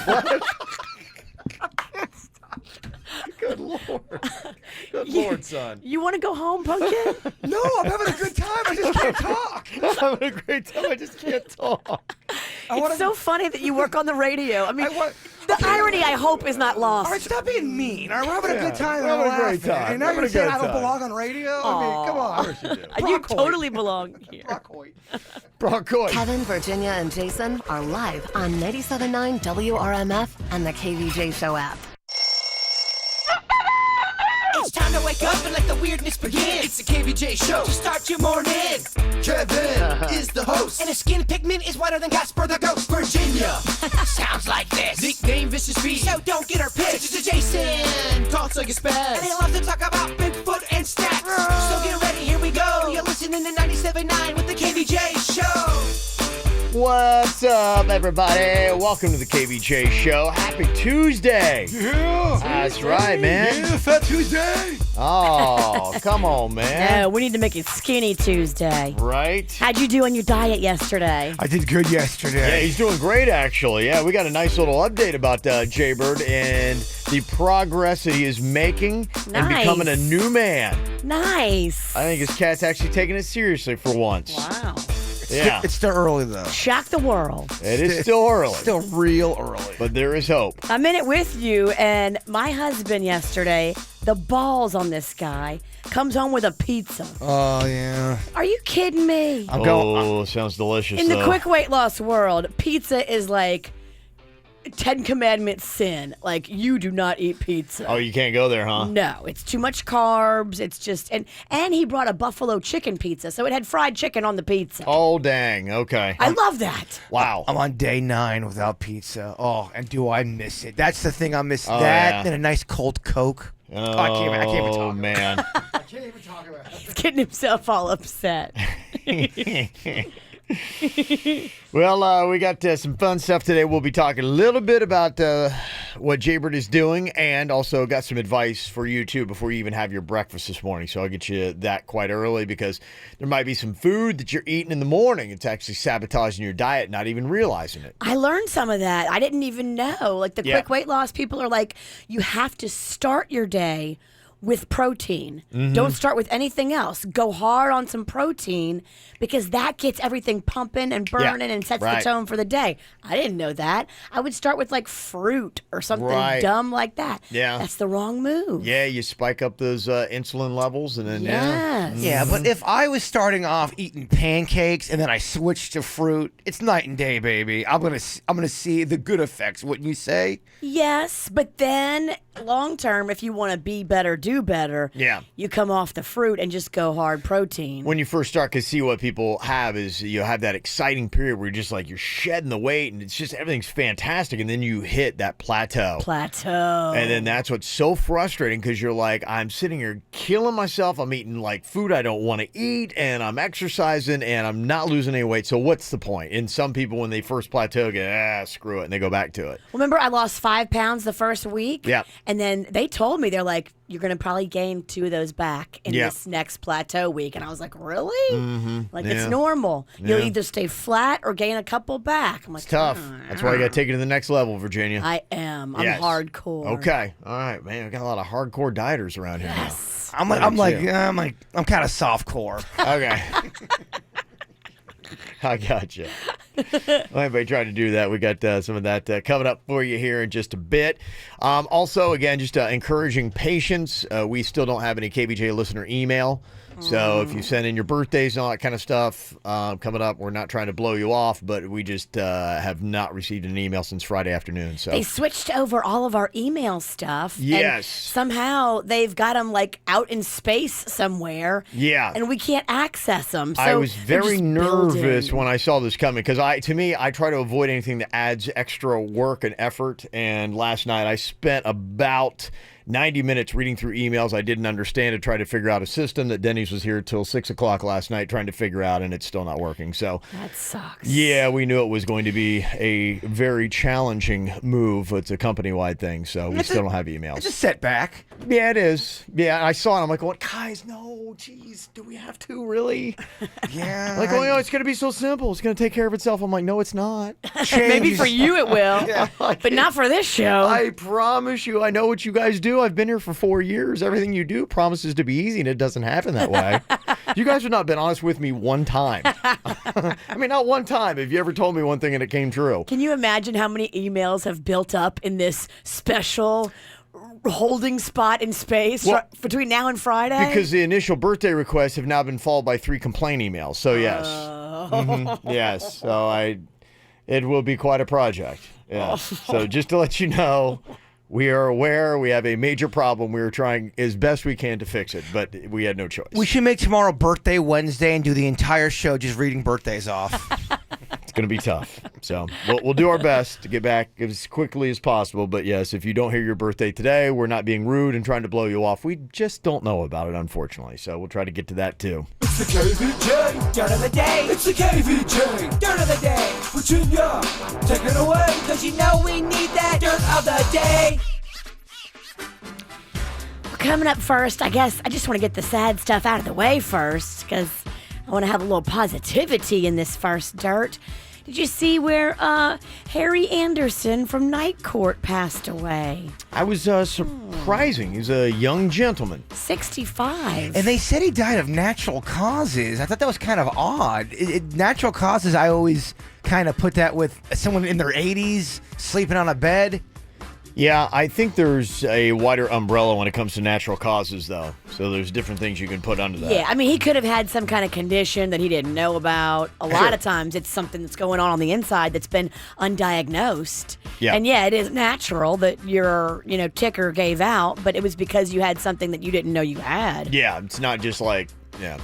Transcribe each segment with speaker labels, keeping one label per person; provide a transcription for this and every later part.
Speaker 1: flesh. Good Lord. Good Lord, son.
Speaker 2: You want to go home, Pumpkin?
Speaker 3: No, I'm having a good time. I just can't talk.
Speaker 1: I'm having a great time. I just can't talk.
Speaker 2: It's so funny that you work on the radio. I mean, the
Speaker 3: okay.
Speaker 2: irony, I hope, is not lost.
Speaker 3: All right, stop being mean. All right, we're having a good time.
Speaker 1: We're having a great
Speaker 3: laughing.
Speaker 1: time.
Speaker 3: And now
Speaker 1: Having
Speaker 3: you're
Speaker 1: a
Speaker 3: saying
Speaker 1: good
Speaker 3: I don't
Speaker 1: time.
Speaker 3: belong on radio? I mean, come on.
Speaker 1: Of course you do.
Speaker 2: You
Speaker 3: Brockhoy.
Speaker 2: totally belong here.
Speaker 3: Brockhoy.
Speaker 1: Brockhoy.
Speaker 4: Kevin, Virginia, and Jason are live on 97.9 WRMF and the KVJ Show app.
Speaker 5: It's time to wake up and let the weirdness begin. It's the KVJ show to start your morning. Kevin is the host. And his skin pigment is whiter than Casper the Ghost. Virginia sounds like this. Nickname Vicious Beast. So don't get her pissed. It's Jason. Talks like a spaz. And they love to talk about Bigfoot and stats. So get ready, here we go. You're listening to 97.9 with the KVJ show.
Speaker 1: What's up, everybody? Welcome to the KVJ Show. Happy Tuesday.
Speaker 3: Yeah.
Speaker 1: That's right, man.
Speaker 3: Yeah, Fat Tuesday.
Speaker 1: Oh, come on, man.
Speaker 2: No, we need to make it Skinny Tuesday.
Speaker 1: Right?
Speaker 2: How'd you do on your diet yesterday?
Speaker 3: I did good yesterday.
Speaker 1: Yeah, he's doing great, actually. Yeah, we got a nice little update about Jaybird and the progress that he is making and
Speaker 2: Nice.
Speaker 1: becoming a new man.
Speaker 2: Nice.
Speaker 1: I think his cat's actually taking it seriously for once.
Speaker 2: Wow.
Speaker 1: Yeah,
Speaker 3: It's still early, though.
Speaker 2: Shock the world.
Speaker 1: it is still early,
Speaker 3: Still real early.
Speaker 1: but there is hope.
Speaker 2: I'm in it with you, and my husband yesterday, the balls on this guy, comes home with a pizza.
Speaker 3: Oh, yeah.
Speaker 2: Are you kidding me?
Speaker 3: I'm going.
Speaker 1: Oh, sounds delicious,
Speaker 2: In the
Speaker 1: though.
Speaker 2: quick weight loss world, pizza is like 10 Commandments sin. Like, you do not eat pizza.
Speaker 1: Oh, you can't go there, huh?
Speaker 2: No, it's too much carbs. It's just and he brought a buffalo chicken pizza, so it had fried chicken on the pizza.
Speaker 1: Oh, dang. Okay.
Speaker 2: I love that.
Speaker 1: Wow.
Speaker 3: I'm on day 9 without pizza. Oh, and do I miss it? That's the thing I miss.
Speaker 1: Oh,
Speaker 3: that
Speaker 1: yeah.
Speaker 3: and a nice cold Coke.
Speaker 1: Oh,
Speaker 3: I can't even talk
Speaker 1: Oh,
Speaker 3: about it.
Speaker 1: man.
Speaker 3: I can't even talk about it.
Speaker 2: He's getting himself all upset.
Speaker 1: Well, we got some fun stuff today. We'll be talking a little bit about what Jaybird is doing, and also got some advice for you, too, before you even have your breakfast this morning. So I'll get you that quite early, because there might be some food that you're eating in the morning. It's actually sabotaging your diet, not even realizing it.
Speaker 2: I learned some of that. I didn't even know. Like the
Speaker 1: Yeah.
Speaker 2: quick weight loss people are like, you have to start your day with protein.
Speaker 1: Mm-hmm.
Speaker 2: Don't start with anything else. Go hard on some protein, because that gets everything pumping and burning and sets
Speaker 1: right.
Speaker 2: the tone for the day. I didn't know that. I would start with like fruit or something
Speaker 1: Right.
Speaker 2: dumb like that.
Speaker 1: Yeah.
Speaker 2: That's the wrong move.
Speaker 1: Yeah, you spike up those insulin levels, and then,
Speaker 2: Yes.
Speaker 3: Yeah, but if I was starting off eating pancakes and then I switched to fruit, it's night and day, baby. I'm gonna see the good effects. Wouldn't you say?
Speaker 2: Yes, but then long term, if you want to be better, do better.
Speaker 1: Yeah.
Speaker 2: You come off the fruit and just go hard protein.
Speaker 1: when you first start, because see what people have is you have that exciting period where you're just like, you're shedding the weight and it's just everything's fantastic, and then you hit that plateau. And then that's what's so frustrating, because you're like, I'm sitting here killing myself. I'm eating like food I don't want to eat, and I'm exercising, and I'm not losing any weight. So what's the point? And some people, when they first plateau, go, screw it, and they go back to it.
Speaker 2: Remember, I lost 5 pounds the first week?
Speaker 1: Yep.
Speaker 2: And then they told me, they're like, you're going to probably gain 2 of those back in
Speaker 1: Yep.
Speaker 2: this next plateau week. And I was like, really? Like,
Speaker 1: Yeah.
Speaker 2: it's normal. You'll
Speaker 1: Yeah.
Speaker 2: either stay flat or gain a couple back. I'm like,
Speaker 1: It's tough. That's why you got to take it to the next level, Virginia.
Speaker 2: I am. I'm
Speaker 1: Yes.
Speaker 2: hardcore.
Speaker 1: Okay. All right, man. We got a lot of hardcore dieters around here now.
Speaker 2: Yes.
Speaker 3: I'm
Speaker 1: too.
Speaker 3: kind of softcore.
Speaker 1: Okay. I gotcha. Well, everybody tried to do that. We got some of that coming up for you here in just a bit. Also, again, just encouraging patience. We still don't have any KVJ listener email. So if you send in your birthdays and all that kind of stuff coming up, we're not trying to blow you off, but we just have not received an email since Friday afternoon. So
Speaker 2: They switched over all of our email stuff. and
Speaker 1: Yes.
Speaker 2: somehow they've got them like out in space somewhere.
Speaker 1: Yeah.
Speaker 2: And we can't access them. So
Speaker 1: I was
Speaker 2: they're
Speaker 1: very
Speaker 2: just
Speaker 1: nervous
Speaker 2: building.
Speaker 1: when I saw this coming, because to me, I try to avoid anything that adds extra work and effort. And last night I spent about 90 minutes reading through emails I didn't understand to try to figure out a system that Denny's was here till 6 o'clock last night trying to figure out, and it's still not working. So
Speaker 2: that sucks.
Speaker 1: Yeah, we knew it was going to be a very challenging move. It's a company-wide thing, so we still don't have emails.
Speaker 3: It's a setback.
Speaker 1: Yeah, it is. Yeah, I saw it. I'm like, going, guys, no, geez, do we have to really?
Speaker 3: Yeah.
Speaker 1: Like, oh, it's going to be so simple. It's going to take care of itself. I'm like, no, it's not.
Speaker 2: Maybe for you it will, but not for this show.
Speaker 1: I promise you, I know what you guys do. I've been here for 4 years. Everything you do promises to be easy, and it doesn't happen that way. You guys have not been honest with me one time. I mean, not one time. Have you ever told me one thing and it came true?
Speaker 2: Can you imagine how many emails have built up in this special holding spot in space between now and Friday?
Speaker 1: Because the initial birthday requests have now been followed by 3 complaint emails. So yes, yes. So it will be quite a project. Yeah. So just to let you know, we are aware we have a major problem. We are trying as best we can to fix it, but we had no choice.
Speaker 3: We should make tomorrow Birthday Wednesday and do the entire show just reading birthdays off.
Speaker 1: It's going to be tough. So we'll do our best to get back as quickly as possible. But yes, if you don't hear your birthday today, we're not being rude and trying to blow you off. We just don't know about it, unfortunately. So we'll try to get to that too.
Speaker 5: It's the KVJ dirt of the day. It's the KVJ dirt of the day. Virginia, take it away, cause you know we need that dirt of the day.
Speaker 2: Well, coming up first, I guess I just want to get the sad stuff out of the way first, because I want to have a little positivity in this first dirt. Did you see where Harry Anderson from Night Court passed away?
Speaker 1: I was surprising. He's a young gentleman.
Speaker 2: 65.
Speaker 3: And they said he died of natural causes. I thought that was kind of odd. Natural causes, I always kind of put that with someone in their 80s sleeping on a bed.
Speaker 1: Yeah, I think there's a wider umbrella when it comes to natural causes, though. So there's different things you can put under that.
Speaker 2: Yeah, I mean, he could have had some kind of condition that he didn't know about. A lot of times it's something that's going on the inside that's been undiagnosed.
Speaker 1: Yeah.
Speaker 2: And yeah, it is natural that your, ticker gave out, but it was because you had something that you didn't know you had.
Speaker 1: Yeah, it's not just like, yeah.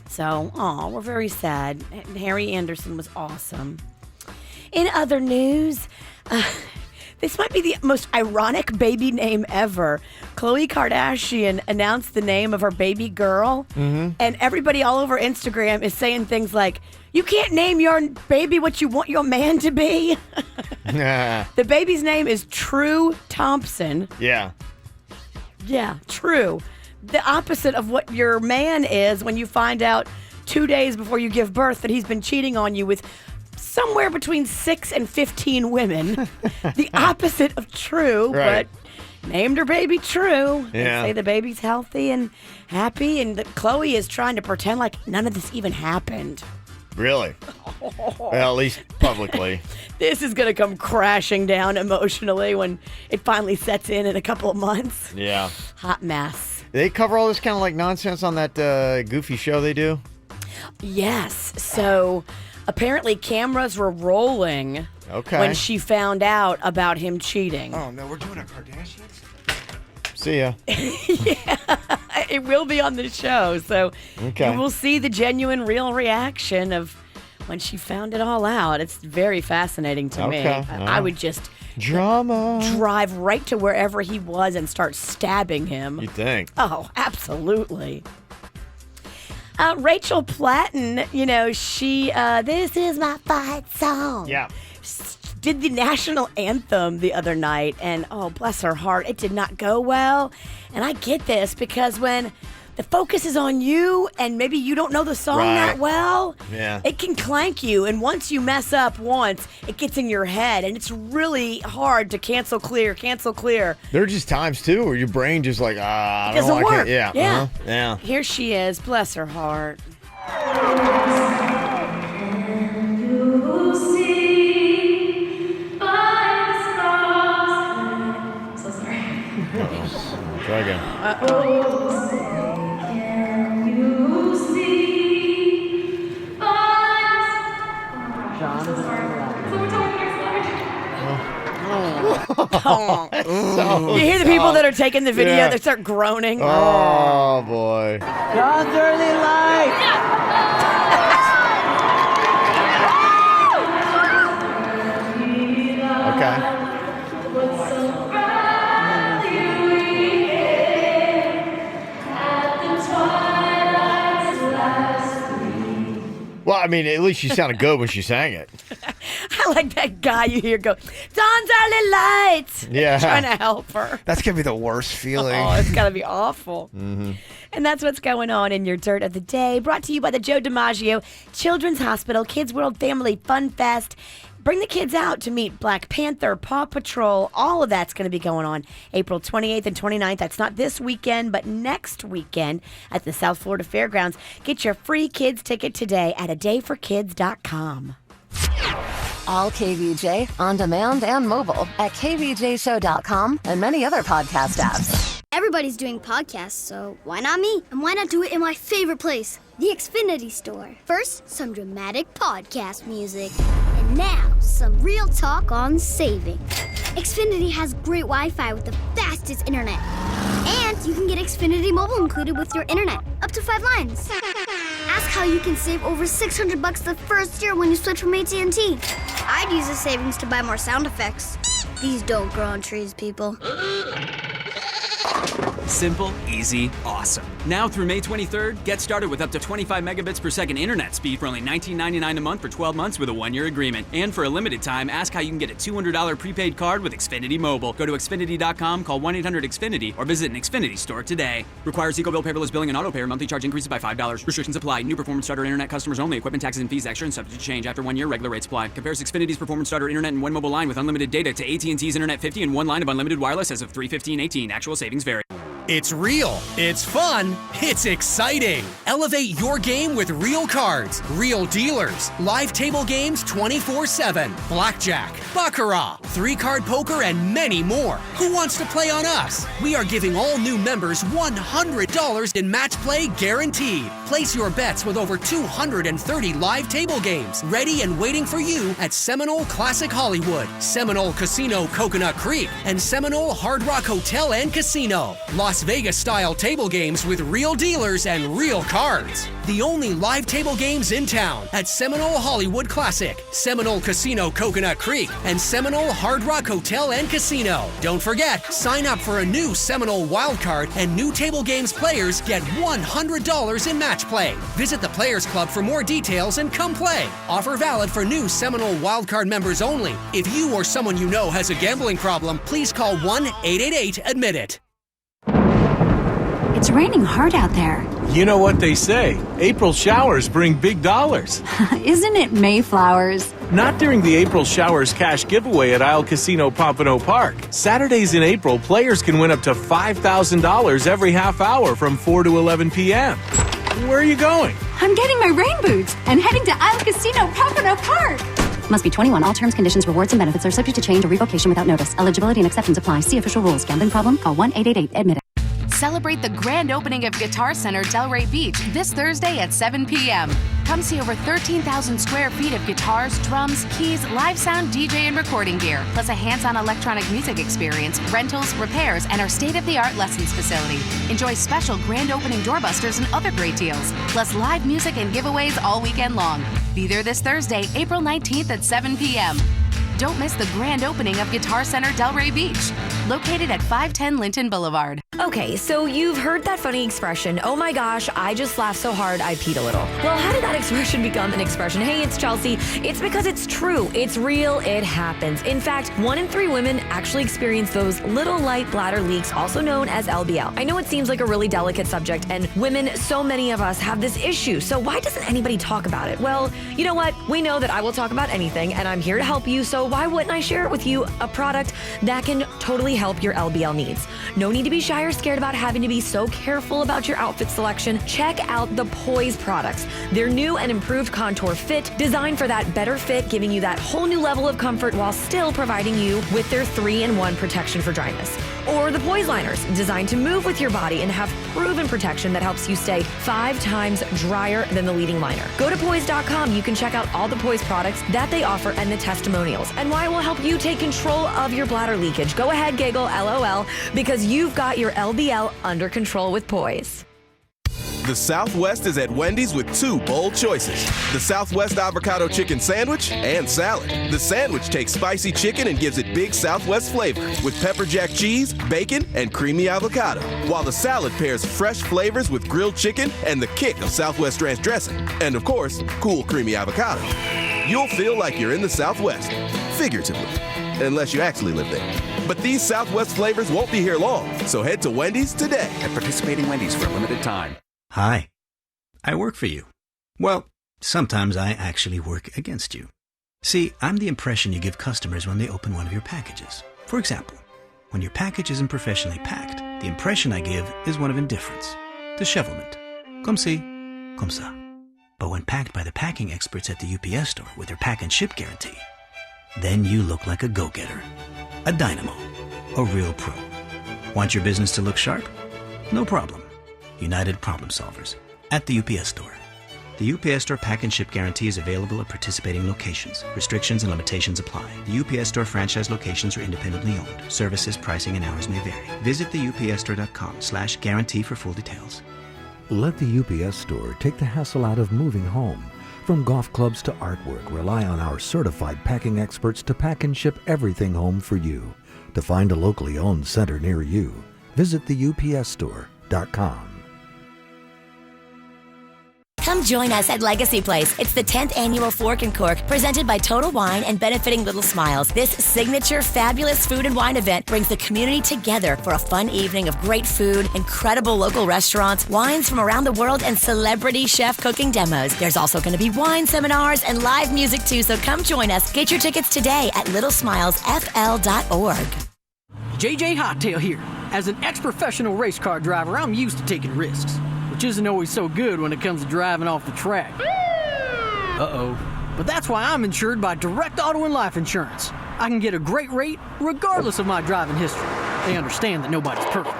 Speaker 2: So, we're very sad. Harry Anderson was awesome. In other news, this might be the most ironic baby name ever. Khloe Kardashian announced the name of her baby girl, and everybody all over Instagram is saying things like, you can't name your baby what you want your man to be. The baby's name is True Thompson.
Speaker 1: Yeah.
Speaker 2: Yeah, True. The opposite of what your man is when you find out 2 days before you give birth that he's been cheating on you with somewhere between 6 and 15 women. The opposite of True,
Speaker 1: right.
Speaker 2: But named her baby True.
Speaker 1: Yeah.
Speaker 2: They say the baby's healthy and happy, and that Khloe is trying to pretend like none of this even happened.
Speaker 1: Really? Well, at least publicly.
Speaker 2: This is going to come crashing down emotionally when it finally sets in a couple of months.
Speaker 1: Yeah.
Speaker 2: Hot mess.
Speaker 1: They cover all this kind of like nonsense on that goofy show they do?
Speaker 2: Yes. So apparently cameras were rolling when she found out about him cheating.
Speaker 3: Oh, no, we're doing a Kardashians?
Speaker 1: See ya.
Speaker 2: Yeah, it will be on the show. So
Speaker 1: Okay.
Speaker 2: you will see the genuine, real reaction of when she found it all out. It's very fascinating to me.
Speaker 1: Okay.
Speaker 2: I would just
Speaker 1: Drama.
Speaker 2: drive right to wherever he was and start stabbing him.
Speaker 1: You think?
Speaker 2: Oh, absolutely. Rachel Platten, she, this is my fight song.
Speaker 1: Yeah.
Speaker 2: Did the national anthem the other night, and oh, bless her heart, it did not go well. And I get this because when the focus is on you and maybe you don't know the song that well, it can clank you. And once you mess up once, it gets in your head, and it's really hard to cancel clear.
Speaker 1: There are just times, too, where your brain just like, I
Speaker 2: It
Speaker 1: don't know.
Speaker 2: doesn't
Speaker 1: I
Speaker 2: work.
Speaker 1: can't. Yeah.
Speaker 2: Yeah.
Speaker 1: Uh-huh. Yeah.
Speaker 2: Here she is, bless her heart.
Speaker 1: Try again.
Speaker 2: You hear the people that are taking the video, they start groaning.
Speaker 1: Oh, boy.
Speaker 6: God's early light.
Speaker 1: Okay. I mean, at least she sounded good when she sang it.
Speaker 2: I like that guy you hear go, Dawn's early lights.
Speaker 1: Yeah.
Speaker 2: Trying to help her.
Speaker 3: That's going to be the worst feeling.
Speaker 2: Oh, it's got to be awful. Mm-hmm. And that's what's going on in your Dirt of the Day. Brought to you by the Joe DiMaggio Children's Hospital Kids World Family Fun Fest. Bring the kids out to meet Black Panther, Paw Patrol. All of that's going to be going on April 28th and 29th. That's not this weekend, but next weekend at the South Florida Fairgrounds. Get your free kids ticket today at adayforkids.com.
Speaker 4: All KVJ, on demand and mobile at kvjshow.com and many other podcast apps.
Speaker 7: Everybody's doing podcasts, so why not me? And why not do it in my favorite place, the Xfinity Store? First, some dramatic podcast music. And now, some real talk on saving. Xfinity has great Wi-Fi with the fastest internet. And you can get Xfinity Mobile included with your internet, up to 5 lines. Ask how you can save over $600 the first year when you switch from AT&T. I'd use the savings to buy more sound effects. These don't grow on trees, people.
Speaker 8: Simple, easy, awesome. Now through May 23rd, get started with up to 25 megabits per second internet speed for only $19.99 a month for 12 months with a 1-year agreement. And for a limited time, ask how you can get a $200 prepaid card with Xfinity Mobile. Go to Xfinity.com, call 1-800-XFINITY, or visit an Xfinity store today. Requires Eco Bill paperless billing and auto pay. Monthly charge increases by $5. Restrictions apply. New performance starter internet customers only. Equipment taxes and fees extra and subject to change. After 1 year, regular rates apply. Compares Xfinity's performance starter internet and one mobile line with unlimited data to AT&T's Internet 50 and one line of unlimited wireless as of 3/15/18. Actual savings vary.
Speaker 9: It's real, it's fun, it's exciting. Elevate your game with real cards, real dealers, live table games 24/7, blackjack, baccarat, 3-card poker, and many more. Who wants to play on us? We are giving all new members $100 in match play guaranteed. Place your bets with over 230 live table games ready and waiting for you at Seminole Classic Hollywood, Seminole Casino Coconut Creek, and Seminole Hard Rock Hotel and Casino. Las Vegas-style table games with real dealers and real cards. The only live table games in town at Seminole Hollywood Classic, Seminole Casino Coconut Creek, and Seminole Hard Rock Hotel and Casino. Don't forget, sign up for a new Seminole Wildcard, and new table games players get $100 in match play. Visit the Players Club for more details and come play. Offer valid for new Seminole Wildcard members only. If you or someone you know has a gambling problem, please call 1-888-ADMIT-IT.
Speaker 10: It's raining hard out there.
Speaker 11: You know what they say, April showers bring big dollars.
Speaker 10: Isn't it Mayflowers?
Speaker 11: Not during the April Showers cash giveaway at Isle Casino Pompano Park. Saturdays in April, players can win up to $5,000 every half hour from 4 to 11 p.m. Where are you going?
Speaker 10: I'm getting my rain boots and heading to Isle Casino Pompano Park. Must be 21. All terms, conditions, rewards, and benefits are subject to change or revocation without notice. Eligibility and acceptance apply. See official rules. Gambling problem? Call 1-888-ADMIT-IT.
Speaker 12: Celebrate the grand opening of Guitar Center Delray Beach this Thursday at 7 p.m. Come see over 13,000 square feet of guitars, drums, keys, live sound, DJ, and recording gear, plus a hands-on electronic music experience, rentals, repairs, and our state-of-the-art lessons facility. Enjoy special grand opening doorbusters and other great deals, plus live music and giveaways all weekend long. Be there this Thursday, April 19th at 7 p.m. Don't miss the grand opening of Guitar Center Delray Beach, located at 510 Linton Boulevard.
Speaker 13: Okay, so you've heard that funny expression, oh my gosh, I just laughed so hard I peed a little. Well, how did that expression become an expression? Hey, it's Chelsea. It's because it's true. It's real. It happens. In fact, 1 in 3 women actually experience those little light bladder leaks, also known as LBL. I know it seems like a really delicate subject, and women, so many of us have this issue. So why doesn't anybody talk about it? Well, you know what? We know that I will talk about anything, and I'm here to help you, so why wouldn't I share it with you? A product that can totally help your LBL needs. No need to be shy or scared about having to be so careful about your outfit selection. Check out the Poise products. Their new and improved contour fit, designed for that better fit, giving you that whole new level of comfort while still providing you with their 3-in-1 protection for dryness. Or the Poise liners, designed to move with your body and have proven protection that helps you stay 5 times drier than the leading liner. Go to Poise.com. You can check out all the Poise products that they offer and the testimonials, and why it will help you take control of your bladder leakage. Go ahead, giggle, LOL, because you've got your LBL under control with Poise.
Speaker 14: The Southwest is at Wendy's with 2 bold choices. The Southwest Avocado Chicken Sandwich and Salad. The sandwich takes spicy chicken and gives it big Southwest flavor with pepper jack cheese, bacon, and creamy avocado. While the salad pairs fresh flavors with grilled chicken and the kick of Southwest ranch dressing. And of course, cool creamy avocado. You'll feel like you're in the Southwest, figuratively, unless you actually live there. But these Southwest flavors won't be here long, so head to Wendy's today.
Speaker 15: At participating Wendy's for a limited time.
Speaker 16: Hi, I work for you. Well, sometimes I actually work against you. See, I'm the impression you give customers when they open one of your packages. For example, when your package isn't professionally packed, the impression I give is one of indifference, dishevelment. Comme si, comme ça. But when packed by the packing experts at the UPS store with their pack and ship guarantee, then you look like a go-getter, a dynamo, a real pro. Want your business to look sharp? No problem. United Problem Solvers at the UPS store. The UPS store pack and ship guarantee is available at participating locations. Restrictions and limitations apply. The UPS store franchise locations are independently owned. Services, pricing, and hours may vary. Visit the upsstore.com/guarantee for full details.
Speaker 17: Let the UPS store take the hassle out of moving home. From golf clubs to artwork, rely on our certified packing experts to pack and ship everything home for you. To find a locally owned center near you, visit the upsstore.com.
Speaker 18: Come join us at Legacy Place. It's the 10th annual Fork and Cork, presented by Total Wine and benefiting Little Smiles. This signature fabulous food and wine event brings the community together for a fun evening of great food, incredible local restaurants, wines from around the world, and celebrity chef cooking demos. There's also going to be wine seminars and live music too, so come join us. Get your tickets today at littlesmilesfl.org.
Speaker 19: JJ Hottail here. As an ex-professional race car driver, I'm used to taking risks, which isn't always so good when it comes to driving off the track. Uh-oh. But that's why I'm insured by Direct Auto and Life Insurance. I can get a great rate regardless of my driving history. They understand that nobody's perfect.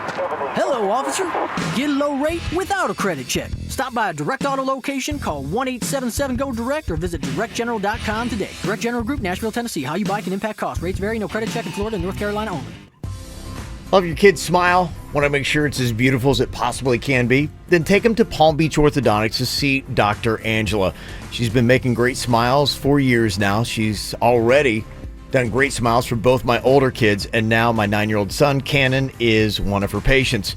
Speaker 19: Hello, officer. Get a low rate without a credit check. Stop by a Direct Auto location, call 1-877-GO-DIRECT, or visit directgeneral.com today. Direct General Group, Nashville, Tennessee. How you buy can impact costs. Rates vary. No credit check in Florida and North Carolina only.
Speaker 1: Love your kid's smile? Want to make sure it's as beautiful as it possibly can be? Then take them to Palm Beach Orthodontics to see Dr. Angela. She's been making great smiles for years now. She's already done great smiles for both my older kids, and now my 9-year-old son, Cannon, is one of her patients.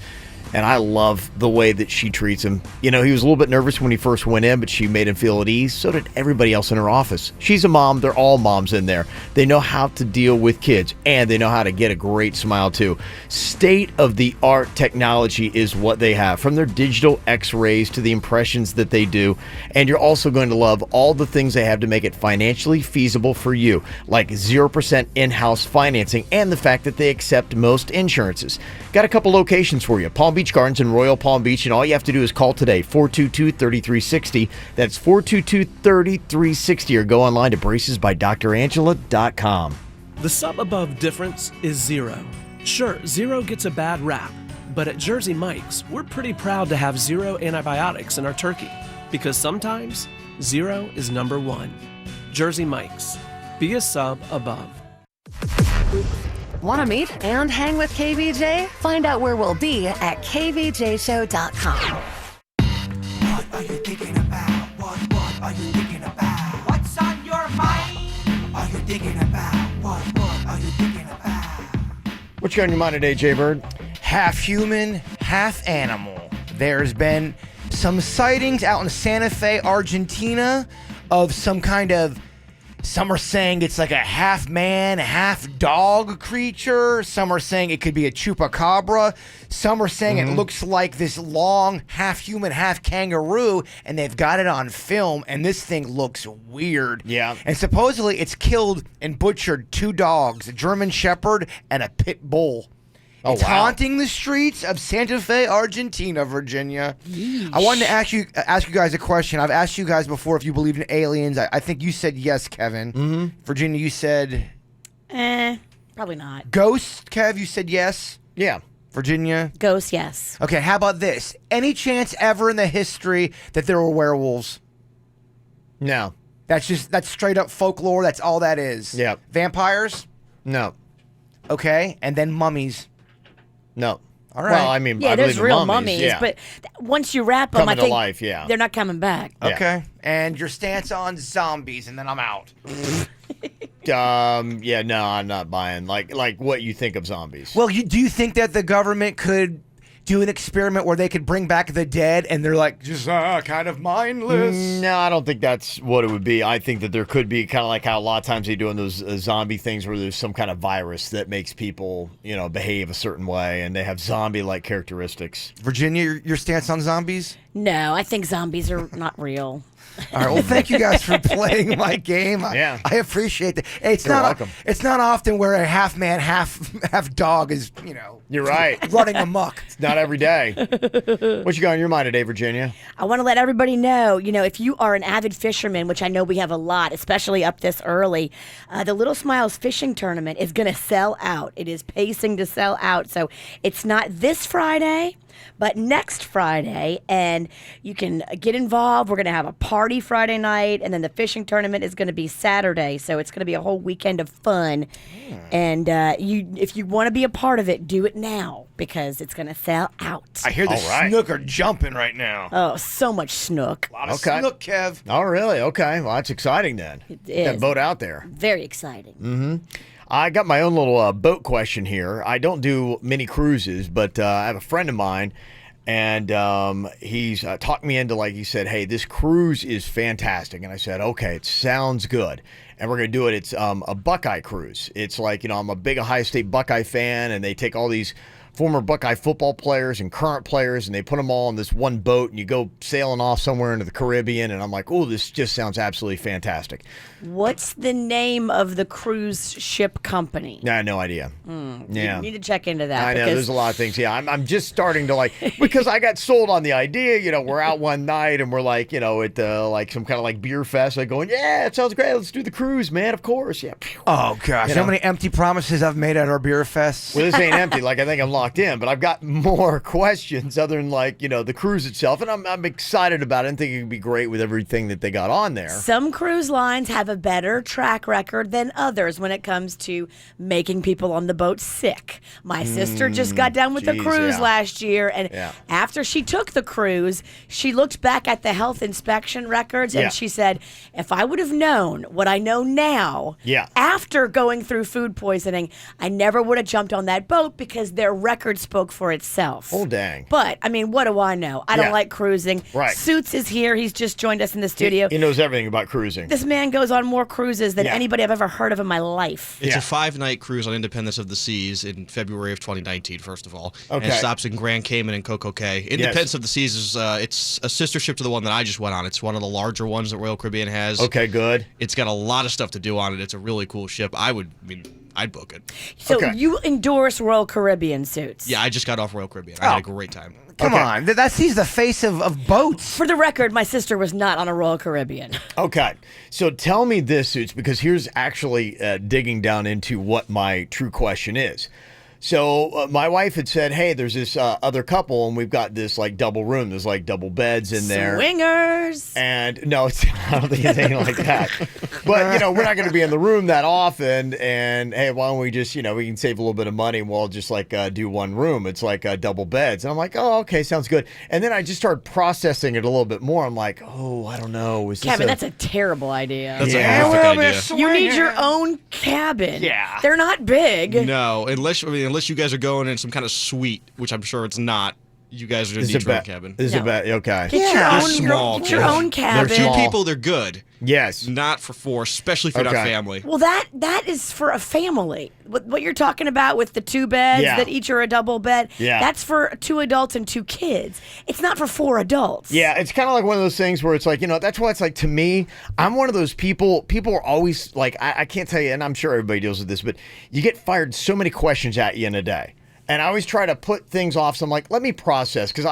Speaker 1: And I love the way that she treats him. You know, he was a little bit nervous when he first went in, but she made him feel at ease. So did everybody else in her office. She's a mom. They're all moms in there. They know how to deal with kids, and they know how to get a great smile, too. State-of-the-art technology is what they have, from their digital x-rays to the impressions that they do. And you're also going to love all the things they have to make it financially feasible for you, like 0% in-house financing and the fact that they accept most insurances. Got a couple locations for you. Palm Beach Gardens in Royal Palm Beach, and all you have to do is call today, 422-3360. That's 422-3360, or go online to bracesbydrangela.com.
Speaker 20: The sub above difference is zero. Sure, zero gets a bad rap, but at Jersey Mike's, we're pretty proud to have zero antibiotics in our turkey, because sometimes zero is number one. Jersey Mike's. Be a sub above.
Speaker 4: Want to meet and hang with KVJ? Find out where we'll be at kvjshow.com.
Speaker 5: What are you thinking about? What are you thinking about? What's on your mind? Are you thinking about? What are you thinking about?
Speaker 1: What you got on your mind today, Jay Bird?
Speaker 3: Half human, half animal. There's been some sightings out in Santa Fe, Argentina, of some kind of, some are saying it's like a half man, half dog creature. Some are saying it could be a chupacabra. Some are saying it looks like this long, half human, half kangaroo, and they've got it on film, and this thing looks weird.
Speaker 1: Yeah.
Speaker 3: And supposedly it's killed and butchered 2 dogs, a German Shepherd and a Pit Bull. It's haunting the streets of Santa Fe, Argentina, Virginia. Yeesh. I wanted to ask you guys a question. I've asked you guys before if you believed in aliens. I think you said yes, Kevin. Mm-hmm. Virginia, you said...
Speaker 2: Probably not.
Speaker 3: Ghost, Kev, you said yes?
Speaker 1: Yeah.
Speaker 3: Virginia?
Speaker 2: Ghost, yes.
Speaker 3: Okay, how about this? Any chance ever in the history that there were werewolves?
Speaker 1: No.
Speaker 3: That's straight up folklore. That's all that is.
Speaker 1: Yeah.
Speaker 3: Vampires?
Speaker 1: No.
Speaker 3: Okay, and then mummies?
Speaker 1: No.
Speaker 3: All right.
Speaker 1: Well, I mean, I
Speaker 2: there's
Speaker 1: believe in
Speaker 2: real
Speaker 1: mummies, yeah.
Speaker 2: but once you wrap them,
Speaker 1: Coming
Speaker 2: I
Speaker 1: to
Speaker 2: think
Speaker 1: life, yeah.
Speaker 2: they're not coming back.
Speaker 3: Okay. And your stance on zombies, and then I'm out.
Speaker 1: Yeah, no, I'm not buying like what you think of zombies.
Speaker 3: Well, do you think that the government could do an experiment where they could bring back the dead and they're like just kind of mindless?
Speaker 1: No, I don't think that's what it would be. I think that there could be kind of like how a lot of times they do in those zombie things where there's some kind of virus that makes people, behave a certain way and they have zombie-like characteristics.
Speaker 3: Virginia, your stance on zombies?
Speaker 2: No, I think zombies are not real.
Speaker 3: All right. Well, thank you guys for playing my game.
Speaker 1: Yeah.
Speaker 3: I appreciate that. Hey,
Speaker 1: You're welcome.
Speaker 3: It's not often where a half man, half dog is,
Speaker 1: You're right.
Speaker 3: running amok.
Speaker 1: It's not every day. What you got on your mind today, Virginia?
Speaker 2: I want to let everybody know, if you are an avid fisherman, which I know we have a lot, especially up this early, the Little Smiles fishing tournament is going to sell out. It is pacing to sell out. So it's not this Friday, but next Friday, and you can get involved. We're going to have a party Friday night, and then the fishing tournament is going to be Saturday, so it's going to be a whole weekend of fun. And if you want to be a part of it, do it now, because it's going to sell out.
Speaker 3: I hear the snook are jumping right now.
Speaker 2: Oh, so much snook.
Speaker 3: A lot of snook, Kev.
Speaker 1: Oh, really? Okay. Well, that's exciting then.
Speaker 2: It
Speaker 1: That
Speaker 2: is.
Speaker 1: boat out there.
Speaker 2: Very exciting.
Speaker 1: Mm-hmm. I got my own little boat question here. I don't do many cruises, but I have a friend of mine, and he's talked me into, like, he said, hey, this cruise is fantastic. And I said, okay, it sounds good. And we're going to do it. It's a Buckeye cruise. It's like, I'm a big Ohio State Buckeye fan, and they take all these former Buckeye football players and current players, and they put them all on this one boat, and you go sailing off somewhere into the Caribbean. And I'm like, oh, this just sounds absolutely fantastic.
Speaker 2: What's the name of the cruise ship company?
Speaker 1: I have no idea. Yeah.
Speaker 2: You need to check into that.
Speaker 1: I know,
Speaker 2: because
Speaker 1: there's a lot of things. Yeah, I'm just starting to because I got sold on the idea. We're out one night and we're like, at some kind of like beer fest. Like going, yeah, it sounds great. Let's do the cruise, man. Of course. Yeah.
Speaker 3: Oh, gosh. You know how many empty promises I've made at our beer fests?
Speaker 1: Well, this ain't empty. I think I'm locked in, but I've got more questions other than the cruise itself. And I'm excited about it and think it would be great with everything that they got on there.
Speaker 2: Some cruise lines have a better track record than others when it comes to making people on the boat sick. My sister just got done with the cruise last year, and after she took the cruise, she looked back at the health inspection records, and she said, if I would have known what I know now, after going through food poisoning, I never would have jumped on that boat because their record spoke for itself.
Speaker 1: Oh, dang.
Speaker 2: But, what do I know? I don't like cruising.
Speaker 1: Right.
Speaker 2: Suits is here. He's just joined us in the studio.
Speaker 1: He knows everything about cruising.
Speaker 2: This man goes on more cruises than anybody I've ever heard of in my life.
Speaker 21: It's a 5-night cruise on Independence of the Seas in February of 2019, first of all.
Speaker 1: Okay.
Speaker 21: And it stops in Grand Cayman and Coco Cay. Independence of the Seas is it's a sister ship to the one that I just went on. It's one of the larger ones that Royal Caribbean has.
Speaker 1: Okay, good.
Speaker 21: It's got a lot of stuff to do on it. It's a really cool ship. I'd book it.
Speaker 2: So you endorse Royal Caribbean, Suits?
Speaker 21: Yeah, I just got off Royal Caribbean. I had a great time.
Speaker 3: Come on. He's the face of boats.
Speaker 2: For the record, my sister was not on a Royal Caribbean.
Speaker 1: Okay. So tell me this, Suits, because here's actually digging down into what my true question is. So my wife had said, hey, there's this other couple, and we've got this double room. There's double beds in there.
Speaker 2: Swingers.
Speaker 1: And no, I don't think it's anything like that. But, we're not going to be in the room that often. And hey, why don't we just, we can save a little bit of money and we'll just do one room. It's double beds. And I'm like, oh, okay, sounds good. And then I just started processing it a little bit more. I'm like, oh, I don't know.
Speaker 2: Kevin, that's a terrible idea.
Speaker 21: That's a horrific idea.
Speaker 2: You need your own cabin.
Speaker 21: Yeah.
Speaker 2: They're not big.
Speaker 21: No, unless you guys are going in some kind of suite, which I'm sure it's not. You guys are going to need your own cabin.
Speaker 1: This is a bed. Okay.
Speaker 2: Get your own cabin.
Speaker 21: They're 2 people. They're good.
Speaker 1: Yes.
Speaker 21: Not for 4, especially if you're not family.
Speaker 2: Well, that is for a family. What you're talking about with the 2 beds that each are a double bed, that's for 2 adults and 2 kids. It's not for 4 adults.
Speaker 1: Yeah, it's kind of like one of those things where it's that's why it's to me, I'm one of those people are always I can't tell you, and I'm sure everybody deals with this, but you get fired so many questions at you in a day. And I always try to put things off. So I'm like, let me process. Because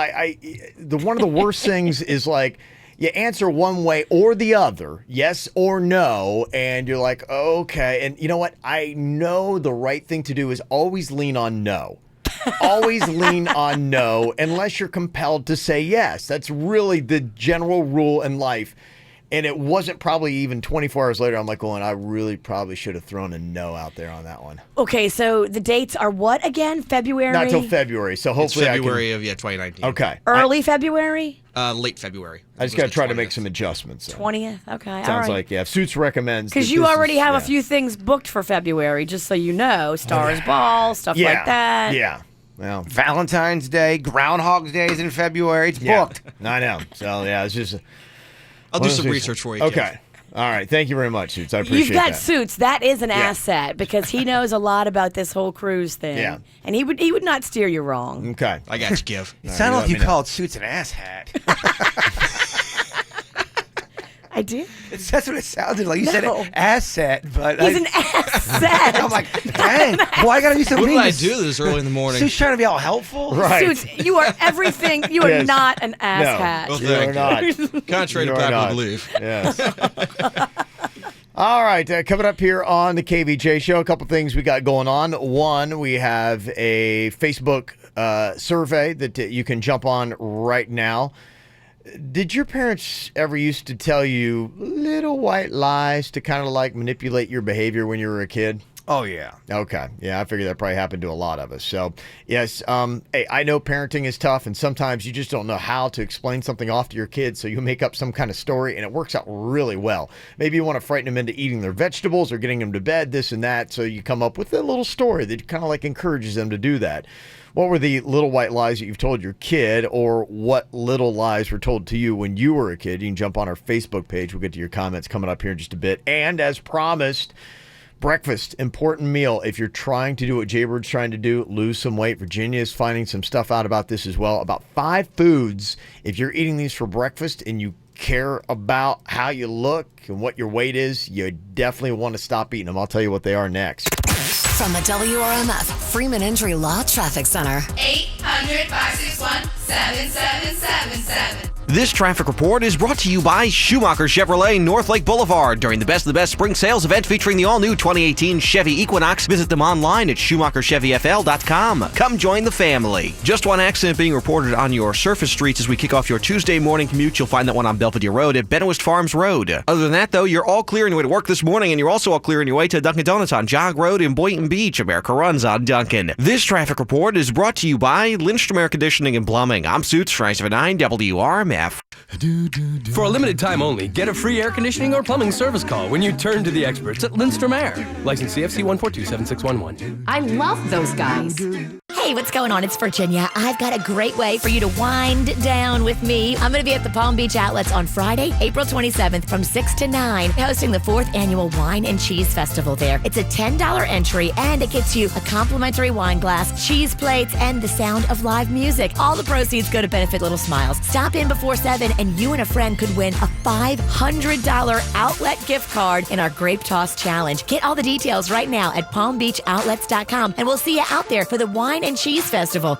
Speaker 1: one of the worst things is you answer one way or the other, yes or no. And you're like, okay. And you know what? I know the right thing to do is always lean on no. Always lean on no unless you're compelled to say yes. That's really the general rule in life. And it wasn't probably even 24 hours later. I'm like, well, and I really probably should have thrown a no out there on that one.
Speaker 2: Okay, so the dates are what again? February?
Speaker 1: Not till February. So hopefully
Speaker 21: it's February of 2019.
Speaker 1: Okay.
Speaker 2: Early February?
Speaker 21: Late February.
Speaker 1: I just got to try to make some adjustments. So.
Speaker 2: 20th? Okay.
Speaker 1: Sounds
Speaker 2: all right.
Speaker 1: like, if Suits recommends.
Speaker 2: Because you already have a few things booked for February, just so you know. Stars Ball, stuff like that.
Speaker 1: Yeah. Well,
Speaker 3: Valentine's Day, Groundhog's Day is in February. It's booked.
Speaker 1: I know. So, yeah, it's just.
Speaker 21: I'll do some research for you.
Speaker 1: Okay. All right. Thank you very much, Suits. I appreciate
Speaker 2: You've got
Speaker 1: that.
Speaker 2: Suits. That is an asset because he knows a lot about this whole cruise thing.
Speaker 1: Yeah.
Speaker 2: And he would not steer you wrong.
Speaker 1: Okay.
Speaker 21: I got you, Give.
Speaker 3: It sounded like you called Suits an ass hat.
Speaker 2: I do?
Speaker 3: That's what it sounded like. You said asset, but
Speaker 2: He's an asset.
Speaker 3: I'm like, dang. Well, I got to do something.
Speaker 21: What did I do this early in the morning?
Speaker 3: Suits trying to be all helpful.
Speaker 1: Right.
Speaker 2: Suits, you are everything. You are not an ass hat.
Speaker 21: Well,
Speaker 1: You are
Speaker 21: thank you.
Speaker 1: not.
Speaker 21: Contrary to
Speaker 1: You are
Speaker 21: popular
Speaker 1: not.
Speaker 21: belief.
Speaker 1: Yes. All right, coming up here on the KVJ show, a couple things we got going on. One, we have a Facebook survey that you can jump on right now. Did your parents ever used to tell you little white lies to kind of like manipulate your behavior when you were a kid?
Speaker 3: Oh, yeah.
Speaker 1: Okay. Yeah, I figured that probably happened to a lot of us. So, yes, hey, I know parenting is tough, and sometimes you just don't know how to explain something off to your kids, so you make up some kind of story, and it works out really well. Maybe you want to frighten them into eating their vegetables or getting them to bed, this and that, so you come up with a little story that kind of like encourages them to do that. What were the little white lies that you've told your kid, or what little lies were told to you when you were a kid? You can jump on our Facebook page. We'll get to your comments coming up here in just a bit. And as promised, breakfast, important meal. If you're trying to do what Jaybird's trying to do, lose some weight, Virginia is finding some stuff out about this as well. About 5 foods, if you're eating these for breakfast and you care about how you look and what your weight is, you definitely want to stop eating them. I'll tell you what they are next.
Speaker 4: From the WRMF Freeman Injury Law Traffic Center.
Speaker 6: 800-561-7777.
Speaker 22: This traffic report is brought to you by Schumacher Chevrolet North Lake Boulevard. During the Best of the Best Spring Sales event featuring the all-new 2018 Chevy Equinox, visit them online at SchumacherChevyFL.com. Come join the family. Just one accident being reported on your surface streets as we kick off your Tuesday morning commute. You'll find that one on Belvedere Road at Benoist Farms Road. Other than that, though, you're all clear on your way to work this morning, and you're also all clear on your way to Dunkin' Donuts on Jog Road in Boynton Beach. America runs on Dunkin'. This traffic report is brought to you by Lindstrom Air Conditioning and Plumbing. I'm Suits, 979 WRMF.
Speaker 23: For a limited time only, get a free air conditioning or plumbing service call when you turn to the experts at Lindstrom Air. License CFC 1427611.
Speaker 10: I love those guys.
Speaker 18: Hey, what's going on? It's Virginia. I've got a great way for you to wind down with me. I'm going to be at the Palm Beach Outlets on Friday, April 27th from 6 to 9, hosting the 4th Annual Wine and Cheese Festival there. It's a $10 entry, and it gets you a complimentary wine glass, cheese plates, and the sound of live music. All the proceeds go to benefit Little Smiles. Stop in before 7, and you and a friend could win a $500 outlet gift card in our Grape Toss Challenge. Get all the details right now at palmbeachoutlets.com, and we'll see you out there for the Wine and Cheese Festival.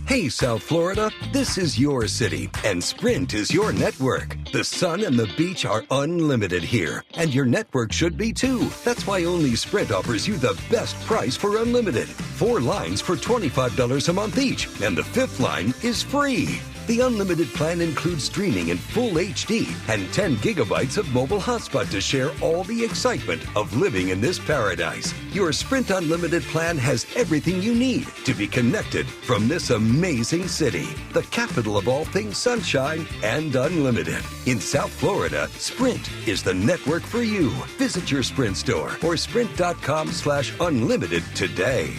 Speaker 24: Hey, South Florida, this is your city, and Sprint is your network. The sun and the beach are unlimited here, and your network should be too. That's why only Sprint offers you the best price for unlimited. 4 lines for $25 a month each, and the 5th line is free. The unlimited plan includes streaming in full HD and 10 gigabytes of mobile hotspot to share all the excitement of living in this paradise. Your Sprint Unlimited plan has everything you need to be connected from this amazing city, the capital of all things sunshine and unlimited. In South Florida, Sprint is the network for you. Visit your Sprint store or sprint.com/unlimited today.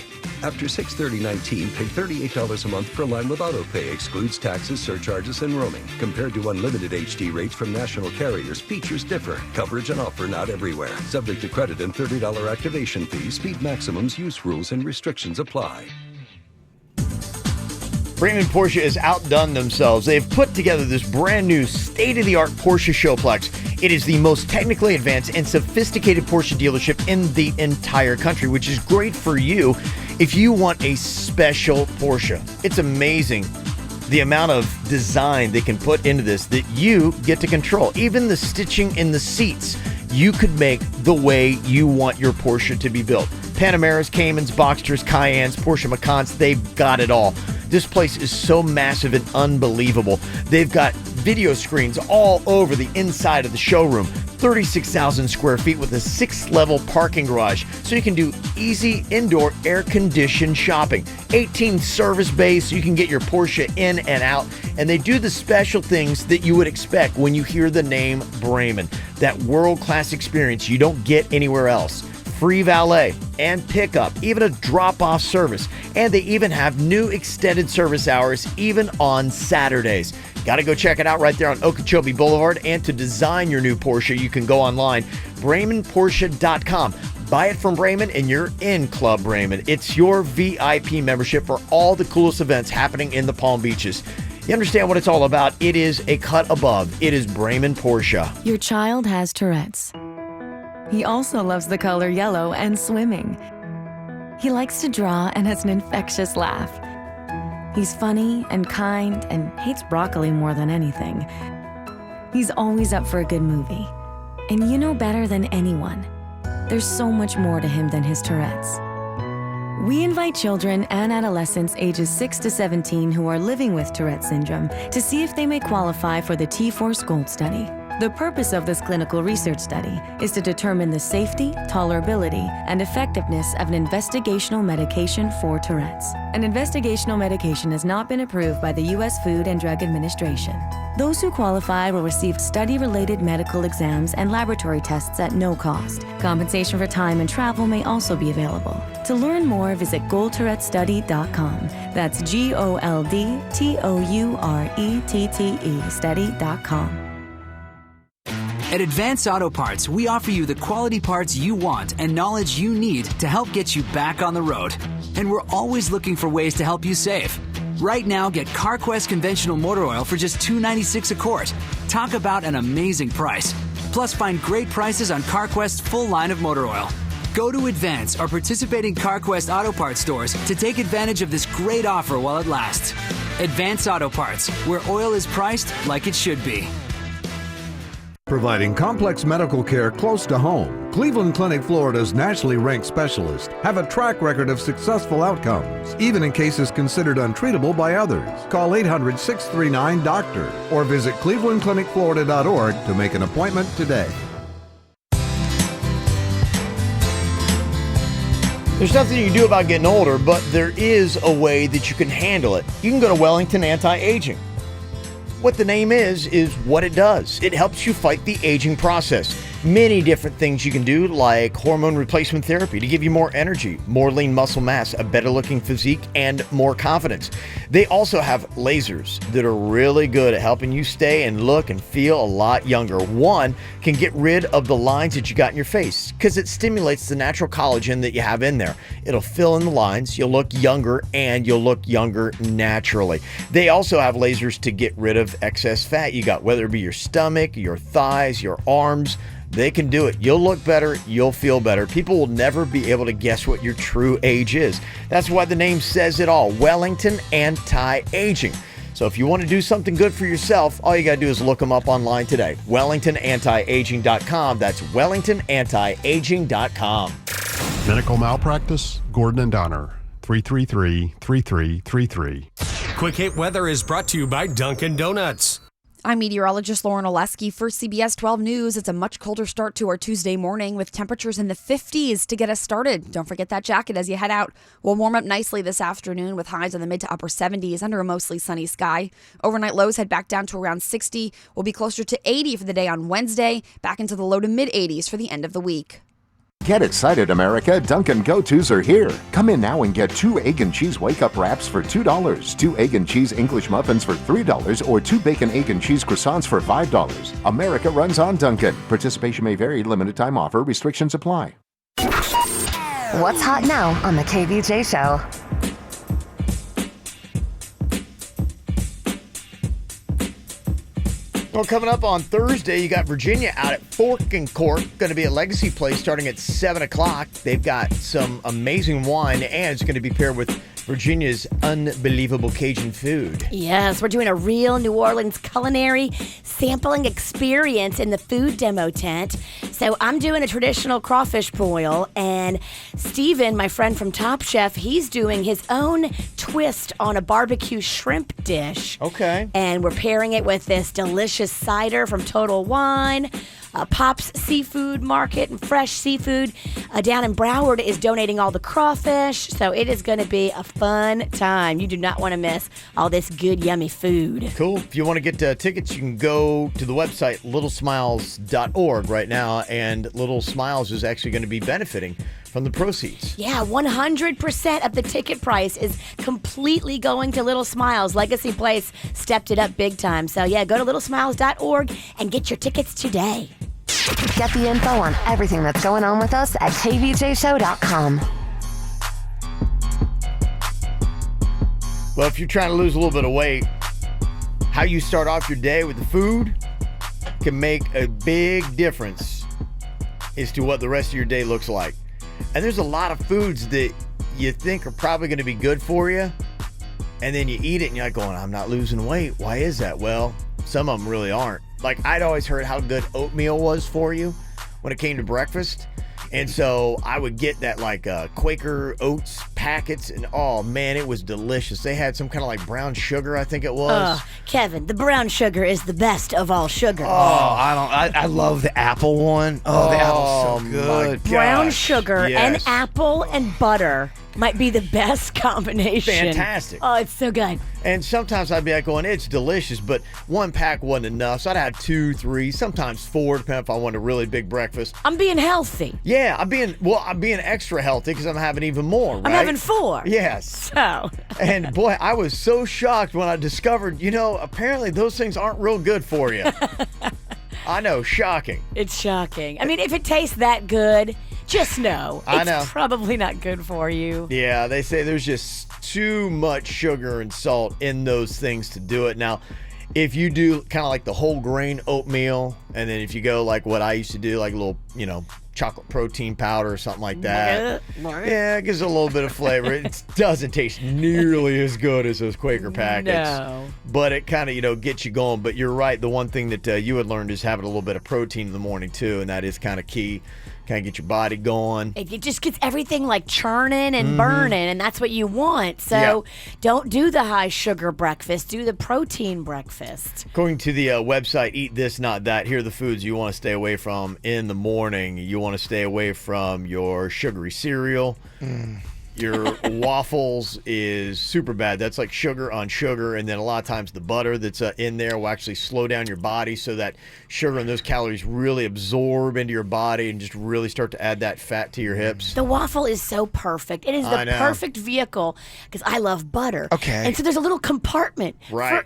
Speaker 24: After 6/30/19, pay $38 a month per line with autopay. Excludes taxes, surcharges, and roaming. Compared to unlimited HD rates from national carriers, features differ. Coverage and offer not everywhere. Subject to credit and $30 activation fees. Speed maximums, use rules, and restrictions apply.
Speaker 1: Freeman Porsche has outdone themselves. They've put together this brand new state-of-the-art Porsche Showplex. It is the most technically advanced and sophisticated Porsche dealership in the entire country, which is great for you if you want a special Porsche. It's amazing the amount of design they can put into this that you get to control. Even the stitching in the seats, you could make the way you want your Porsche to be built. Panameras, Caymans, Boxsters, Cayennes, Porsche Macans, they've got it all. This place is so massive and unbelievable. They've got video screens all over the inside of the showroom. 36,000 square feet with a 6-level parking garage, so you can do easy indoor air-conditioned shopping. 18 service bays, so you can get your Porsche in and out. And they do the special things that you would expect when you hear the name Brayman. That world-class experience you don't get anywhere else. Free valet and pickup, even a drop-off service. And they even have new extended service hours, even on Saturdays. Got to go check it out right there on Okeechobee Boulevard. And to design your new Porsche, you can go online, BraymanPorsche.com. Buy it from Brayman and you're in Club Brayman. It's your VIP membership for all the coolest events happening in the Palm Beaches. You understand what it's all about. It is a cut above. It is Brayman Porsche.
Speaker 7: Your child has Tourette's. He also loves the color yellow and swimming. He likes to draw and has an infectious laugh. He's funny and kind and hates broccoli more than anything. He's always up for a good movie. And you know better than anyone, there's so much more to him than his Tourette's. We invite children and adolescents ages 6 to 17 who are living with Tourette syndrome to see if they may qualify for the T-Force Gold Study. The purpose of this clinical research study is to determine the safety, tolerability, and effectiveness of an investigational medication for Tourette's. An investigational medication has not been approved by the U.S. Food and Drug Administration. Those who qualify will receive study-related medical exams and laboratory tests at no cost. Compensation for time and travel may also be available. To learn more, visit goldtourettestudy.com. That's GOLDTOURETTE study.com.
Speaker 8: At Advance Auto Parts, we offer you the quality parts you want and knowledge you need to help get you back on the road. And we're always looking for ways to help you save. Right now, get CarQuest conventional motor oil for just $2.96 a quart. Talk about an amazing price. Plus, find great prices on CarQuest's full line of motor oil. Go to Advance or participating CarQuest Auto Parts stores to take advantage of this great offer while it lasts. Advance Auto Parts, where oil is priced like it should be.
Speaker 17: Providing complex medical care close to home, Cleveland Clinic, Florida's nationally ranked specialists have a track record of successful outcomes, even in cases considered untreatable by others. Call 800-639-DOCTOR or visit clevelandclinicflorida.org to make an appointment today.
Speaker 1: There's nothing you can do about getting older, but there is a way that you can handle it. You can go to Wellington Anti-Aging. What the name is what it does. It helps you fight the aging process. Many different things you can do, like hormone replacement therapy to give you more energy, more lean muscle mass, a better looking physique, and more confidence. They also have lasers that are really good at helping you stay and look and feel a lot younger. One can get rid of the lines that you got in your face because it stimulates the natural collagen that you have in there. It'll fill in the lines, you'll look younger, and you'll look younger naturally. They also have lasers to get rid of excess fat you got, whether it be your stomach, your thighs, your arms. They can do it. You'll look better. You'll feel better. People will never be able to guess what your true age is. That's why the name says it all. Wellington Anti-Aging. So if you want to do something good for yourself, all you got to do is look them up online today. WellingtonAntiAging.com. That's WellingtonAntiAging.com.
Speaker 9: Medical malpractice? Gordon and Donner. 333-3333.
Speaker 11: Quick Hit Weather is brought to you by Dunkin' Donuts.
Speaker 25: I'm meteorologist Lauren Oleski for CBS 12 News. It's a much colder start to our Tuesday morning with temperatures in the 50s to get us started. Don't forget that jacket as you head out. We'll warm up nicely this afternoon with highs in the mid to upper 70s under a mostly sunny sky. Overnight lows head back down to around 60. We'll be closer to 80 for the day on Wednesday, back into the low to mid 80s for the end of the week.
Speaker 26: Get excited, America. Dunkin' Go-Tos are here. Come in now and get 2 egg and cheese wake-up wraps for $2, 2 egg and cheese English muffins for $3, or 2 bacon, egg, and cheese croissants for $5. America runs on Dunkin'. Participation may vary. Limited time offer. Restrictions apply.
Speaker 4: What's hot now on the KVJ Show?
Speaker 1: Well, coming up on Thursday, you got Virginia out at Fork and Cork. Going to be at Legacy Place starting at 7 o'clock. They've got some amazing wine, and it's going to be paired with Virginia's unbelievable Cajun food.
Speaker 2: Yes, we're doing a real New Orleans culinary sampling experience in the food demo tent. So I'm doing a traditional crawfish boil, and Steven, my friend from Top Chef, he's doing his own twist on a barbecue shrimp dish.
Speaker 1: Okay.
Speaker 2: And we're pairing it with this delicious cider from Total Wine. Pop's Seafood Market and Fresh Seafood down in Broward is donating all the crawfish. So it is going to be a fun time. You do not want to miss all this good, yummy food.
Speaker 1: Cool. If you want to get tickets, you can go to the website, littlesmiles.org right now. And Little Smiles is actually going to be benefiting from the proceeds.
Speaker 2: Yeah, 100% of the ticket price is completely going to Little Smiles. Legacy Place stepped it up big time. So yeah, go to littlesmiles.org and get your tickets today.
Speaker 4: Get the info on everything that's going on with us at kvjshow.com.
Speaker 1: Well, if you're trying to lose a little bit of weight, how you start off your day with the food can make a big difference as to what the rest of your day looks like. And there's a lot of foods that you think are probably going to be good for you, and then you eat it and you're like going, I'm not losing weight. Why is that? Well, some of them really aren't. Like, I'd always heard how good oatmeal was for you when it came to breakfast. And so I would get that like Quaker Oats packets, and oh man, it was delicious. They had some kind of like brown sugar, I think it was.
Speaker 2: Kevin, the brown sugar is the best of all sugar.
Speaker 3: I love the apple one. Oh, the apple's so good.
Speaker 2: Brown sugar
Speaker 1: Yes.
Speaker 2: and apple and butter might be the best combination.
Speaker 1: Fantastic.
Speaker 2: Oh, it's so good.
Speaker 1: And sometimes I'd be like going, it's delicious, but one pack wasn't enough. So I'd have 2, 3, sometimes 4, depending if I wanted a really big breakfast.
Speaker 2: I'm being healthy.
Speaker 1: Yeah, I'm being extra healthy because I'm having even more, right?
Speaker 2: I'm having 4.
Speaker 1: Yes.
Speaker 2: So.
Speaker 1: And boy, I was so shocked when I discovered, apparently those things aren't real good for you. I know, shocking.
Speaker 2: It's shocking. I mean, if it tastes that good, just know
Speaker 1: I know.
Speaker 2: it's probably not good for you.
Speaker 1: Yeah, they say there's just too much sugar and salt in those things to do it. Now, if you do kind of like the whole grain oatmeal, and then if you go like what I used to do, like a little, chocolate protein powder or something like that. Yeah, it gives it a little bit of flavor. It doesn't taste nearly as good as those Quaker packets.
Speaker 2: No.
Speaker 1: But it kind of, gets you going. But you're right. The one thing that you had learned is having a little bit of protein in the morning too, and that is kind of key. Kind of get your body going.
Speaker 2: It just gets everything like churning and burning, and that's what you want. So don't do the high sugar breakfast. Do the protein breakfast.
Speaker 1: According to the website, Eat This, Not That, here are the foods you want to stay away from in the morning. You want to stay away from your sugary cereal. Your waffles is super bad. That's like sugar on sugar, and then a lot of times the butter that's in there will actually slow down your body so that sugar and those calories really absorb into your body and just really start to add that fat to your hips.
Speaker 2: The waffle is so perfect. It is
Speaker 1: I
Speaker 2: the
Speaker 1: know.
Speaker 2: perfect vehicle because I love butter.
Speaker 3: Okay.
Speaker 2: And so there's a little compartment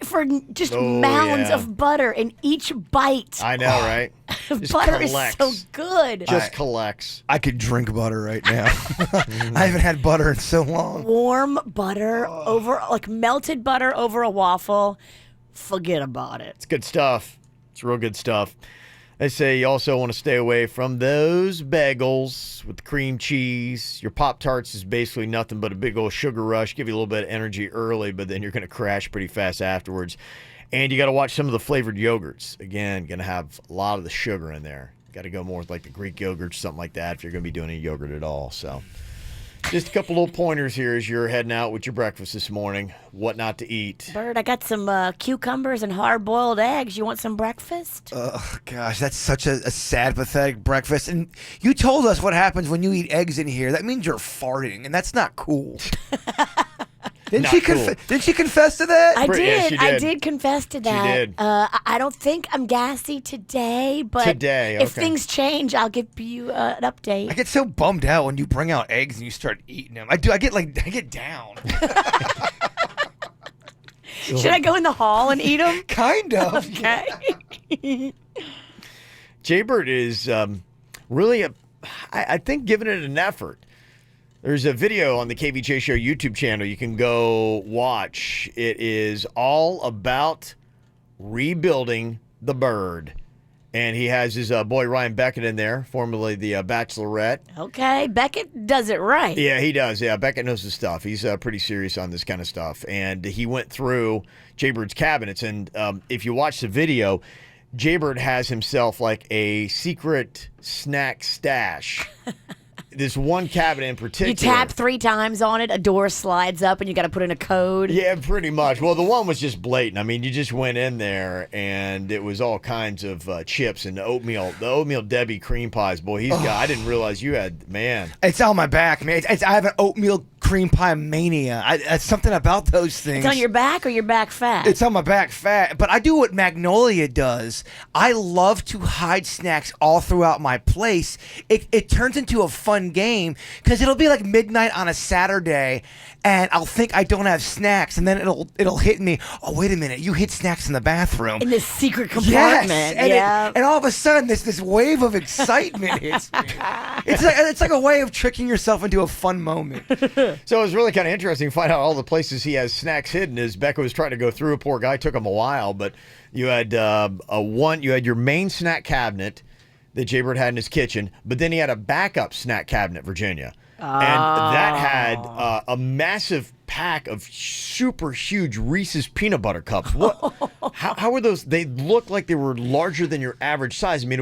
Speaker 2: for just mounds of butter in each bite.
Speaker 1: I know, right? Just
Speaker 2: Butter
Speaker 1: collects.
Speaker 2: is so good.
Speaker 1: Just collects.
Speaker 3: I could drink butter right now. I haven't had butter in so long.
Speaker 2: Warm butter over, like melted butter over a waffle. Forget about it.
Speaker 1: It's good stuff. It's real good stuff. They say you also want to stay away from those bagels with the cream cheese. Your Pop-Tarts is basically nothing but a big old sugar rush. Give you a little bit of energy early, but then you're going to crash pretty fast afterwards. And you got to watch some of the flavored yogurts. Again, going to have a lot of the sugar in there. Got to go more with like the Greek yogurt, something like that, if you're going to be doing any yogurt at all. So just a couple little pointers here as you're heading out with your breakfast this morning. What not to eat.
Speaker 2: Bird, I got some cucumbers and hard-boiled eggs. You want some breakfast?
Speaker 3: Oh, gosh, that's such a sad, pathetic breakfast. And you told us what happens when you eat eggs in here. That means you're farting, and that's not cool. Didn't she confess to that?
Speaker 2: I
Speaker 1: Yeah,
Speaker 2: did.
Speaker 1: she
Speaker 2: I
Speaker 1: did.
Speaker 2: did confess to that.
Speaker 1: She did.
Speaker 2: I don't think I'm gassy today, but if things change, I'll give you an update.
Speaker 3: I get so bummed out when you bring out eggs and you start eating them. I do. I get down.
Speaker 2: Should I go in the hall and eat them?
Speaker 3: Kind of.
Speaker 2: Okay.
Speaker 1: Jaybird is really, I think, giving it an effort. There's a video on the KVJ Show YouTube channel you can go watch. It is all about rebuilding the Bird. And he has his boy Ryan Beckett in there, formerly the Bachelorette.
Speaker 2: Okay, Beckett does it right.
Speaker 1: Yeah, he does. Yeah, Beckett knows his stuff. He's pretty serious on this kind of stuff. And he went through Jaybird's cabinets. And if you watch the video, Jaybird has himself like a secret snack stash. This one cabinet in particular.
Speaker 2: You tap 3 times on it, a door slides up, and you got to put in a code.
Speaker 1: Yeah, pretty much. Well, the one was just blatant. I mean, you just went in there, and it was all kinds of chips and oatmeal. The oatmeal Debbie cream pies. Boy, he's got. I didn't realize you had. Man,
Speaker 3: it's on my back, man. I have an oatmeal cream pie mania. It's something about those things.
Speaker 2: It's on your back or your back fat?
Speaker 3: It's on my back fat. But I do what Magnolia does. I love to hide snacks all throughout my place. It turns into a fun game because it'll be like midnight on a Saturday and I'll think I don't have snacks and then it'll hit me. Oh, wait a minute. You hid snacks in the bathroom.
Speaker 2: In this secret compartment.
Speaker 3: Yes. And all of a sudden this wave of excitement hits me. It's like a way of tricking yourself into a fun moment.
Speaker 1: So it was really kind of interesting to find out all the places he has snacks hidden. As Becca was trying to go through, poor guy, took him a while, but you had you had your main snack cabinet that Jaybird had in his kitchen, but then he had a backup snack cabinet, Virginia. And that had a massive pack of super huge Reese's peanut butter cups. How were those? They looked like they were larger than your average size. I mean,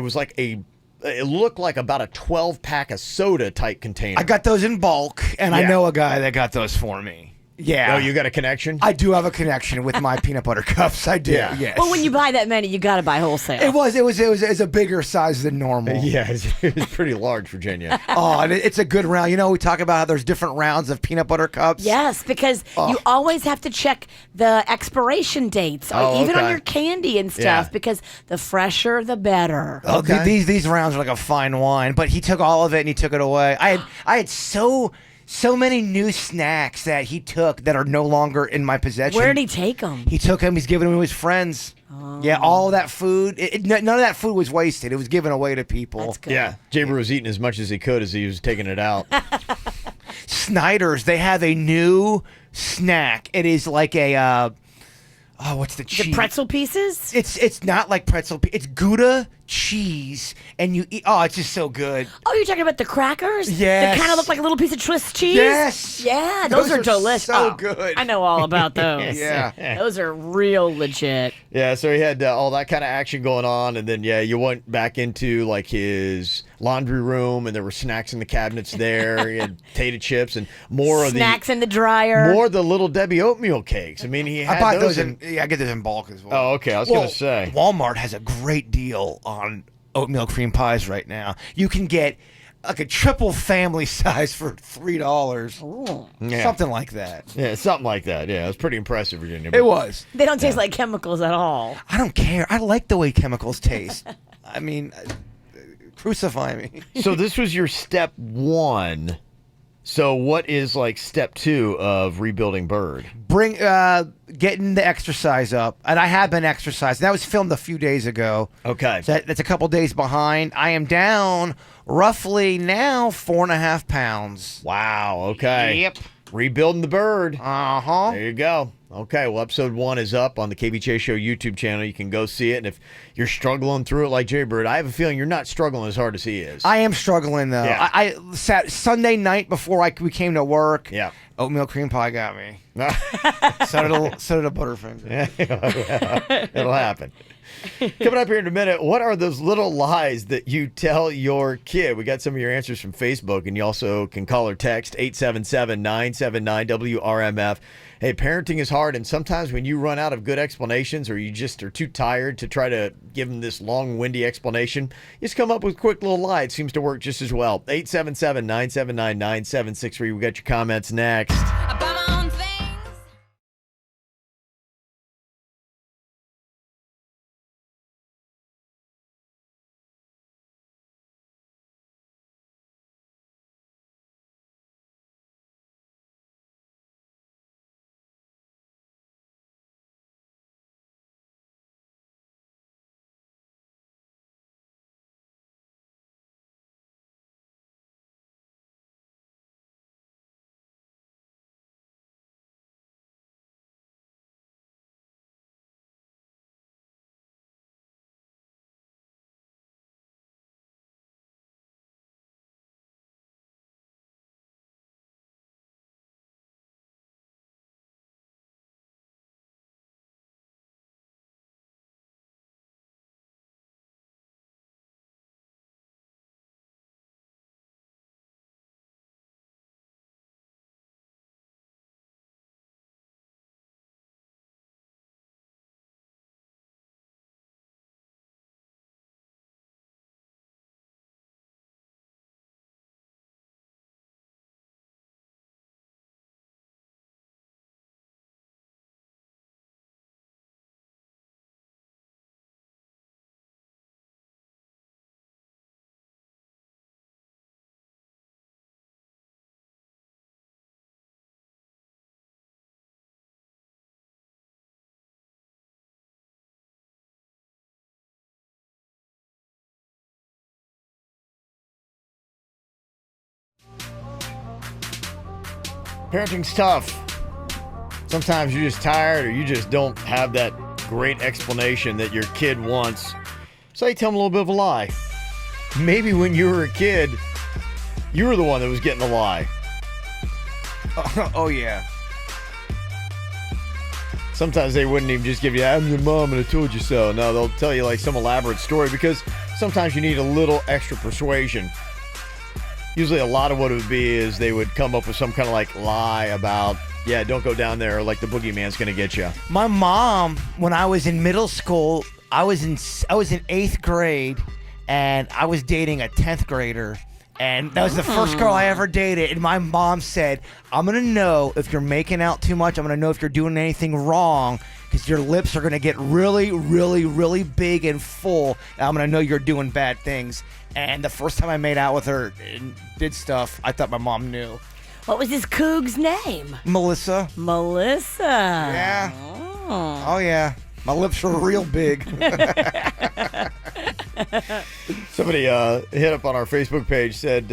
Speaker 1: it looked like about a 12-pack of soda type container.
Speaker 3: I got those in bulk, and I know a guy that got those for me. Yeah.
Speaker 1: Oh, you got a connection?
Speaker 3: I do have a connection with my peanut butter cups. I do. Yeah. Yes.
Speaker 2: Well, when you buy that many, you got to buy wholesale.
Speaker 3: It was a bigger size than normal.
Speaker 1: Yeah, it was pretty large, Virginia.
Speaker 3: Oh, and it's a good round. You know, we talk about how there's different rounds of peanut butter cups.
Speaker 2: Yes, because you always have to check the expiration dates, even on your candy and stuff, because the fresher, the better.
Speaker 3: Okay. These rounds are like a fine wine, but he took all of it and he took it away. I had so many new snacks that he took that are no longer in my possession.
Speaker 2: Where did he take them?
Speaker 3: He took them. He's giving them to his friends. Oh. Yeah, all of that food. None of that food was wasted. It was given away to people.
Speaker 2: That's good.
Speaker 1: Yeah, Jaybird was eating as much as he could as he was taking it out.
Speaker 3: Snyder's, they have a new snack. It is like a... what's the cheese?
Speaker 2: The pretzel pieces?
Speaker 3: It's not like pretzel. It's Gouda cheese, and you eat. Oh, it's just so good.
Speaker 2: Oh, you're talking about the crackers?
Speaker 3: Yes.
Speaker 2: They kind of look like a little piece of Swiss cheese?
Speaker 3: Yes.
Speaker 2: Yeah, those are delicious.
Speaker 3: So good.
Speaker 2: I know all about those.
Speaker 3: Yeah.
Speaker 2: Those are real legit.
Speaker 1: Yeah, so he had all that kind of action going on, and then, you went back into, like, his laundry room, and there were snacks in the cabinets there. He had potato chips and more
Speaker 2: snacks in the dryer.
Speaker 1: More of the Little Debbie oatmeal cakes. I mean, he had
Speaker 3: I bought those in. Yeah, I get those in bulk as well.
Speaker 1: Oh, okay. I was going to say.
Speaker 3: Walmart has a great deal on oatmeal cream pies right now. You can get like a triple family size for $3.
Speaker 1: Yeah.
Speaker 3: Something like that.
Speaker 1: Yeah, something like that. Yeah, it was pretty impressive, Virginia.
Speaker 3: It was.
Speaker 2: They don't taste like chemicals at all.
Speaker 3: I don't care. I like the way chemicals taste. I mean, crucify me.
Speaker 1: So this was your step 1. So what is like step 2 of rebuilding Bird?
Speaker 3: Getting the exercise up, and I have been exercising. That was filmed a few days ago.
Speaker 1: Okay,
Speaker 3: so that's a couple days behind. I am down roughly now 4.5 pounds.
Speaker 1: Wow. Okay.
Speaker 3: Yep.
Speaker 1: Rebuilding the Bird.
Speaker 3: Uh-huh.
Speaker 1: There you go. Okay, well, episode 1 is up on the KVJ Show YouTube channel. You can go see it, and if you're struggling through it like Jaybird, I have a feeling you're not struggling as hard as he is.
Speaker 3: I am struggling, though.
Speaker 1: Yeah.
Speaker 3: I sat Sunday night before we came to work.
Speaker 1: Yeah.
Speaker 3: Oatmeal cream pie got me. so did a Butterfinger.
Speaker 1: Yeah, it'll happen. Coming up here in a minute, what are those little lies that you tell your kid? We got some of your answers from Facebook, and you also can call or text 877-979-WRMF. Hey, parenting is hard, and sometimes when you run out of good explanations or you just are too tired to try to give them this long, windy explanation, you just come up with a quick little lie. It seems to work just as well. 877-979-9763. We got your comments next. Parenting's tough. Sometimes you're just tired or you just don't have that great explanation that your kid wants. So you tell them a little bit of a lie. Maybe when you were a kid, you were the one that was getting the lie.
Speaker 3: Oh, yeah.
Speaker 1: Sometimes they wouldn't even just give you, I'm your mom and I told you so. No, they'll tell you like some elaborate story because sometimes you need a little extra persuasion. Usually a lot of what it would be is they would come up with some kind of like lie about, yeah, don't go down there, like the boogeyman's going to get you.
Speaker 3: My mom, when I was in middle school, I was in 8th grade, and I was dating a 10th grader. And that was the first girl I ever dated. And my mom said, I'm going to know if you're making out too much. I'm going to know if you're doing anything wrong because your lips are going to get really, really, really big and full. And I'm going to know you're doing bad things. And the first time I made out with her and did stuff, I thought my mom knew.
Speaker 2: What was this coog's name?
Speaker 3: Melissa.
Speaker 2: Melissa.
Speaker 3: Yeah. Oh yeah. My lips were real big.
Speaker 1: Somebody hit up on our Facebook page, said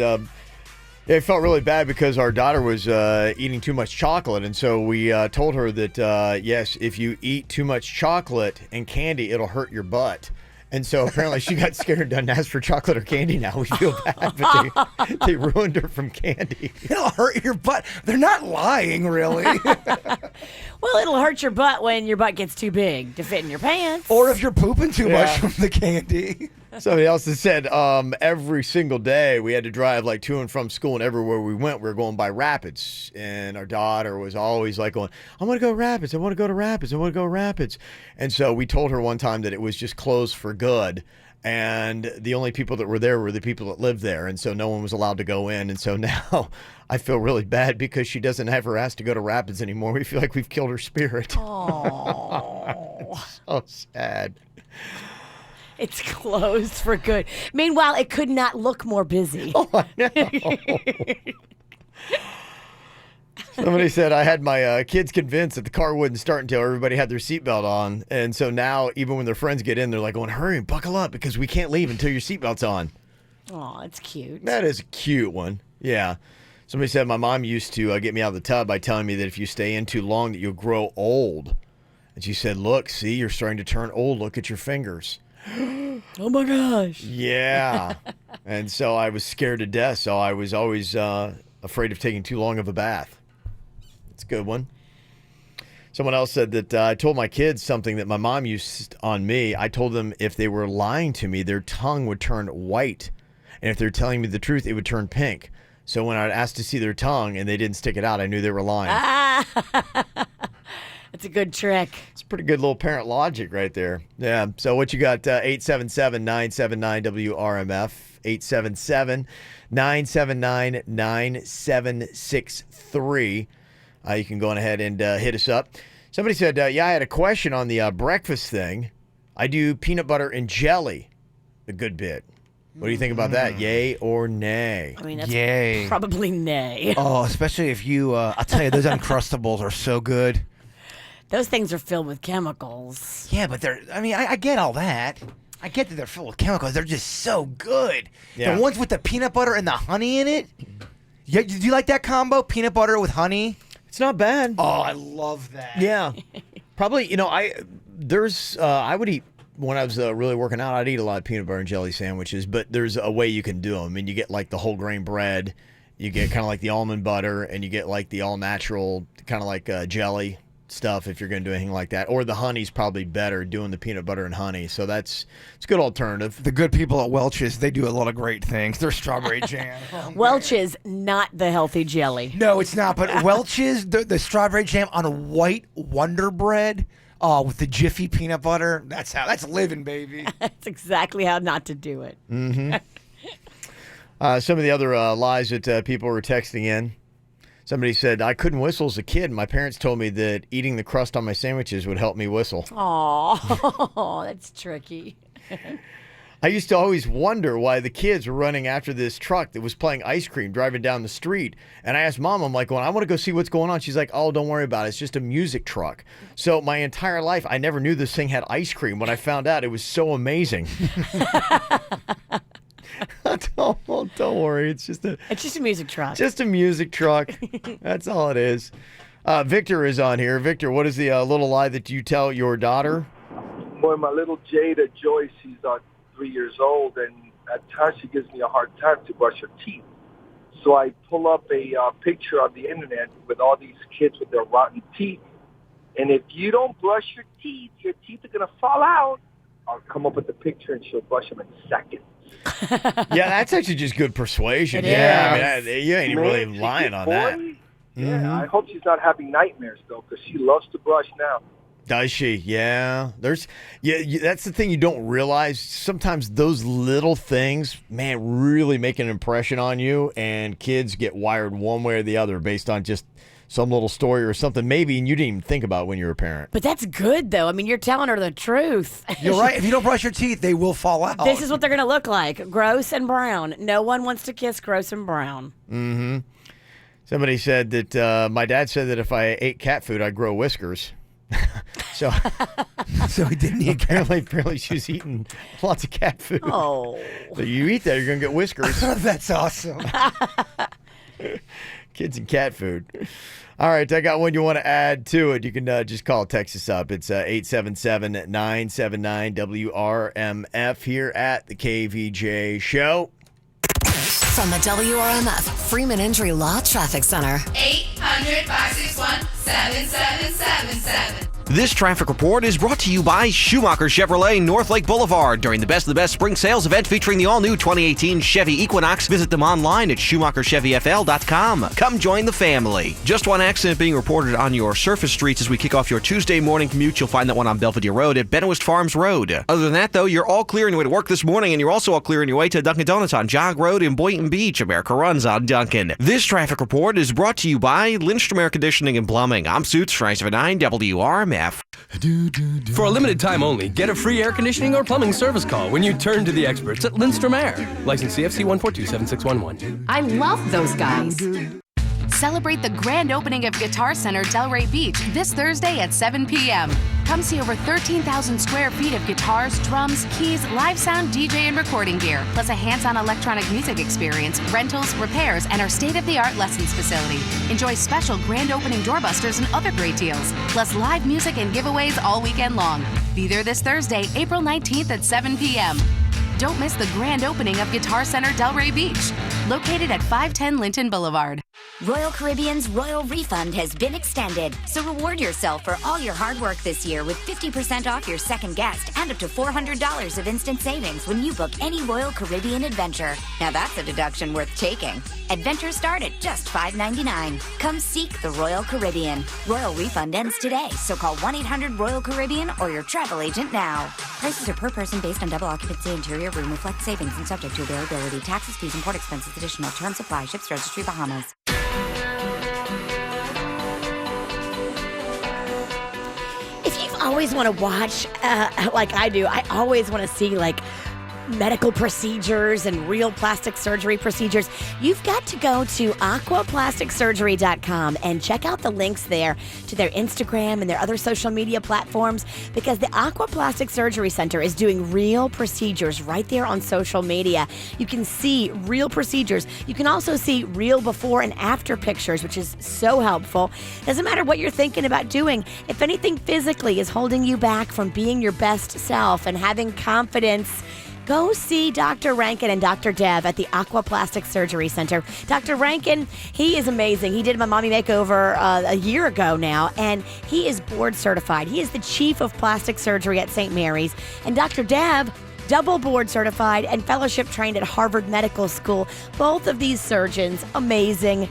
Speaker 1: it felt really bad because our daughter was eating too much chocolate. And so we told her that, yes, if you eat too much chocolate and candy, it'll hurt your butt. And so apparently she got scared and doesn't ask for chocolate or candy now. We feel bad, but they ruined her from candy.
Speaker 3: It'll hurt your butt. They're not lying, really.
Speaker 2: Well, it'll hurt your butt when your butt gets too big to fit in your pants.
Speaker 3: Or if you're pooping too much from the candy.
Speaker 1: Somebody else has said every single day we had to drive like to and from school, and everywhere we went, we were going by Rapids. And our daughter was always like going, I want to go Rapids. I want to go to Rapids. I want to go Rapids. And so we told her one time that it was just closed for good. And the only people that were there were the people that lived there. And so no one was allowed to go in. And so now I feel really bad because she doesn't ever ask to go to Rapids anymore. We feel like we've killed her spirit.
Speaker 2: Oh,
Speaker 1: so sad.
Speaker 2: It's closed for good. Meanwhile, it could not look more busy.
Speaker 1: Oh, I know. Somebody said I had my kids convinced that the car wouldn't start until everybody had their seatbelt on. And so now, even when their friends get in, they're like going, hurry, buckle up, because we can't leave until your seatbelt's on.
Speaker 2: Oh, it's cute.
Speaker 1: That is a cute one. Yeah. Somebody said my mom used to get me out of the tub by telling me that if you stay in too long, that you'll grow old. And she said, look, see, you're starting to turn old. Look at your fingers.
Speaker 2: Oh, my gosh.
Speaker 1: Yeah. And so I was scared to death. So I was always afraid of taking too long of a bath. It's a good one. Someone else said that I told my kids something that my mom used on me. I told them if they were lying to me, their tongue would turn white. And if they're telling me the truth, it would turn pink. So when I'd ask to see their tongue and they didn't stick it out, I knew they were lying.
Speaker 2: That's a good trick.
Speaker 1: It's a pretty good little parent logic right there. Yeah. So what you got? 877-979-WRMF. 877-979-9763. You can go on ahead and hit us up. Somebody said, yeah, I had a question on the breakfast thing. I do peanut butter and jelly a good bit. What do you think about that? Yay or nay?
Speaker 2: I mean, that's
Speaker 3: Yay.
Speaker 2: probably nay.
Speaker 3: Oh, especially if you, I'll tell you, those Uncrustables are so good.
Speaker 2: Those things are filled with chemicals.
Speaker 3: Yeah, but I get all that. I get that they're filled with chemicals. They're just so good.
Speaker 1: Yeah.
Speaker 3: The ones with the peanut butter and the honey in it. Yeah, do you like that combo? Peanut butter with honey?
Speaker 1: It's not bad.
Speaker 3: Oh, I love that.
Speaker 1: Yeah. Probably, I would eat, when I was really working out, I'd eat a lot of peanut butter and jelly sandwiches, but there's a way you can do them. I mean, you get like the whole grain bread, you get kind of like the almond butter, and you get like the all natural kind of like jelly stuff if you're going to do anything like that. Or the honey's probably better, doing the peanut butter and honey. So it's a good alternative.
Speaker 3: The good people at Welch's, they do a lot of great things. Their strawberry jam.
Speaker 2: Welch's, not the healthy jelly.
Speaker 3: No, it's not. But Welch's, the strawberry jam on a white Wonder Bread. Oh, with the Jiffy peanut butter. That's living, baby.
Speaker 2: That's exactly how not to do it.
Speaker 1: Mm-hmm. Some of the other lies that people were texting in. Somebody said, I couldn't whistle as a kid. My parents told me that eating the crust on my sandwiches would help me whistle.
Speaker 2: Oh, that's tricky.
Speaker 1: I used to always wonder why the kids were running after this truck that was playing ice cream driving down the street. And I asked Mom, I'm like, well, I want to go see what's going on. She's like, oh, don't worry about it. It's just a music truck. So my entire life, I never knew this thing had ice cream. When I found out, it was so amazing. Don't worry. It's just a
Speaker 2: music truck.
Speaker 1: Just a music truck. That's all it is. Victor is on here. Victor, what is the little lie that you tell your daughter?
Speaker 12: Boy, my little Jada Joyce, she's 3 years old, and at times she gives me a hard time to brush her teeth. So I pull up a picture on the internet with all these kids with their rotten teeth. And if you don't brush your teeth are going to fall out. I'll come up with the picture, and she'll brush them in seconds.
Speaker 1: Yeah, that's actually just good persuasion.
Speaker 12: It
Speaker 1: I
Speaker 12: is.
Speaker 1: mean, you ain't really lying on that.
Speaker 12: Yeah, I hope she's not having nightmares, though, because she loves to brush now.
Speaker 1: Does she? Yeah. That's the thing you don't realize. Sometimes those little things, man, really make an impression on you, and kids get wired one way or the other based on just some little story or something maybe, and you didn't even think about when you were a parent.
Speaker 2: But that's good, though. I mean, you're telling her the truth.
Speaker 3: You're right. If you don't brush your teeth, they will fall out.
Speaker 2: This is what they're going to look like, gross and brown. No one wants to kiss gross and brown.
Speaker 1: Mm-hmm. Somebody said that my dad said that if I ate cat food, I'd grow whiskers. So
Speaker 3: he didn't eat
Speaker 1: apparently she's eating lots of cat food.
Speaker 2: Oh.
Speaker 1: So you eat that, you're going to get whiskers.
Speaker 3: That's awesome.
Speaker 1: Kids and cat food. All right, I got one you want to add to it. You can just call Texas up. It's 877-979-WRMF here at the KVJ Show.
Speaker 4: From the WRMF Freeman Injury Law Traffic Center.
Speaker 6: 800-561-7777.
Speaker 22: This traffic report is brought to you by Schumacher Chevrolet North Lake Boulevard. During the Best of the Best spring sales event featuring the all-new 2018 Chevy Equinox, visit them online at SchumacherChevyFL.com. Come join the family. Just one accident being reported on your surface streets as we kick off your Tuesday morning commute. You'll find that one on Belvedere Road at Benoist Farms Road. Other than that, though, you're all clear on your way to work this morning, and you're also all clear on your way to Dunkin' Donuts on Jog Road in Boynton Beach. America runs on Dunkin'. This traffic report is brought to you by Lindstrom Air Conditioning and Plumbing. I'm Suits, 979 WRMF.
Speaker 23: For a limited time only, get a free air conditioning or plumbing service call when you turn to the experts at Lindstrom Air. License CFC 1427611.
Speaker 10: I love those guys. Celebrate the grand opening of Guitar Center Delray Beach this Thursday at 7 p.m. Come see over 13,000 square feet of guitars, drums, keys, live sound, DJ, and recording gear, plus a hands-on electronic music experience, rentals, repairs, and our state-of-the-art lessons facility. Enjoy special grand opening doorbusters and other great deals, plus live music and giveaways all weekend long. Be there this Thursday, April 19th at 7 p.m. Don't miss the grand opening of Guitar Center Delray Beach, located at 510 Linton Boulevard.
Speaker 18: Royal Caribbean's Royal Refund has been extended, so reward yourself for all your hard work this year with 50% off your second guest and up to $400 of instant savings when you book any Royal Caribbean adventure. Now that's a deduction worth taking. Adventures start at just $5.99. Come seek the Royal Caribbean. Royal Refund ends today, so call 1-800-ROYAL-CARIBBEAN or your travel agent now. Prices are per person based on double occupancy. Interior room reflects savings and subject to availability. Taxes, fees, and port expenses. Additional terms apply. Ships Registry, Bahamas.
Speaker 2: If you've always want to watch, like I do, I always want to see like medical procedures and real plastic surgery procedures, you've got to go to aquaplasticsurgery.com and check out the links there to their Instagram and their other social media platforms, because the Aqua Plastic Surgery Center is doing real procedures right there on social media. You can see real procedures. You can also see real before and after pictures, which is so helpful. Doesn't matter what you're thinking about doing. If anything physically is holding you back from being your best self and having confidence, go see Dr. Rankin and Dr. Dev at the Aqua Plastic Surgery Center. Dr. Rankin, he is amazing. He did my mommy makeover a year ago now, and he is board certified. He is the chief of plastic surgery at St. Mary's. And Dr. Dev, double board certified and fellowship trained at Harvard Medical School. Both of these surgeons, amazing.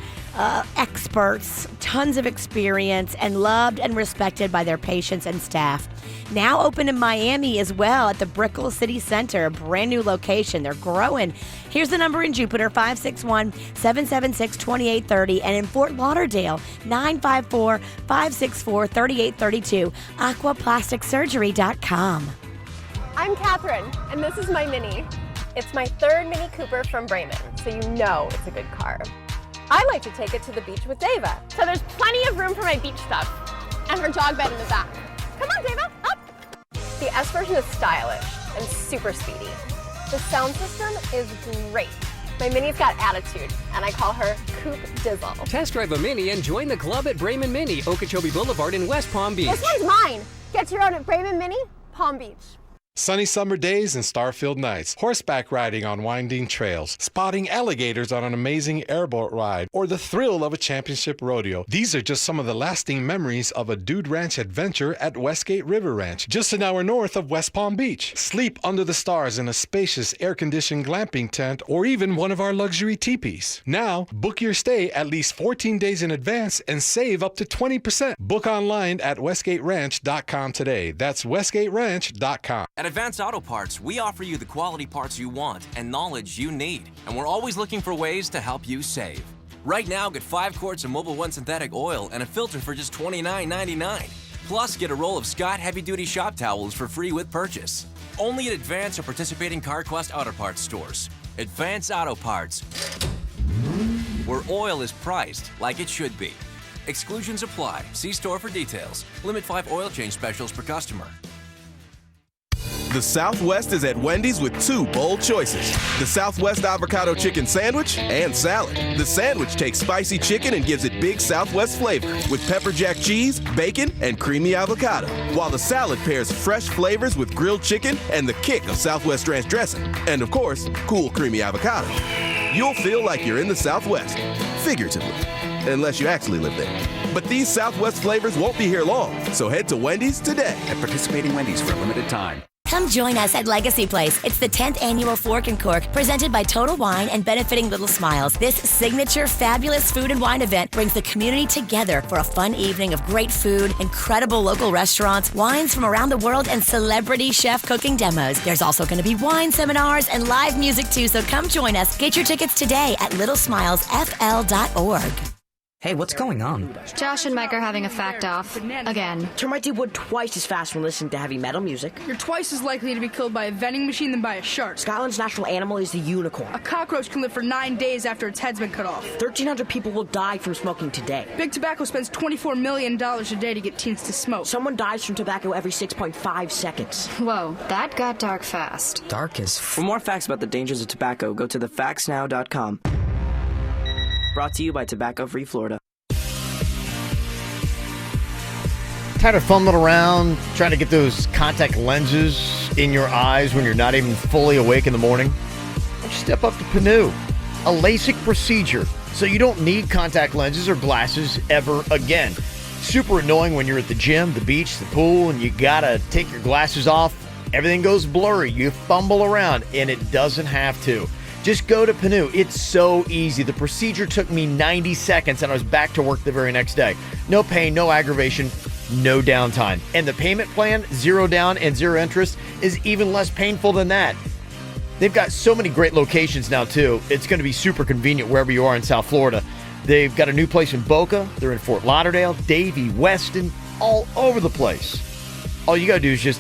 Speaker 2: Experts, tons of experience, and loved and respected by their patients and staff. Now open in Miami as well at the Brickell City Center, a brand new location. They're growing. Here's the number in Jupiter, 561-776-2830, and in Fort Lauderdale, 954-564-3832, aquaplasticsurgery.com.
Speaker 13: I'm Catherine, and this is my Mini. It's my third Mini Cooper from Brayman, so you know it's a good car. I like to take it to the beach with Deva, so there's plenty of room for my beach stuff and her dog bed in the back. Come on, Deva, up! The S version is stylish and super speedy. The sound system is great. My Mini's got attitude, and I call her Coupe Dizzle.
Speaker 5: Test drive a Mini and join the club at Brayman Mini, Okeechobee Boulevard in West Palm Beach.
Speaker 13: This one's mine. Get your own at Brayman Mini, Palm Beach.
Speaker 14: Sunny summer days and star-filled nights, horseback riding on winding trails, spotting alligators on an amazing airboat ride, or the thrill of a championship rodeo. These are just some of the lasting memories of a Dude Ranch adventure at Westgate River Ranch, just an hour north of West Palm Beach. Sleep under the stars in a spacious air-conditioned glamping tent or even one of our luxury teepees. Now, book your stay at least 14 days in advance and save up to 20%. Book online at westgateranch.com today. That's westgateranch.com.
Speaker 15: At Advance Auto Parts, we offer you the quality parts you want and knowledge you need, and we're always looking for ways to help you save. Right now, get 5 quarts of Mobil 1 synthetic oil and a filter for just $29.99. Plus, get a roll of Scott heavy-duty shop towels for free with purchase. Only at Advance or participating CarQuest Auto Parts stores. Advance Auto Parts, where oil is priced like it should be. Exclusions apply. See store for details. Limit 5 oil change specials per customer.
Speaker 16: The Southwest is at Wendy's with 2 bold choices. The Southwest Avocado Chicken Sandwich and Salad. The sandwich takes spicy chicken and gives it big Southwest flavor with pepper jack cheese, bacon, and creamy avocado. While the salad pairs fresh flavors with grilled chicken and the kick of Southwest ranch dressing. And of course, cool creamy avocado. You'll feel like you're in the Southwest, figuratively, unless you actually live there. But these Southwest flavors won't be here long, so head to Wendy's today.
Speaker 19: At participating Wendy's for a limited time.
Speaker 18: Come join us at Legacy Place. It's the 10th annual Fork and Cork, presented by Total Wine and benefiting Little Smiles. This signature fabulous food and wine event brings the community together for a fun evening of great food, incredible local restaurants, wines from around the world, and celebrity chef cooking demos. There's also going to be wine seminars and live music too, so come join us. Get your tickets today at littlesmilesfl.org.
Speaker 20: Hey, what's going on?
Speaker 27: Josh and Mike are having a fact off. Again.
Speaker 28: Termites would twice as fast when listening to heavy metal music.
Speaker 29: You're twice as likely to be killed by a vending machine than by a shark.
Speaker 28: Scotland's national animal is the unicorn.
Speaker 29: A cockroach can live for 9 days after its head's been cut off.
Speaker 28: 1,300 people will die from smoking today.
Speaker 29: Big Tobacco spends $24 million a day to get teens to smoke.
Speaker 28: Someone dies from tobacco every 6.5 seconds.
Speaker 27: Whoa, that got dark fast.
Speaker 20: Dark as
Speaker 28: For more facts about the dangers of tobacco, go to thefactsnow.com. Brought to you by Tobacco Free Florida.
Speaker 1: Tired of fumbling around trying to get those contact lenses in your eyes when you're not even fully awake in the morning? Why don't you step up to Panu, a LASIK procedure, so you don't need contact lenses or glasses ever again. Super annoying when you're at the gym, the beach, the pool, and you gotta take your glasses off. Everything goes blurry. You fumble around, and it doesn't have to. Just go to Panu. It's so easy. The procedure took me 90 seconds, and I was back to work the very next day. No pain, no aggravation, no downtime. And the payment plan, 0 down and 0 interest, is even less painful than that. They've got so many great locations now, too. It's going to be super convenient wherever you are in South Florida. They've got a new place in Boca. They're in Fort Lauderdale, Davie, Weston, all over the place. All you got to do is just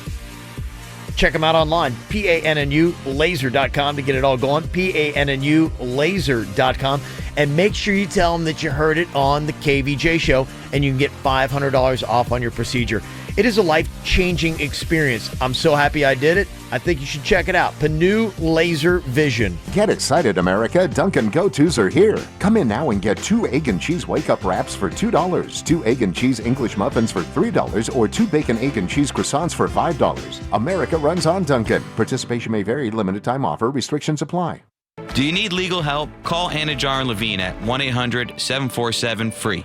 Speaker 1: check them out online, PANNUlaser.com to get it all going, PANNUlaser.com. And make sure you tell them that you heard it on the KVJ show, and you can get $500 off on your procedure. It is a life-changing experience. I'm so happy I did it. I think you should check it out. Panu Laser Vision.
Speaker 26: Get excited, America. Dunkin' Go-Tos are here. Come in now and get 2 egg and cheese wake-up wraps for $2, 2 egg and cheese English muffins for $3, or 2 bacon, egg, and cheese croissants for $5. America runs on Dunkin'. Participation may vary. Limited time offer. Restrictions apply.
Speaker 30: Do you need legal help? Call Anajar and Levine at 1-800-747-FREE.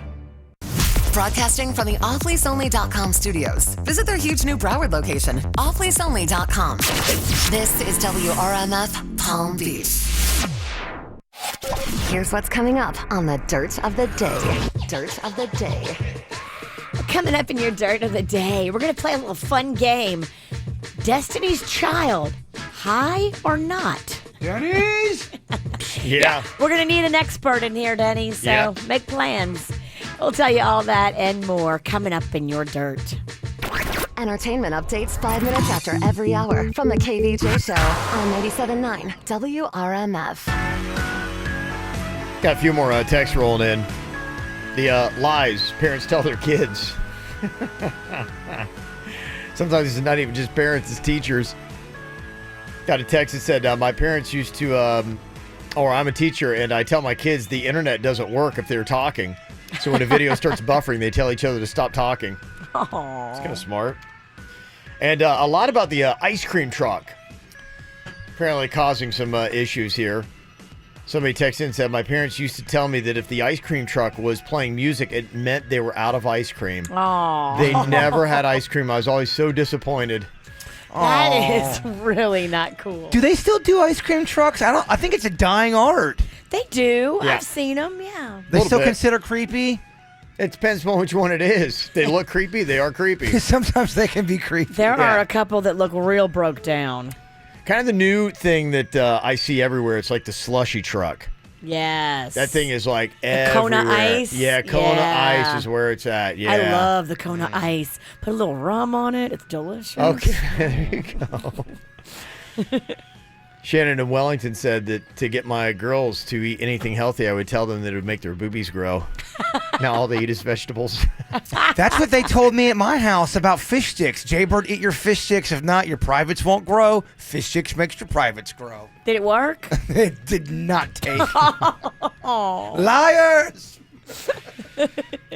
Speaker 4: Broadcasting from the offleaseonly.com studios. Visit their huge new Broward location, offleaseonly.com. This is WRMF Palm Beach. Here's what's coming up on the Dirt of the Day. Dirt of the Day.
Speaker 2: Coming up in your Dirt of the Day, we're going to play a little fun game. Destiny's Child, high or not?
Speaker 3: Denny's?
Speaker 1: Yeah.
Speaker 2: We're going to need an expert in here, Denny, so
Speaker 1: Yeah.
Speaker 2: make plans. We'll tell you all that and more coming up in your Dirt.
Speaker 4: Entertainment updates 5 minutes after every hour from the KVJ Show on 97.9 WRMF.
Speaker 1: Got a few more texts rolling in. The lies parents tell their kids. Sometimes it's not even just parents, it's teachers. Got a text that said, my parents used to, or I'm a teacher, and I tell my kids the internet doesn't work if they're talking. So when a video starts buffering, they tell each other to stop talking.
Speaker 2: Aww.
Speaker 1: It's kind of smart. And a lot about the ice cream truck. Apparently causing some issues here. Somebody texted in and said, my parents used to tell me that if the ice cream truck was playing music, it meant they were out of ice cream.
Speaker 2: Aww.
Speaker 1: They never had ice cream. I was always so disappointed.
Speaker 2: That is really not cool.
Speaker 3: Do they still do ice cream trucks? I think it's a dying art.
Speaker 2: They do.
Speaker 1: Yeah.
Speaker 2: I've seen them, yeah.
Speaker 3: They still consider creepy?
Speaker 1: It depends on which one it is. They look creepy. They are creepy.
Speaker 3: Sometimes they can be creepy.
Speaker 2: There are a couple that look real broke down.
Speaker 1: Kind of the new thing that I see everywhere. It's like the slushy truck.
Speaker 2: Yes.
Speaker 1: That thing is like
Speaker 2: the
Speaker 1: everywhere.
Speaker 2: Kona Ice.
Speaker 1: Yeah, Kona Ice is where it's at. Yeah.
Speaker 2: I love the Kona Ice. Put a little rum on it. It's delicious.
Speaker 1: Okay, there you go. Shannon in Wellington said that to get my girls to eat anything healthy, I would tell them that it would make their boobies grow. Now all they eat is vegetables.
Speaker 3: That's what they told me at my house about fish sticks. Jaybird, eat your fish sticks. If not, your privates won't grow. Fish sticks makes your privates grow.
Speaker 2: Did it work?
Speaker 3: It did not take. Liars!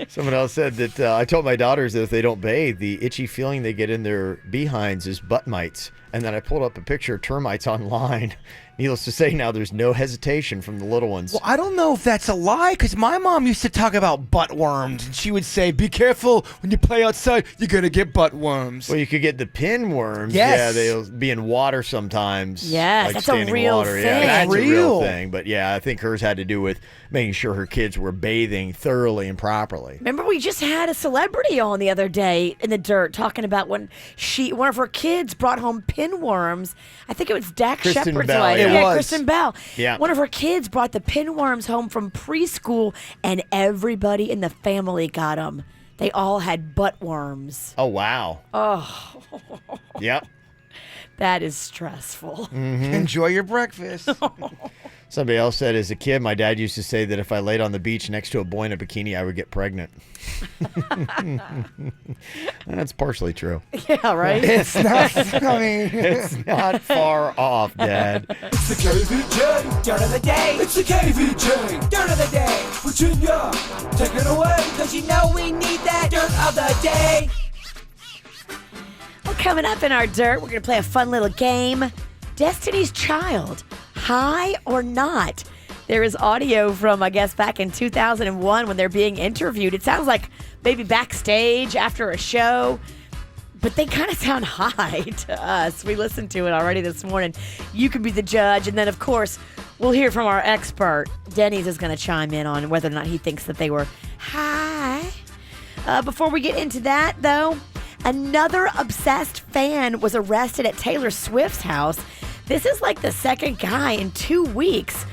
Speaker 1: Someone else said that I told my daughters that if they don't bathe, the itchy feeling they get in their behinds is butt mites. And then I pulled up a picture of termites online. Needless to say, now there's no hesitation from the little ones.
Speaker 3: Well, I don't know if that's a lie, because my mom used to talk about butt worms, and she would say, be careful when you play outside, you're going to get butt worms.
Speaker 1: Well, you could get the pinworms.
Speaker 3: Yes.
Speaker 1: Yeah, they'll be in water sometimes.
Speaker 2: Yes,
Speaker 1: like
Speaker 2: that's a
Speaker 1: standing
Speaker 2: real
Speaker 1: water.
Speaker 2: thing.
Speaker 1: Yeah, that's
Speaker 3: Real.
Speaker 1: a real thing. But yeah, I think hers had to do with making sure her kids were bathing thoroughly and properly.
Speaker 2: Remember, we just had a celebrity on the other day in the dirt talking about when one of her kids brought home pinworms. I think it was Dak
Speaker 1: Kristen
Speaker 2: Shepard's
Speaker 1: Bell,
Speaker 2: wife.
Speaker 1: yeah.
Speaker 2: Yeah,
Speaker 3: It was.
Speaker 2: Kristen Bell.
Speaker 1: Yeah.
Speaker 2: One of her kids brought the pinworms home from preschool, and everybody in the family got them. They all had butt worms.
Speaker 1: Oh, wow.
Speaker 2: Oh,
Speaker 1: Yep.
Speaker 2: that is stressful.
Speaker 3: Enjoy your breakfast.
Speaker 1: Somebody else said, as a kid, my dad used to say that if I laid on the beach next to a boy in a bikini, I would get pregnant. That's partially true.
Speaker 2: Yeah, right?
Speaker 3: It's not, I mean,
Speaker 1: It's not far off, Dad.
Speaker 6: It's the KVJ dirt of the day. It's the KVJ dirt of the day. Virginia, take it away, cause you know we need that dirt of the day.
Speaker 2: Well, coming up in our dirt, we're going to play a fun little game. Destiny's Child, high or not? There is audio from, I guess, back in 2001 when they're being interviewed. It sounds like maybe backstage after a show, but they kind of sound high to us. We listened to it already this morning. You can be the judge. And then, of course, we'll hear from our expert. Denny's is going to chime in on whether or not he thinks that they were high. Before we get into that, though, another obsessed fan was arrested at Taylor Swift's house. This is like the second guy in 2 weeks.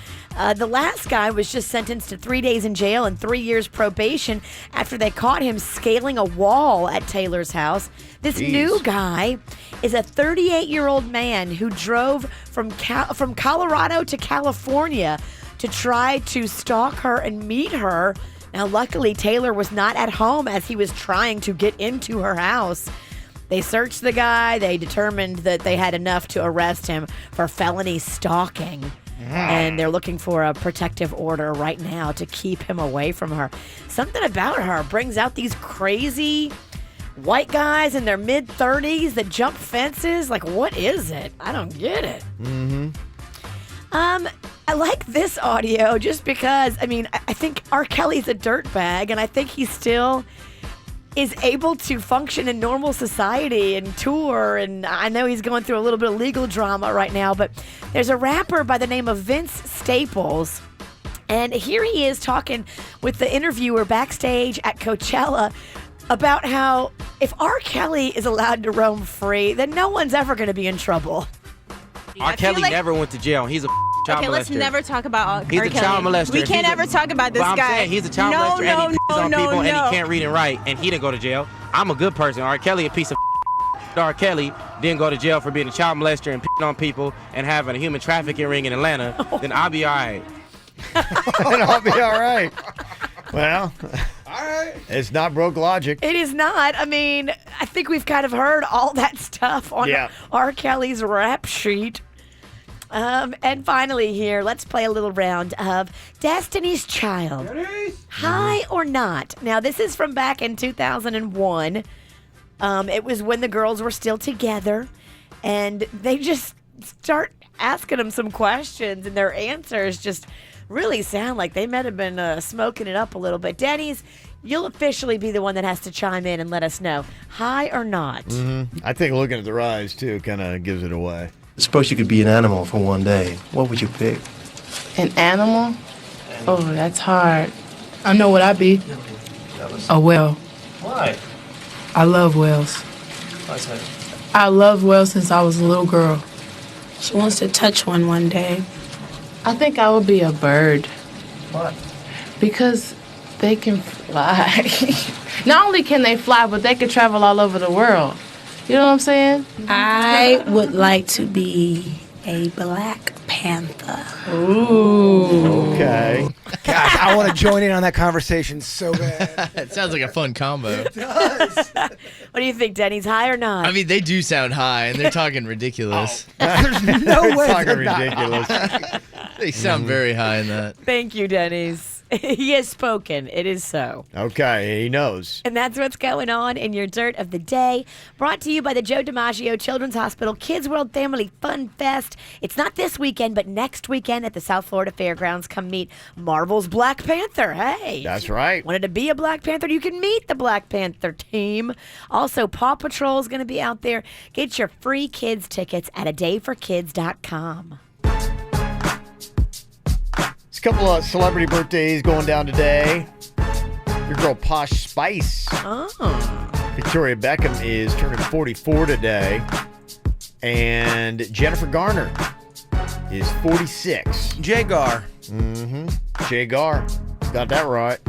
Speaker 2: The last guy was just sentenced to 3 days in jail and 3 years probation after they caught him scaling a wall at Taylor's house. This new guy is a 38-year-old man who drove from Colorado to California to try to stalk her and meet her. Now, luckily, Taylor was not at home as he was trying to get into her house. They searched the guy. They determined that they had enough to arrest him for felony stalking. And they're looking for a protective order right now to keep him away from her. Something about her brings out these crazy white guys in their mid-30s that jump fences. Like, what is it? I don't get it. I like this audio just because, I mean, I think R. Kelly's a dirtbag, and I think he still is able to function in normal society and tour, and I know he's going through a little bit of legal drama right now, but there's a rapper by the name of Vince Staples, and here he is talking with the interviewer backstage at Coachella about how if R. Kelly is allowed to roam free, then no one's ever going to be in trouble.
Speaker 7: R. Kelly never went to jail. He's a child molester.
Speaker 8: Let's never talk about R.
Speaker 7: He's a child molester.
Speaker 8: We can't ever talk about this
Speaker 7: I'm
Speaker 8: guy.
Speaker 7: saying he's a child molester and he on people and he can't read and write and he didn't go to jail. I'm a good person. R. Kelly a piece of R. Kelly didn't go to jail for being a child molester and on people and having a human trafficking ring in Atlanta. Then I'll be all right.
Speaker 1: And I'll be all right. Well, all right. It's not broke logic.
Speaker 2: It is not. I mean, I think we've kind of heard all that stuff on R. Kelly's rap sheet. And finally here, let's play a little round of Destiny's Child. High or not? Now, this is from back in 2001. It was when the girls were still together, and they just start asking them some questions, and their answers just really sound like they might have been smoking it up a little bit. Denny's, you'll officially be the one that has to chime in and let us know. High or not?
Speaker 1: Mm-hmm. I think looking at their eyes, too, kind of gives it away.
Speaker 9: Suppose you could be an animal for one day. What would you pick?
Speaker 10: An animal? Oh, that's hard. I know what I'd be. A whale.
Speaker 9: Why?
Speaker 10: I love whales.
Speaker 9: Why's that?
Speaker 10: I loved whales since I was a little girl. She wants to touch one day. I think I would be a bird.
Speaker 9: Why?
Speaker 10: Because they can fly. Not only can they fly, but they can travel all over the world. You know what I'm saying? I would like to be a Black Panther.
Speaker 9: Ooh.
Speaker 1: Okay.
Speaker 3: Gosh, I want to join in on that conversation so bad.
Speaker 11: It sounds like a fun combo.
Speaker 3: It does.
Speaker 2: What do you think, Denny's? High or not?
Speaker 11: I mean, they do sound high, and they're talking ridiculous.
Speaker 3: There's no way
Speaker 1: Talking
Speaker 3: they're not
Speaker 1: ridiculous.
Speaker 3: high.
Speaker 11: They sound very high in that.
Speaker 2: Thank you, Denny's. He has spoken. It is so.
Speaker 1: Okay, he knows.
Speaker 2: And that's what's going on in your Dirt of the Day. Brought to you by the Joe DiMaggio Children's Hospital Kids World Family Fun Fest. It's not this weekend, but next weekend at the South Florida Fairgrounds. Come meet Marvel's Black Panther. Hey.
Speaker 1: That's right.
Speaker 2: Wanted to be a Black Panther? You can meet the Black Panther team. Also, Paw Patrol is going to be out there. Get your free kids tickets at adayforkids.com.
Speaker 1: There's a couple of celebrity birthdays going down today. Your girl Posh Spice.
Speaker 2: Oh.
Speaker 1: Victoria Beckham is turning 44 today. And Jennifer Garner is 46.
Speaker 3: Jagar.
Speaker 1: Mm-hmm. Jagar. Got that right.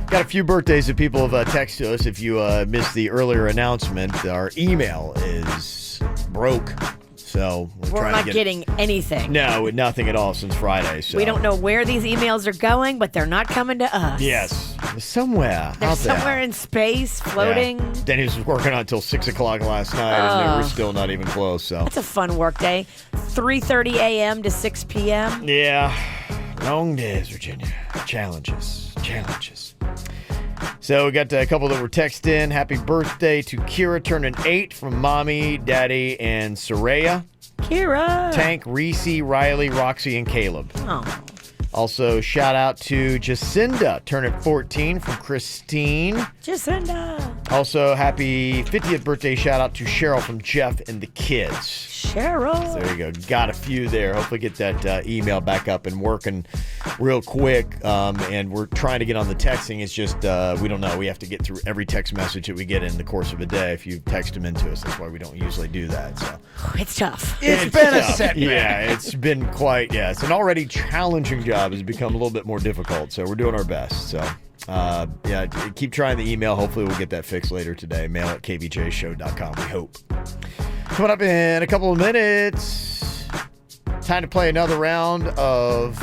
Speaker 1: Got a few birthdays that people have texted us. If you missed the earlier announcement, our email is broke. So
Speaker 2: we're not getting anything.
Speaker 1: No, nothing at all since Friday. So
Speaker 2: we don't know where these emails are going, but they're not coming to us.
Speaker 1: Yes, somewhere.
Speaker 2: They're
Speaker 1: out there.
Speaker 2: somewhere in space, floating.
Speaker 1: Yeah. Denny was working on until 6 o'clock last night, and they were still not even close. So
Speaker 2: that's a fun work day. 3:30 a.m. to 6 p.m.
Speaker 1: Yeah, long days, Virginia. Challenges. So we got a couple that were texted in. Happy birthday to Kira, turning 8 from Mommy, Daddy, and Soraya.
Speaker 2: Kira.
Speaker 1: Tank, Reese, Riley, Roxy, and Caleb.
Speaker 2: Oh.
Speaker 1: Also, shout out to Jacinda, turning 14 from Christine.
Speaker 2: Jacinda.
Speaker 1: Also, happy 50th birthday shout out to Cheryl from Jeff and the kids.
Speaker 2: Cheryl.
Speaker 1: So there you go. Got a few there. Hopefully get that email back up and working real quick. And we're trying to get on the texting. It's just, we don't know. We have to get through every text message that we get in the course of a day. If you text them into us, that's why we don't usually do that. So
Speaker 2: it's tough.
Speaker 3: It's been
Speaker 1: tough.
Speaker 3: a setback.
Speaker 1: Yeah, it's been quite, it's an already challenging job has become a little bit more difficult. So we're doing our best. So keep trying the email. Hopefully we'll get that fixed later today. Mail at kvjshow.com. We hope. Coming up in a couple of minutes, time to play another round of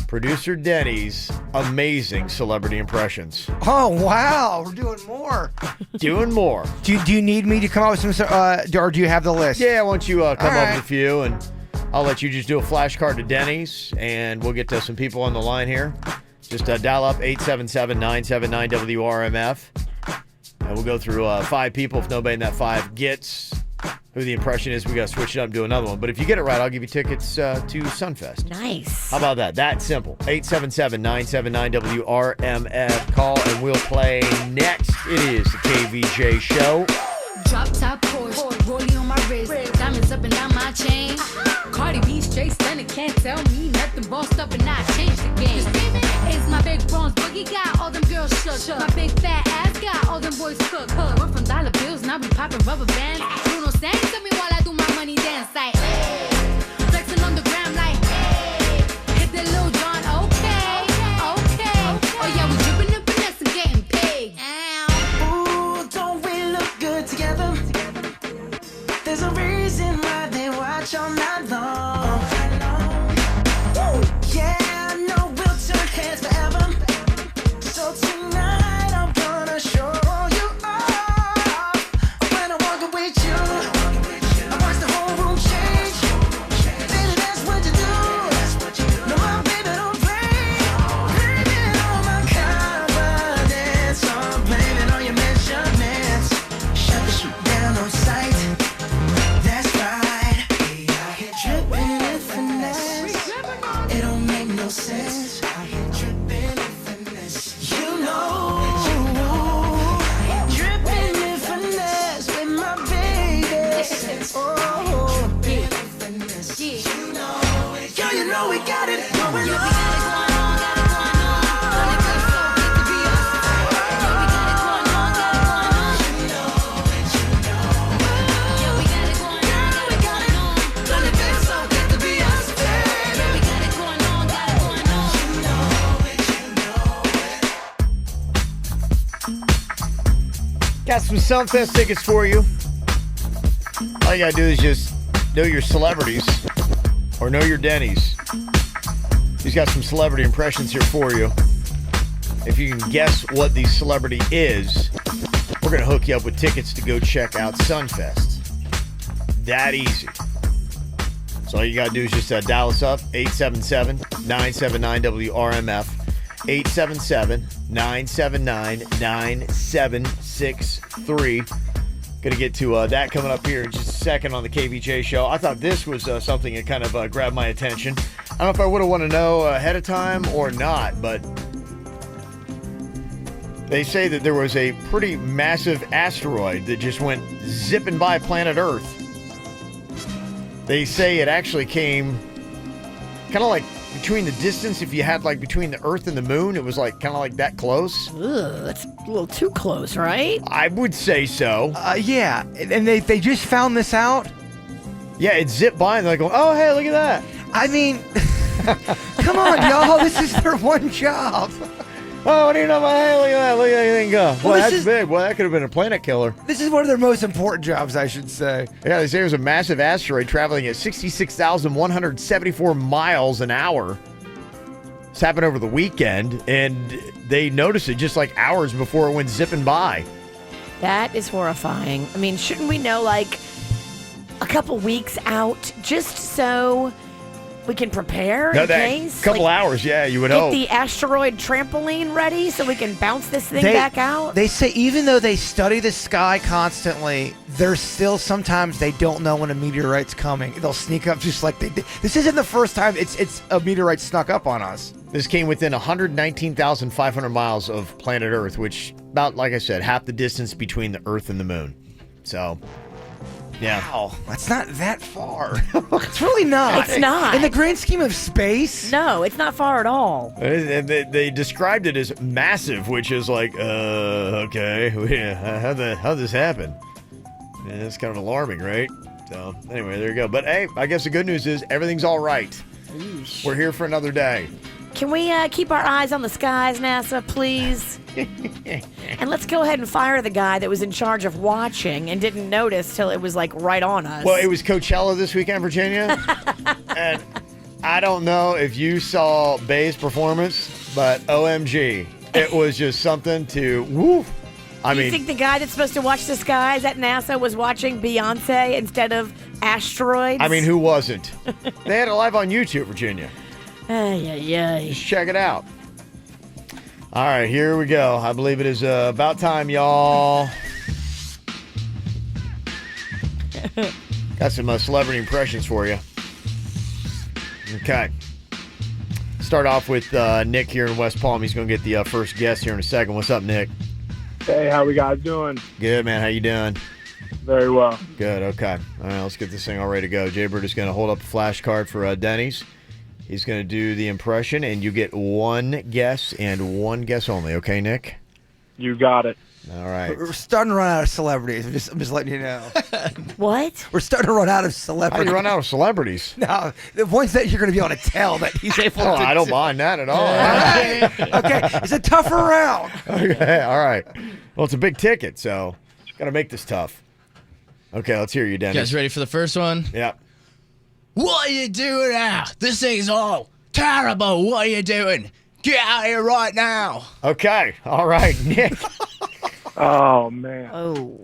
Speaker 1: producer Denny's amazing celebrity impressions.
Speaker 3: Oh, wow. We're doing more.
Speaker 1: Doing more.
Speaker 3: Do you need me to come up with some, or do you have the list?
Speaker 1: Yeah, why don't you come up with a few, and I'll let you just do a flashcard to Denny's, and we'll get to some people on the line here. Just dial up 877-979-WRMF, and we'll go through 5 people. If nobody in that 5 gets who the impression is, we got to switch it up and do another one. But if you get it right, I'll give you tickets to Sunfest.
Speaker 2: Nice.
Speaker 1: How about that? That simple. 877-979-WRMF. Call and we'll play next. It is the KVJ Show.
Speaker 12: Drop top Porsche, rollie on my wrist, diamonds up and down my chain. Cardi B straight stunning, can't tell me nothing. Bossed up and I changed the game. It's my big bronze boogie, got all them girls shook. My big fat ass got all them boys cooked. Went from dollar bills, now we popping rubber bands. Bruno sang to me while I do my money dance like, hey. Flexing on the gram like, hey. Hit the Lil Jon, okay. Oh yeah, we dripping and finesse and getting paid.
Speaker 6: Ooh, don't we look good together? There's a reason why they watch all night long. Yeah, I know we'll turn heads forever. So tonight I'm gonna show you off. When I walk with you, I watch the whole room change.
Speaker 1: Got some Sunfest tickets for you. All you gotta do is just know your celebrities or know your Denny's. He's got some celebrity impressions here for you. If you can guess what the celebrity is, we're gonna hook you up with tickets to go check out Sunfest. That easy. So all you gotta do is just dial us up, 877-979-WRMF, 877-979-9763. Gonna get to that coming up here in just a second on the KVJ show. I thought this was something that kind of grabbed my attention. I don't know if I would have wanted to know ahead of time or not, but they say that there was a pretty massive asteroid that just went zipping by planet Earth. They say it actually came kind of like between the distance, if you had like between the Earth and the Moon, it was like kind of like that close.
Speaker 2: Ugh, that's a little too close, right?
Speaker 1: I would say so.
Speaker 3: Yeah, and they just found this out.
Speaker 1: Yeah, it zipped by and they're going, oh, hey, look at that.
Speaker 3: I mean, come on, y'all. This is their one job.
Speaker 1: Oh, what do you know about, hey, look at that. Look at that thing go. Well, that's big. Well, that could have been a planet killer.
Speaker 3: This is one of their most important jobs, I should say.
Speaker 1: Yeah, they say it was a massive asteroid traveling at 66,174 miles an hour. This happened over the weekend, and they noticed it just like hours before it went zipping by.
Speaker 2: That is horrifying. I mean, shouldn't we know like a couple weeks out just so we can prepare in case?
Speaker 1: A couple hours, yeah, you would hope.
Speaker 2: Get the asteroid trampoline ready so we can bounce this thing back out?
Speaker 3: They say even though they study the sky constantly, there's still sometimes they don't know when a meteorite's coming. They'll sneak up just like they did. This isn't the first time it's a meteorite snuck up on us.
Speaker 1: This came within 119,500 miles of planet Earth, which about, like I said, half the distance between the Earth and the Moon. So, yeah.
Speaker 3: Wow, that's not that far. It's really not.
Speaker 2: It's not.
Speaker 3: In the grand scheme of space?
Speaker 2: No, it's not far at all.
Speaker 1: And they described it as massive, which is like, okay, how'd this happen? Yeah, it's kind of alarming, right? So, anyway, there you go. But, hey, I guess the good news is everything's all right.
Speaker 2: Eesh.
Speaker 1: We're here for another day.
Speaker 2: Can we keep our eyes on the skies, NASA, please? And let's go ahead and fire the guy that was in charge of watching and didn't notice till it was like right on us.
Speaker 1: Well, it was Coachella this weekend, Virginia. And I don't know if you saw Bay's performance, but OMG, it was just something to woo. I mean,
Speaker 2: you think the guy that's supposed to watch the skies at NASA was watching Beyonce instead of asteroids?
Speaker 1: I mean, who wasn't? They had it live on YouTube, Virginia. Just check it out. All right, here we go. I believe it is about time, y'all. Got some celebrity impressions for you. Okay. Start off with Nick here in West Palm. He's going to get the first guest here in a second. What's up, Nick?
Speaker 5: Hey, how we guys doing?
Speaker 1: Good, man. How you doing?
Speaker 5: Very well.
Speaker 1: Good, okay. All right, let's get this thing all ready to go. Jaybird is going to hold up a flashcard for Denny's. He's going to do the impression, and you get one guess and one guess only. Okay, Nick?
Speaker 5: You got it.
Speaker 1: All right.
Speaker 3: We're starting to run out of celebrities. I'm just letting you know.
Speaker 2: What?
Speaker 3: We're starting to run out of
Speaker 1: How
Speaker 3: celebrities.
Speaker 1: do you run out of celebrities?
Speaker 3: No, the ones that you're going to be able to tell that he's able to.
Speaker 1: I don't mind that at all.
Speaker 3: Okay, it's a tougher round.
Speaker 1: Okay, all right. Well, it's a big ticket, so got to make this tough. Okay, let's hear you, Dennis.
Speaker 11: You guys ready for the first one?
Speaker 1: Yeah.
Speaker 11: What are you doing now? This thing's all terrible. What are you doing? Get out of here right now.
Speaker 1: Okay, all right, Nick.
Speaker 5: Oh, man.
Speaker 2: Oh.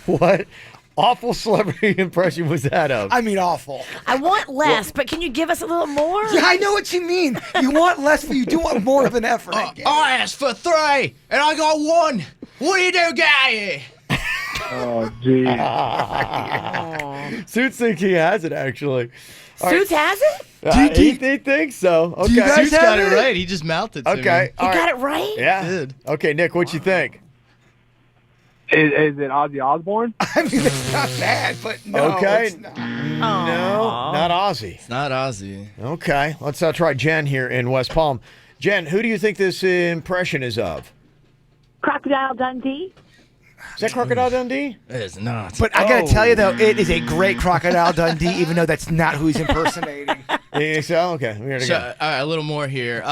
Speaker 1: What awful celebrity impression was that of?
Speaker 3: I mean, awful.
Speaker 2: I want less, but can you give us a little more?
Speaker 3: Yeah, I know what you mean. You want less, but you do want more of an effort.
Speaker 11: I asked for 3, and I got 1. What are you doing? Get out of here.
Speaker 5: Oh, geez.
Speaker 1: Suits think he has it, actually. All
Speaker 2: Suits has it?
Speaker 1: He thinks so. Okay.
Speaker 3: Do you guys
Speaker 11: Suits
Speaker 3: have
Speaker 11: got
Speaker 3: it?
Speaker 11: it right. He just mouthed it to me.
Speaker 1: Okay.
Speaker 2: You got it right?
Speaker 1: Yeah.
Speaker 11: Did.
Speaker 1: Okay, Nick, what you think?
Speaker 5: Is it Ozzy Osbourne?
Speaker 3: I mean, it's not bad, but no.
Speaker 1: Okay.
Speaker 3: It's not.
Speaker 1: No, not Ozzy.
Speaker 11: It's not Ozzy.
Speaker 1: Okay. Let's try Jen here in West Palm. Jen, who do you think this impression is of?
Speaker 13: Crocodile Dundee.
Speaker 1: Is that Crocodile Dundee?
Speaker 11: It is not.
Speaker 3: But I got to tell you, though, it is a great Crocodile Dundee, even though that's not who he's impersonating.
Speaker 1: You think so? Okay. We gotta
Speaker 11: So,
Speaker 1: go.
Speaker 11: all right, a little more here.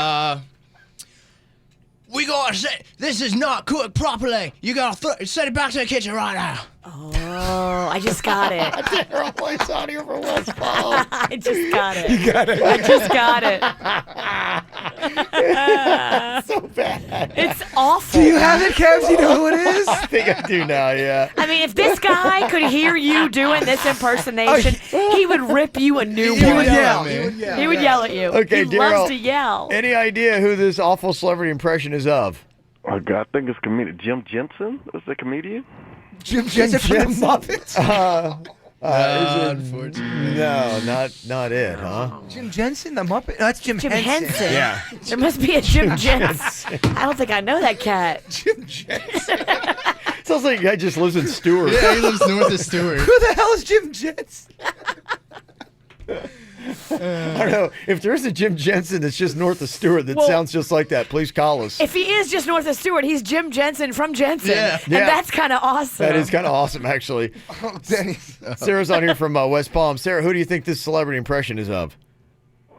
Speaker 11: we gotta set. This is not cooked properly. You gotta send it back to the kitchen right now.
Speaker 2: Oh, I just got it.
Speaker 1: Daryl plays out here for West Palm.
Speaker 2: I just got it.
Speaker 3: You got it.
Speaker 2: I just got it.
Speaker 1: So bad.
Speaker 2: It's awful.
Speaker 3: Do you have it, Kev? Do you know who it is?
Speaker 1: I think I do now, yeah.
Speaker 2: I mean, if this guy could hear you doing this impersonation, he would rip you a new one.
Speaker 3: He would yell.
Speaker 2: He would yell at you.
Speaker 1: Okay,
Speaker 2: he
Speaker 1: Daryl,
Speaker 2: loves to yell.
Speaker 1: Any idea who this awful celebrity impression is of?
Speaker 14: Oh, God, I think it's comedian Jim Jensen. Was the comedian?
Speaker 3: Jim Jensen from the Muppets?
Speaker 1: Unfortunately. No, not it, huh?
Speaker 3: Jim Jensen, the Muppet? No, that's Jim
Speaker 2: Henson.
Speaker 1: Yeah.
Speaker 2: There must be a Jim Jensen. I don't think I know that cat.
Speaker 3: Jim Jensen.
Speaker 1: Sounds like a guy just lives in Stewart.
Speaker 11: Yeah, he lives north of Stewart.
Speaker 3: Who the hell is Jim Jensen?
Speaker 1: I don't know. If there's a Jim Jensen that's just north of Stewart that sounds just like that, please call us.
Speaker 2: If he is just north of Stewart, he's Jim Jensen from Jensen.
Speaker 1: Yeah.
Speaker 2: And that's kind of awesome.
Speaker 1: That is kind of awesome, actually.
Speaker 3: Oh, Denny's.
Speaker 1: Sarah's on here from West Palm. Sarah, who do you think this celebrity impression is of?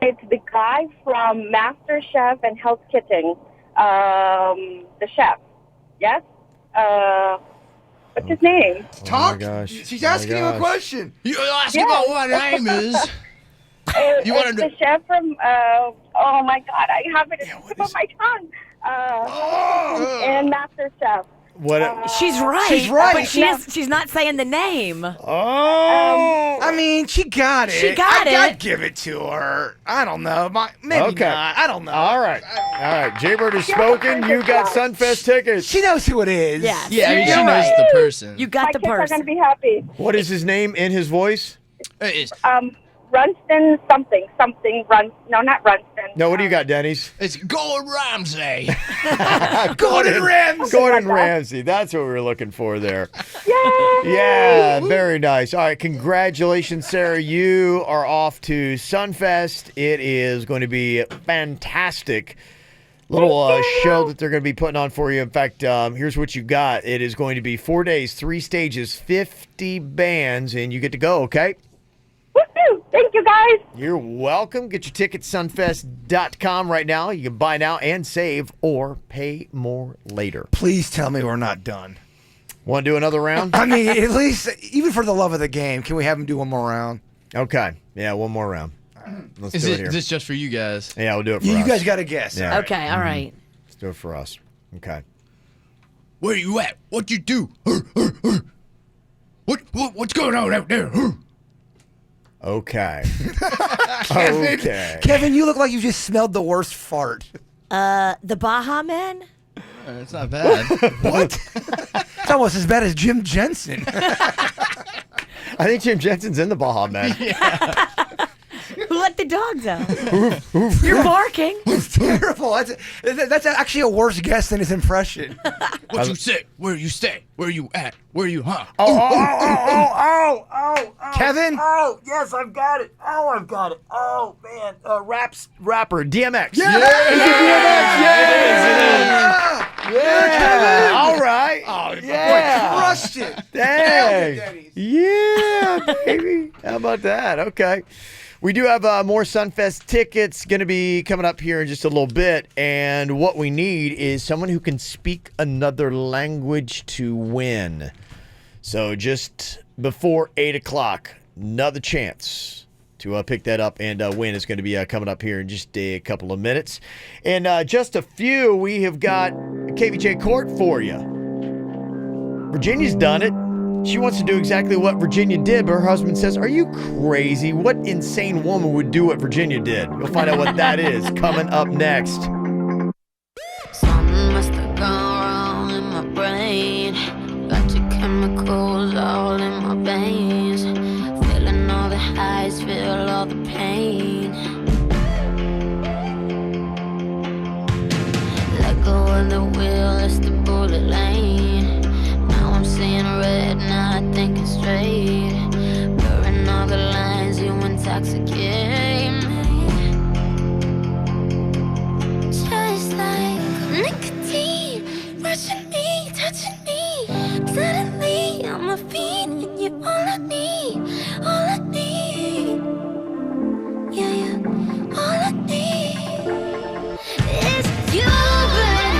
Speaker 15: It's the guy from Master Chef and Hell's Kitchen. The chef. Yes? What's his name?
Speaker 3: Talk.
Speaker 1: Oh my gosh.
Speaker 3: She's asking you a question.
Speaker 11: You ask about what name is.
Speaker 15: It's the chef from, oh my God, I have it at the tip of my tongue. And Master Chef.
Speaker 1: What?
Speaker 2: She's right.
Speaker 3: She's right.
Speaker 2: But she's not saying the name.
Speaker 1: Oh.
Speaker 3: I mean, she got it.
Speaker 2: She got it.
Speaker 3: I'd give it to her. I don't know. Maybe not. I don't know.
Speaker 1: All right. Jaybird has spoken. You got Sunfest tickets.
Speaker 3: She knows who it is.
Speaker 2: Yes.
Speaker 11: Yeah, I mean, she
Speaker 2: You're
Speaker 11: knows
Speaker 2: right.
Speaker 11: the person.
Speaker 2: You got
Speaker 15: My
Speaker 2: the
Speaker 15: kids are
Speaker 2: person.
Speaker 15: going to be happy.
Speaker 1: What is his name in his voice?
Speaker 11: It's
Speaker 15: Runston something. No, not Runston.
Speaker 1: No, what do you got, Denny's?
Speaker 11: Gordon Ramsay.
Speaker 1: Gordon
Speaker 3: Ramsay.
Speaker 1: Gordon Ramsay. That's what we were looking for there.
Speaker 15: Yay!
Speaker 1: Yeah, very nice. All right, congratulations, Sarah. You are off to Sunfest. It is going to be fantastic. Little show that they're going to be putting on for you. In fact, here's what you got. It is going to be 4 days, 3 stages, 50 bands, and you get to go, okay?
Speaker 15: Woohoo! Thank you, guys.
Speaker 1: You're welcome. Get your tickets sunfest.com right now. You can buy now and save or pay more later.
Speaker 3: Please tell me we're not done.
Speaker 1: Want to do another round?
Speaker 3: I mean, at least, even for the love of the game, can we have him do one more round?
Speaker 1: Okay. Yeah, one more round. Let's
Speaker 11: Is
Speaker 1: do it here.
Speaker 11: this just for you guys?
Speaker 1: Yeah, we'll do it for us.
Speaker 3: You guys got to guess.
Speaker 1: Yeah.
Speaker 2: Okay, all right.
Speaker 1: Let's do it for us. Okay.
Speaker 11: Where you at? What you do? What's going on out there?
Speaker 1: Okay.
Speaker 3: Kevin, you look like you just smelled the worst fart.
Speaker 2: The Baja Men?
Speaker 11: It's not bad.
Speaker 3: What? It's almost as bad as Jim Jensen.
Speaker 1: I think Jim Jensen's in the Baja Man.
Speaker 2: Who let the dogs out? You're barking.
Speaker 3: It's terrible. That's actually a worse guess than his impression.
Speaker 11: What you say? Where you stay? Where you at? Where you, huh?
Speaker 1: Oh.
Speaker 3: Kevin?
Speaker 1: Oh, yes, I've got it. Oh, I've got it. Oh, man. Rapper, DMX.
Speaker 3: Yeah.
Speaker 1: Yeah. All right.
Speaker 3: Oh,
Speaker 1: yeah.
Speaker 3: boy, crushed it.
Speaker 1: Dang. Yeah, baby. How about that? Okay. We do have more Sunfest tickets going to be coming up here in just a little bit. And what we need is someone who can speak another language to win. So just before 8 o'clock, another chance to pick that up and win is going to be coming up here in just a couple of minutes. And just a few, we have got KVJ Court for you. Virginia's done it. She wants to do exactly what Virginia did, but her husband says, "Are you crazy? What insane woman would do what Virginia did?" You'll find out what that is coming up next.
Speaker 16: Something must have gone wrong in my brain. Got your chemicals all in my veins. Feeling all the highs, feel all the pain. Let go of the wheel, it's the bullet lane. Now I'm seeing red, now I think it's straight. Blurring all the lines, you intoxicate me. Just like nicotine, rushing me, touching me. Suddenly I'm a fiend, and you're all I need, all I need. Yeah, all I need is you, but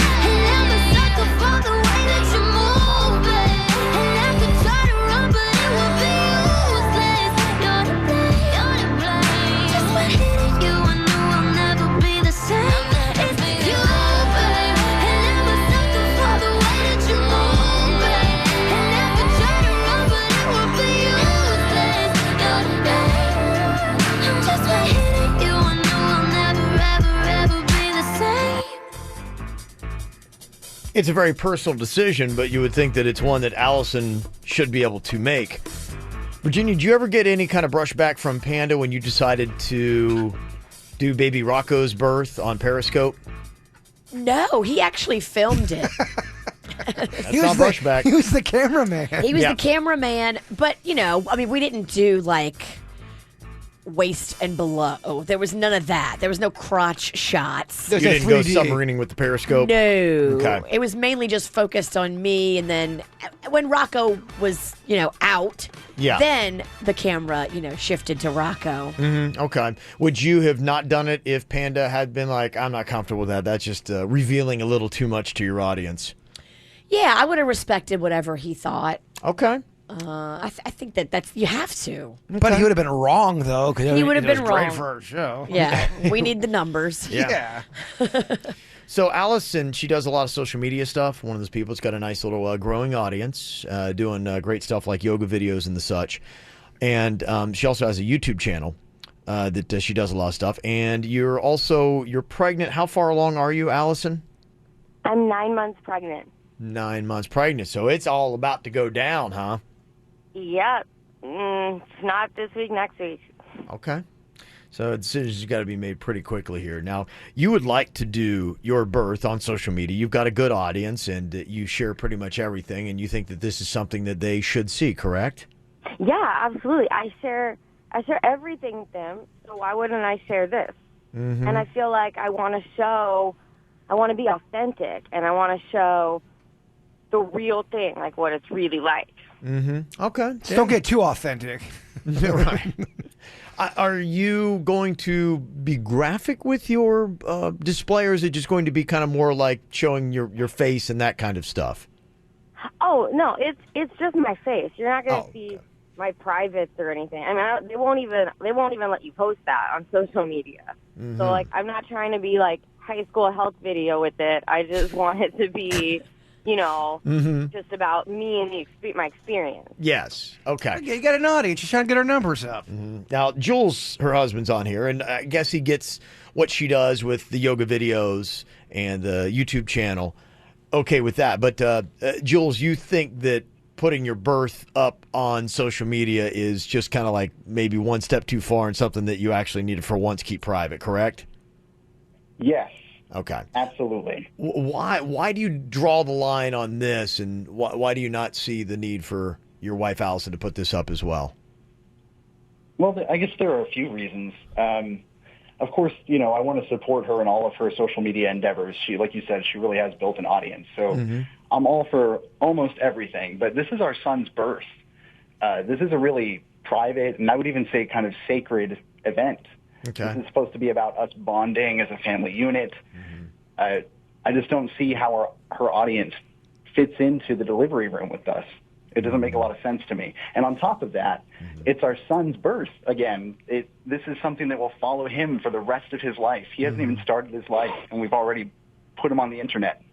Speaker 1: It's a very personal decision, but you would think that it's one that Allison should be able to make. Virginia, did you ever get any kind of brushback from Panda when you decided to do baby Rocco's birth on Periscope?
Speaker 2: No, he actually filmed it.
Speaker 1: That's not brushback.
Speaker 3: He was the cameraman.
Speaker 2: He was the cameraman, but, I mean, we didn't do, waist and below. There was none of that. There was no crotch shots.
Speaker 1: You didn't go submarining with the Periscope?
Speaker 2: No.
Speaker 1: Okay.
Speaker 2: It was mainly just focused on me, and then when Rocco was, out, then the camera, shifted to Rocco.
Speaker 1: Mm-hmm. Okay. Would you have not done it if Panda had been like, I'm not comfortable with that. That's just revealing a little too much to your audience?
Speaker 2: Yeah, I would have respected whatever he thought.
Speaker 1: Okay.
Speaker 2: I think that's you have to.
Speaker 3: But he would have been wrong, though.
Speaker 2: He would have been wrong.
Speaker 3: Great for our show.
Speaker 2: Yeah, we need the numbers.
Speaker 1: Yeah. So Allison, she does a lot of social media stuff. One of those people that's got a nice little growing audience, doing great stuff like yoga videos and the such. And she also has a YouTube channel that she does a lot of stuff. And you're pregnant. How far along are you, Allison?
Speaker 15: I'm 9 months pregnant.
Speaker 1: 9 months pregnant. So it's all about to go down, huh?
Speaker 15: Yep. It's not this week, next week.
Speaker 1: Okay. So the decision's got to be made pretty quickly here. Now, you would like to do your birth on social media. You've got a good audience, and you share pretty much everything, and you think that this is something that they should see, correct?
Speaker 15: Yeah, absolutely. I share everything with them, so why wouldn't I share this?
Speaker 1: Mm-hmm.
Speaker 15: And I feel like I want to be authentic, and I want to show the real thing, like what it's really like.
Speaker 1: Mm-hmm. Okay.
Speaker 3: Just don't get too authentic.
Speaker 1: Right. Are you going to be graphic with your display, or is it just going to be kind of more like showing your face and that kind of stuff?
Speaker 15: Oh no, it's just my face. You're not going to see my privates or anything. I mean, they won't even let you post that on social media.
Speaker 1: Mm-hmm.
Speaker 15: So I'm not trying to be like high school health video with it. I just want it to be,
Speaker 1: mm-hmm.
Speaker 15: just about me and my experience.
Speaker 1: Yes. Okay.
Speaker 3: You got an audience. You're trying to get our numbers up.
Speaker 1: Mm-hmm. Now, Jules, her husband's on here, and I guess he gets what she does with the yoga videos and the YouTube channel. Okay with that. But, Jules, you think that putting your birth up on social media is just kind of like maybe one step too far and something that you actually need to, for once, keep private, correct?
Speaker 17: Yes.
Speaker 1: Okay.
Speaker 17: Absolutely.
Speaker 1: Why do you draw the line on this, and why do you not see the need for your wife Allison to put this up as well?
Speaker 17: Well, I guess there are a few reasons. Of course, I want to support her in all of her social media endeavors. She, like you said, she really has built an audience. So
Speaker 1: mm-hmm.
Speaker 17: I'm all for almost everything. But this is our son's birth. This is a really private, and I would even say kind of sacred event.
Speaker 1: Okay.
Speaker 17: This is supposed to be about us bonding as a family unit.
Speaker 1: Mm-hmm.
Speaker 17: I just don't see how her audience fits into the delivery room with us. It doesn't make a lot of sense to me. And on top of that,
Speaker 1: mm-hmm.
Speaker 17: it's our son's birth. Again, this is something that will follow him for the rest of his life. He hasn't even started his life, and we've already put him on the internet.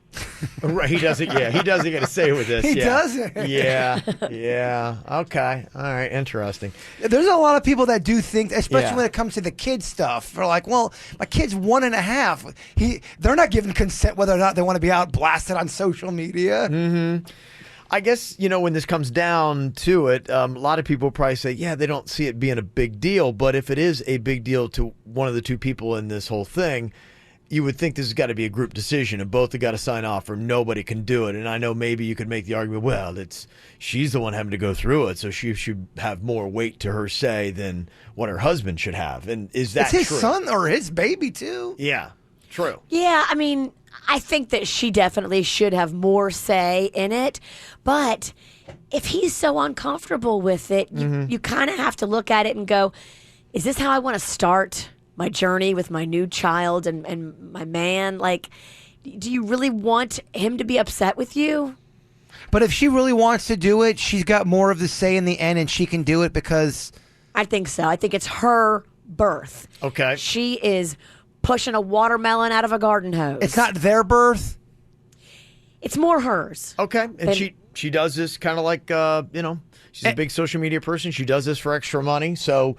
Speaker 1: Right, he doesn't get to say with this.
Speaker 3: He doesn't.
Speaker 1: Yeah. Okay. All right. Interesting.
Speaker 3: There's a lot of people that do think, especially
Speaker 1: Yeah.
Speaker 3: when it comes to the kid stuff. They're like, well, my kid's 1.5. They're not giving consent whether or not they want to be out blasted on social media.
Speaker 1: Mm-hmm. I guess, when this comes down to it, a lot of people probably say, yeah, they don't see it being a big deal. But if it is a big deal to one of the two people in this whole thing, you would think this has got to be a group decision, and both have got to sign off, or nobody can do it. And I know maybe you could make the argument, well, she's the one having to go through it, so she should have more weight to her say than what her husband should have. And is that
Speaker 3: it's his
Speaker 1: true?
Speaker 3: son or his baby, too.
Speaker 1: Yeah, true.
Speaker 2: Yeah, I mean, I think that she definitely should have more say in it. But if he's so uncomfortable with it, you kind of have to look at it and go, is this how I want to start my journey with my new child and my man? Like, do you really want him to be upset with you?
Speaker 3: But if she really wants to do it, she's got more of the say in the end, and she can do it because...
Speaker 2: I think so. I think it's her birth.
Speaker 1: Okay.
Speaker 2: She is pushing a watermelon out of a garden hose.
Speaker 3: It's not their birth?
Speaker 2: It's more hers.
Speaker 1: Okay. And she does this kind of like, she's a big social media person. She does this for extra money. So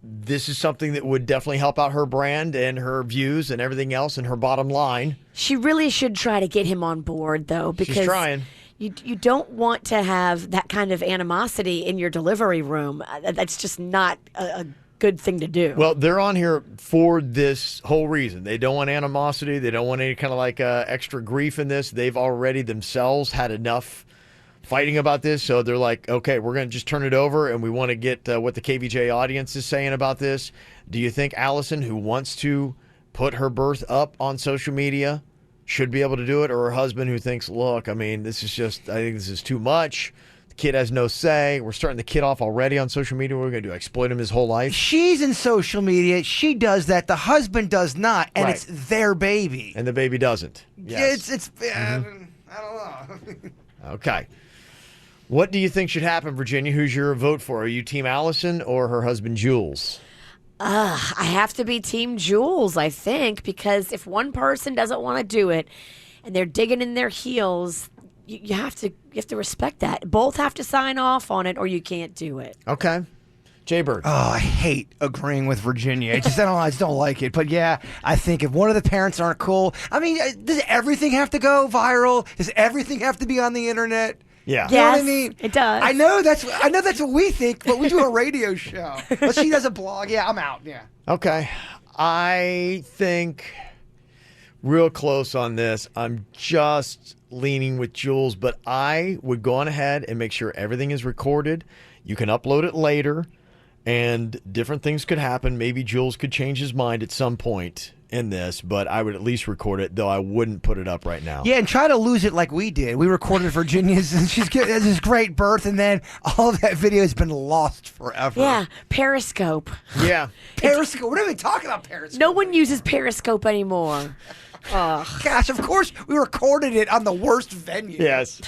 Speaker 1: this is something that would definitely help out her brand and her views and everything else and her bottom line.
Speaker 2: She really should try to get him on board, though, because
Speaker 1: she's trying.
Speaker 2: You don't want to have that kind of animosity in your delivery room. That's just not a good thing to do.
Speaker 1: Well, they're on here for this whole reason. They don't want animosity. They don't want any kind of like extra grief in this. They've already themselves had enough fighting about this, so they're like, okay, we're going to just turn it over, and we want to get what the KVJ audience is saying about this. Do you think Allison, who wants to put her birth up on social media, should be able to do it, or her husband who thinks, look, I mean, I think this is too much. The kid has no say. We're starting the kid off already on social media. We're going to exploit him his whole life.
Speaker 3: She's in social media. She does that. The husband does not, and it's their baby.
Speaker 1: And the baby doesn't. Yes.
Speaker 3: I don't know.
Speaker 1: Okay. What do you think should happen, Virginia? Who's your vote for? Are you Team Allison or her husband, Jules?
Speaker 2: I have to be Team Jules, I think, because if one person doesn't want to do it and they're digging in their heels, you have to respect that. Both have to sign off on it or you can't do it.
Speaker 1: Okay. Jay Bird.
Speaker 3: Oh, I hate agreeing with Virginia. I just don't like it. But yeah, I think if one of the parents aren't cool, I mean, does everything have to go viral? Does everything have to be on the internet?
Speaker 1: Yeah.
Speaker 3: You know what I mean?
Speaker 2: It does.
Speaker 3: I know that's what we think, but we do a radio show. But she does a blog. Yeah, I'm out. Yeah.
Speaker 1: Okay. I think real close on this. I'm just leaning with Jules, but I would go on ahead and make sure everything is recorded. You can upload it later, and different things could happen. Maybe Jules could change his mind at some point in this, but I would at least record it, though I wouldn't put it up right now.
Speaker 3: Yeah, and try to lose it like we did. We recorded Virginia's, and she's getting this great birth, and then all of that video has been lost forever.
Speaker 2: Yeah, Periscope.
Speaker 1: Yeah.
Speaker 3: Periscope. What are we talking about, Periscope?
Speaker 2: No one uses Periscope anymore.
Speaker 3: Gosh, of course we recorded it on the worst venue.
Speaker 1: Yes.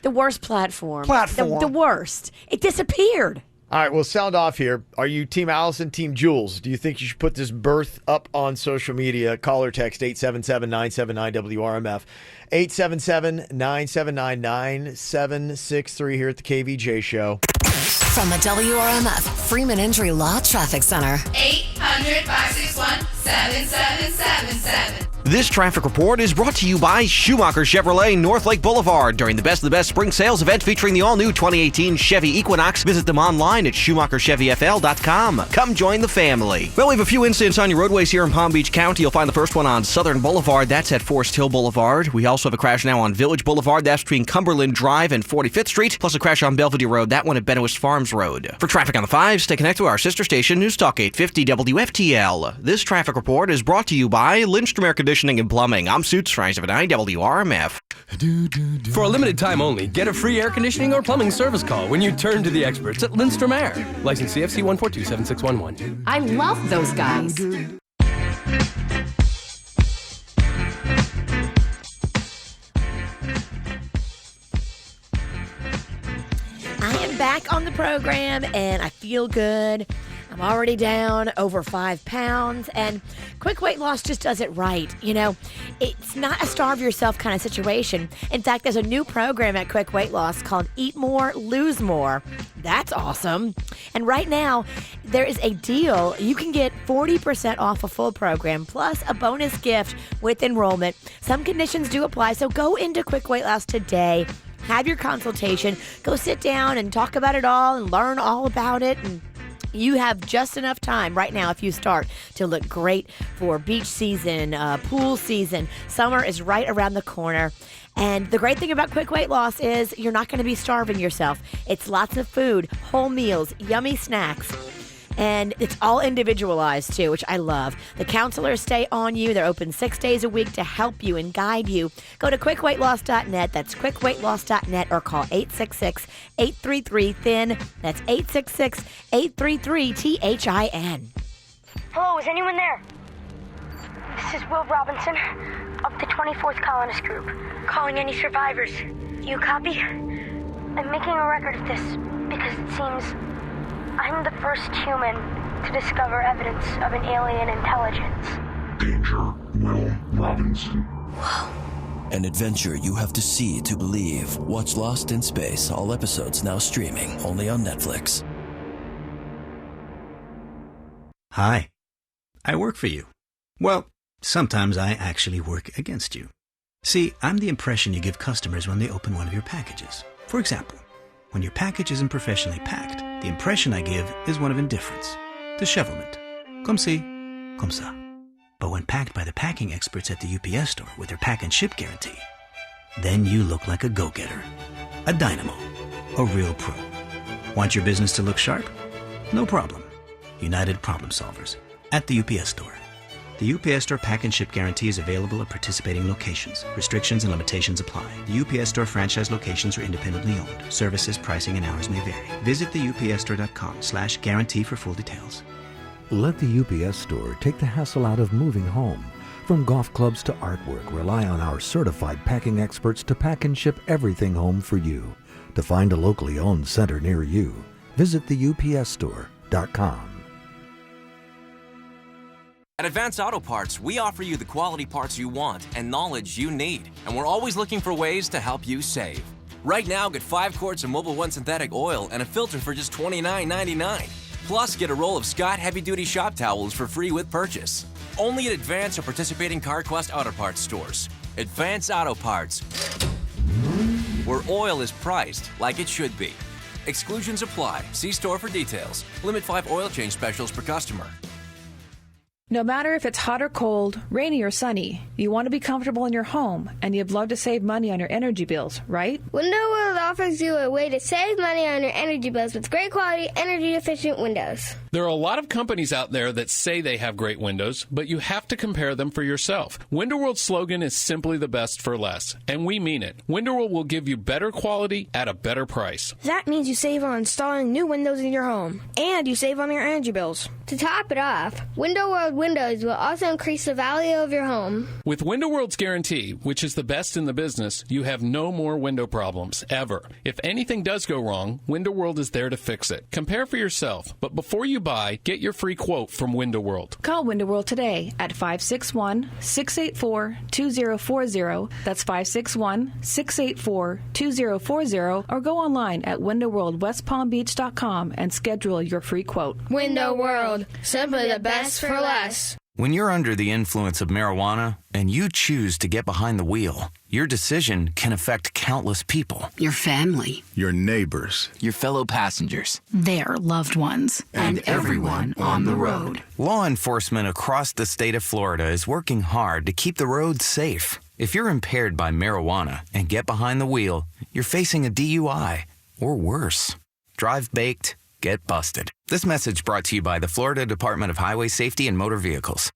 Speaker 2: The worst platform.
Speaker 3: Platform.
Speaker 2: The worst. It disappeared.
Speaker 1: All right, we'll sound off here. Are you Team Allison, Team Jules? Do you think you should put this birth up on social media? Call or text 877-979-WRMF. 877-979-9763 here at the KVJ Show.
Speaker 4: From the WRMF Freeman Injury Law Traffic Center.
Speaker 18: 800-561-7777.
Speaker 19: This traffic report is brought to you by Schumacher Chevrolet North Lake Boulevard. During the Best of the Best spring sales event featuring the all-new 2018 Chevy Equinox, visit them online at SchumacherChevyFL.com. Come join the family. Well, we have a few incidents on your roadways here in Palm Beach County. You'll find the first one on Southern Boulevard. That's at Forest Hill Boulevard. We also have a crash now on Village Boulevard. That's between Cumberland Drive and 45th Street. Plus a crash on Belvedere Road. That one at Benoist Farms Road. For traffic on the 5s, stay connected to our sister station, News Talk 850 WFTL. This traffic report is brought to you by Lindstrom Air Conditioning and Plumbing. I'm Suits, 979 WRMF.
Speaker 20: For a limited time only, get a free air conditioning or plumbing service call when you turn to the experts at Lindstrom Air. License CFC 1427611.
Speaker 21: I love those guys.
Speaker 2: I am back on the program and I feel good. I'm already down over 5 pounds, and Quick Weight Loss just does it right. You know, it's not a starve yourself kind of situation. In fact, there's a new program at Quick Weight Loss called Eat More, Lose More. That's awesome. And right now, there is a deal. You can get 40% off a full program plus a bonus gift with enrollment. Some conditions do apply, so go into Quick Weight Loss today. Have your consultation. Go sit down and talk about it all and learn all about it. And you have just enough time right now if you start to look great for beach season, pool season. Summer is right around the corner. And the great thing about Quick Weight Loss is you're not going to be starving yourself. It's lots of food, whole meals, yummy snacks. And it's all individualized, too, which I love. The counselors stay on you. They're open 6 days a week to help you and guide you. Go to quickweightloss.net. That's quickweightloss.net or call 866-833-THIN. That's 866-833-THIN.
Speaker 22: Hello, is anyone there? This is Will Robinson of the 24th Colonist Group. Calling any survivors. You copy? I'm making a record of this because it seems I'm the first human to discover evidence of an alien intelligence.
Speaker 23: Danger, Will Robinson.
Speaker 24: An adventure you have to see to believe. Watch Lost in Space. All episodes now streaming only on Netflix.
Speaker 7: Hi. I work for you. Well, sometimes I actually work against you. See, I'm the impression you give customers when they open one of your packages. For example, when your package isn't professionally packed, the impression I give is one of indifference, dishevelment. Comme si, comme ça. But when packed by the packing experts at the UPS store with their pack and ship guarantee, then you look like a go-getter, a dynamo, a real pro. Want your business to look sharp? No problem. United Problem Solvers at the UPS store. The UPS Store Pack and Ship Guarantee is available at participating locations. Restrictions and limitations apply. The UPS Store franchise locations are independently owned. Services, pricing, and hours may vary. Visit theupsstore.com/guarantee for full details.
Speaker 8: Let the UPS Store take the hassle out of moving home. From golf clubs to artwork, rely on our certified packing experts to pack and ship everything home for you. To find a locally owned center near you, visit theupsstore.com.
Speaker 10: At Advance Auto Parts, we offer you the quality parts you want and knowledge you need, and we're always looking for ways to help you save. Right now, get 5 quarts of Mobil 1 synthetic oil and a filter for just $29.99. Plus, get a roll of Scott heavy-duty shop towels for free with purchase. Only at Advance or participating CarQuest Auto Parts stores. Advance Auto Parts, where oil is priced like it should be. Exclusions apply. See store for details. Limit 5 oil change specials per customer.
Speaker 21: No matter if it's hot or cold, rainy or sunny, you want to be comfortable in your home, and you'd love to save money on your energy bills, right?
Speaker 25: Window World offers you a way to save money on your energy bills with great quality, energy-efficient windows.
Speaker 26: There are a lot of companies out there that say they have great windows, but you have to compare them for yourself. Window World's slogan is simply the best for less, and we mean it. Window World will give you better quality at a better price.
Speaker 25: That means you save on installing new windows in your home, and you save on your energy bills. To top it off, Window World windows will also increase the value of your home.
Speaker 26: With Window World's guarantee, which is the best in the business, you have no more window problems, ever. If anything does go wrong, Window World is there to fix it. Compare for yourself, but before you buy, get your free quote from Window World.
Speaker 21: Call Window World today at 561-684-2040. That's 561-684-2040, or go online at windowworldwestpalmbeach.com and schedule your free quote.
Speaker 25: Window World, simply the best for less.
Speaker 27: When you're under the influence of marijuana and you choose to get behind the wheel, your decision can affect countless people.
Speaker 28: Your family.
Speaker 27: Your neighbors.
Speaker 28: Your fellow passengers. Their loved ones.
Speaker 27: And everyone on the road. Law enforcement across the state of Florida is working hard to keep the roads safe. If you're impaired by marijuana and get behind the wheel, you're facing a DUI or worse. Drive baked. Get busted. This message brought to you by the Florida Department of Highway Safety and Motor Vehicles.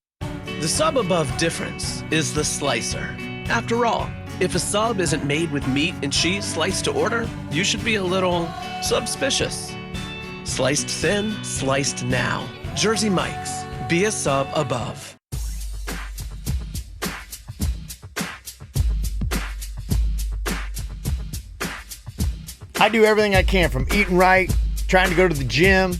Speaker 9: The sub above difference is the slicer. After all, if a sub isn't made with meat and cheese sliced to order, you should be a little suspicious. Sliced thin, sliced now. Jersey Mike's. Be a sub above.
Speaker 1: I do everything I can, from eating right, trying to go to the gym,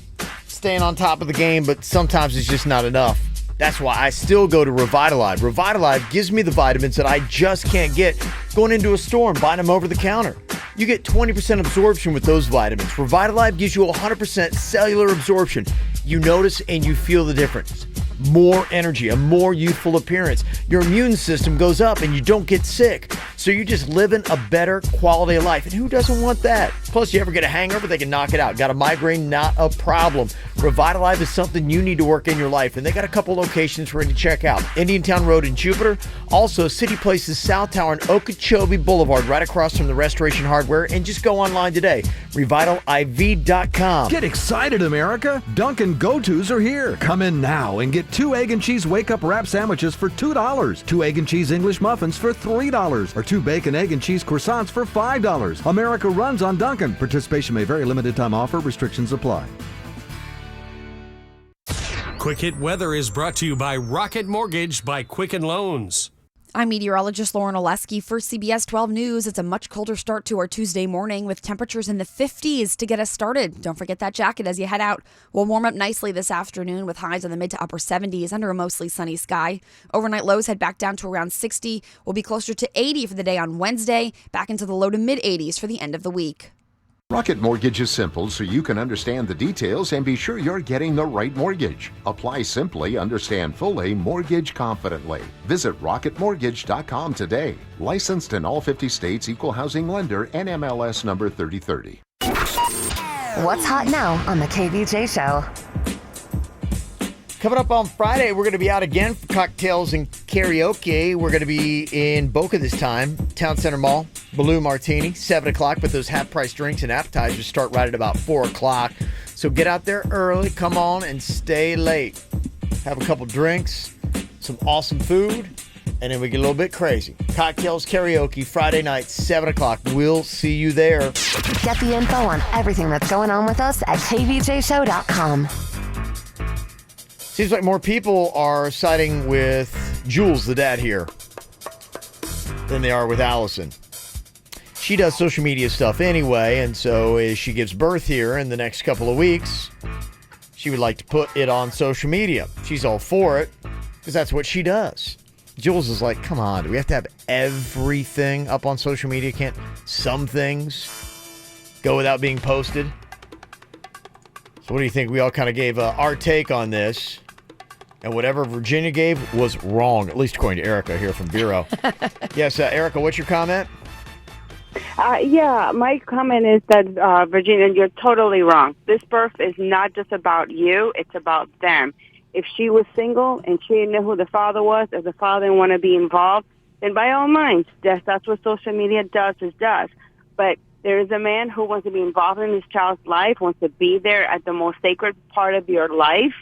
Speaker 1: staying on top of the game, but sometimes it's just not enough. That's why I still go to Revitalive. Revitalive gives me the vitamins that I just can't get going into a store and buying them over the counter. You get 20% absorption with those vitamins. Revitalive gives you 100% cellular absorption. You notice and you feel the difference. More energy, a more youthful appearance. Your immune system goes up and you don't get sick. So you're just living a better quality of life. And who doesn't want that? Plus, you ever get a hangover, they can knock it out. Got a migraine? Not a problem. Revitalive is something you need to work in your life. And they got a couple locations for you to check out. Indiantown Road in Jupiter. Also, City Places South Tower and Okeechobee Boulevard, right across from the Restoration Hardware. And just go online today. RevitaliV.com.
Speaker 8: Get excited, America. Dunkin' Go-Tos are here. Come in now and get 2 egg and cheese wake-up wrap sandwiches for $2, 2 egg and cheese English muffins for $3, or 2 bacon, egg, and cheese croissants for $5. America runs on Dunkin'. Participation may vary. Limited time offer. Restrictions apply.
Speaker 29: Quick Hit Weather is brought to you by Rocket Mortgage by Quicken Loans.
Speaker 30: I'm meteorologist Lauren Oleski for CBS 12 News. It's a much colder start to our Tuesday morning with temperatures in the 50s to get us started. Don't forget that jacket as you head out. We'll warm up nicely this afternoon with highs in the mid to upper 70s under a mostly sunny sky. Overnight lows head back down to around 60. We'll be closer to 80 for the day on Wednesday, back into the low to mid 80s for the end of the week.
Speaker 3: Rocket Mortgage is simple so you can understand the details and be sure you're getting the right mortgage. Apply simply, understand fully, mortgage confidently. Visit rocketmortgage.com today. Licensed in all 50 states, equal housing lender, NMLS number 3030.
Speaker 4: What's hot now on the KVJ Show?
Speaker 1: Coming up on Friday, we're going to be out again for cocktails and karaoke. We're going to be in Boca this time, Town Center Mall, Blue Martini, 7 o'clock. But those half-price drinks and appetizers start right at about 4 o'clock. So get out there early, come on, and stay late. Have a couple drinks, some awesome food, and then we get a little bit crazy. Cocktails, karaoke, Friday night, 7 o'clock. We'll see you there.
Speaker 4: Get the info on everything that's going on with us at kvjshow.com.
Speaker 1: Seems like more people are siding with Jules, the dad here, than they are with Allison. She does social media stuff anyway, and so as she gives birth here in the next couple of weeks, she would like to put it on social media. She's all for it, because that's what she does. Jules is like, come on, do we have to have everything up on social media? Can't some things go without being posted? So what do you think? We all kind of gave our take on this. And whatever Virginia gave was wrong, at least according to Erica here from Vero. Yes, Erica, what's your comment?
Speaker 5: Yeah, my comment is that, Virginia, you're totally wrong. This birth is not just about you, it's about them. If she was single and she didn't know who the father was, if the father didn't want to be involved, then by all means, that's what social media does. But there is a man who wants to be involved in his child's life, wants to be there at the most sacred part of your life.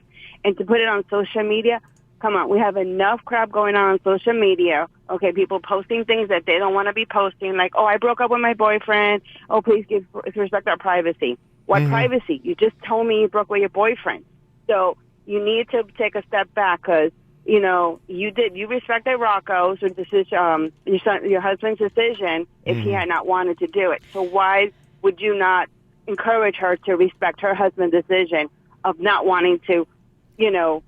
Speaker 5: And to put it on social media, come on, we have enough crap going on social media. Okay, people posting things that they don't want to be posting, like, oh, I broke up with my boyfriend. Oh, please respect our privacy. What privacy? You just told me you broke up with your boyfriend. So you need to take a step back because, you know, you respected Rocco's decision, your husband's decision if he had not wanted to do it. So why would you not encourage her to respect her husband's decision of not wanting to, you know,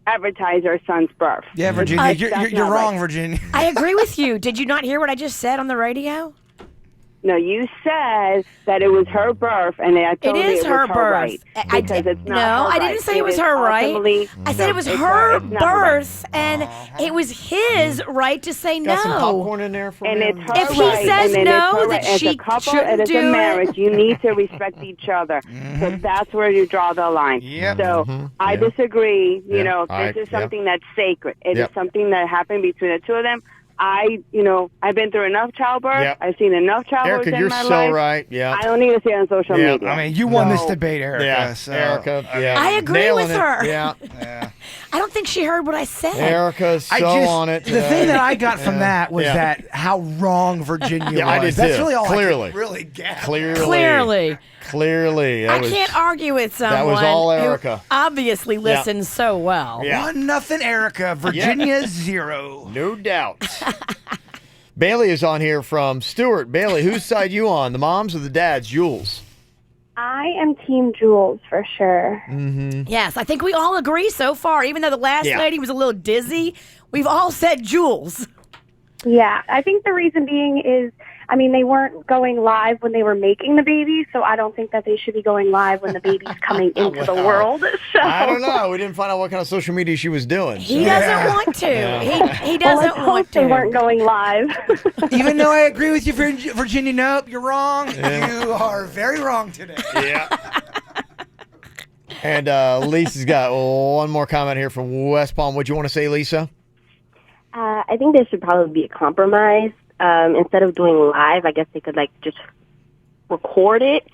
Speaker 5: advertise her son's birth?
Speaker 6: Yeah, Virginia, you're wrong, right. Virginia.
Speaker 2: I agree with you. Did you not hear what I just said on the radio?
Speaker 5: No, you said that it was her birth, and I told you it was her birth. Right, because it's not her
Speaker 2: I didn't say it was her right. I said it was her birth, and it was his right to say no.
Speaker 1: Got some popcorn in there for me.
Speaker 5: It's her
Speaker 2: if he says no, that she
Speaker 5: as a couple,
Speaker 2: shouldn't
Speaker 5: and as
Speaker 2: do
Speaker 5: a marriage, you need to respect each other. So that's where you draw the line.
Speaker 6: Yep.
Speaker 5: So I disagree. You know, this is something that's sacred. It is something that happened between the two of them. I've been through enough childbirth. Yep. I've seen enough childbirth in my life.
Speaker 1: Erica, you're so right. Yeah.
Speaker 5: I don't need to see it on social media.
Speaker 6: I mean, you won this debate, Erica.
Speaker 1: Yeah,
Speaker 6: so,
Speaker 1: Erica. Yeah.
Speaker 2: I agree with her.
Speaker 1: Yeah.
Speaker 2: I don't think she heard what I said.
Speaker 1: Erica's so on it today.
Speaker 6: The thing that I got from that was that how wrong Virginia was.
Speaker 1: I did
Speaker 6: That's
Speaker 1: too.
Speaker 6: really all
Speaker 1: Clearly.
Speaker 6: I could really get.
Speaker 1: Clearly.
Speaker 2: I can't argue with someone
Speaker 1: that was all Erica.
Speaker 2: who obviously listens so well.
Speaker 1: Yeah.
Speaker 6: 1-0 Erica. Virginia 0.
Speaker 1: No doubt. Bailey is on here from Stewart. Bailey, whose side you on? The moms or the dads? Jules?
Speaker 11: I am Team Jules for sure.
Speaker 1: Mm-hmm.
Speaker 2: Yes, I think we all agree so far. Even though the last lady was a little dizzy, we've all said Jules.
Speaker 11: Yeah, I think the reason being is, I mean, they weren't going live when they were making the baby, so I don't think that they should be going live when the baby's coming into the world. So.
Speaker 1: I don't know. We didn't find out what kind of social media she was doing.
Speaker 2: He doesn't want to. Yeah. He doesn't want to.
Speaker 11: They weren't going live.
Speaker 6: Even though I agree with you, Virginia, nope, you're wrong. Yeah. You are very wrong today.
Speaker 1: Yeah. And Lisa's got one more comment here from West Palm. What do you want to say, Lisa?
Speaker 12: I think there should probably be a compromise. Instead of doing live, I guess they could just record it,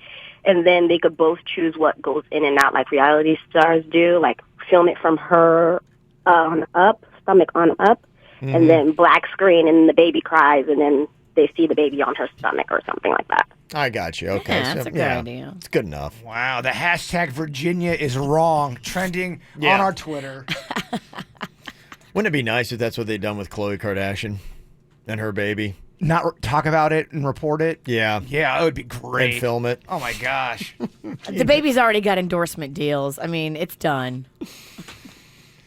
Speaker 12: and then they could both choose what goes in and out, like reality stars do, like film it from her on up, stomach on up, and then black screen, and the baby cries, and then they see the baby on her stomach or something like that.
Speaker 1: I got you. Okay,
Speaker 2: yeah, that's a good idea.
Speaker 1: It's good enough.
Speaker 6: Wow, the hashtag Virginia is wrong, trending on our Twitter.
Speaker 1: Wouldn't it be nice if that's what they'd done with Khloe Kardashian and her baby?
Speaker 6: Not talk about it and report it?
Speaker 1: Yeah.
Speaker 6: Yeah, it would be great.
Speaker 1: And film it.
Speaker 6: Oh, my gosh.
Speaker 2: The baby's already got endorsement deals. I mean, it's done.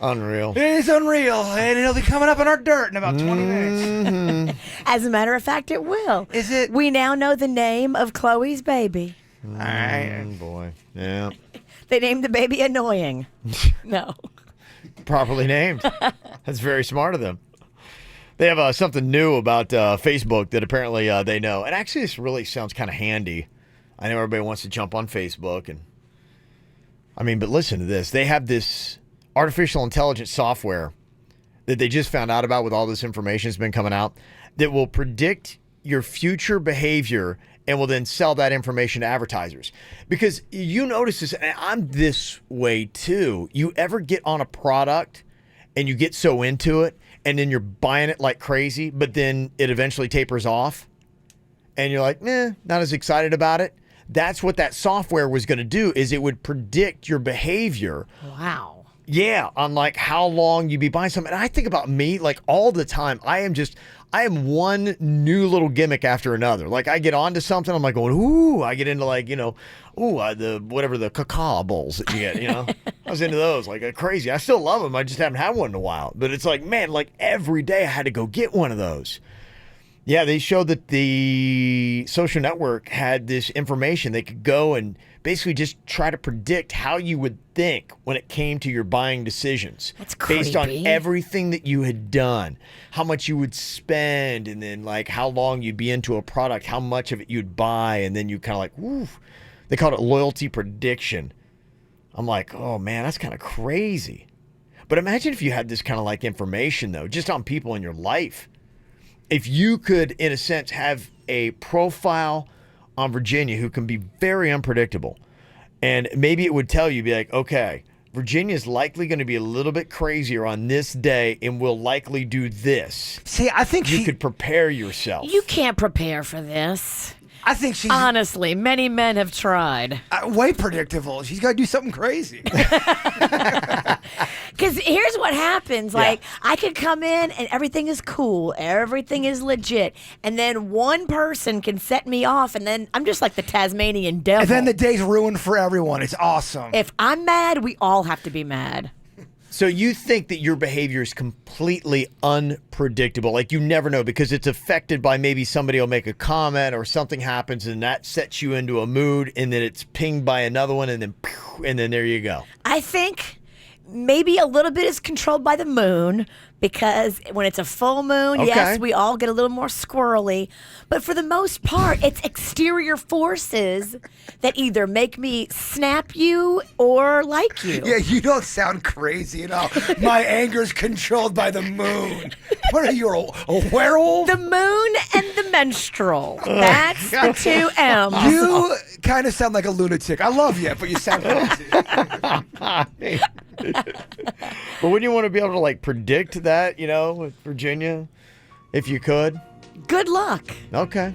Speaker 1: Unreal.
Speaker 6: It is unreal, and it'll be coming up in our dirt in about 20 minutes.
Speaker 2: As a matter of fact, it will.
Speaker 6: Is it?
Speaker 2: We now know the name of Chloe's baby.
Speaker 6: All right.
Speaker 1: Boy. Yeah.
Speaker 2: They named the baby Annoying. No.
Speaker 1: Properly named. That's very smart of them. They have something new about Facebook that apparently they know. And actually, this really sounds kind of handy. I know everybody wants to jump on Facebook. But listen to this. They have this artificial intelligence software that they just found out about with all this information that's been coming out that will predict your future behavior and will then sell that information to advertisers. Because you notice this, and I'm this way too. You ever get on a product and you get so into it and then you're buying it like crazy, but then it eventually tapers off and you're like, not as excited about it. That's what that software was going to do, is it would predict your behavior.
Speaker 2: Wow.
Speaker 1: Yeah, on like how long you'd be buying something. And I think about me like all the time. I am one new little gimmick after another. Like I get onto something, I'm like going, ooh, I get into like, the cacao bowls that you get, I was into those like crazy. I still love them. I just haven't had one in a while. But it's like, man, like every day I had to go get one of those. Yeah, they showed that the social network had this information. They could go and basically just try to predict how you would think when it came to your buying decisions.
Speaker 2: That's creepy.
Speaker 1: Based on everything that you had done, how much you would spend, and then like how long you'd be into a product, how much of it you'd buy, and then you kind of like, ooh, they called it loyalty prediction. I'm like, oh man, that's kind of crazy. But imagine if you had this kind of like information though, just on people in your life. If you could, in a sense, have a profile on Virginia who can be very unpredictable, and maybe it would tell you, be like, okay, Virginia is likely going to be a little bit crazier on this day and will likely do this.
Speaker 6: See, I think
Speaker 1: you could prepare yourself.
Speaker 2: You can't prepare for this.
Speaker 6: I think she's...
Speaker 2: Honestly, many men have tried.
Speaker 6: Way predictable. She's got to do something crazy.
Speaker 2: Because here's what happens. Like, I could come in and everything is cool. Everything is legit. And then one person can set me off, and then I'm just like the Tasmanian devil.
Speaker 6: And then the day's ruined for everyone. It's awesome.
Speaker 2: If I'm mad, we all have to be mad.
Speaker 1: So you think that your behavior is completely unpredictable, like you never know, because it's affected by maybe somebody will make a comment or something happens and that sets you into a mood, and then it's pinged by another one, and then there you go.
Speaker 2: I think maybe a little bit is controlled by the moon, because when it's a full moon, yes, we all get a little more squirrely. But for the most part, it's exterior forces that either make me snap you or like you.
Speaker 6: Yeah, you don't sound crazy at all. My anger's controlled by the moon. What are you, a werewolf?
Speaker 2: The moon and the menstrual. That's the two M's.
Speaker 6: You kind of sound like a lunatic. I love you, but you sound crazy.
Speaker 1: But wouldn't you want to be able to like predict that, with Virginia, if you could?
Speaker 2: Good luck.
Speaker 1: Okay.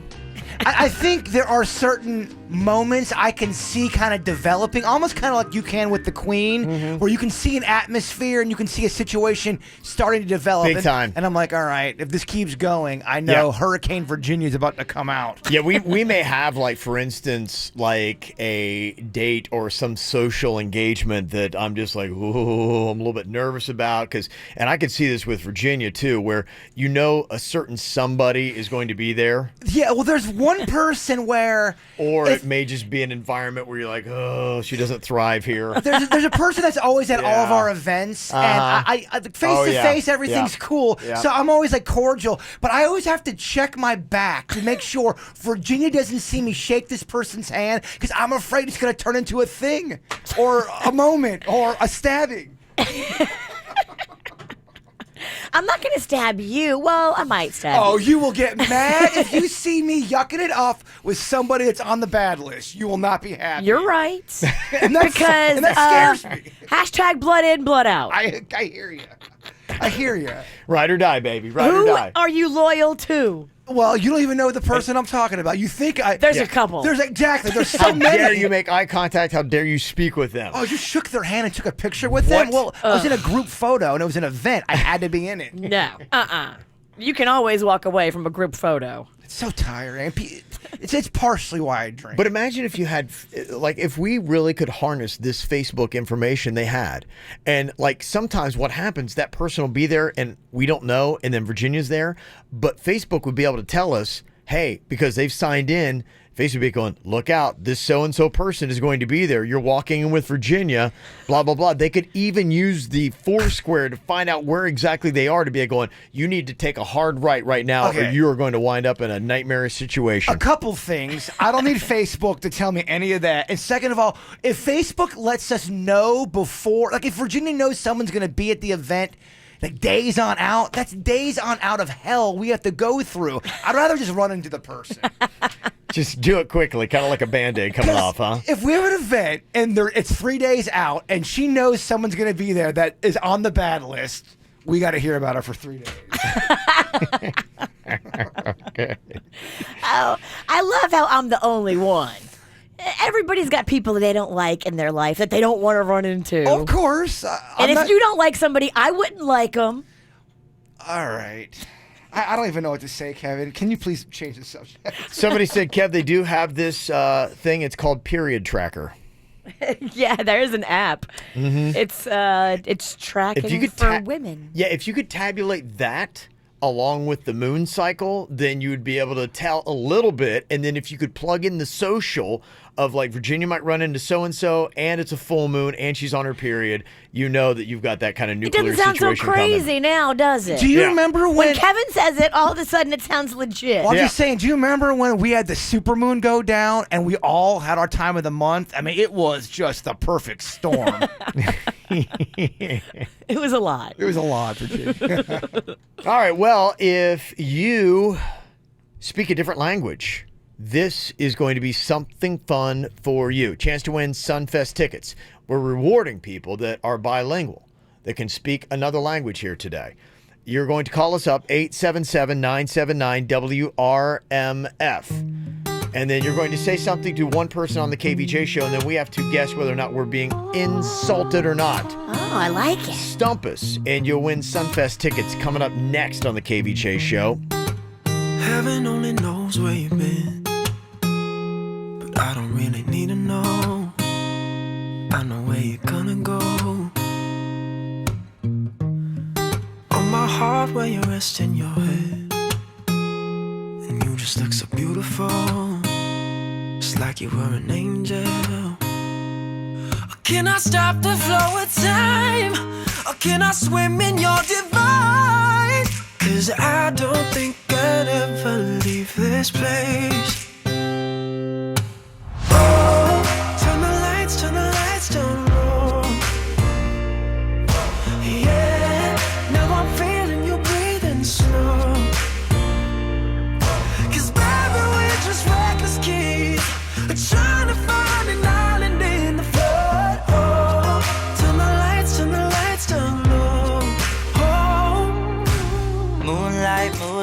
Speaker 6: I think there are certain moments I can see kind of developing, almost kind of like you can with the Queen, where you can see an atmosphere and you can see a situation starting to develop.
Speaker 1: Big time.
Speaker 6: And I'm like, all right, if this keeps going, I know Hurricane Virginia is about to come out.
Speaker 1: Yeah, we may have, like, for instance, like a date or some social engagement that I'm just like, ooh, I'm a little bit nervous about. And I could see this with Virginia, too, where a certain somebody is going to be there.
Speaker 6: Yeah, well, there's one person where...
Speaker 1: Or it may just be an environment where you're like, oh, she doesn't thrive here.
Speaker 6: There's a person that's always at all of our events, and I face-to-face, everything's cool, so I'm always like cordial, but I always have to check my back to make sure Virginia doesn't see me shake this person's hand, because I'm afraid it's going to turn into a thing, or a moment, or a stabbing.
Speaker 2: I'm not going to stab you. Well, I might stab you.
Speaker 6: Oh, you will get mad if you see me yucking it up with somebody that's on the bad list. You will not be happy.
Speaker 2: You're right.
Speaker 6: and that scares me.
Speaker 2: Hashtag blood in, blood out.
Speaker 6: I hear you. I hear you.
Speaker 1: Ride or die, baby. Ride or die.
Speaker 2: Who are you loyal to?
Speaker 6: Well, you don't even know the person I'm talking about. You think
Speaker 2: There's a couple.
Speaker 6: There's so
Speaker 1: How
Speaker 6: many.
Speaker 1: dare you make eye contact? How dare you speak with them?
Speaker 6: Oh, you shook their hand and took a picture with them? Well, I was in a group photo, and it was an event. I had to be in it.
Speaker 2: No. You can always walk away from a group photo.
Speaker 6: It's so tiring. It's partially why I drink.
Speaker 1: But imagine if you had, like, if we really could harness this Facebook information they had. And, like, sometimes what happens, that person will be there and we don't know, and then Virginia's there. But Facebook would be able to tell us, hey, because they've signed in, Facebook would be going, look out, this so-and-so person is going to be there. You're walking in with Virginia, blah, blah, blah. They could even use the Foursquare to find out where exactly they are to be going, you need to take a hard right now, or you are going to wind up in a nightmarish situation.
Speaker 6: A couple things. I don't need Facebook to tell me any of that. And second of all, if Facebook lets us know before, like if Virginia knows someone's going to be at the event, like days on out, that's days on out of hell we have to go through. I'd rather just run into the person.
Speaker 1: Just do it quickly, kind of like a Band-Aid coming off, huh?
Speaker 6: If we have an event and it's 3 days out and she knows someone's going to be there that is on the bad list, we got to hear about her for 3 days.
Speaker 1: Okay.
Speaker 2: Oh, I love how I'm the only one. Everybody's got people that they don't like in their life that they don't want to run into.
Speaker 6: Of course.
Speaker 2: And if you don't like somebody, I wouldn't like them.
Speaker 6: All right. I don't even know what to say, Kevin. Can you please change the subject?
Speaker 1: Somebody said, Kev, they do have this thing. It's called Period Tracker.
Speaker 2: Yeah, there is an app.
Speaker 1: Mm-hmm.
Speaker 2: It's tracking for women.
Speaker 1: Yeah, if you could tabulate that along with the moon cycle, then you would be able to tell a little bit. And then if you could plug in the social of like Virginia might run into so-and-so and it's a full moon and she's on her period, you know that you've got that kind of nuclear situation
Speaker 2: It doesn't sound so crazy
Speaker 1: coming.
Speaker 2: now, does it?
Speaker 6: Do you remember
Speaker 2: when Kevin says it, all of a sudden it sounds legit.
Speaker 6: Well, I'm just saying, do you remember when we had the supermoon go down and we all had our time of the month? I mean, it was just the perfect storm.
Speaker 2: It was a lot.
Speaker 6: It was a lot, Virginia.
Speaker 1: All right, well, if you speak a different language, this is going to be something fun for you. Chance to win Sunfest tickets. We're rewarding people that are bilingual, that can speak another language here today. You're going to call us up, 877-979-WRMF. And then you're going to say something to one person on the KVJ show, and then we have to guess whether or not we're being insulted or not.
Speaker 2: Oh, I like it.
Speaker 1: Stump us, and you'll win Sunfest tickets coming up next on the KVJ show.
Speaker 13: Heaven only knows where you've been, but I don't really need to know. I know where you're gonna go. On my heart where you're resting your head, and you just look so beautiful, just like you were an angel. Can I stop the flow of time, or can I swim in your divine? 'Cause I don't think I'd ever leave this place. Oh, turn the lights down low. Yeah, now I'm feeling you breathing slow. 'Cause baby, we're just reckless kids, trying to find an island in the flood. Oh, turn the lights down low. Oh.
Speaker 14: Mood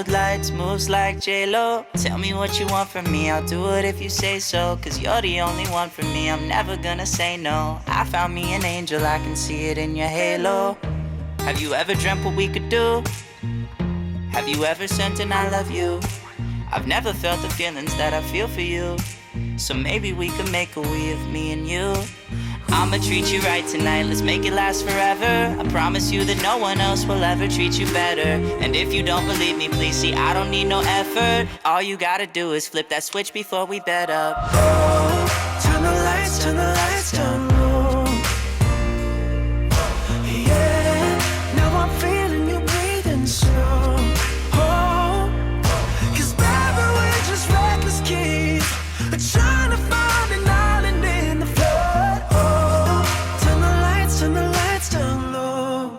Speaker 14: lights, moves like J-Lo. Tell me what you want from me, I'll do it if you say so. 'Cause you're the only one for me, I'm never gonna say no. I found me an angel, I can see it in your halo. Have you ever dreamt what we could do? Have you ever sent an I love you? I've never felt the feelings that I feel for you. So maybe we could make a we of me and you. I'ma treat you right tonight, let's make it last forever. I promise you that no one else will ever treat you better. And if you don't believe me, please see, I don't need no effort. All you gotta do is flip that switch before we bed up.
Speaker 13: Oh, turn the lights down low. Yeah, now I'm feeling you breathing slow. Oh, 'cause baby, we're just reckless kids, trying to find an island in the flood. Oh, turn the lights down low.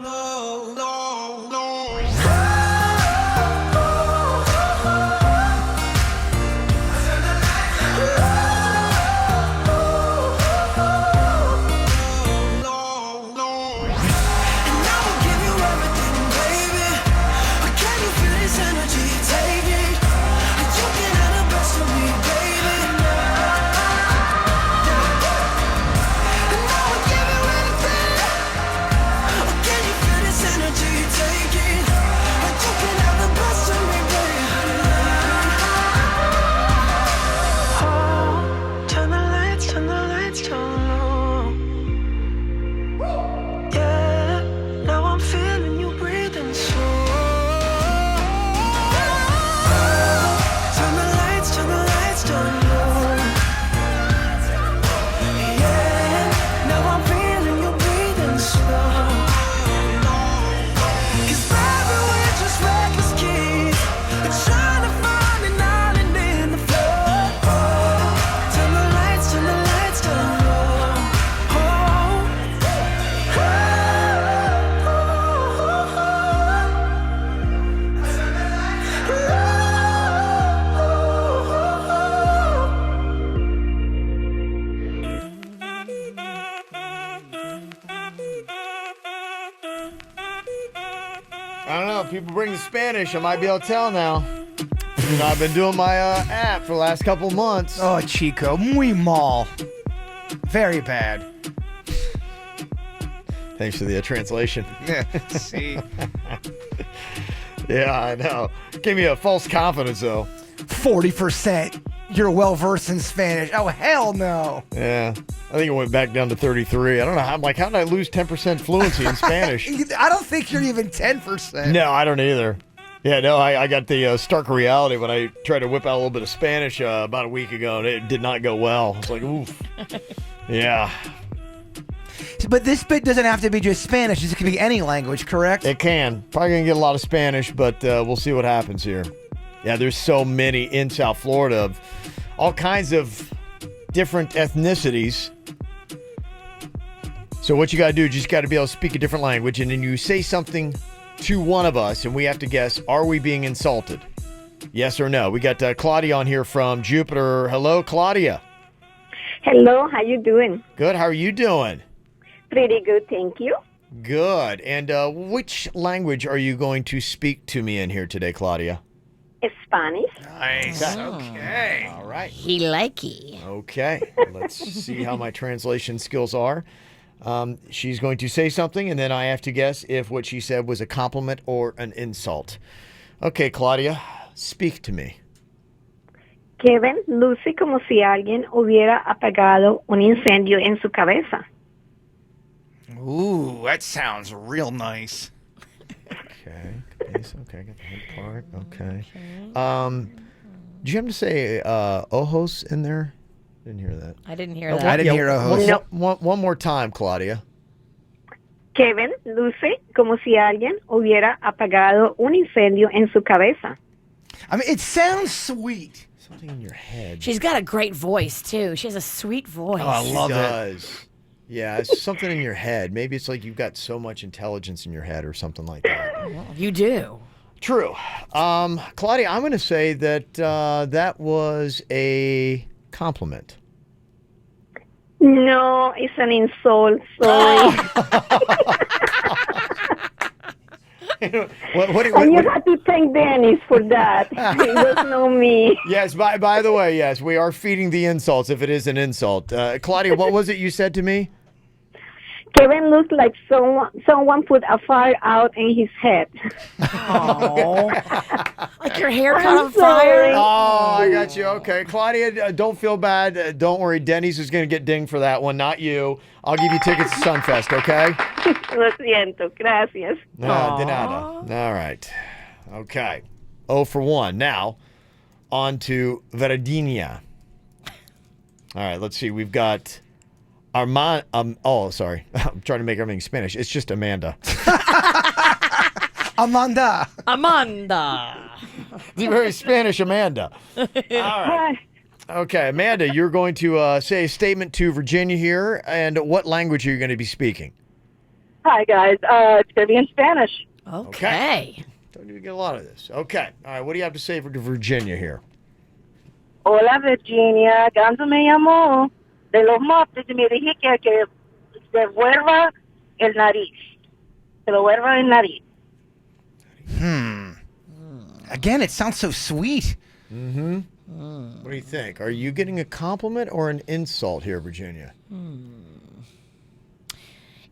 Speaker 1: I don't know. If people bring the Spanish, I might be able to tell now. You know, I've been doing my app for the last couple of months.
Speaker 6: Oh, Chico, muy mal. Very bad.
Speaker 1: Thanks for the translation.
Speaker 6: See.
Speaker 1: Yeah, I know. Gave me a false confidence, though.
Speaker 6: 40%. You're well versed in Spanish. Oh, hell no.
Speaker 1: Yeah. I think it went back down to 33. I don't know how. I'm like, how did I lose 10% fluency in Spanish?
Speaker 6: I don't think you're even 10%.
Speaker 1: No, I don't either. Yeah, no, I got the stark reality when I tried to whip out a little bit of Spanish about a week ago, and it did not go well. I was like, oof. Yeah.
Speaker 6: But this bit doesn't have to be just Spanish. It can be any language, correct?
Speaker 1: It can. Probably going to get a lot of Spanish, but we'll see what happens here. Yeah, there's so many in South Florida of all kinds of different ethnicities. So what you got to do, you just got to be able to speak a different language, and then you say something to one of us, and we have to guess, are we being insulted? Yes or no? We got Claudia on here from Jupiter. Hello, Claudia.
Speaker 7: Hello, how you doing?
Speaker 1: Good. How are you doing?
Speaker 7: Pretty good, thank you.
Speaker 1: Good. And which language are you going to speak to me in here today, Claudia?
Speaker 7: Spanish.
Speaker 1: Nice. Okay. All right.
Speaker 2: He likey.
Speaker 1: Okay. Let's see how my translation skills are. She's going to say something, and then I have to guess if what she said was a compliment or an insult. Okay, Claudia, speak to me.
Speaker 7: Kevin luce como si alguien hubiera apagado un incendio en su cabeza.
Speaker 6: Ooh, that sounds real nice.
Speaker 1: Okay. Okay, I got the head part. Okay. Did you have to say ojos in there? Didn't hear that.
Speaker 2: I didn't hear that.
Speaker 6: I didn't hear ojos.
Speaker 7: No.
Speaker 1: One more time, Claudia.
Speaker 7: Kevin luce como si alguien hubiera apagado un incendio en su cabeza.
Speaker 6: I mean, it sounds sweet.
Speaker 1: Something in your head.
Speaker 2: She's got a great voice, too. She has a sweet voice.
Speaker 6: Oh, I love
Speaker 1: She
Speaker 6: it.
Speaker 1: does. Yeah, it's something in your head. Maybe it's like you've got so much intelligence in your head or something like that.
Speaker 2: Well, you do.
Speaker 1: True. Claudia, I'm going to say that that was a compliment.
Speaker 7: No, it's an insult. Sorry.
Speaker 1: What
Speaker 7: and you have to thank Dennis for that. It was no me.
Speaker 1: Yes, by the way, yes, we are feeding the insults if it is an insult. Claudia, what was it you said to me?
Speaker 7: Kevin looks like someone put a fire out in his head.
Speaker 2: Oh, like your hair caught on
Speaker 7: sorry.
Speaker 2: fire.
Speaker 1: Oh, I got you. Okay, Claudia, don't feel bad. Don't worry. Denny's is going to get dinged for that one, not you. I'll give you tickets to Sunfest, okay?
Speaker 7: Lo siento. Gracias.
Speaker 1: De nada. All right. Okay. 0 for 1. Now, on to Virginia. All right, let's see. We've got Armand. Oh, sorry. I'm trying to make everything Spanish. It's just Amanda.
Speaker 6: Amanda.
Speaker 1: It's very Spanish, Amanda. All right. Okay, Amanda, you're going to say a statement to Virginia here. And what language are you going to be speaking?
Speaker 7: Hi, guys. It's going to be in Spanish.
Speaker 2: Okay.
Speaker 1: Don't even get a lot of this. Okay. All right, what do you have to say for Virginia here?
Speaker 7: Hola, Virginia. Gando me llamó de los mopes y me dije que se vuelva el nariz. Se lo vuelva el nariz.
Speaker 6: Again, it sounds so sweet.
Speaker 1: Mm-hmm. What do you think? Are you getting a compliment or an insult here, Virginia?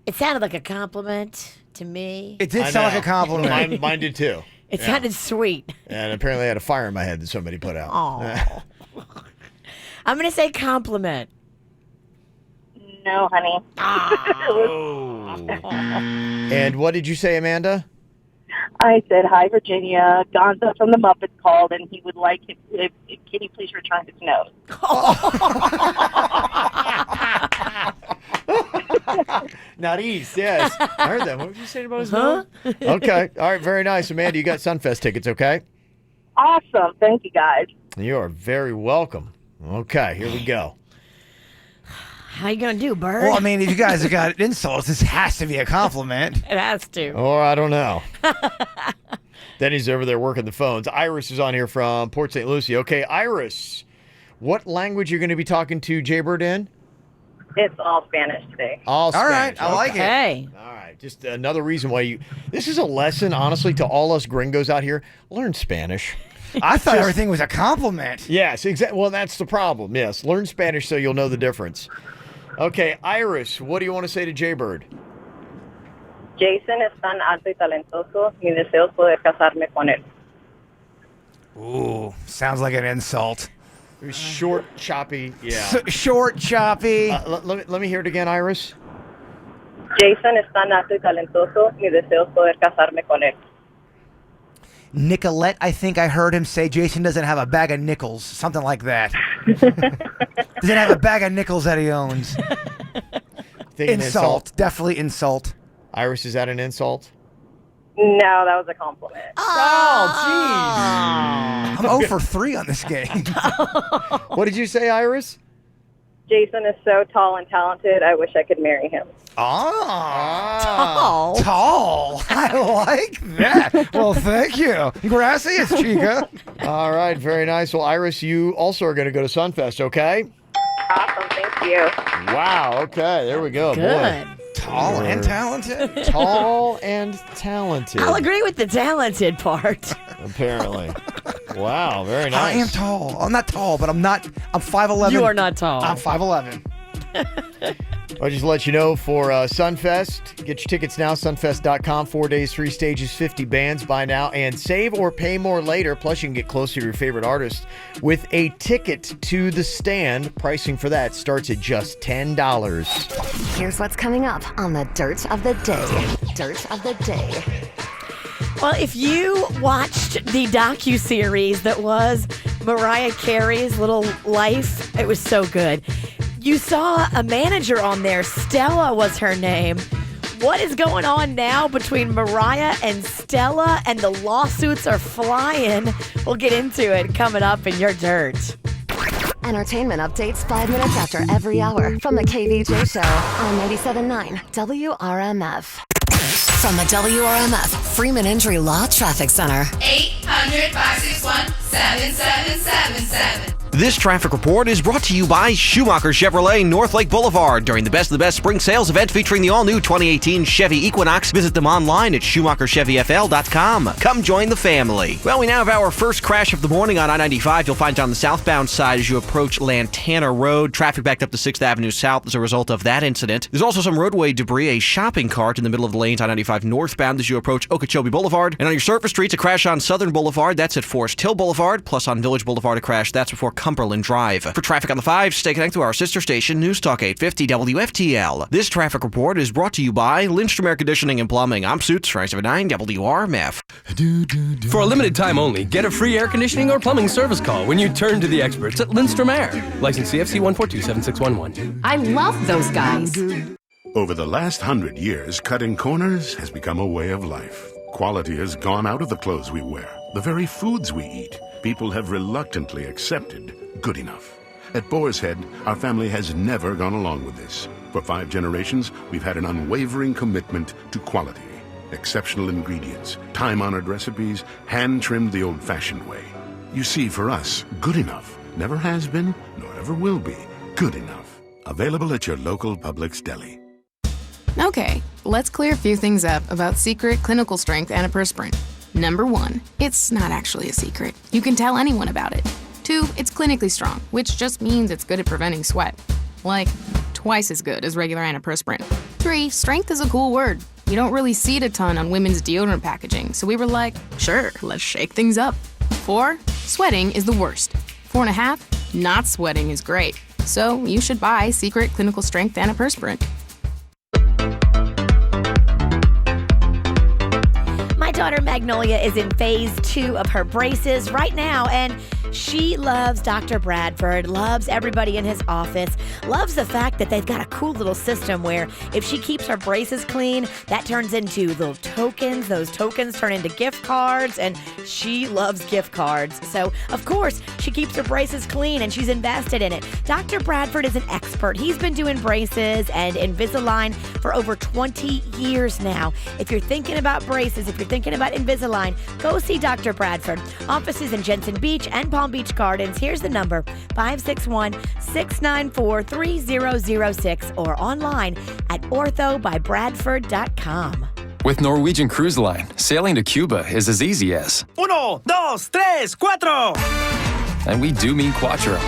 Speaker 2: It sounded like a compliment to me.
Speaker 6: It did sound like a compliment.
Speaker 1: Mine did too.
Speaker 2: It sounded sweet.
Speaker 1: And apparently I had a fire in my head that somebody put out.
Speaker 2: Oh. I'm going to say compliment.
Speaker 7: No, honey.
Speaker 1: And what did you say, Amanda?
Speaker 7: I said, hi, Virginia. Gonza from the Muppets called, and he would like if can you please return his nose?
Speaker 1: Nariz, yes. I heard that. What did you say about his nose? Okay. All right, very nice. Amanda, you got Sunfest tickets, okay?
Speaker 7: Awesome. Thank you, guys.
Speaker 1: You are very welcome. Okay, here we go.
Speaker 2: How you going to do, Bird?
Speaker 6: Well, I mean, if you guys have got insults, this has to be a compliment.
Speaker 2: It has to.
Speaker 1: Or I don't know. Denny's over there working the phones. Iris is on here from Port St. Lucie. Okay, Iris, what language are you going to be talking to Jaybird in?
Speaker 10: It's all Spanish today.
Speaker 1: All
Speaker 6: right,
Speaker 1: Spanish.
Speaker 6: I like it.
Speaker 2: Hey.
Speaker 1: All right, just another reason why you. This is a lesson, honestly, to all us gringos out here. Learn Spanish.
Speaker 6: I thought everything was a compliment.
Speaker 1: Yes, exactly. Well, that's the problem. Yes, learn Spanish so you'll know the difference. Okay, Iris, what do you want to say to Jaybird?
Speaker 10: Jason es tan alto y talentoso. Mi deseo es poder casarme con él.
Speaker 6: Ooh, sounds like an insult.
Speaker 1: Short, choppy, yeah.
Speaker 6: Short, choppy.
Speaker 1: Let me hear it again, Iris.
Speaker 10: Jason es tan alto y talentoso. Mi deseo es poder casarme con él.
Speaker 6: Nicolette, I think I heard him say Jason doesn't have a bag of nickels, something like that. Doesn't have a bag of nickels that he owns. Insult, definitely insult.
Speaker 1: Iris, is that an insult?
Speaker 10: No, that was a compliment.
Speaker 1: Oh,
Speaker 6: I'm 0 for 3 on this game.
Speaker 1: What did you say, Iris?
Speaker 10: Jason is so tall and talented. I wish I could marry him.
Speaker 6: Tall. I like that. Well, thank you. Gracias, chica.
Speaker 1: All right, very nice. Well, Iris, you also are going to go to Sunfest, okay?
Speaker 10: Awesome, thank you.
Speaker 1: Wow, okay, there we go.
Speaker 2: Good.
Speaker 1: Boy.
Speaker 6: Tall and talented.
Speaker 1: Tall and talented.
Speaker 2: I'll agree with the talented part.
Speaker 1: Apparently. Wow, very nice.
Speaker 6: I am tall. I'm not tall, but I'm 5'11".
Speaker 2: You are not tall.
Speaker 6: I'm 5'11".
Speaker 1: I'll just let you know for Sunfest, get your tickets now, sunfest.com, 4 days, 3 stages, 50 bands. Buy now and save or pay more later. Plus, you can get closer to your favorite artist with a ticket to the stand. Pricing for that starts at just $10.
Speaker 4: Here's what's coming up on the Dirt of the Day. Dirt of the Day.
Speaker 2: Well, if you watched the docuseries that was Mariah Carey's little life, it was so good. You saw a manager on there. Stella was her name. What is going on now between Mariah and Stella? And the lawsuits are flying. We'll get into it coming up in your dirt.
Speaker 4: Entertainment updates 5 minutes after every hour from the KVJ Show on 97.9 WRMF. From the WRMF Freeman Injury Law Traffic Center.
Speaker 15: 800-561-7777. This traffic report is brought to you by Schumacher Chevrolet North Lake Boulevard. During the Best of the Best spring sales event featuring the all-new 2018 Chevy Equinox, visit them online at SchumacherChevyFL.com. Come join the family. Well, we now have our first crash of the morning on I-95. You'll find it on the southbound side as you approach Lantana Road. Traffic backed up to 6th Avenue South as a result of that incident. There's also some roadway debris, a shopping cart in the middle of the lanes on 95 northbound as you approach Okeechobee Boulevard. And on your surface streets, a crash on Southern Boulevard. That's at Forest Hill Boulevard. Plus on Village Boulevard, a crash. That's before Cumberland Drive. For traffic on the 5, stay connected to our sister station, News Talk 850 WFTL. This traffic report is brought to you by Lindstrom Air Conditioning and Plumbing. I'm Suits, 979 WRMF.
Speaker 16: For a limited time only, get a free air conditioning or plumbing service call when you turn to the experts at Lindstrom Air. License CFC 1427611.
Speaker 17: I love those guys.
Speaker 18: Over the last 100 years, cutting corners has become a way of life. Quality has gone out of the clothes we wear, the very foods we eat. People have reluctantly accepted good enough. At Boar's Head, our family has never gone along with this. For 5 generations, we've had an unwavering commitment to quality. Exceptional ingredients, time-honored recipes, hand-trimmed the old-fashioned way. You see, for us, good enough never has been, nor ever will be, good enough. Available at your local Publix deli.
Speaker 19: Okay, let's clear a few things up about Secret Clinical Strength Antiperspirant. Number 1, it's not actually a secret. You can tell anyone about it. 2, it's clinically strong, which just means it's good at preventing sweat. Like, twice as good as regular antiperspirant. 3, strength is a cool word. You don't really see it a ton on women's deodorant packaging, so we were like, sure, let's shake things up. 4, sweating is the worst. 4.5, not sweating is great. So you should buy Secret Clinical Strength Antiperspirant.
Speaker 2: My daughter Magnolia is in phase 2 of her braces right now, and she loves Dr. Bradford, loves everybody in his office, loves the fact that they've got a cool little system where if she keeps her braces clean, that turns into little tokens. Those tokens turn into gift cards, and she loves gift cards. So, of course, she keeps her braces clean, and she's invested in it. Dr. Bradford is an expert. He's been doing braces and Invisalign for over 20 years now. If you're thinking about braces, if you're thinking about Invisalign, go see Dr. Bradford. Offices in Jensen Beach and Palm Palm Beach Gardens. Here's the number, 561-694-3006 or online at orthobybradford.com.
Speaker 17: With Norwegian Cruise Line, sailing to Cuba is as easy as
Speaker 20: 1, 2, 3, 4.
Speaker 17: And we do mean cuatro.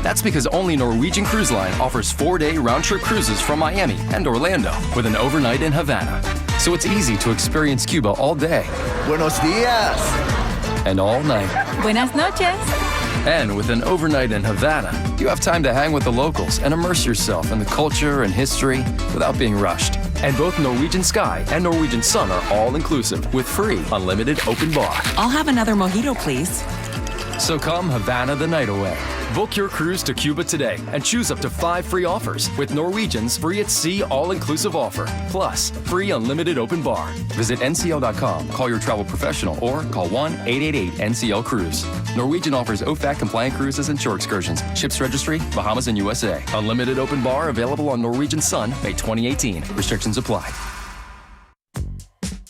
Speaker 17: That's because only Norwegian Cruise Line offers 4-day round-trip cruises from Miami and Orlando with an overnight in Havana. So it's easy to experience Cuba all day.
Speaker 21: Buenos dias.
Speaker 17: And all night.
Speaker 22: Buenas noches.
Speaker 17: And with an overnight in Havana, you have time to hang with the locals and immerse yourself in the culture and history without being rushed. And both Norwegian Sky and Norwegian Sun are all-inclusive with free unlimited open bar.
Speaker 22: I'll have another mojito, please.
Speaker 17: So come Havana the night away. Book your cruise to Cuba today and choose up to 5 free offers with Norwegian's free at sea all-inclusive offer, plus free unlimited open bar. Visit ncl.com, call your travel professional, or call 1-888-NCL-CRUISE. Norwegian offers OFAC-compliant cruises and shore excursions. Ships registry, Bahamas and USA. Unlimited open bar available on Norwegian Sun, May 2018. Restrictions apply.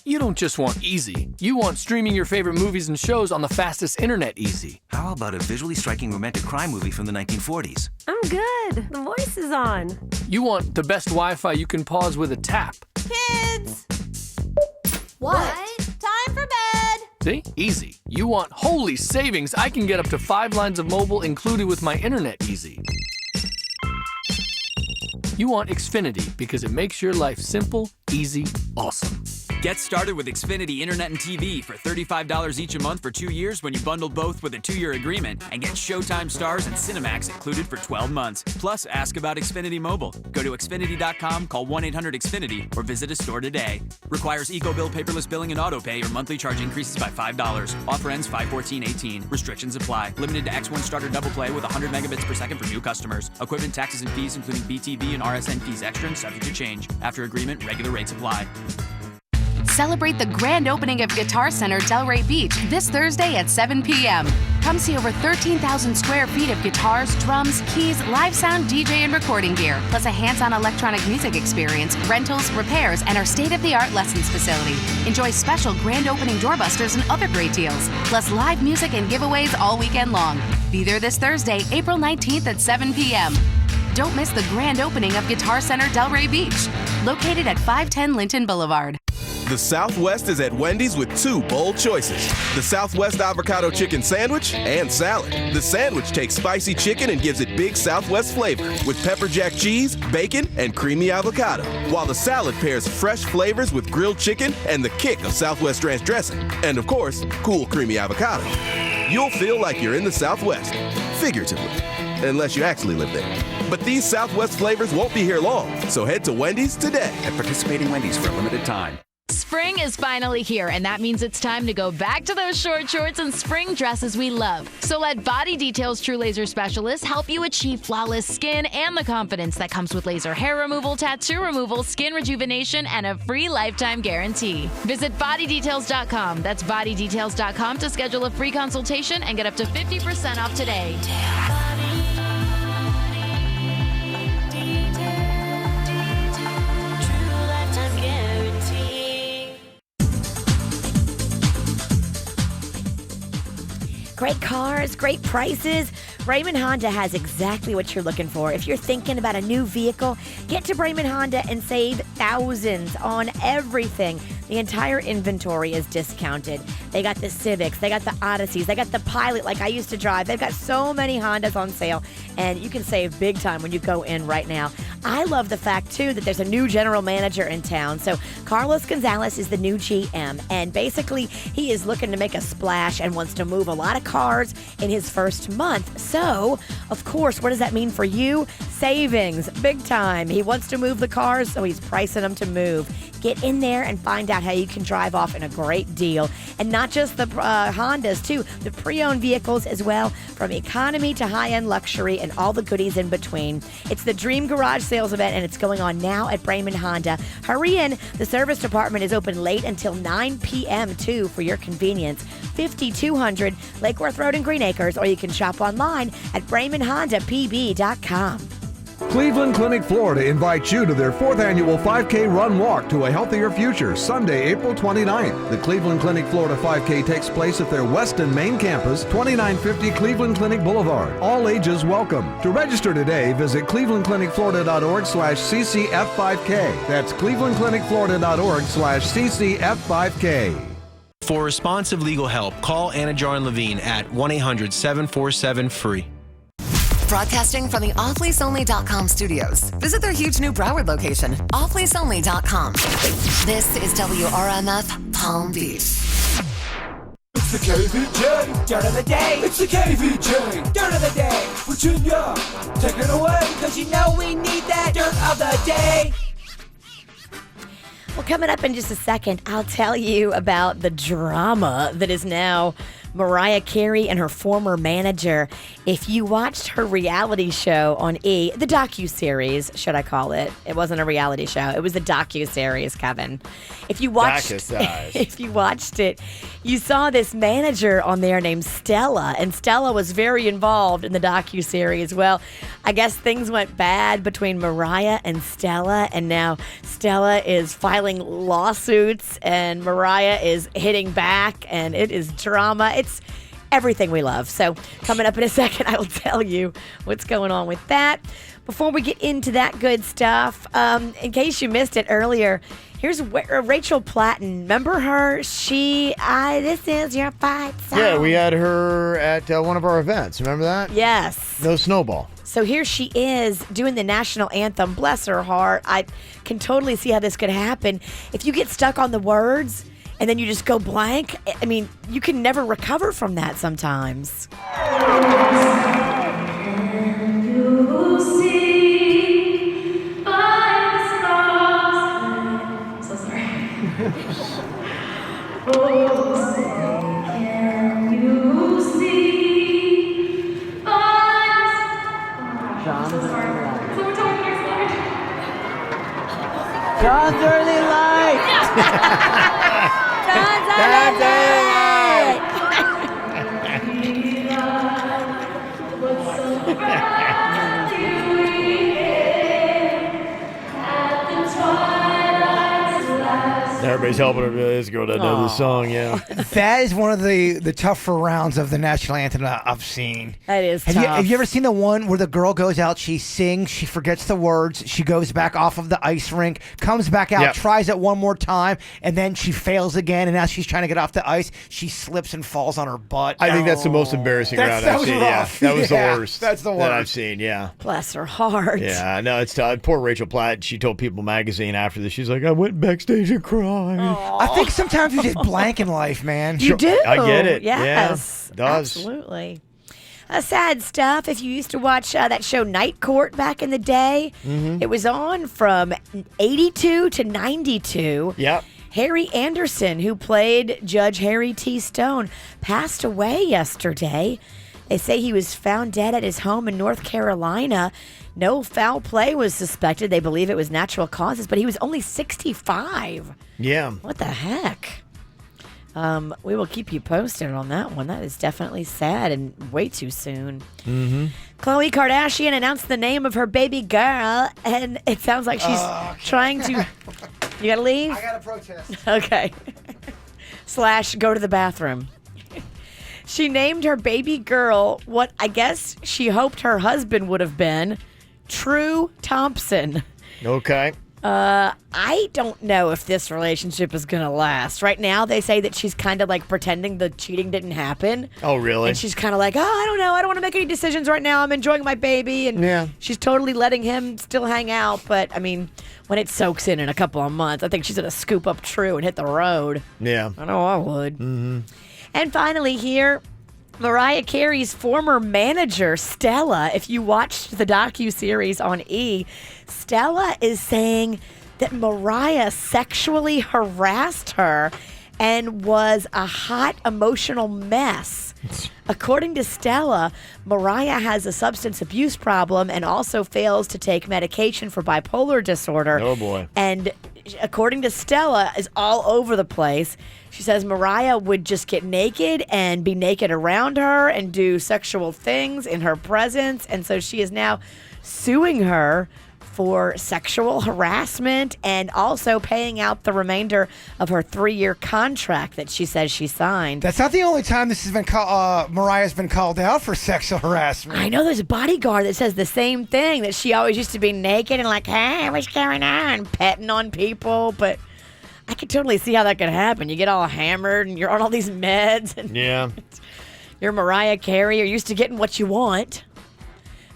Speaker 23: You don't just want easy. You want streaming your favorite movies and shows on the fastest internet easy.
Speaker 24: How about a visually striking romantic crime movie from the 1940s?
Speaker 25: I'm good. The voice is on.
Speaker 23: You want the best Wi-Fi you can pause with a tap.
Speaker 25: Kids!
Speaker 26: What? Time for bed!
Speaker 23: See? Easy. You want holy savings. I can get up to 5 lines of mobile included with my internet easy. You want Xfinity because it makes your life simple, easy, awesome.
Speaker 29: Get started with Xfinity Internet and TV for $35 each a month for 2 years when you bundle both with a 2-year agreement and get Showtime Stars and Cinemax included for 12 months. Plus, ask about Xfinity Mobile. Go to Xfinity.com, call 1-800-XFINITY, or visit a store today. Requires EcoBill paperless billing and autopay or monthly charge increases by $5. Offer ends 5/14/18. Restrictions apply. Limited to X1 starter double play with 100 megabits per second for new customers. Equipment, taxes, and fees, including BTV and RSN fees extra and subject to change. After agreement, regular rates apply.
Speaker 30: Celebrate the grand opening of Guitar Center Delray Beach this Thursday at 7 p.m. Come see over 13,000 square feet of guitars, drums, keys, live sound, DJ, and recording gear, plus a hands-on electronic music experience, rentals, repairs, and our state-of-the-art lessons facility. Enjoy special grand opening doorbusters and other great deals, plus live music and giveaways all weekend long. Be there this Thursday, April 19th at 7 p.m. Don't miss the grand opening of Guitar Center Delray Beach, located at 510 Linton Boulevard.
Speaker 27: The Southwest is at Wendy's with 2 bold choices. The Southwest Avocado Chicken Sandwich and Salad. The sandwich takes spicy chicken and gives it big Southwest flavor with pepper jack cheese, bacon, and creamy avocado. While the salad pairs fresh flavors with grilled chicken and the kick of Southwest ranch dressing. And of course, cool creamy avocado. You'll feel like you're in the Southwest, figuratively, unless you actually live there. But these Southwest flavors won't be here long, so head to Wendy's today.
Speaker 29: At participating Wendy's for a limited time.
Speaker 28: Spring is finally here, and that means it's time to go back to those short shorts and spring dresses we love. So let Body Details True Laser Specialists help you achieve flawless skin and the confidence that comes with laser hair removal, tattoo removal, skin rejuvenation, and a free lifetime guarantee. Visit bodydetails.com. That's bodydetails.com to schedule a free consultation and get up to 50% off today.
Speaker 2: Great cars, great prices. Braman Honda has exactly what you're looking for. If you're thinking about a new vehicle, get to Braman Honda and save thousands on everything. The entire inventory is discounted. They got the Civics, they got the Odysseys, they got the Pilot like I used to drive. They've got so many Hondas on sale, and you can save big time when you go in right now. I love the fact, too, that there's a new general manager in town. So Carlos Gonzalez is the new GM, and basically he is looking to make a splash and wants to move a lot of cars in his first month. So, of course, what does that mean for you? Savings, big time. He wants to move the cars, so he's pricing them to move. Get in there and find out how you can drive off in a great deal. And not just the Hondas, too. The pre-owned vehicles as well, from economy to high-end luxury and all the goodies in between. It's the Dream Garage Sales Event, and it's going on now at Braman Honda. Hurry in. The service department is open late until 9 p.m., too, for your convenience. 5200 Lake Worth Road in Green Acres, or you can shop online at BramanHondaPB.com.
Speaker 3: Cleveland Clinic Florida invites you to their 4th annual 5K Run Walk to a Healthier Future, Sunday, April 29th. The Cleveland Clinic Florida 5K takes place at their Weston main campus, 2950 Cleveland Clinic Boulevard. All ages welcome. To register today, visit clevelandclinicflorida.org/CCF5K. That's clevelandclinicflorida.org/CCF5K.
Speaker 5: For responsive legal help, call Anna Jar Levine at 1-800-747-FREE.
Speaker 4: Broadcasting from the offleaseonly.com studios. Visit their huge new Broward location, offleaseonly.com. This is WRMF Palm Beach.
Speaker 7: It's the KVJ Dirt of the Day. It's the KVJ Dirt of the Day. Virginia, take it away, because you know we need that Dirt of the Day.
Speaker 2: Well, coming up in just a second, I'll tell you about the drama that is now Mariah Carey and her former manager. If you watched her reality show on E!, the docuseries, should I call it? It wasn't a reality show. It was a docuseries, Kevin. If you watched it, you saw this manager on there named Stella, and Stella was very involved in the docuseries. Well, I guess things went bad between Mariah and Stella, and now Stella is filing lawsuits, and Mariah is hitting back, and it is drama. It's everything we love. So coming up in a second, I will tell you what's going on with that. Before we get into that good stuff, in case you missed it earlier, here's Rachel Platten. Remember her? This is your fight song.
Speaker 1: Yeah, we had her at one of our events. Remember that?
Speaker 2: Yes.
Speaker 1: No Snowball.
Speaker 2: So here she is doing the national anthem. Bless her heart. I can totally see how this could happen. If you get stuck on the words and then you just go blank, I mean, you can never recover from that sometimes.
Speaker 6: John's early light.
Speaker 2: John's early light.
Speaker 1: Everybody's helping her. Let's go to another song, yeah.
Speaker 6: That is one of the tougher rounds of the national anthem I've seen.
Speaker 2: That is
Speaker 6: tough. Have you ever seen the one where the girl goes out, she sings, she forgets the words, she goes back off of the ice rink, comes back out, tries it one more time, and then she fails again, and as she's trying to get off the ice, she slips and falls on her butt.
Speaker 1: I think that's the most embarrassing round I've seen.
Speaker 6: Rough.
Speaker 1: Yeah, that was the worst.
Speaker 6: That's the worst
Speaker 1: that I've seen. Yeah.
Speaker 2: Bless her heart.
Speaker 1: Yeah, no, it's tough. Poor Rachel Platt. She told People Magazine after this, she's like, I went backstage and cried.
Speaker 6: I think sometimes you just blank in life, man.
Speaker 2: You do.
Speaker 1: I get it.
Speaker 2: Yes.
Speaker 1: Yeah, it does.
Speaker 2: Absolutely. Sad stuff. If you used to watch that show Night Court back in the day, it was on from 82 to 92.
Speaker 1: Yep.
Speaker 2: Harry Anderson, who played Judge Harry T. Stone, passed away yesterday. They say he was found dead at his home in North Carolina. No foul play was suspected. They believe it was natural causes, but he was only 65.
Speaker 1: Yeah.
Speaker 2: What the heck? We will keep you posted on that one. That is definitely sad and way too soon. Khloe Kardashian announced the name of her baby girl, and it sounds like she's trying to... You gotta leave?
Speaker 6: I gotta protest.
Speaker 2: Okay. / go to the bathroom. She named her baby girl what I guess she hoped her husband would have been, True Thompson.
Speaker 1: Okay.
Speaker 2: I don't know if this relationship is going to last. Right now, they say that she's kind of like pretending the cheating didn't happen.
Speaker 1: Oh, really?
Speaker 2: And she's kind of like, I don't know. I don't want to make any decisions right now. I'm enjoying my baby. And she's totally letting him still hang out. But, I mean, when it soaks in a couple of months, I think she's going to scoop up True and hit the road.
Speaker 1: Yeah.
Speaker 2: I know I would. And finally here, Mariah Carey's former manager, Stella, if you watched the docuseries on E!, Stella is saying that Mariah sexually harassed her and was a hot emotional mess. According to Stella, Mariah has a substance abuse problem and also fails to take medication for bipolar disorder.
Speaker 1: Oh, boy.
Speaker 2: And according to Stella, is all over the place. She says Mariah would just get naked and be naked around her and do sexual things in her presence. And so she is now suing her for sexual harassment and also paying out the remainder of her 3-year contract that she says she signed.
Speaker 6: That's not the only time this has been Mariah's been called out for sexual harassment.
Speaker 2: I know there's a bodyguard that says the same thing, that she always used to be naked and like, hey, what's going on? Petting on people, but I could totally see how that could happen. You get all hammered and you're on all these meds. And
Speaker 1: yeah.
Speaker 2: You're Mariah Carey. You're used to getting what you want.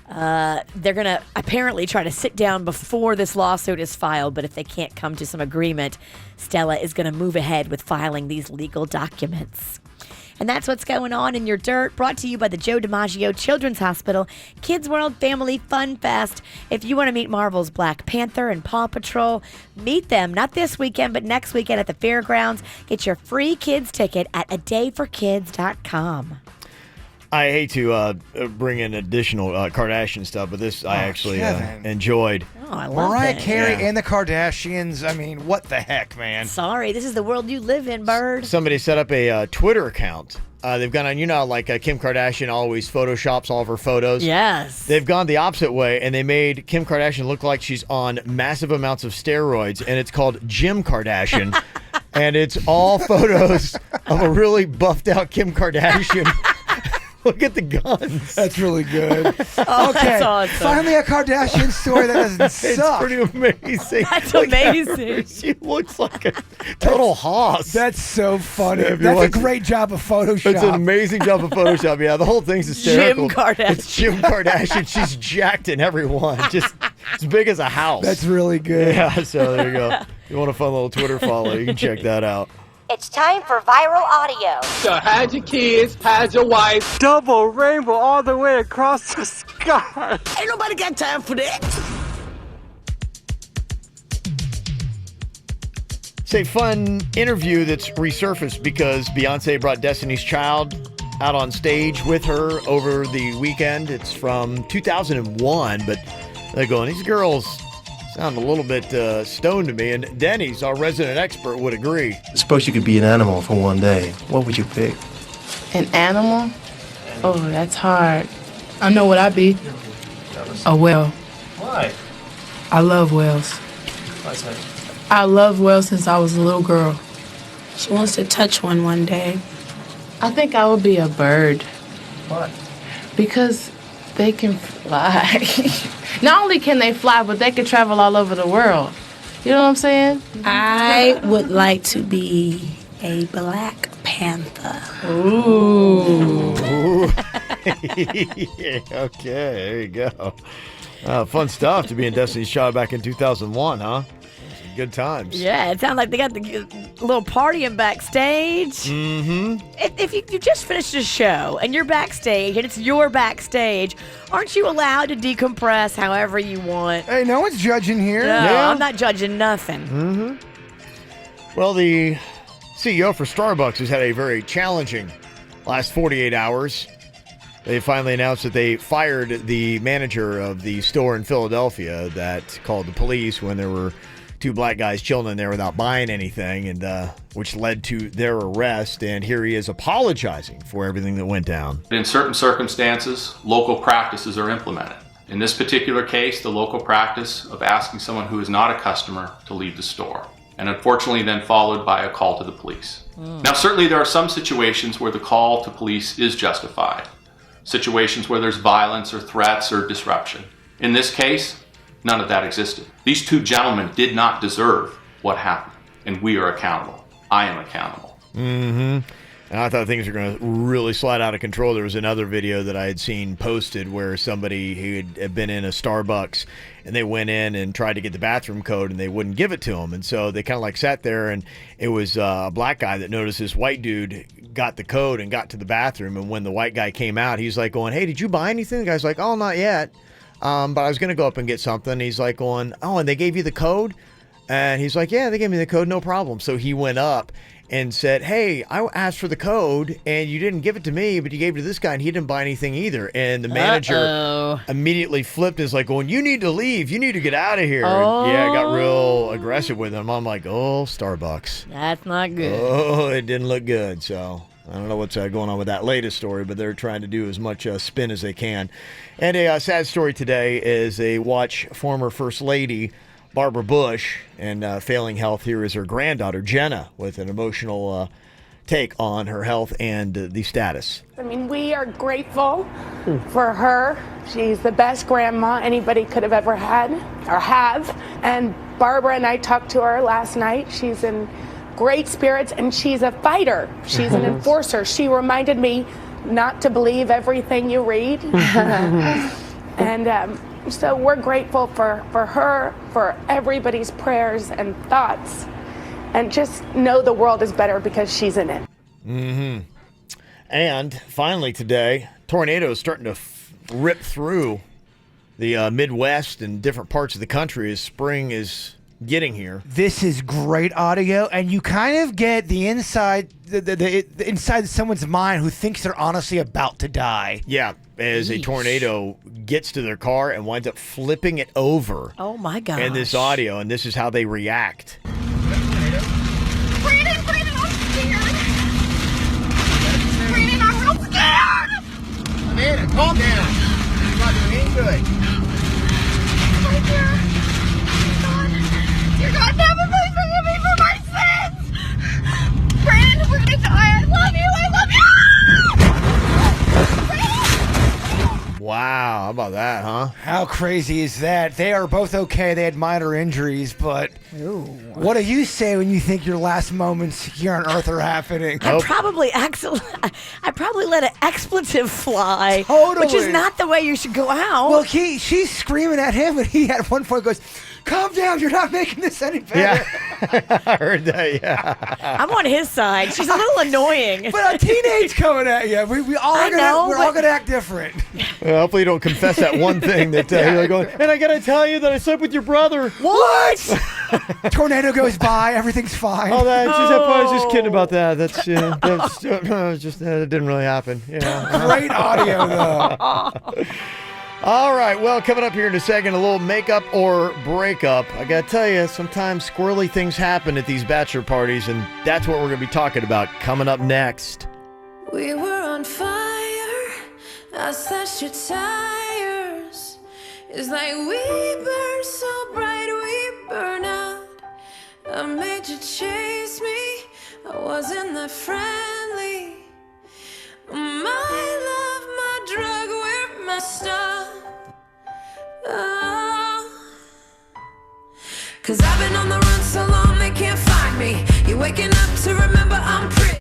Speaker 2: They're going to apparently try to sit down before this lawsuit is filed, but if they can't come to some agreement, Stella is going to move ahead with filing these legal documents. And that's what's going on in your dirt, brought to you by the Joe DiMaggio Children's Hospital Kids World Family Fun Fest. If you want to meet Marvel's Black Panther and Paw Patrol, meet them, not this weekend, but next weekend at the fairgrounds. Get your free kids ticket at adayforkids.com.
Speaker 1: I hate to bring in additional Kardashian stuff, but this I actually enjoyed.
Speaker 2: Oh, I love
Speaker 6: Mariah
Speaker 2: it.
Speaker 6: Carey and the Kardashians. I mean, what the heck, man?
Speaker 2: Sorry, this is the world you live in, Bird.
Speaker 1: Somebody set up a Twitter account. They've gone on, like Kim Kardashian always photoshops all of her photos.
Speaker 2: Yes.
Speaker 1: They've gone the opposite way, and they made Kim Kardashian look like she's on massive amounts of steroids, and it's called Jim Kardashian. And it's all photos of a really buffed out Kim Kardashian. Look at the guns.
Speaker 6: That's really good.
Speaker 2: Oh,
Speaker 6: okay,
Speaker 2: that's awesome.
Speaker 6: finally a Kardashian story that doesn't suck.
Speaker 1: It's pretty amazing.
Speaker 2: That's
Speaker 1: Look at
Speaker 2: amazing.
Speaker 1: her. She looks like a total hoss.
Speaker 6: That's so funny.
Speaker 1: If you
Speaker 6: That's a
Speaker 1: watch-
Speaker 6: great job of Photoshop.
Speaker 1: It's an amazing job of Photoshop. Yeah, the whole thing's hysterical.
Speaker 2: Jim Kardashian.
Speaker 1: It's Jim Kardashian. She's jacked in every one. Just as big as a house.
Speaker 6: That's really good.
Speaker 1: Yeah, so there you go. If you want a fun little Twitter follow, you can check that out.
Speaker 8: It's time for viral audio.
Speaker 20: So hide your kids, hide your wife. Double rainbow all the way across the sky.
Speaker 8: Ain't nobody got time for that.
Speaker 1: It's a fun interview that's resurfaced because Beyonce brought Destiny's Child out on stage with her over the weekend. It's from 2001, but they're going, these girls sound a little bit stoned to me. And Denny's, our resident expert, would agree.
Speaker 9: Suppose you could be an animal for one day. What would you pick?
Speaker 10: An animal? Oh, that's hard. I know what I'd be. A whale.
Speaker 9: Why?
Speaker 10: I love whales.
Speaker 9: Why's that?
Speaker 10: I loved whales since I was a little girl. She wants to touch one day. I think I would be a bird.
Speaker 9: Why?
Speaker 10: Because they can fly. Not only can they fly, but they can travel all over the world. You know what I'm saying?
Speaker 25: I would like to be a Black Panther.
Speaker 10: Ooh.
Speaker 1: Yeah, okay, there you go. Fun stuff to be in Destiny's Child back in 2001, huh? Some good times.
Speaker 2: Yeah, it sounds like they got the little partying backstage.
Speaker 1: Mm-hmm.
Speaker 2: If you just finished a show and you're backstage and it's your backstage, aren't you allowed to decompress however you want?
Speaker 6: Hey, no one's judging here.
Speaker 2: No,
Speaker 1: Yeah.
Speaker 2: I'm not judging nothing.
Speaker 1: Mm-hmm. Well, the CEO for Starbucks has had a very challenging last 48 hours. They finally announced that they fired the manager of the store in Philadelphia that called the police when there were two black guys chilling in there without buying anything, and which led to their arrest. And here he is apologizing for everything that went down.
Speaker 11: In certain circumstances, local practices are implemented. In this particular case, the local practice of asking someone who is not a customer to leave the store, and unfortunately then followed by a call to the police. Now, certainly there are some situations where the call to police is justified, situations where there's violence or threats or disruption. In this case, none of that existed. These two gentlemen did not deserve what happened, and we are accountable. I am accountable.
Speaker 1: Mm-hmm. And I thought things were going to really slide out of control. There was another video that I had seen posted where somebody who had been in a Starbucks and they went in and tried to get the bathroom code and they wouldn't give it to them. And so they kind of like sat there, and it was a black guy that noticed this white dude got the code and got to the bathroom. And when the white guy came out, he's like going, hey, did you buy anything? The guy's like, oh, not yet. But I was going to go up and get something. He's like going, oh, and they gave you the code? And he's like, yeah, they gave me the code, no problem. So he went up and said, hey, I asked for the code and you didn't give it to me, but you gave it to this guy and he didn't buy anything either. And the manager immediately flipped and is like going, you need to leave. You need to get out of here.
Speaker 2: Oh.
Speaker 1: And yeah, got real aggressive with him. I'm like, oh, Starbucks.
Speaker 2: That's not good.
Speaker 1: Oh, it didn't look good. So I don't know what's going on with that latest story, but they're trying to do as much spin as they can. And a sad story today is watch former First Lady Barbara Bush and failing health. Here is her granddaughter, Jenna, with an emotional take on her health and the status.
Speaker 12: I mean, we are grateful for her. She's the best grandma anybody could have ever had or have. And Barbara and I talked to her last night. She's in great spirits and she's a fighter. She's an enforcer. She reminded me not to believe everything you read. And so we're grateful for her, for everybody's prayers and thoughts. And just know the world is better because she's in it.
Speaker 1: Mm-hmm. And finally today, tornadoes starting to rip through the Midwest and different parts of the country as spring is getting here.
Speaker 6: This is great audio, and you kind of get the inside, the inside someone's mind who thinks they're honestly about to die.
Speaker 1: Yeah, as a tornado gets to their car and winds up flipping it over.
Speaker 2: Oh my gosh.
Speaker 1: In this audio, and this is how they react.
Speaker 13: Brandon, I'm scared. Brandon, I'm real scared.
Speaker 14: Amanda, calm down. You're not doing any good.
Speaker 13: Right there. Dear God, never please forgive me for my sins. Brandon, we're gonna die. I love you.
Speaker 1: Wow, how about that, huh?
Speaker 6: How crazy is that? They are both okay. They had minor injuries, but what do you say when you think your last moments here on Earth are happening?
Speaker 2: I probably let an expletive fly.
Speaker 6: Totally.
Speaker 2: Which is not the way you should go out.
Speaker 6: Well, she's screaming at him, and he at one point goes, "Calm down, you're not making this any better."
Speaker 1: Yeah, I heard that, yeah.
Speaker 2: I'm on his side. She's a little annoying.
Speaker 6: But a teenage coming at you. We're all gonna act different.
Speaker 1: Well, hopefully you don't confess that one thing that you're going, and I gotta tell you that I slept with your brother.
Speaker 6: What? Tornado goes by, everything's fine.
Speaker 1: Oh, I was just kidding about that. That's it didn't really happen. Yeah.
Speaker 6: Great audio though.
Speaker 1: All right, well, coming up here in a second, a little makeup or breakup. I got to tell you, sometimes squirrely things happen at these bachelor parties, and that's what we're going to be talking about coming up next.
Speaker 15: We were on fire. I slashed your tires. It's like we burn so bright, we burn out. I made you chase me. I wasn't that friendly. My love, my drug, we're messed up. Oh. 'Cause I've been on the run so long they can't find me. You're waking up to remember I'm pretty.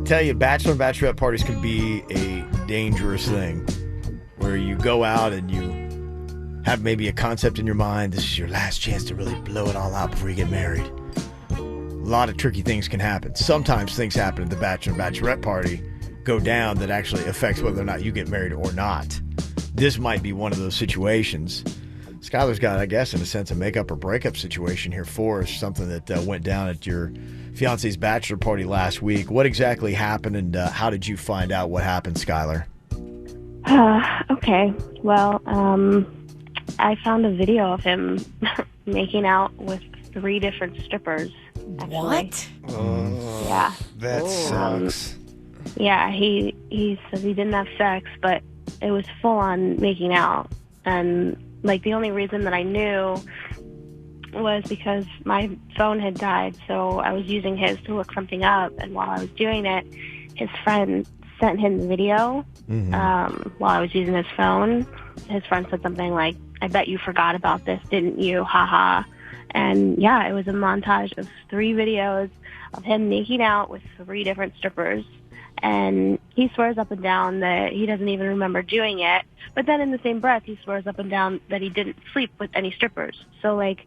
Speaker 1: Tell you, bachelor and bachelorette parties can be a dangerous thing where you go out and you have maybe a concept in your mind. This is your last chance to really blow it all out before you get married. A lot of tricky things can happen. Sometimes things happen at the bachelor and bachelorette party go down that actually affects whether or not you get married or not. This might be one of those situations. Skylar's got, I guess, in a sense, a makeup or breakup situation here for us, something that went down at your fiance's bachelor party last week. What exactly happened, and how did you find out what happened, Skylar?
Speaker 16: Okay. Well, I found a video of him making out with 3 different strippers. Actually.
Speaker 2: What?
Speaker 16: Yeah.
Speaker 6: That sucks.
Speaker 16: Yeah, he says he didn't have sex, but it was full on making out. And like the only reason that I knew was because my phone had died, so I was using his to look something up. And while I was doing it, his friend sent him the video while I was using his phone. His friend said something like, "I bet you forgot about this, didn't you? Haha." And yeah, it was a montage of 3 videos of him making out with 3 different strippers. And he swears up and down that he doesn't even remember doing it. But then in the same breath, he swears up and down that he didn't sleep with any strippers. So, like,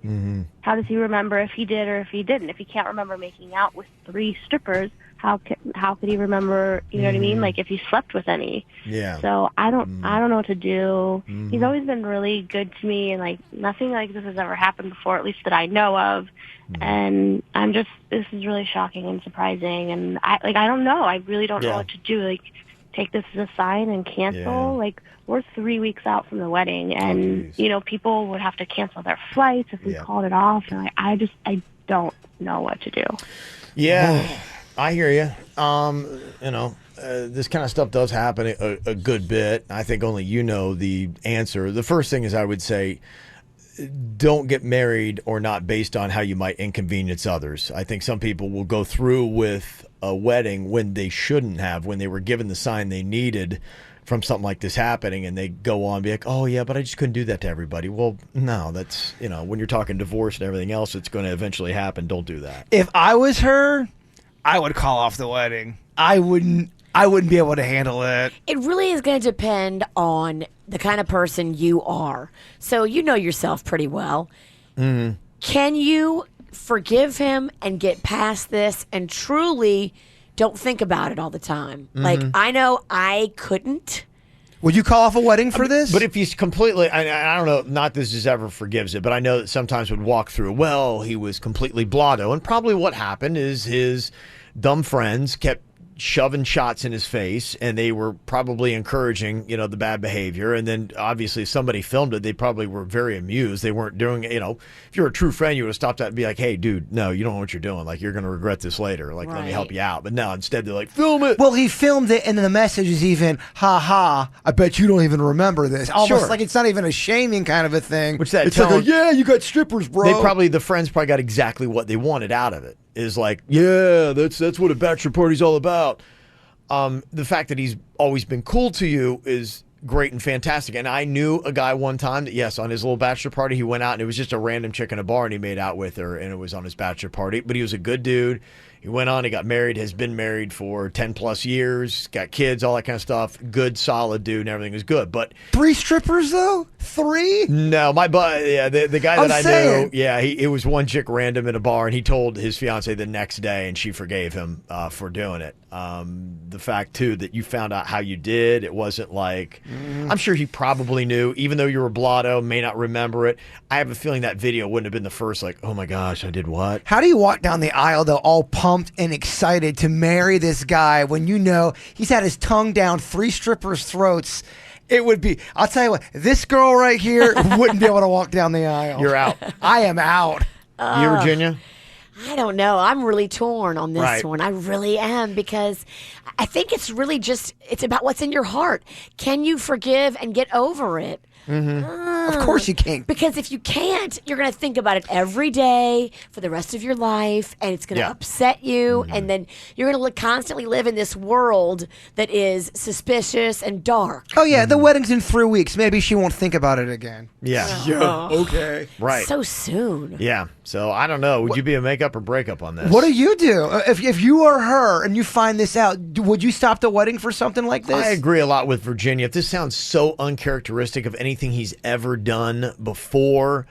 Speaker 16: how does he remember if he did or if he didn't? If he can't remember making out with 3 strippers, how could he remember, you know what I mean? Like, if he slept with any.
Speaker 1: Yeah.
Speaker 16: So I don't know what to do. He's always been really good to me, and, like, nothing like this has ever happened before, at least that I know of. And this is really shocking and surprising, and I don't know. I really don't know what to do. Like, take this as a sign and cancel.
Speaker 1: Yeah.
Speaker 16: Like, we're 3 weeks out from the wedding, and people would have to cancel their flights if we called it off. And I don't know what to do.
Speaker 1: Yeah, I hear you. This kind of stuff does happen a good bit. I think only you know the answer. The first thing is, I would say, don't get married or not based on how you might inconvenience others. I think some people will go through with a wedding when they shouldn't have, when they were given the sign they needed from something like this happening, and they go on and be like, "Oh yeah, but I just couldn't do that to everybody." Well, no, that's, when you're talking divorce and everything else, it's going to eventually happen. Don't do that.
Speaker 6: If I was her, I would call off the wedding. I wouldn't be able to handle it.
Speaker 2: It really is going to depend on the kind of person you are. So you know yourself pretty well. Can you forgive him and get past this and truly don't think about it all the time? Like, I know I couldn't.
Speaker 6: Would you call off a wedding for this?
Speaker 1: But if he's completely, I don't know, not this just ever forgives it, but I know that sometimes would walk through, well, he was completely blotto. And probably what happened is his dumb friends kept shoving shots in his face, and they were probably encouraging, the bad behavior. And then obviously if somebody filmed it, they probably were very amused. They weren't doing it, if you're a true friend, you would have stopped that and be like, "Hey dude, no, you don't know what you're doing. Like, you're going to regret this later. Like, let me help you out." But no, instead they're like, "Film it."
Speaker 6: Well, he filmed it, and then the message is even, "Ha ha, I bet you don't even remember this." Almost like it's not even a shaming kind of a thing.
Speaker 1: Which that
Speaker 6: it's like, "Yeah, you got strippers, bro."
Speaker 1: The friends probably got exactly what they wanted out of it. Is like, "Yeah, that's what a bachelor party's all about." The fact that he's always been cool to you is great and fantastic. And I knew a guy one time that, yes, on his little bachelor party, he went out and it was just a random chick in a bar and he made out with her, and it was on his bachelor party. But he was a good dude. He went on, he got married, has been married for 10 plus years, got kids, all that kind of stuff. Good, solid dude, and everything was good. But
Speaker 6: 3 strippers, though? 3?
Speaker 1: No, the guy that I knew, it was one chick random in a bar, and he told his fiance the next day, and she forgave him for doing it. The fact, too, that you found out how you did, it wasn't like, I'm sure he probably knew, even though you were blotto, may not remember it. I have a feeling that video wouldn't have been the first, like, "Oh my gosh, I did what?"
Speaker 6: How do you walk down the aisle, though, all pumped and excited to marry this guy when you know he's had his tongue down 3 strippers' throats? It would be, I'll tell you what, this girl right here wouldn't be able to walk down the aisle.
Speaker 1: You're out.
Speaker 6: I am out.
Speaker 1: You, Virginia?
Speaker 2: I don't know. I'm really torn on this one. I really am, because I think it's really it's about what's in your heart. Can you forgive and get over it?
Speaker 6: Of course you can't.
Speaker 2: Because if you can't, you're going to think about it every day for the rest of your life, and it's going to upset you, and then you're going to constantly live in this world that is suspicious and dark.
Speaker 6: Oh, yeah, the wedding's in 3 weeks. Maybe she won't think about it again.
Speaker 1: Yeah.
Speaker 6: Okay.
Speaker 1: Right.
Speaker 2: So soon.
Speaker 1: Yeah. So I don't know. Would you be a makeup or breakup on this?
Speaker 6: What do you do? If you are her and you find this out, would you stop the wedding for something like this?
Speaker 1: I agree a lot with Virginia. If this sounds so uncharacteristic of anything he's ever done before,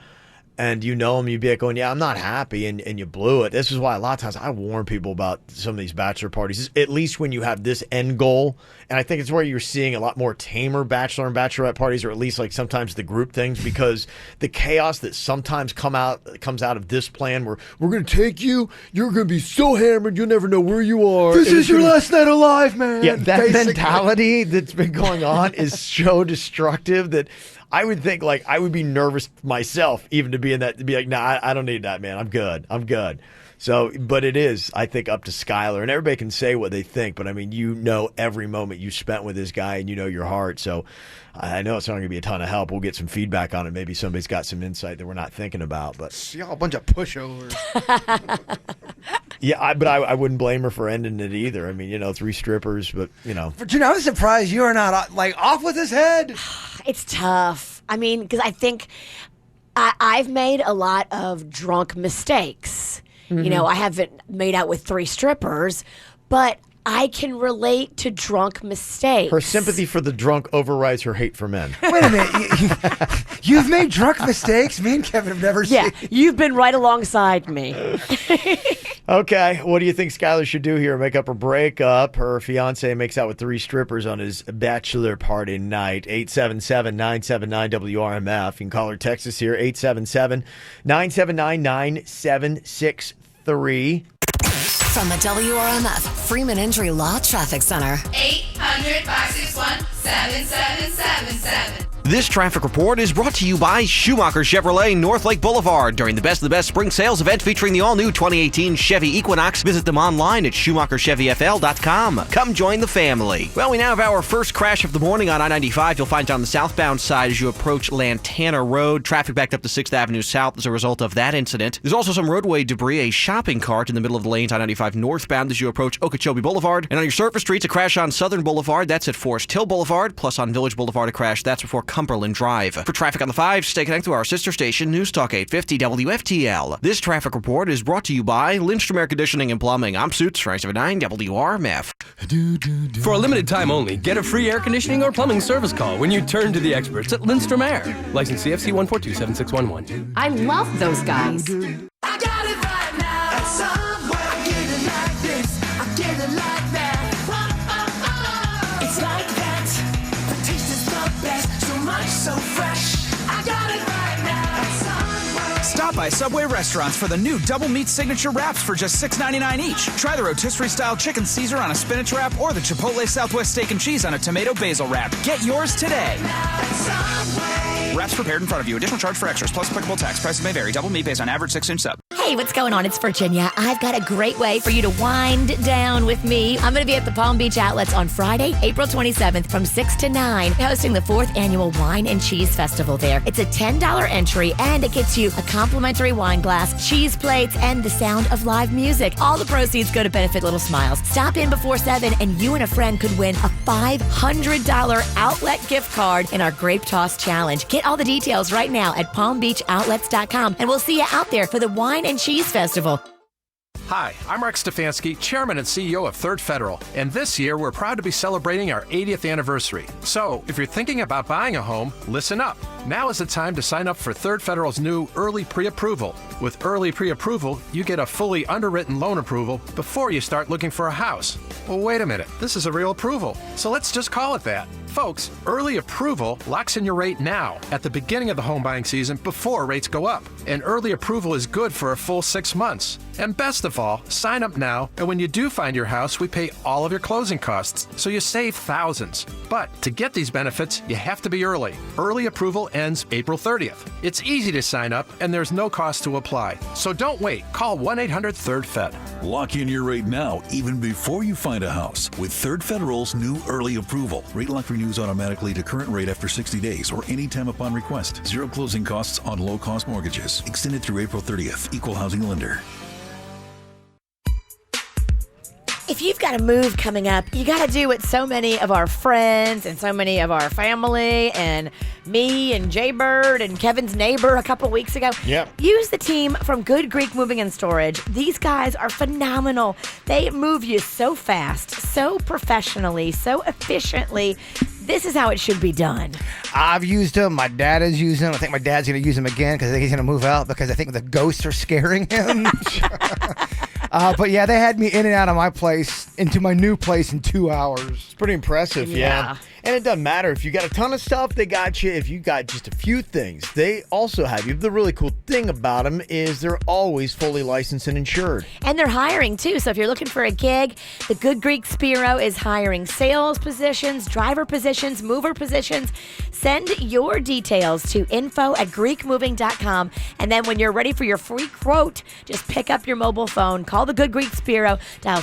Speaker 1: and you know him, you'd be like going, "Yeah, I'm not happy," and you blew it. This is why a lot of times I warn people about some of these bachelor parties. At least when you have this end goal And I think it's where you're seeing a lot more tamer bachelor and bachelorette parties, or at least like sometimes the group things, because the chaos that sometimes comes out of this plan where we're going to take you, you're going to be so hammered, you'll never know where you are.
Speaker 6: This is your last night alive, man.
Speaker 1: Yeah, that
Speaker 6: Basically.
Speaker 1: mentality that's been going on is so destructive that I would think, like, I would be nervous myself even to be in that, to be like, nah, I don't need that, man. I'm good. So, but it is, I think, up to Skylar, and everybody can say what they think, but I mean, you know, every moment you spent with this guy and you know your heart. So I know it's not going to be a ton of help. We'll get some feedback on it. Maybe somebody's got some insight that we're not thinking about, but
Speaker 6: y'all a bunch of pushovers.
Speaker 1: Yeah, but I wouldn't blame her for ending it either. I mean, you know, 3 strippers, but, you know.
Speaker 6: Virginia, I was surprised you are not, like, off with his head.
Speaker 2: It's tough. I mean, because I think I've made a lot of drunk mistakes.
Speaker 1: Mm-hmm.
Speaker 2: You know, I haven't made out with 3 strippers, but I can relate to drunk mistakes.
Speaker 1: Her sympathy for the drunk overrides her hate for men.
Speaker 6: Wait a minute. You've made drunk mistakes? Me and Kevin have never seen.
Speaker 2: Yeah, you've been right alongside me.
Speaker 1: Okay, what do you think Skylar should do here? Make up or break up? Her fiance makes out with 3 strippers on his bachelor party night. 877-979-WRMF. You can call her Texas here, 877-979-9763.
Speaker 4: From the WRMF Freeman Injury Law Traffic Center.
Speaker 17: 800-561-7777.
Speaker 5: This traffic report is brought to you by Schumacher Chevrolet North Lake Boulevard. During the Best of the Best spring sales event featuring the all-new 2018 Chevy Equinox, visit them online at SchumacherChevyFL.com. Come join the family. Well, we now have our first crash of the morning on I-95. You'll find it on the southbound side as you approach Lantana Road. Traffic backed up to 6th Avenue South as a result of that incident. There's also some roadway debris, a shopping cart in the middle of the lanes on I-95 northbound as you approach Okeechobee Boulevard. And on your surface streets, a crash on Southern Boulevard. That's at Forest Hill Boulevard. Plus on Village Boulevard, a crash. That's before Cumberland Drive. For traffic on the 5, stay connected to our sister station, News Talk 850 WFTL. This traffic report is brought to you by Lindstrom Air Conditioning and Plumbing. I'm Suits, 979 WRMF.
Speaker 18: For a limited time only, get a free air conditioning or plumbing service call when you turn to the experts at Lindstrom Air. License CFC 1427611.
Speaker 28: I love those guys.
Speaker 7: I got it right now. At Subway, I get it like this. I get it like that. It's like that. The taste is the best. So much, so fresh. I got it right now. At Subway.
Speaker 19: Stop by Subway restaurants for the new double meat signature wraps for just $6.99 each. Try the rotisserie style chicken Caesar on a spinach wrap or the Chipotle Southwest steak and cheese on a tomato basil wrap. Get yours today. Wraps prepared in front of you. Additional charge for extras plus applicable tax. Prices may vary. Double meat based on average 6-inch sub.
Speaker 28: Hey, what's going on? It's Virginia. I've got a great way for you to wind down with me. I'm going to be at the Palm Beach Outlets on Friday, April 27th from 6 to 9, hosting the 4th Annual Wine and Cheese Festival there. It's a $10 entry, and it gets you a complimentary wine glass, cheese plates, and the sound of live music. All the proceeds go to benefit Little Smiles. Stop in before 7, and you and a friend could win a $500 outlet gift card in our Grape Toss Challenge. Get all the details right now at palmbeachoutlets.com, and we'll see you out there for the Wine and Cheese Festival.
Speaker 21: Hi, I'm Rex Stefanski, Chairman and CEO of Third Federal, and this year we're proud to be celebrating our 80th anniversary. So, if you're thinking about buying a home, listen up. Now is the time to sign up for Third Federal's new Early Pre-Approval. With Early Pre-Approval, you get a fully underwritten loan approval before you start looking for a house. Well, wait a minute, this is a real approval, so let's just call it that. Folks, Early Approval locks in your rate now, at the beginning of the home buying season before rates go up. And Early Approval is good for a full 6 months. And best of all, sign up now, and when you do find your house, we pay all of your closing costs, so you save thousands. But to get these benefits, you have to be early. Early Approval ends April 30th. It's easy to sign up, and there's no cost to apply. So don't wait. Call 1-800-3rd-FED.
Speaker 22: Lock in your rate now, even before you find a house, with Third Federal's new Early Approval. Rate lock renews automatically to current rate after 60 days or any time upon request. Zero closing costs on low-cost mortgages. Extended through April 30th. Equal housing lender.
Speaker 2: If you've got a move coming up, you got to do what so many of our friends and so many of our family and me and Jay Bird and Kevin's neighbor a couple weeks ago.
Speaker 1: Yep.
Speaker 2: Use the team from Good Greek Moving and Storage. These guys are phenomenal. They move you so fast, so professionally, so efficiently. This is how it should be done.
Speaker 6: I've used them. My dad has used them. I think my dad's going to use them again because I think he's going to move out because I think the ghosts are scaring him. But yeah, they had me in and out of my place into my new place in 2 hours.
Speaker 1: It's pretty impressive, yeah. And it doesn't matter. If you got a ton of stuff, they got you. If you got just a few things, they also have you. The really cool thing about them is they're always fully licensed and insured.
Speaker 2: And they're hiring, too. So if you're looking for a gig, the Good Greek Spiro is hiring sales positions, driver positions, mover positions. Send your details to info@GreekMoving.com. And then when you're ready for your free quote, just pick up your mobile phone, call the Good Greek Spiro, dial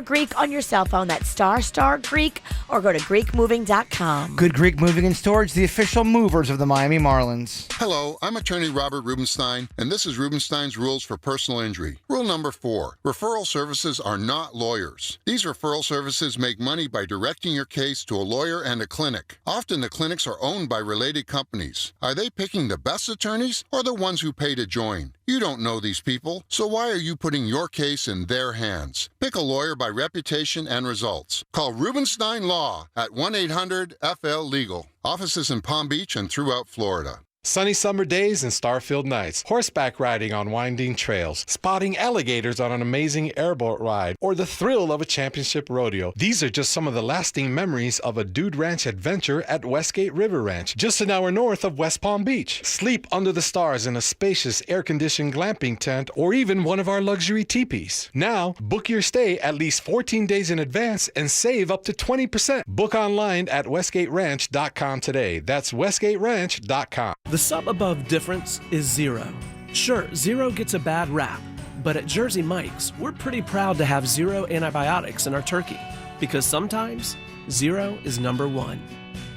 Speaker 2: ** Greek on your cell phone. That's ** Greek, or go to GreekMoving.com.
Speaker 6: Good Greek Moving and Storage, the official movers of the Miami Marlins.
Speaker 3: Hello, I'm attorney Robert Rubenstein, and this is Rubenstein's Rules for Personal Injury. Rule number 4, referral services are not lawyers. These referral services make money by directing your case to a lawyer and a clinic. Often the clinics are owned by related companies. Are they picking the best attorneys or the ones who pay to join? You don't know these people, so why are you putting your case in their hands? Pick a lawyer by reputation and results. Call Rubenstein Law at 1-800-FL-LEGAL. Offices in Palm Beach and throughout Florida.
Speaker 8: Sunny summer days and star-filled nights, horseback riding on winding trails, spotting alligators on an amazing airboat ride, or the thrill of a championship rodeo. These are just some of the lasting memories of a Dude Ranch adventure at Westgate River Ranch, just an hour north of West Palm Beach. Sleep under the stars in a spacious air-conditioned glamping tent or even one of our luxury teepees. Now, book your stay at least 14 days in advance and save up to 20%. Book online at westgateranch.com today. That's westgateranch.com.
Speaker 9: The sub above difference is zero. Sure, zero gets a bad rap, but at Jersey Mike's, we're pretty proud to have zero antibiotics in our turkey, because sometimes zero is number one.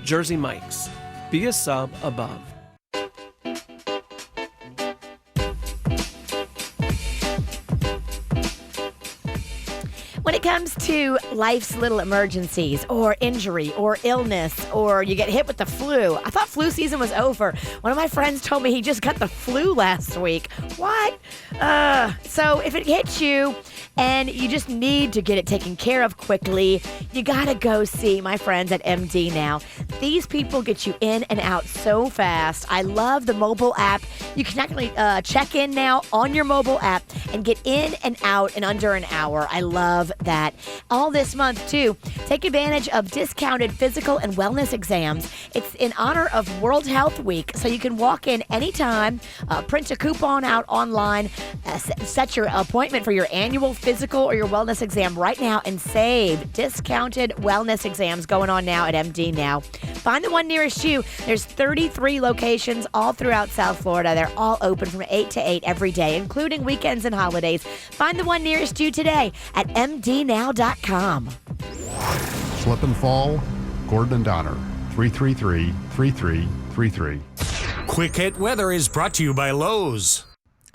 Speaker 9: Jersey Mike's. Be a sub above.
Speaker 2: When it comes to life's little emergencies or injury or illness or you get hit with the flu, I thought flu season was over. One of my friends told me he just got the flu last week. What? So if it hits you and you just need to get it taken care of quickly, you gotta go see my friends at MD Now. These people get you in and out so fast. I love the mobile app. You can actually check in now on your mobile app and get in and out in under an hour. I love that. All this month, too, take advantage of discounted physical and wellness exams. It's in honor of World Health Week, so you can walk in anytime, print a coupon out online, set your appointment for your annual physical or your wellness exam right now, and save. Discounted wellness exams going on now at MD Now. Find the one nearest you. There's 33 locations all throughout South Florida. They're all open from 8 to 8 every day, including weekends and holidays. Find the one nearest you today at mdnow.com.
Speaker 20: Slip and fall, Gordon and Donner, 333-3333.
Speaker 23: Quick Hit Weather is brought to you by Lowe's.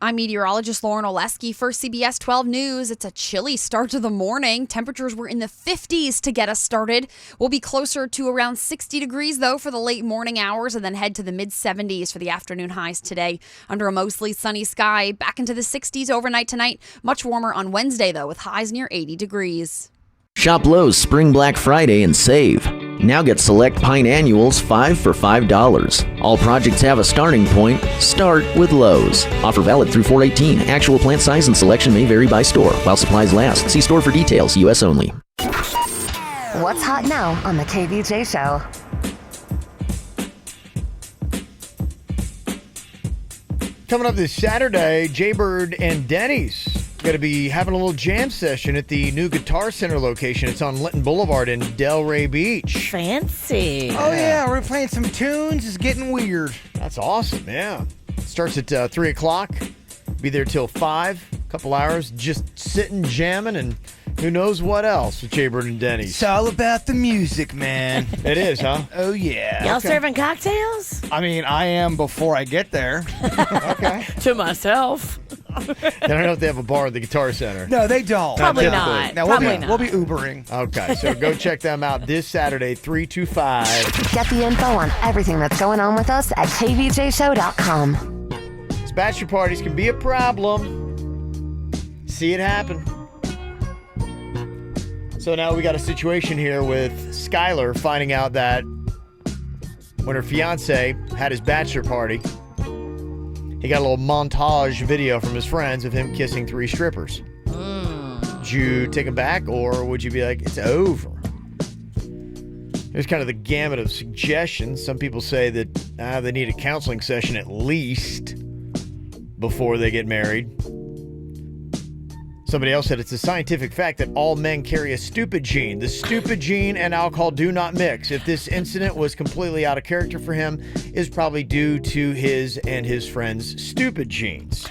Speaker 24: I'm meteorologist Lauren Oleski for CBS 12 News. It's a chilly start to the morning. Temperatures were in the 50s to get us started. We'll be closer to around 60 degrees, though, for the late morning hours and then head to the mid-70s for the afternoon highs today. Under a mostly sunny sky, back into the 60s overnight tonight. Much warmer on Wednesday, though, with highs near 80 degrees.
Speaker 26: Shop Lowe's Spring Black Friday and save. Now get select Pine Annuals 5 for $5. All projects have a starting point. Start with Lowe's. Offer valid through 4/18. Actual plant size and selection may vary by store. While supplies last, see store for details. U.S. only.
Speaker 4: What's hot now on the KVJ Show?
Speaker 1: Coming up this Saturday, Jaybird and Denny's going to be having a little jam session at the new Guitar Center location. It's on Linton Boulevard in Delray Beach.
Speaker 2: Fancy.
Speaker 6: Oh, yeah. We're playing some tunes. It's getting weird.
Speaker 1: That's awesome, yeah. Starts at 3 o'clock. Be there till 5. A couple hours just sitting, jamming, and who knows what else with Jaybird and Denny's.
Speaker 6: It's all about the music, man.
Speaker 1: It is, huh?
Speaker 6: Oh, yeah.
Speaker 2: Y'all serving cocktails?
Speaker 6: I mean, I am before I get there.
Speaker 1: Okay.
Speaker 2: To myself.
Speaker 1: I don't know if they have a bar at the Guitar Center.
Speaker 6: No, they don't.
Speaker 2: Probably not.
Speaker 6: No,
Speaker 2: Probably not.
Speaker 6: We'll be Ubering.
Speaker 1: Okay, so go check them out this Saturday, 3 to 5.
Speaker 4: Get the info on everything that's going on with us at kvjshow.com.
Speaker 1: These bachelor parties can be a problem. See it happen. So now we got a situation here with Skylar finding out that when her fiance had his bachelor party, he got a little montage video from his friends of him kissing 3 strippers. Would you take them back, or would you be like, it's over? There's kind of the gamut of suggestions. Some people say that they need a counseling session at least before they get married. Somebody else said it's a scientific fact that all men carry a stupid gene. The stupid gene and alcohol do not mix. If this incident was completely out of character for him, is probably due to his and his friends' stupid genes.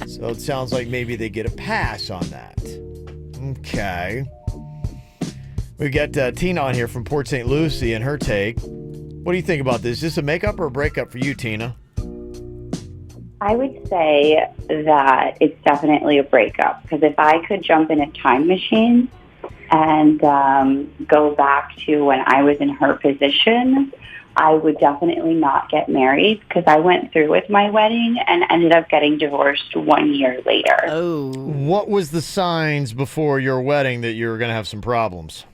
Speaker 1: So it sounds like maybe they get a pass on that. Okay. We got Tina on here from Port St. Lucie and her take. What do you think about this? Is this a makeup or a breakup for you, Tina?
Speaker 10: I would say that it's definitely a breakup, because if I could jump in a time machine and go back to when I was in her position, I would definitely not get married, because I went through with my wedding and ended up getting divorced 1 year later.
Speaker 1: Oh. What was the signs before your wedding that you were going to have some problems?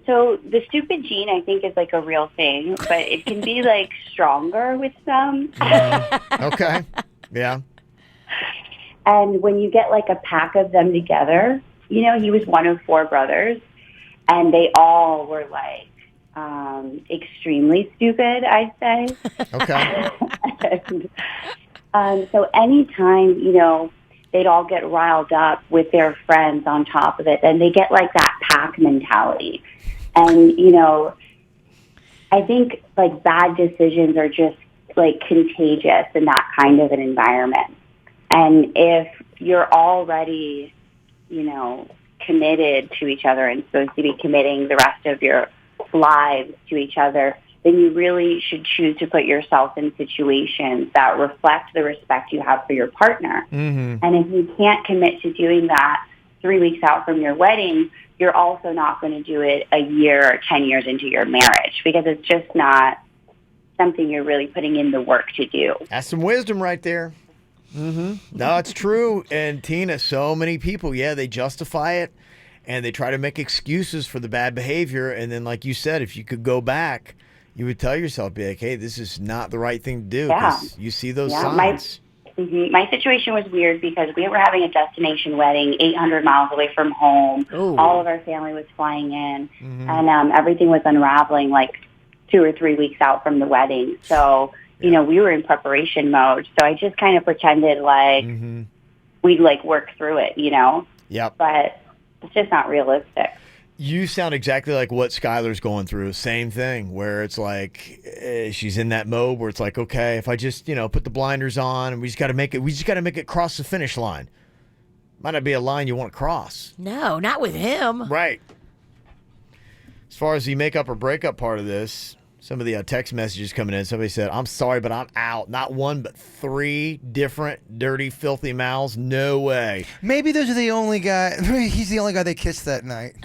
Speaker 10: So the stupid gene, I think, is like a real thing, but it can be like stronger with some.
Speaker 1: Okay. Yeah.
Speaker 10: And when you get like a pack of them together, you know, he was one of 4 brothers, and they all were like extremely stupid, I'd say.
Speaker 1: Okay.
Speaker 10: And, so anytime, you know, they'd all get riled up with their friends on top of it, then they get like that pack mentality. And, you know, I think like bad decisions are just like contagious in that kind of an environment. And if you're already, you know, committed to each other and supposed to be committing the rest of your lives to each other, then you really should choose to put yourself in situations that reflect the respect you have for your partner.
Speaker 1: Mm-hmm.
Speaker 10: And if you can't commit to doing that 3 weeks out from your wedding, you're also not going to do it a year or 10 years into your marriage, because it's just not something you're really putting in the work to do.
Speaker 1: That's some wisdom right there. Mm-hmm. No, it's true. And Tina, so many people, they justify it and they try to make excuses for the bad behavior. And then, like you said, if you could go back, you would tell yourself, be like, hey, this is not the right thing to do.
Speaker 10: Yeah.
Speaker 1: 'Cause you see those signs.
Speaker 10: My situation was weird because we were having a destination wedding 800 miles away from home.
Speaker 1: Ooh.
Speaker 10: All of our family was flying in,
Speaker 1: Mm-hmm.
Speaker 10: and everything was unraveling like 2 or 3 weeks out from the wedding. So, you know, we were in preparation mode. So I just kind of pretended like we'd like work through it, you know?
Speaker 1: Yep.
Speaker 10: But it's just not realistic.
Speaker 1: You sound exactly like what Skylar's going through. Same thing, where it's like she's in that mode where it's like, okay, if I just, put the blinders on and we just got to make it cross the finish line. Might not be a line you want to cross.
Speaker 2: No, not with him.
Speaker 1: Right. As far as the makeup or breakup part of this, some of the text messages coming in, somebody said, I'm sorry, but I'm out. Not 1, but 3 different dirty, filthy mouths. No way.
Speaker 6: Maybe those are the only guy. Maybe he's the only guy they kissed that night.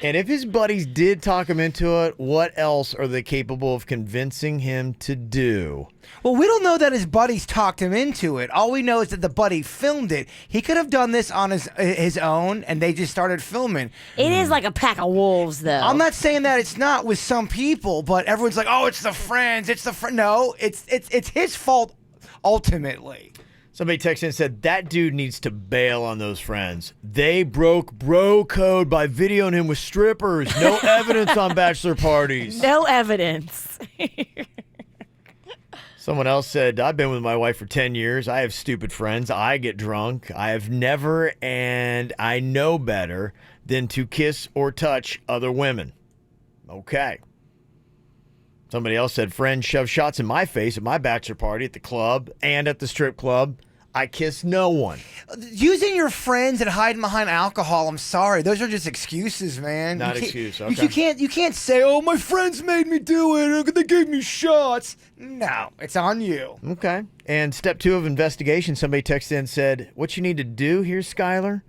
Speaker 1: And if his buddies did talk him into it, what else are they capable of convincing him to do?
Speaker 6: Well, we don't know that his buddies talked him into it. All we know is that the buddy filmed it. He could have done this on his own, and they just started filming.
Speaker 2: It is like a pack of wolves, though.
Speaker 6: I'm not saying that it's not with some people, but everyone's like, "Oh, it's the friends. It's the friend." No, it's his fault ultimately.
Speaker 1: Somebody texted in and said, that dude needs to bail on those friends. They broke bro code by videoing him with strippers. No evidence on bachelor parties.
Speaker 2: No evidence.
Speaker 1: Someone else said, I've been with my wife for 10 years. I have stupid friends. I get drunk. I have never, and I know better than to kiss or touch other women. Okay. Somebody else said, friends shove shots in my face at my bachelor party, at the club, and at the strip club. I kiss no one.
Speaker 6: Using your friends and hiding behind alcohol, I'm sorry. Those are just excuses, man.
Speaker 1: Not excuse, okay.
Speaker 6: You can't say, oh, my friends made me do it. They gave me shots. No, it's on you.
Speaker 1: Okay. And step 2 of investigation, somebody texted in and said, what you need to do here, Skylar,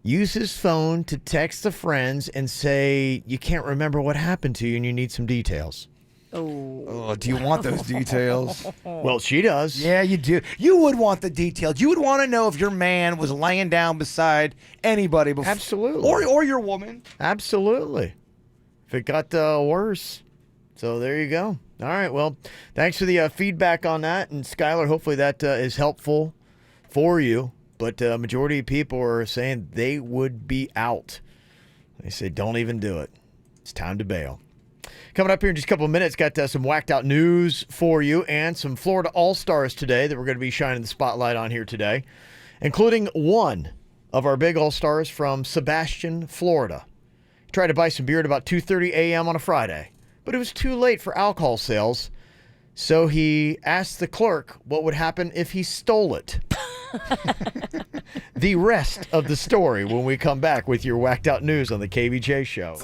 Speaker 1: use his phone to text the friends and say you can't remember what happened to you and you need some details.
Speaker 6: Oh, do you want those details?
Speaker 1: Well, she does.
Speaker 6: Yeah, you do. You would want the details. You would want to know if your man was laying down beside anybody before.
Speaker 1: Absolutely.
Speaker 6: Or your woman.
Speaker 1: Absolutely. If it got worse. So there you go. All right. Well, thanks for the feedback on that. And, Skylar, hopefully that is helpful for you. But majority of people are saying they would be out. They say don't even do it. It's time to bail. Coming up here in just a couple of minutes, got some whacked out news for you and some Florida All-Stars today that we're going to be shining the spotlight on here today, including one of our big All-Stars from Sebastian, Florida. He tried to buy some beer at about 2:30 a.m. on a Friday, but it was too late for alcohol sales, so he asked the clerk what would happen if he stole it. The rest of the story when we come back with your whacked out news on the KVJ Show.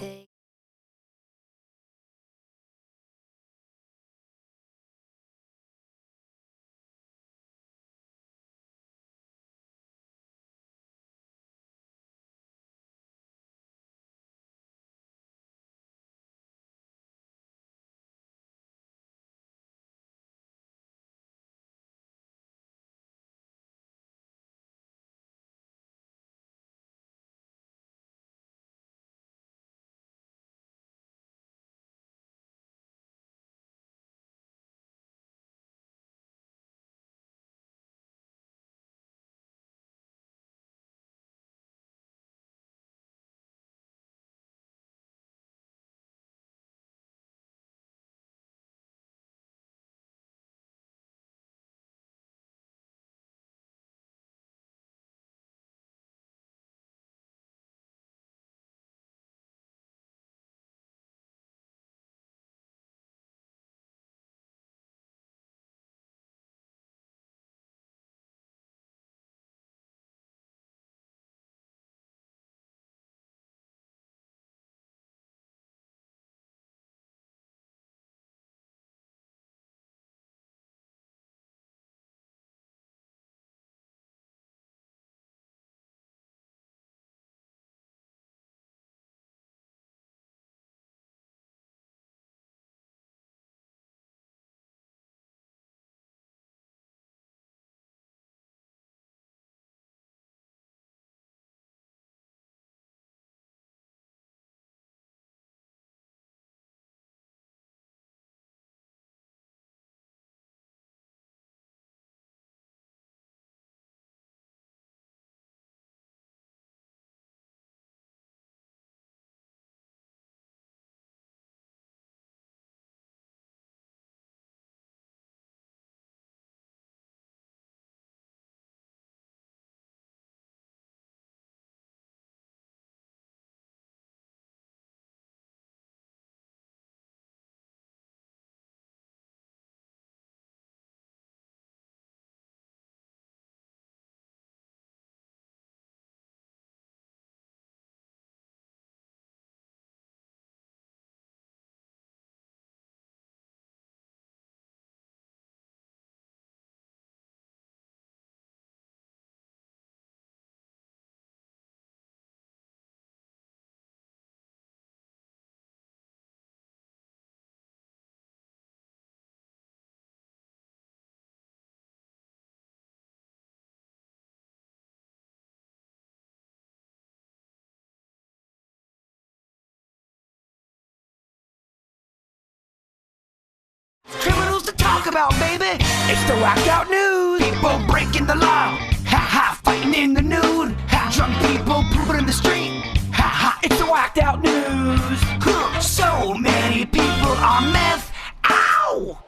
Speaker 7: Criminals to talk about, baby. It's the whacked out news. People breaking the law. Ha ha, fighting in the nude. Ha, drunk people pooping in the street. Ha ha, it's the whacked out news. Huh, so many people on meth. Ow!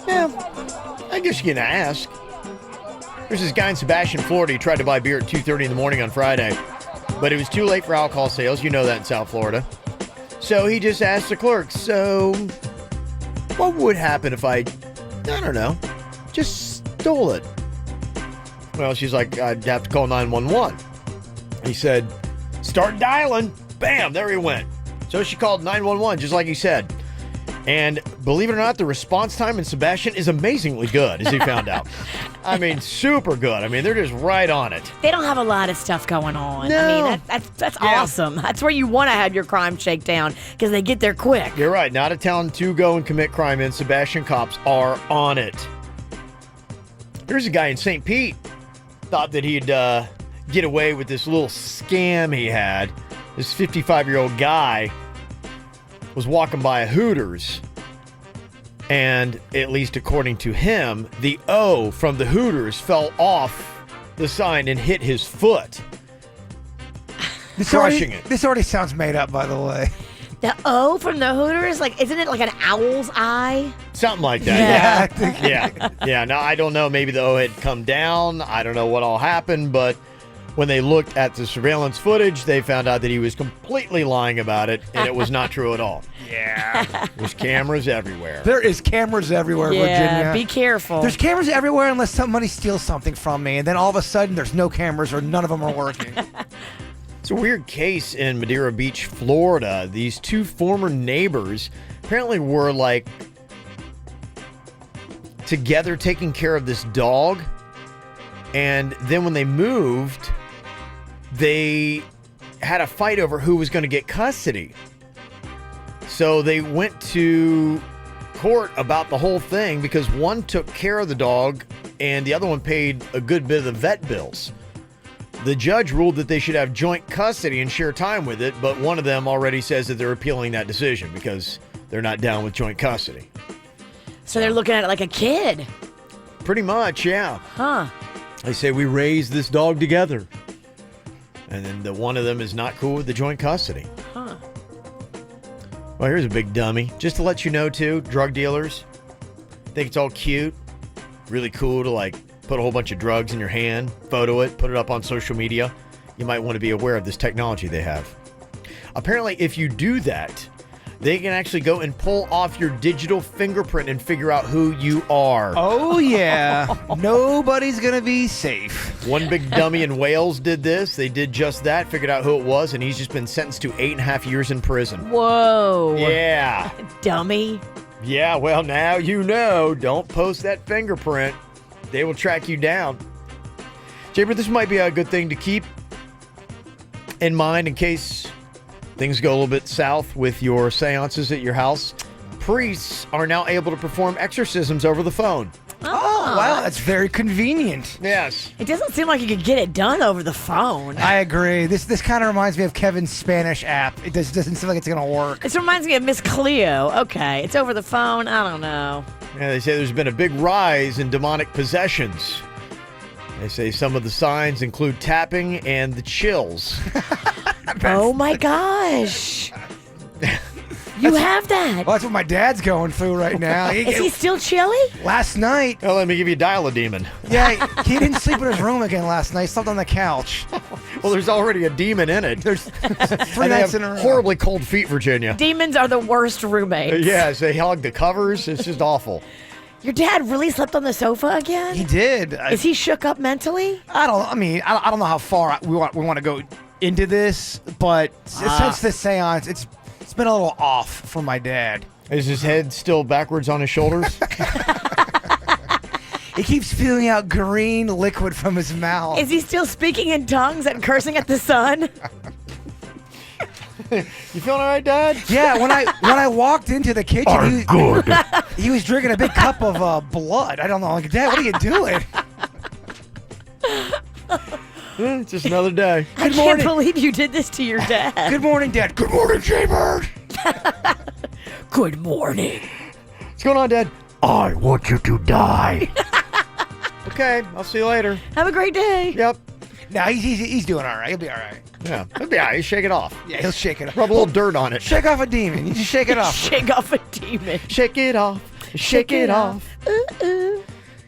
Speaker 1: Yeah, I guess you're going to ask. There's this guy in Sebastian, Florida. He tried to buy beer at 2:30 in the morning on Friday, but it was too late for alcohol sales. You know that in South Florida. So he just asked the clerk, so what would happen if I don't know, just stole it? Well, she's like, I'd have to call 911. He said, start dialing. Bam, there he went. So she called 911, just like he said. And believe it or not, the response time in Sebastian is amazingly good, as he found out. I mean, super good. I mean, they're just right on it.
Speaker 2: They don't have a lot of stuff going on.
Speaker 1: No.
Speaker 2: I mean, that's awesome. That's where you want to have your crime shakedown because they get there quick.
Speaker 1: You're right. Not a town to go and commit crime in. Sebastian cops are on it. Here's a guy in St. Pete. Thought that he'd get away with this little scam he had. This 55-year-old guy was walking by a Hooters, and at least according to him, the O from the Hooters fell off the sign and hit his foot, crushing it.
Speaker 6: This already sounds made up, by the way.
Speaker 2: The O from the Hooters, like, isn't it like an owl's eye?
Speaker 1: Something like that. Yeah. Now, I don't know. Maybe the O had come down. I don't know what all happened, but when they looked at the surveillance footage, they found out that he was completely lying about it, and it was not true at all.
Speaker 6: Yeah.
Speaker 1: There's cameras everywhere.
Speaker 6: There is cameras everywhere, Virginia.
Speaker 2: Be careful.
Speaker 6: There's cameras everywhere unless somebody steals something from me, and then all of a sudden there's no cameras or none of them are working.
Speaker 1: It's a weird case in Madeira Beach, Florida. These two former neighbors apparently were like together taking care of this dog. And then when they moved, they had a fight over who was going to get custody. So they went to court about the whole thing because one took care of the dog and the other one paid a good bit of the vet bills. The judge ruled that they should have joint custody and share time with it, but one of them already says that they're appealing that decision because they're not down with joint custody.
Speaker 2: So they're looking at it like a kid.
Speaker 1: Pretty much, yeah.
Speaker 2: Huh.
Speaker 1: They say we raised this dog together. And then the one of them is not cool with the joint custody.
Speaker 2: Huh.
Speaker 1: Well, here's a big dummy. Just to let you know, too, drug dealers think it's all cute, really cool to, like, put a whole bunch of drugs in your hand, photo it, put it up on social media. You might want to be aware of this technology they have. Apparently, if you do that, they can actually go and pull off your digital fingerprint and figure out who you are.
Speaker 6: Oh, yeah. Nobody's going to be safe.
Speaker 1: One big dummy in Wales did this. They did just that, figured out who it was, and he's just been sentenced to 8.5 years in prison.
Speaker 2: Whoa.
Speaker 1: Yeah.
Speaker 2: Dummy.
Speaker 1: Yeah, well, now you know. Don't post that fingerprint. They will track you down. Jaber, this might be a good thing to keep in mind in case things go a little bit south with your seances at your house. Priests are now able to perform exorcisms over the phone.
Speaker 6: Oh, wow, that's very convenient.
Speaker 1: Yes.
Speaker 2: It doesn't seem like you could get it done over the phone.
Speaker 6: I agree. This kind of reminds me of Kevin's Spanish app. It doesn't seem like it's going to work.
Speaker 2: This reminds me of Miss Cleo. Okay, it's over the phone. I don't know.
Speaker 1: Yeah, they say there's been a big rise in demonic possessions. They say some of the signs include tapping and the chills.
Speaker 2: Oh my gosh. You have that.
Speaker 6: Well, that's what my dad's going through right now.
Speaker 2: Is he still chilly?
Speaker 6: Last night.
Speaker 1: Oh, let me give you a dial-a-demon.
Speaker 6: Yeah, he didn't sleep in his room again last night. He slept on the couch.
Speaker 1: Well, there's already a demon in it.
Speaker 6: There's 3 nights in a row.
Speaker 1: Horribly cold feet, Virginia.
Speaker 2: Demons are the worst roommates.
Speaker 1: Yes, they hog the covers. It's just awful.
Speaker 2: Your dad really slept on the sofa again?
Speaker 6: He did.
Speaker 2: Is he shook up mentally?
Speaker 6: I don't know how far we want to go into this, but since this seance, it's been a little off for my dad.
Speaker 1: Is his head still backwards on his shoulders?
Speaker 6: He keeps spewing out green liquid from his mouth.
Speaker 2: Is he still speaking in tongues and cursing at the sun?
Speaker 1: You feeling all right, Dad?
Speaker 6: Yeah, when I walked into the kitchen, he was drinking a big cup of blood. I don't know, like, Dad, what are you doing?
Speaker 1: It's just another day.
Speaker 2: I can't believe you did this to your dad.
Speaker 6: Good morning, Dad. Good morning, Jaybird.
Speaker 2: Good morning.
Speaker 1: What's going on, Dad?
Speaker 6: I want you to die.
Speaker 1: Okay, I'll see you later.
Speaker 2: Have a great day.
Speaker 1: Yep.
Speaker 6: No, he's doing all right. He'll be all right.
Speaker 1: Yeah, he'll be all right. Shake it off.
Speaker 6: Yeah, he'll shake it off.
Speaker 1: Rub a little dirt on it.
Speaker 6: Shake off a demon. You just shake it off.
Speaker 2: Shake off a demon.
Speaker 1: Shake it off. Shake it off.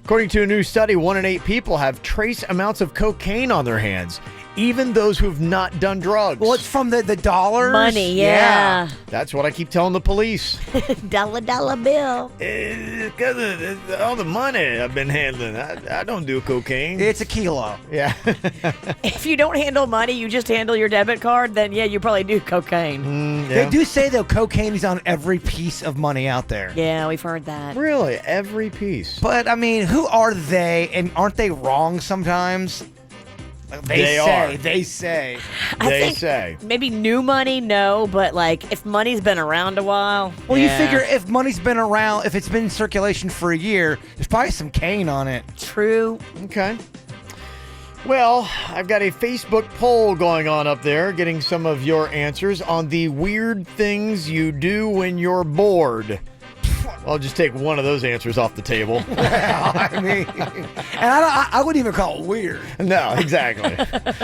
Speaker 1: According to a new study, 1 in 8 people have trace amounts of cocaine on their hands, even those who've not done drugs.
Speaker 6: Well, it's from the dollars.
Speaker 2: Money, yeah.
Speaker 1: That's what I keep telling the police.
Speaker 2: Dollar bill.
Speaker 1: Because of all the money I've been handling, I don't do cocaine.
Speaker 6: It's a kilo.
Speaker 1: Yeah.
Speaker 2: If you don't handle money, you just handle your debit card, then yeah, you probably do cocaine.
Speaker 1: Yeah.
Speaker 6: They do say, though, cocaine is on every piece of money out there.
Speaker 2: Yeah, we've heard that.
Speaker 1: Really? Every piece?
Speaker 6: But, I mean, who are they, and aren't they wrong sometimes? They say.
Speaker 2: I think maybe new money, no, but like if money's been around a while.
Speaker 6: Well, you figure if money's been around, if it's been in circulation for a year, there's probably some cane on it.
Speaker 2: True.
Speaker 1: Okay. Well, I've got a Facebook poll going on up there, getting some of your answers on the weird things you do when you're bored. I'll just take one of those answers off the table.
Speaker 6: Well, I mean, and I wouldn't even call it weird.
Speaker 1: No, exactly.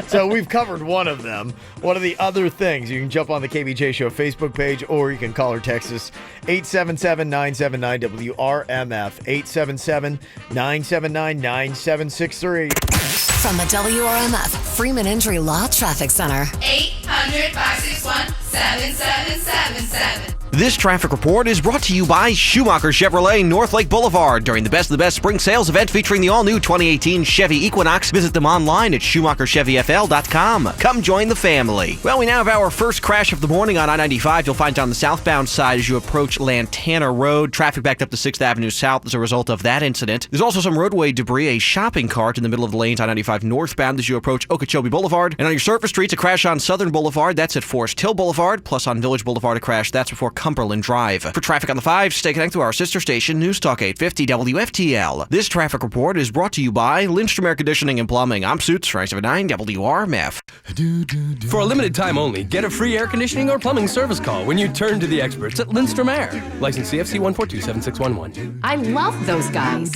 Speaker 1: So we've covered one of them. What are the other things? You can jump on the KVJ Show Facebook page, or you can call or text us 877-979-WRMF, 877-979-9763.
Speaker 4: From the WRMF Freeman Injury Law Traffic Center.
Speaker 17: 800-561-7777.
Speaker 5: This traffic report is brought to you by Schumacher Chevrolet North Lake Boulevard during the Best of the Best Spring Sales event featuring the all-new 2018 Chevy Equinox. Visit them online at SchumacherChevyFL.com. Come join the family. Well, we now have our first crash of the morning on I-95. You'll find it on the southbound side as you approach Lantana Road. Traffic backed up to 6th Avenue South as a result of that incident. There's also some roadway debris, a shopping cart in the middle of the lanes on 95 northbound as you approach Okeechobee Boulevard. And on your surface streets, a crash on Southern Boulevard. That's at Forest Hill Boulevard. Plus on Village Boulevard, a crash. That's before Cumberland Drive. For traffic on the 5, stay connected to our sister station, News Talk 850 WFTL. This traffic report is brought to you by Lindstrom Air Conditioning and Plumbing. I'm Suits, 979 WRMF.
Speaker 18: For a limited time only, get a free air conditioning or plumbing service call when you turn to the experts at Lindstrom Air. License CFC 1427611.
Speaker 28: I love those guys.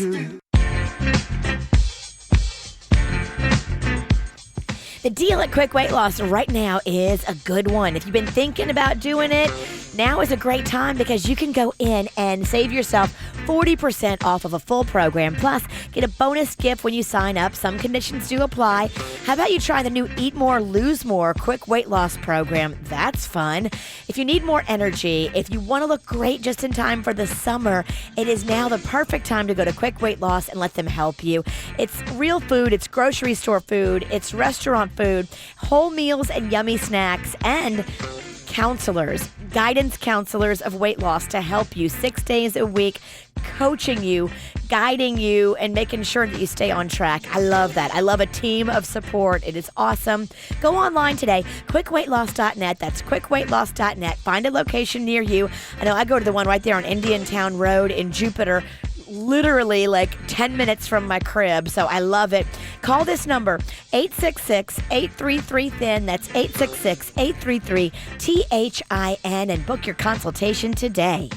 Speaker 2: The deal at Quick Weight Loss right now is a good one. If you've been thinking about doing it, now is a great time because you can go in and save yourself 40% off of a full program. Plus, get a bonus gift when you sign up. Some conditions do apply. How about you try the new Eat More, Lose More Quick Weight Loss program? That's fun. If you need more energy, if you want to look great just in time for the summer, it is now the perfect time to go to Quick Weight Loss and let them help you. It's real food. It's grocery store food. It's restaurant food, whole meals and yummy snacks, and counselors, guidance counselors of weight loss to help you 6 days a week, coaching you, guiding you, and making sure that you stay on track. I love that. I love a team of support. It is awesome. Go online today, quickweightloss.net. That's quickweightloss.net. Find a location near you. I know I go to the one right there on Indiantown Road in Jupiter, literally like 10 minutes from my crib, so I love it. Call this number, 866-833-THIN. That's 866-833-THIN, and book your consultation today.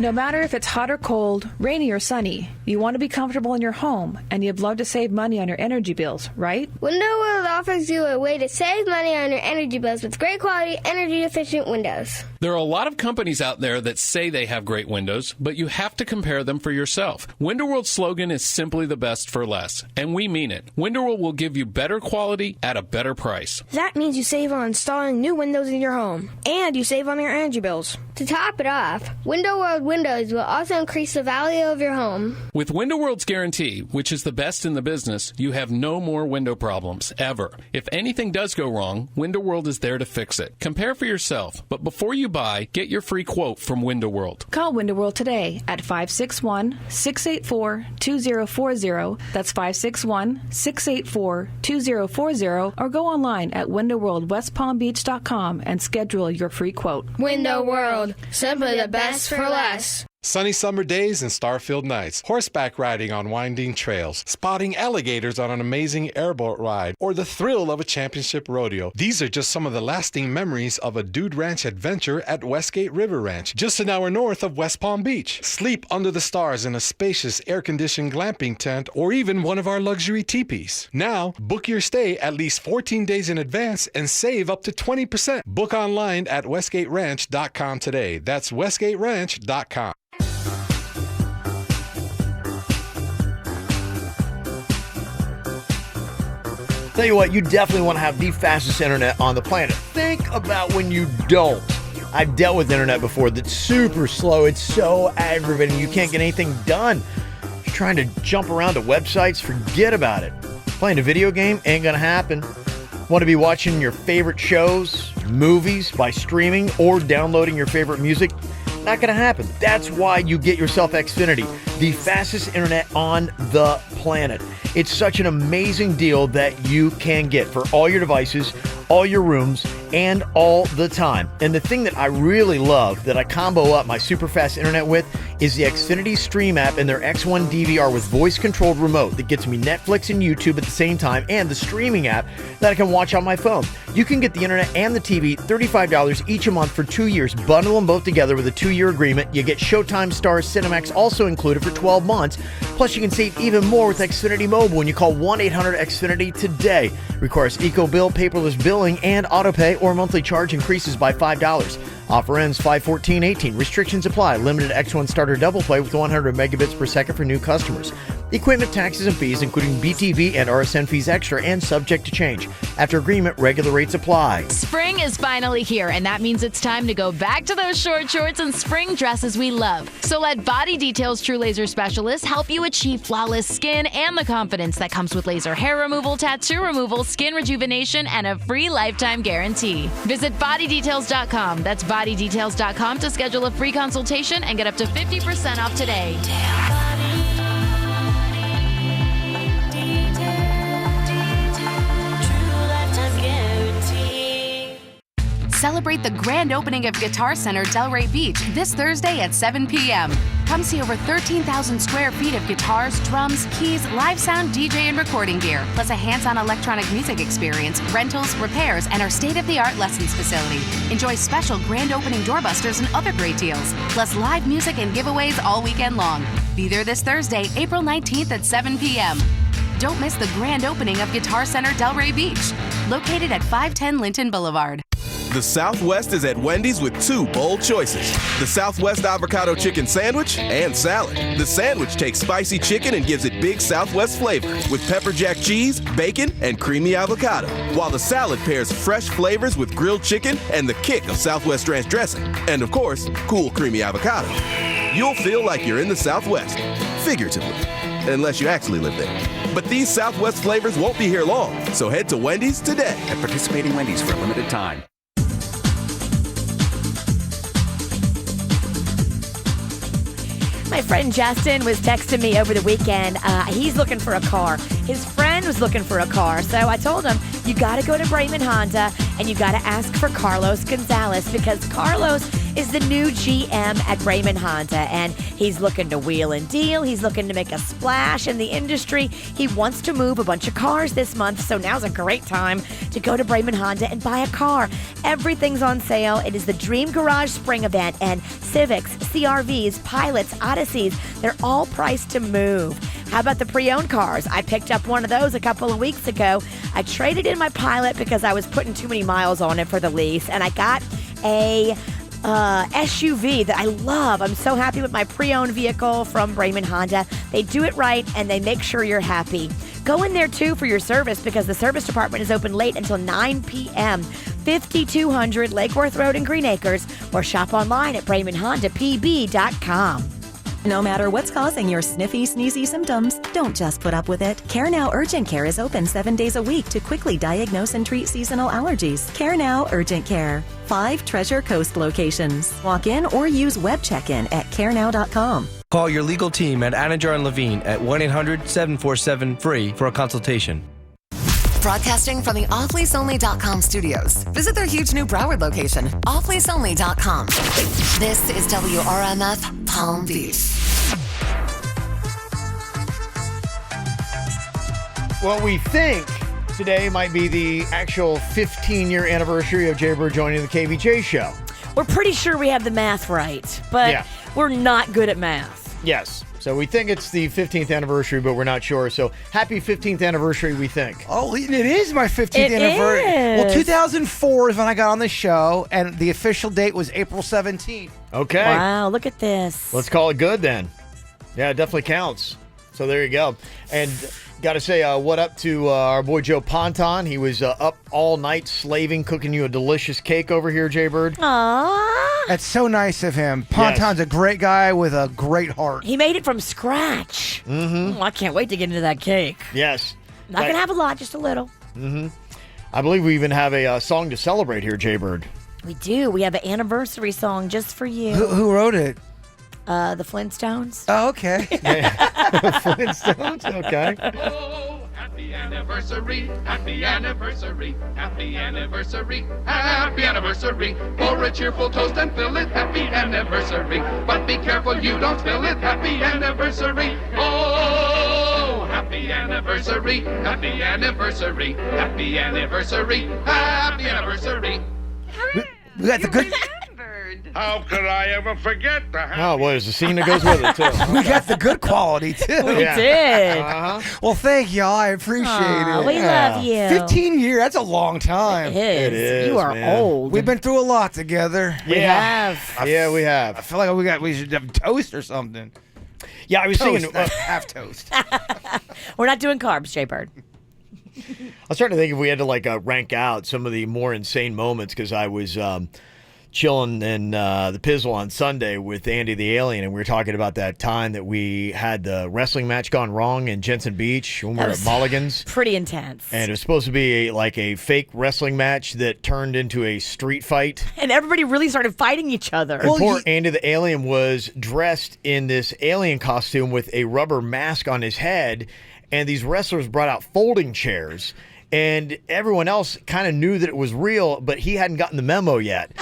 Speaker 11: No matter if it's hot or cold, rainy or sunny, you want to be comfortable in your home, and you'd love to save money on your energy bills, right?
Speaker 12: Window World offers you a way to save money on your energy bills with great quality, energy-efficient windows.
Speaker 13: There are a lot of companies out there that say they have great windows, but you have to compare them for yourself. Window World's slogan is simply the best for less, and we mean it. Window World will give you better quality at a better price.
Speaker 12: That means you save on installing new windows in your home, and you save on your energy bills. To top it off, Window World windows will also increase the value of your home.
Speaker 13: With Window World's guarantee, which is the best in the business, you have no more window problems, ever. If anything does go wrong, Window World is there to fix it. Compare for yourself, but before you buy, get your free quote from Window World.
Speaker 11: Call Window World today at 561-684-2040. That's 561-684-2040, or go online at windowworldwestpalmbeach.com and schedule your free quote.
Speaker 12: Window World, simply the best for less.
Speaker 8: Sunny summer days and star-filled nights, horseback riding on winding trails, spotting alligators on an amazing airboat ride, or the thrill of a championship rodeo. These are just some of the lasting memories of a Dude Ranch adventure at Westgate River Ranch, just an hour north of West Palm Beach. Sleep under the stars in a spacious air-conditioned glamping tent, or even one of our luxury teepees. Now, book your stay at least 14 days in advance and save up to 20%. Book online at westgateranch.com today. That's westgateranch.com.
Speaker 1: Tell you what, you definitely want to have the fastest internet on the planet. Think about when you don't. I've dealt with internet before that's super slow. It's so aggravating. You can't get anything done. You're trying to jump around to websites, forget about it. Playing a video game ain't gonna happen. Want to be watching your favorite shows, movies by streaming or downloading your favorite music? Not gonna happen. That's why you get yourself Xfinity. the fastest internet on the planet. It's such an amazing deal that you can get for all your devices, all your rooms, and all the time. And the thing that I really love that I combo up my super fast internet with is the Xfinity Stream app and their X1 DVR with voice-controlled remote that gets me Netflix and YouTube at the same time, and the streaming app that I can watch on my phone. You can get the internet and the TV $35 each a month for 2 years. Bundle them both together with a 2-year agreement. You get Showtime, Stars, Cinemax also included for 12 months. Plus, you can save even more with Xfinity Mobile when you call 1-800-XFINITY today. Requires eco-bill, paperless billing, and autopay, or monthly charge increases by $5. Offer ends 5/14/18. Restrictions apply. Limited X1 starter double play with 100 megabits per second for new customers. Equipment, taxes, and fees, including BTV and RSN fees extra, and subject to change. After agreement, regular rates apply.
Speaker 28: Spring is finally here, and that means it's time to go back to those short shorts and spring dresses we love. So let Body Details True Laser Specialists help you achieve flawless skin and the confidence that comes with laser hair removal, tattoo removal, skin rejuvenation, and a free lifetime guarantee. Visit bodydetails.com. That's bodydetails.com to schedule a free consultation and get up to 50% off today. Celebrate the grand opening of Guitar Center Delray Beach this Thursday at 7 p.m. Come see over 13,000 square feet of guitars, drums, keys, live sound, DJ, and recording gear, plus a hands-on electronic music experience, rentals, repairs, and our state-of-the-art lessons facility. Enjoy special grand opening doorbusters and other great deals, plus live music and giveaways all weekend long. Be there this Thursday, April 19th at 7 p.m. Don't miss the grand opening of Guitar Center Delray Beach, located at 510 Linton Boulevard.
Speaker 14: The Southwest is at Wendy's with 2 bold choices. The Southwest Avocado Chicken Sandwich and Salad. The sandwich takes spicy chicken and gives it big Southwest flavor with pepper jack cheese, bacon, and creamy avocado. While the salad pairs fresh flavors with grilled chicken and the kick of Southwest ranch dressing. And of course, cool creamy avocado. You'll feel like you're in the Southwest. Figuratively. Unless you actually live there. But these Southwest flavors won't be here long. So head to Wendy's today.
Speaker 15: At participating Wendy's for a limited time.
Speaker 2: My friend Justin was texting me over the weekend. He's looking for a car. His friend was looking for a car. So I told him, you got to go to Brayman Honda and you got to ask for Carlos Gonzalez, because Carlos is the new GM at Brayman Honda, and he's looking to wheel and deal. He's looking to make a splash in the industry. He wants to move a bunch of cars this month, so now's a great time to go to Brayman Honda and buy a car. Everything's on sale. It is the Dream Garage Spring Event, and Civics, CRVs, Pilots, Odysseys, they're all priced to move. How about the pre-owned cars? I picked up one of those a couple of weeks ago. I traded in my Pilot because I was putting too many miles on it for the lease, and I got a SUV that I love. I'm so happy with my pre-owned vehicle from Brayman Honda. They do it right, and they make sure you're happy. Go in there, too, for your service, because the service department is open late until 9 p.m. 5200 Lake Worth Road in Green Acres, or shop online at BraymanHondaPB.com.
Speaker 16: No matter what's causing your sniffy, sneezy symptoms, don't just put up with it. Care Now Urgent Care is open 7 days a week to quickly diagnose and treat seasonal allergies. Care Now Urgent Care. 5 Treasure Coast locations. Walk in or use web check-in at carenow.com.
Speaker 19: Call your legal team at Anajar and Levine at 1-800-747-FREE for a consultation.
Speaker 4: Broadcasting from the offleaseonly.com studios. Visit their huge new Broward location, offleaseonly.com. This is WRMF Palm Beach.
Speaker 1: Well, we think today might be the actual 15-year anniversary of Jaybird joining the KVJ show.
Speaker 2: We're pretty sure we have the math right, but we're not good at math.
Speaker 1: Yes. So we think it's the 15th anniversary, but we're not sure. So happy 15th anniversary, we think.
Speaker 6: Oh, it is my 15th anniversary. Well, 2004 is when I got on the show, and the official date was April 17th.
Speaker 1: Okay.
Speaker 2: Wow, look at this.
Speaker 1: Let's call it good then. Yeah, it definitely counts. So there you go. And got to say, what up to our boy Joe Ponton. He was up all night slaving, cooking you a delicious cake over here, Jaybird.
Speaker 2: Aww.
Speaker 6: That's so nice of him. Ponton's a great guy with a great heart.
Speaker 2: He made it from scratch.
Speaker 1: Mm-hmm.
Speaker 2: I can't wait to get into that cake.
Speaker 1: Yes.
Speaker 2: Not going to have a lot, just a little.
Speaker 1: Mm-hmm. I believe we even have a song to celebrate here, Jaybird.
Speaker 2: We do. We have an anniversary song just for you.
Speaker 6: Who wrote it?
Speaker 2: The Flintstones.
Speaker 6: Oh, okay.
Speaker 1: Flintstones. Okay.
Speaker 3: Happy anniversary, happy anniversary, happy anniversary, happy anniversary. Pour a cheerful toast and fill it, happy anniversary. But be careful you don't spill it, happy anniversary. Oh, happy anniversary, happy anniversary, happy anniversary, happy anniversary.
Speaker 6: We got the good.
Speaker 3: How could I ever forget the happy...
Speaker 1: Oh, well, there's a scene that goes with it, too.
Speaker 6: We got the good quality, too.
Speaker 2: We did.
Speaker 6: Well, thank y'all. I appreciate it.
Speaker 2: We love you.
Speaker 6: 15 years, that's a long time.
Speaker 2: It is. You are old.
Speaker 6: We've been through a lot together.
Speaker 2: We have.
Speaker 1: Yeah, we have.
Speaker 6: I feel like we should have toast or something.
Speaker 1: Yeah, I was thinking...
Speaker 6: half toast.
Speaker 2: We're not doing carbs, Jay Bird.
Speaker 1: I was trying to think if we had to, rank out some of the more insane moments, because I was... chilling in the Pizzle on Sunday with Andy the Alien, and we were talking about that time that we had the wrestling match gone wrong in Jensen Beach when we were at Mulligan's.
Speaker 2: Pretty intense.
Speaker 1: And it was supposed to be a fake wrestling match that turned into a street fight.
Speaker 2: And everybody really started fighting each other.
Speaker 1: And poor Andy the Alien was dressed in this alien costume with a rubber mask on his head, and these wrestlers brought out folding chairs, and everyone else kind of knew that it was real, but he hadn't gotten the memo yet.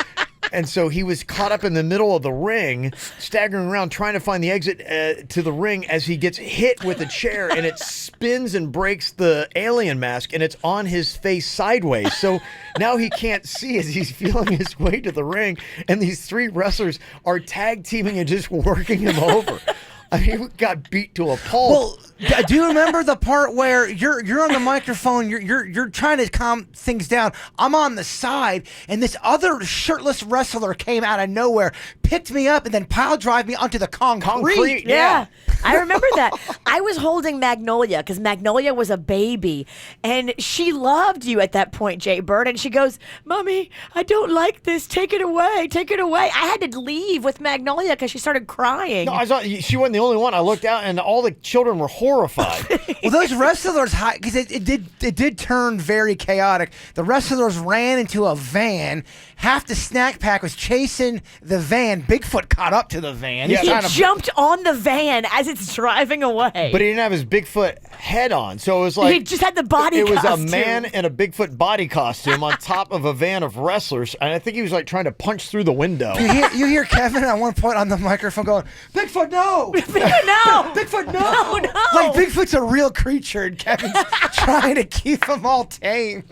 Speaker 1: And so he was caught up in the middle of the ring, staggering around, trying to find the exit to the ring as he gets hit with a chair, and it spins and breaks the alien mask, and it's on his face sideways. So now he can't see as he's feeling his way to the ring, and these three wrestlers are tag teaming and just working him over. I mean, he got beat to a pulp.
Speaker 6: Well, do you remember the part where you're on the microphone, you're trying to calm things down? I'm on the side, and this other shirtless wrestler came out of nowhere, picked me up, and then pile drive me onto the concrete.
Speaker 2: Yeah. I remember that. I was holding Magnolia because Magnolia was a baby, and she loved you at that point, Jay Bird, and she goes, "Mommy, I don't like this. Take it away. Take it away." I had to leave with Magnolia because she started crying.
Speaker 1: No, I thought she wasn't the only one. I looked out, and all the children were horrified.
Speaker 6: Well, those wrestlers, because it did turn very chaotic. The wrestlers ran into a van. Half the snack pack was chasing the van. Bigfoot caught up to the van.
Speaker 2: He jumped on the van as it's driving away.
Speaker 1: But he didn't have his Bigfoot head on, so it was like...
Speaker 2: He just had the body
Speaker 1: costume. It was
Speaker 2: costume.
Speaker 1: a man in a Bigfoot body costume on top of a van of wrestlers, and I think he was trying to punch through the window.
Speaker 6: You hear Kevin at one point on the microphone going, "Bigfoot, no!
Speaker 2: Bigfoot, no!
Speaker 6: Bigfoot, no!
Speaker 2: No!
Speaker 6: Like Bigfoot's a real creature, and Kevin's trying to keep them all tame.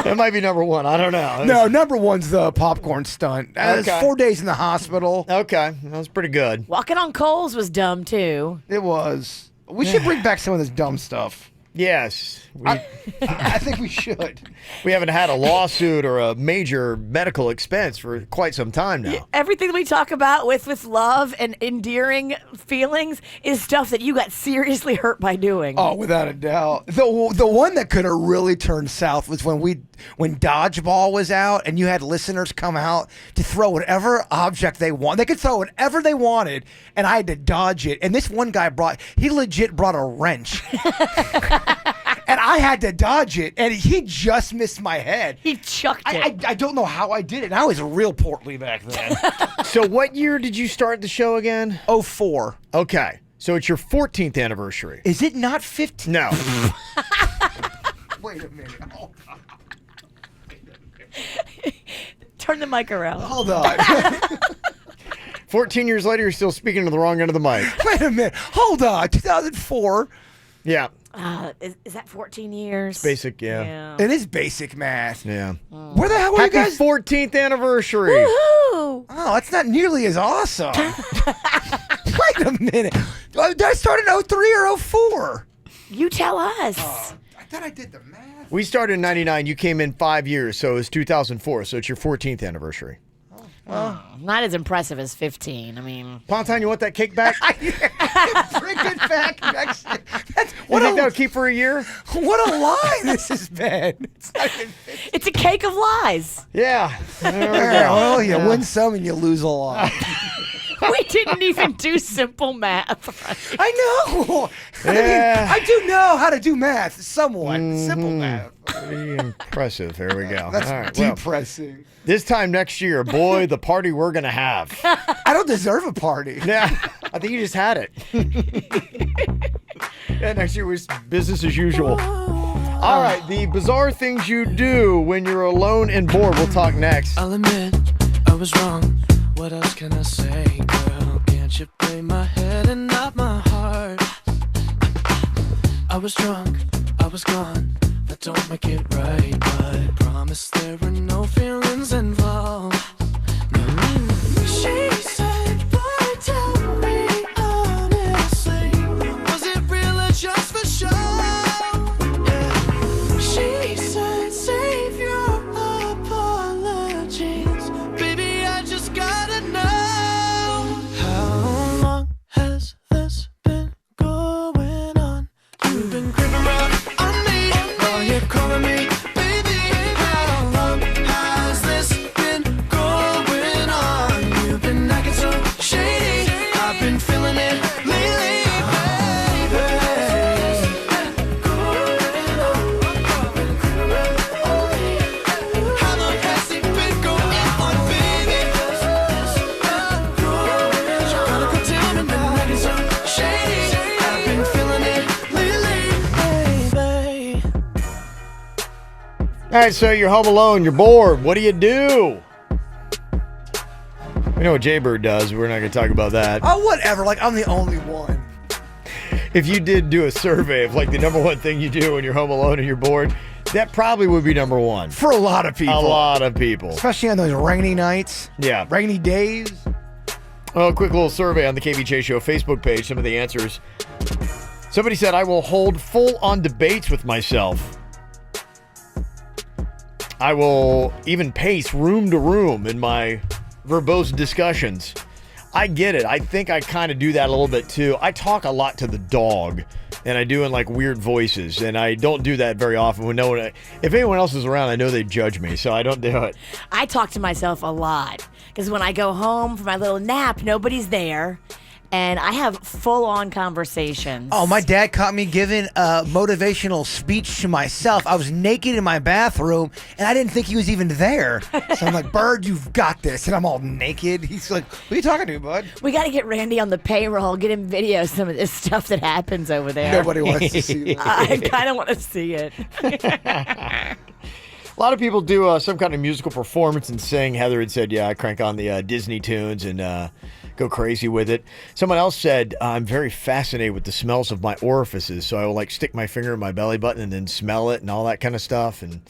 Speaker 1: That might be number one. I don't know.
Speaker 6: No, number one's the popcorn stunt. It's
Speaker 1: Okay.
Speaker 6: 4 days in the hospital.
Speaker 1: Okay, that was pretty good.
Speaker 2: Walking on coals was dumb, too.
Speaker 6: It was. We should bring back some of this dumb stuff.
Speaker 1: Yes.
Speaker 6: I think we should.
Speaker 1: We haven't had a lawsuit or a major medical expense for quite some time now.
Speaker 2: Everything that we talk about with love and endearing feelings is stuff that you got seriously hurt by doing.
Speaker 6: Oh, without a doubt. The one that could have really turned south was when Dodgeball was out and you had listeners come out to throw whatever object they want. They could throw whatever they wanted, and I had to dodge it. And this one guy he legit brought a wrench. And I had to dodge it, and he just missed my head.
Speaker 2: He chucked it.
Speaker 6: I don't know how I did it. And I was real portly back then.
Speaker 1: So what year did you start the show again?
Speaker 6: 04.
Speaker 1: Okay. So it's your 14th anniversary.
Speaker 6: Is it not 15?
Speaker 1: No.
Speaker 6: Wait a minute. Hold on.
Speaker 2: Turn the mic around.
Speaker 6: Hold on.
Speaker 1: 14 years later, you're still speaking to the wrong end of the mic.
Speaker 6: Wait a minute. Hold on. 2004.
Speaker 1: Yeah.
Speaker 2: Is that 14 years?
Speaker 1: Basic, yeah.
Speaker 6: It is basic math.
Speaker 1: Yeah.
Speaker 6: Where the hell were
Speaker 1: Happy
Speaker 6: you guys?
Speaker 1: 14th anniversary.
Speaker 2: Woohoo!
Speaker 6: Oh, that's not nearly as awesome. Wait a minute. Did I start in 03 or 04?
Speaker 2: You tell us.
Speaker 6: I thought I did the math.
Speaker 1: We started in 99. You came in 5 years, so it was 2004. So it's your 14th anniversary.
Speaker 2: Not as impressive as 15. I mean,
Speaker 1: Pontine, you want that cake back?
Speaker 6: Bring it back next year.
Speaker 1: You think that'll keep for a year?
Speaker 6: What a lie this has been.
Speaker 2: it's a cake of lies.
Speaker 1: Yeah.
Speaker 6: Well, you win some and you lose a lot.
Speaker 2: We didn't even do simple math. Right?
Speaker 6: I know.
Speaker 1: Yeah.
Speaker 6: I do know how to do math, somewhat. Simple math.
Speaker 1: Pretty impressive. There we go.
Speaker 6: That's
Speaker 1: All right,
Speaker 6: depressing.
Speaker 1: This time next year, boy, the party we're going to have.
Speaker 6: I don't deserve a party.
Speaker 1: Yeah, I think you just had it. Yeah, next year was business as usual. All right, the bizarre things you do when you're alone and bored. We'll talk next.
Speaker 9: I'll admit I was wrong. What else can I say, girl? Can't you play my head and not my heart? I was drunk, I was gone. That don't make it right, but promise there were no feelings involved. She said, boy, tell me honestly, was it real or just for show? Yeah. She said, save your apologies. Baby, I just gotta know. How long has this been going on? You've been creeping around on me while you're calling me baby. How long has this been going on? You've been acting so shady. I've been feeling it lately, baby. How long has it been going on, baby? Gotta go tell me now, acting so shady. I've been feeling it lately, baby.
Speaker 1: All right, so you're home alone, you're bored. What do you do? We know what Jaybird does. We're not going to talk about that.
Speaker 6: Oh, whatever. Like, I'm the only one.
Speaker 1: If you did do a survey of like the number one thing you do when you're home alone and you're bored, that probably would be number one.
Speaker 6: For a lot of people.
Speaker 1: A lot of people.
Speaker 6: Especially on those rainy nights.
Speaker 1: Yeah.
Speaker 6: Rainy days.
Speaker 1: Well, a quick little survey on the KVJ Show Facebook page. Some of the answers. Somebody said, I will hold full-on debates with myself. I will even pace room to room in my verbose discussions. I get it. I think I kind of do that a little bit too. I talk a lot to the dog, and I do in like weird voices, and I don't do that very often. When no one, if anyone else is around, I know they judge me, so I don't do it.
Speaker 2: I talk to myself a lot because when I go home for my little nap, nobody's there. And I have full-on conversations.
Speaker 6: Oh, my dad caught me giving a motivational speech to myself. I was naked in my bathroom, and I didn't think he was even there. So I'm like, Bird, you've got this. And I'm all naked. He's like, what are you talking to, bud?
Speaker 2: We got to get Randy on the payroll, get him video some of this stuff that happens over there.
Speaker 6: Nobody wants to see that.
Speaker 2: I kind of want to see it.
Speaker 1: A lot of people do some kind of musical performance and sing. Heather had said, yeah, I crank on the Disney tunes and go crazy with it. Someone else said, I'm very fascinated with the smells of my orifices, so I will like stick my finger in my belly button and then smell it and all that kind of stuff. And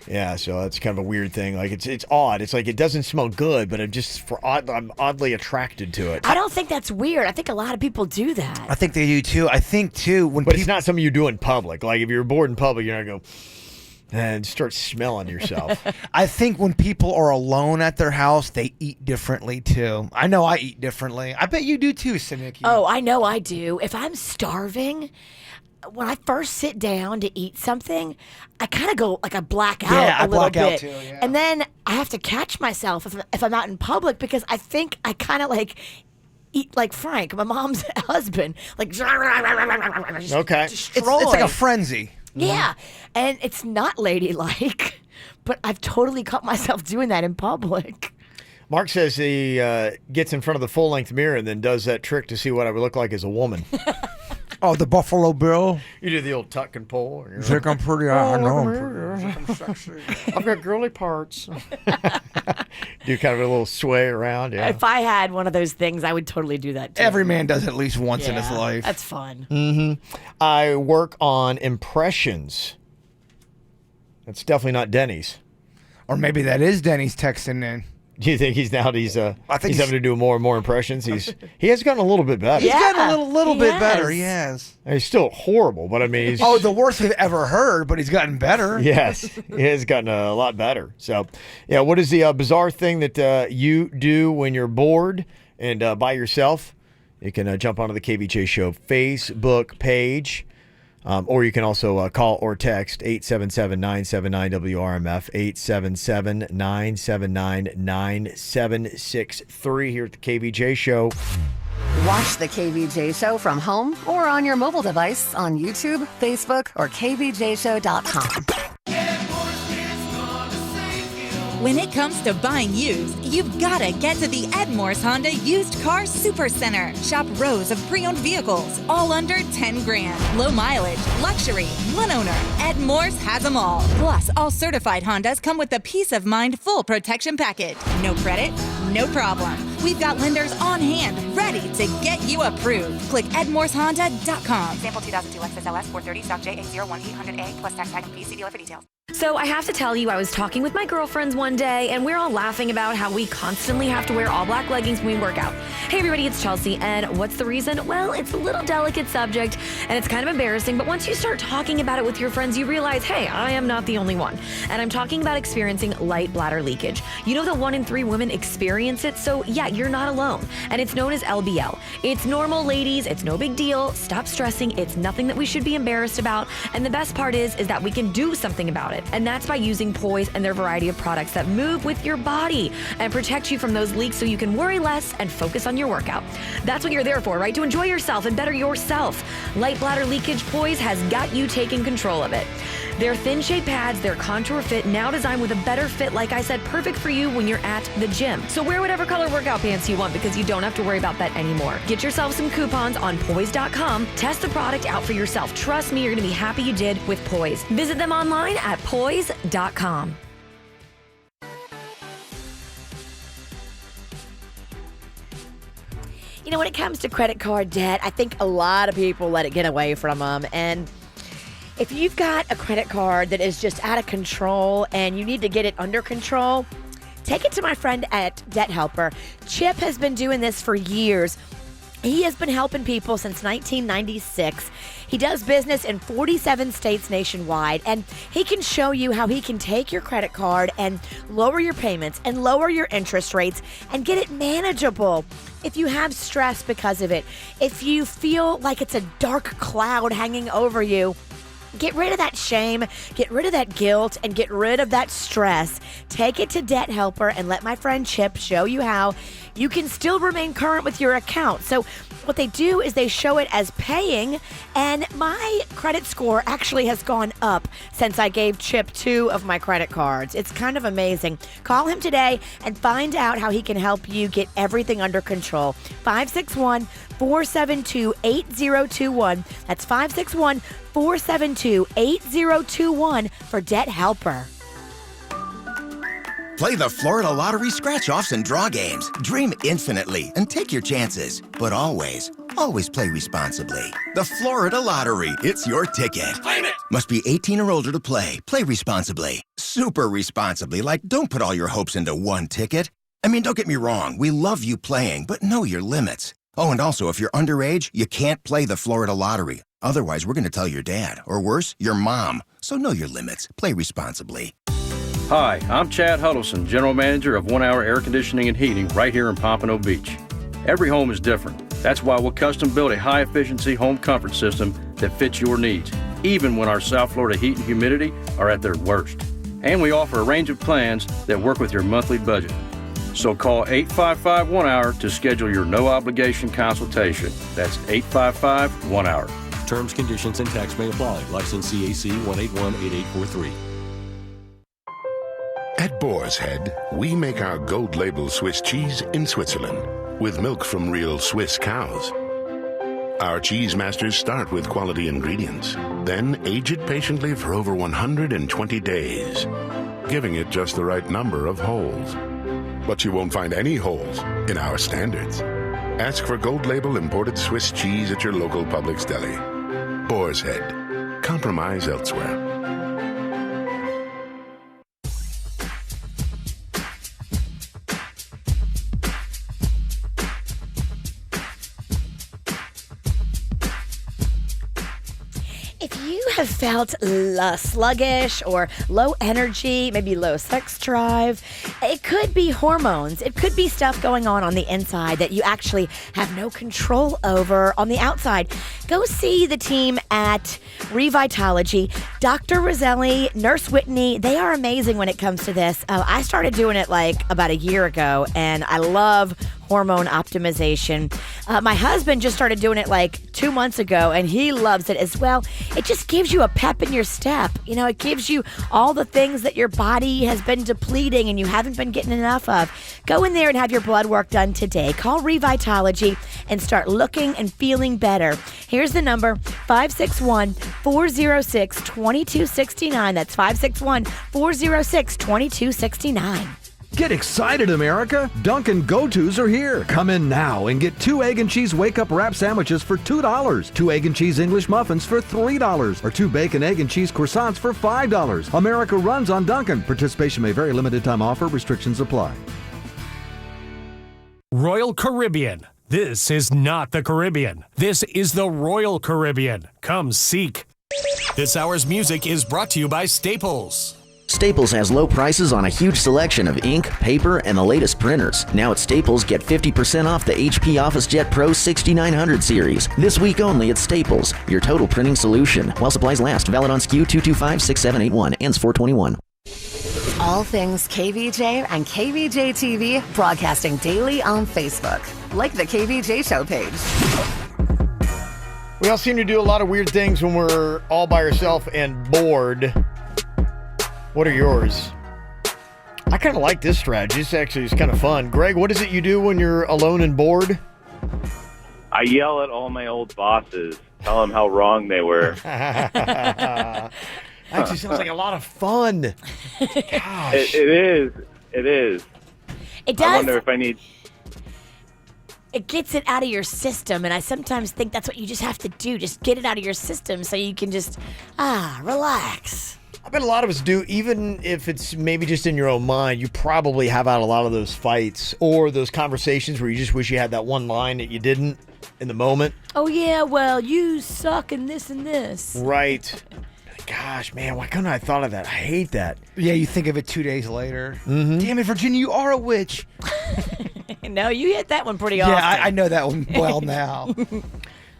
Speaker 1: yeah, so that's kind of a weird thing. Like it's odd. It's like it doesn't smell good, but I'm oddly attracted to it.
Speaker 2: I don't think that's weird. I think a lot of people do that.
Speaker 6: I think they do too. I think too
Speaker 1: but it's not something you do in public. Like if you're bored in public, you're not going to go and start smelling yourself.
Speaker 6: I think when people are alone at their house, they eat differently too. I know I eat differently. I bet you do too, Sinicki.
Speaker 2: Oh, I know I do. If I'm starving, when I first sit down to eat something, I kind of go like I black out a little bit.
Speaker 6: Too, yeah.
Speaker 2: And then I have to catch myself if I'm out in public because I think I kind of like eat like Frank, my mom's husband. Like,
Speaker 1: okay.
Speaker 6: It's like a frenzy.
Speaker 2: Yeah, and it's not ladylike, but I've totally caught myself doing that in public.
Speaker 1: Mark says he gets in front of the full-length mirror and then does that trick to see what I would look like as a woman.
Speaker 6: Oh, the Buffalo Bill?
Speaker 1: You do the old tuck and pull.
Speaker 6: You think I'm pretty? I know I'm pretty.
Speaker 1: I'm sexy. I've got girly parts. Do kind of a little sway around, yeah.
Speaker 2: If I had one of those things, I would totally do that too.
Speaker 6: Every man does at least once in his life.
Speaker 2: That's fun.
Speaker 1: Mm-hmm. I work on impressions. That's definitely not Denny's.
Speaker 6: Or maybe that is Denny's texting in.
Speaker 1: Do you think he's having to do more and more impressions? He has gotten a little bit better.
Speaker 6: He's gotten a little bit better. He has.
Speaker 1: He's still horrible, but I mean,
Speaker 6: the worst we've ever heard. But he's gotten better.
Speaker 1: Yes, he has gotten a lot better. So, yeah, what is the bizarre thing that you do when you're bored and by yourself? You can jump onto the KVJ Show Facebook page. Or you can also call or text 877-979-WRMF, 877-979-9763 here at the KVJ Show.
Speaker 4: Watch the KVJ Show from home or on your mobile device on YouTube, Facebook, or kvjshow.com.
Speaker 20: When it comes to buying used, you've got to get to the Edmore's Honda Used Car Super Center. Shop rows of pre-owned vehicles, all under 10 grand. Low mileage, luxury, one owner. Edmore's has them all. Plus, all certified Hondas come with the peace of mind full protection package. No credit? No problem. We've got lenders on hand, ready to get you approved. Click edmoreshonda.com.
Speaker 21: Sample 2002 Lexus LS 430 stock J801800A plus tax tag and fee. See dealer for details.
Speaker 22: So I have to tell you, I was talking with my girlfriends one day, and we're all laughing about how we constantly have to wear all black leggings when we work out. Hey everybody, it's Chelsea, and what's the reason? Well, it's a little delicate subject, and it's kind of embarrassing, but once you start talking about it with your friends, you realize, hey, I am not the only one. And I'm talking about experiencing light bladder leakage. You know that 1 in 3 women experience it, so yeah, you're not alone. And it's known as LBL. It's normal, ladies. It's no big deal. Stop stressing. It's nothing that we should be embarrassed about. And the best part is that we can do something about it. And that's by using Poise and their variety of products that move with your body and protect you from those leaks so you can worry less and focus on your workout. That's what you're there for, right? To enjoy yourself and better yourself. Light bladder leakage Poise has got you taking control of it. Their thin shape pads, their contour fit, now designed with a better fit, like I said, perfect for you when you're at the gym. So wear whatever color workout pants you want because you don't have to worry about that anymore. Get yourself some coupons on Poise.com. Test the product out for yourself. Trust me, you're going to be happy you did with Poise. Visit them online at Poise.com.
Speaker 2: You know, when it comes to credit card debt, I think a lot of people let it get away from them. And if you've got a credit card that is just out of control and you need to get it under control, take it to my friend at Debt Helper. Chip has been doing this for years. He has been helping people since 1996. He does business in 47 states nationwide, and he can show you how he can take your credit card and lower your payments and lower your interest rates and get it manageable. If you have stress because of it, if you feel like it's a dark cloud hanging over you, get rid of that shame, get rid of that guilt, and get rid of that stress. Take it to Debt Helper and let my friend Chip show you how you can still remain current with your account. So what they do is they show it as paying, and my credit score actually has gone up since I gave Chip 2 of my credit cards. It's kind of amazing. Call him today and find out how he can help you get everything under control. 561-472-8021. That's 561-472-8021 for Debt Helper.
Speaker 23: Play the Florida Lottery scratch-offs and draw games. Dream infinitely and take your chances. But always play responsibly. The Florida Lottery. It's your ticket. Claim it! Must be 18 or older to play. Play responsibly. Super responsibly. Like, don't put all your hopes into one ticket. I mean, don't get me wrong. We love you playing, but know your limits. Oh, and also, if you're underage, you can't play the Florida Lottery. Otherwise, we're going to tell your dad. Or worse, your mom. So know your limits. Play responsibly.
Speaker 24: Hi, I'm Chad Huddleston, General Manager of 1 Hour Air Conditioning and Heating right here in Pompano Beach. Every home is different. That's why we'll custom build a high-efficiency home comfort system that fits your needs, even when our South Florida heat and humidity are at their worst. And we offer a range of plans that work with your monthly budget. So call 855-1-HOUR to schedule your no-obligation consultation. That's 855-1-HOUR.
Speaker 25: Terms, conditions, and tax may apply. License CAC 1818843.
Speaker 26: At Boar's Head, we make our gold label Swiss cheese in Switzerland with milk from real Swiss cows. Our cheese masters start with quality ingredients, then age it patiently for over 120 days, giving it just the right number of holes. But you won't find any holes in our standards. Ask for gold label imported Swiss cheese at your local Publix deli. Boar's Head. Compromise elsewhere.
Speaker 2: felt sluggish or low energy, maybe low sex drive, it could be hormones. It could be stuff going on the inside that you actually have no control over on the outside. Go see the team at Revitology. Dr. Roselli, Nurse Whitney, they are amazing when it comes to this. I started doing it like about a year ago, and I love hormone optimization. My husband just started doing it like 2 months ago, and he loves it as well. It just gives you a pep in your step. You know, it gives you all the things that your body has been depleting and you haven't been getting enough of. Go in there and have your blood work done today. Call Revitology and start looking and feeling better. Here's the number, 561-406-2269. That's 561-406-2269.
Speaker 5: Get excited, America! Dunkin' Go-Tos are here. Come in now and get 2 egg and cheese wake-up wrap sandwiches for $2, 2 egg and cheese English muffins for $3, or 2 bacon, egg, and cheese croissants for $5. America runs on Dunkin'. Participation may vary. Limited time offer. Restrictions apply.
Speaker 7: Royal Caribbean. This is not the Caribbean. This is the Royal Caribbean. Come seek. This hour's music is brought to you by Staples.
Speaker 10: Staples has low prices on a huge selection of ink, paper, and the latest printers. Now at Staples, get 50% off the HP OfficeJet Pro 6900 series. This week only at Staples, your total printing solution. While supplies last, valid on SKU 2256781, ends 4/21.
Speaker 4: All things KVJ and KVJ TV broadcasting daily on Facebook. Like the KVJ Show page.
Speaker 1: We all seem to do a lot of weird things when we're all by ourselves and bored. What are yours? I kind of like this strategy. This actually is kind of fun. Greg, what is it you do when you're alone and bored?
Speaker 11: I yell at all my old bosses, tell them how wrong they were.
Speaker 1: Actually sounds like a lot of fun. Gosh.
Speaker 11: It is. It is.
Speaker 2: It does.
Speaker 11: I wonder if I need...
Speaker 2: It gets it out of your system, and I sometimes think that's what you just have to do. Just get it out of your system so you can just, relax.
Speaker 1: I bet a lot of us do, even if it's maybe just in your own mind. You probably have out a lot of those fights or those conversations where you just wish you had that one line that you didn't in the moment.
Speaker 2: Oh, yeah, well, you suck in this and this.
Speaker 1: Right. Gosh, man, why couldn't I have thought of that? I hate that.
Speaker 6: Yeah, you think of it 2 days later.
Speaker 1: Mm-hmm.
Speaker 6: Damn it, Virginia, you are a witch.
Speaker 2: No, you hit that one pretty often.
Speaker 6: Yeah, I know that one well now.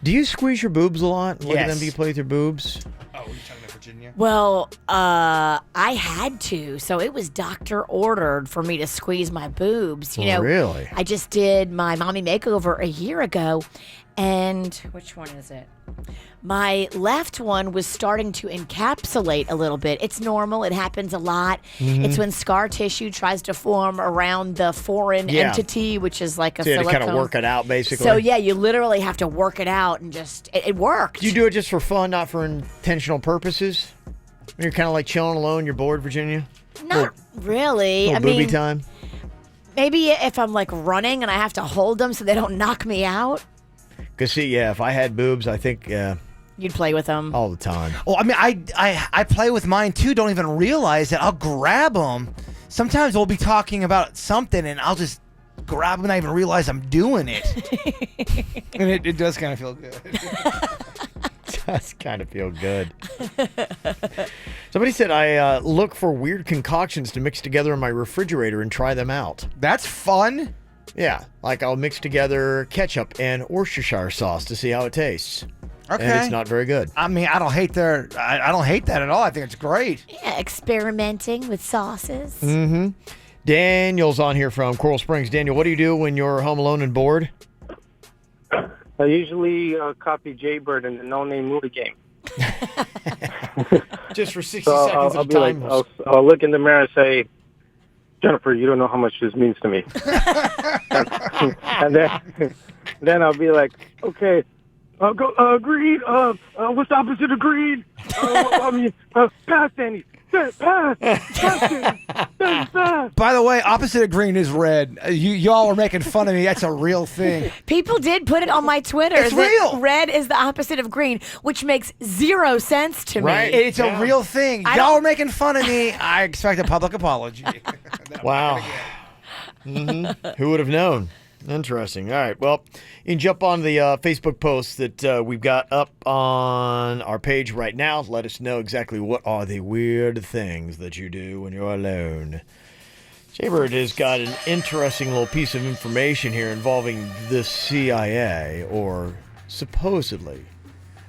Speaker 1: Do you squeeze your boobs a lot? Look at
Speaker 6: Yes.
Speaker 1: them. Do you play with your boobs?
Speaker 6: Oh, are you talking about Virginia?
Speaker 2: Well, I had to, so it was doctor ordered for me to squeeze my boobs. You know,
Speaker 1: really?
Speaker 2: I just did my mommy makeover a year ago, and which one is it? My left one was starting to encapsulate a little bit. It's normal. It happens a lot.
Speaker 1: Mhm.
Speaker 2: It's when scar tissue tries to form around the foreign entity, which is like a
Speaker 1: So you had to
Speaker 2: silicone.
Speaker 1: kind of work it out, basically.
Speaker 2: So, yeah, you literally have to work it out, and just, it worked.
Speaker 1: Do you do it just for fun, not for intentional purposes? When you're kind of like chilling alone, you're bored, Virginia?
Speaker 2: Not really.
Speaker 1: Little
Speaker 2: I
Speaker 1: booby
Speaker 2: mean,
Speaker 1: time?
Speaker 2: maybe if I'm like running and I have to hold them so they don't knock me out,
Speaker 1: Because, see, yeah, if I had boobs, I think
Speaker 2: you'd play with them.
Speaker 1: all the time.
Speaker 6: Oh, I mean, I play with mine too. Don't even realize it. I'll grab them. Sometimes we'll be talking about something, and I'll just grab them and I even realize I'm doing it. And it does kind of feel good.
Speaker 1: Does kind of feel good. Somebody said I look for weird concoctions to mix together in my refrigerator and try them out.
Speaker 6: That's fun.
Speaker 1: Yeah, like I'll mix together ketchup and Worcestershire sauce to see how it tastes.
Speaker 6: Okay.
Speaker 1: And it's not very good.
Speaker 6: I mean, I don't hate I don't hate that at all. I think it's great.
Speaker 2: Yeah, experimenting with sauces.
Speaker 1: Mm-hmm. Daniel's on here from Coral Springs. Daniel, what do you do when you're home alone and bored?
Speaker 13: I usually copy Jaybird in the No Name movie game.
Speaker 1: Just for 60
Speaker 13: So
Speaker 1: seconds
Speaker 13: I'll
Speaker 1: of
Speaker 13: be
Speaker 1: time.
Speaker 13: like, I'll look in the mirror and say, Jennifer, you don't know how much this means to me. and then I'll be like, okay, agreed. What's the opposite of greed? Pass, Danny. Pass.
Speaker 6: By the way, opposite of green is red. Y'all are making fun of me. That's a real thing.
Speaker 2: People did put it on my Twitter.
Speaker 6: It's
Speaker 2: that
Speaker 6: real.
Speaker 2: Red is the opposite of green, which makes zero sense to me.
Speaker 6: It's a real thing. Y'all are making fun of me. I expect a public apology.
Speaker 1: Wow. Mm-hmm. Who would have known? Interesting. All right. Well, you can jump on the Facebook post that we've got up on our page right now. Let us know exactly what are the weird things that you do when you're alone. Jaybird has got an interesting little piece of information here involving the CIA, or supposedly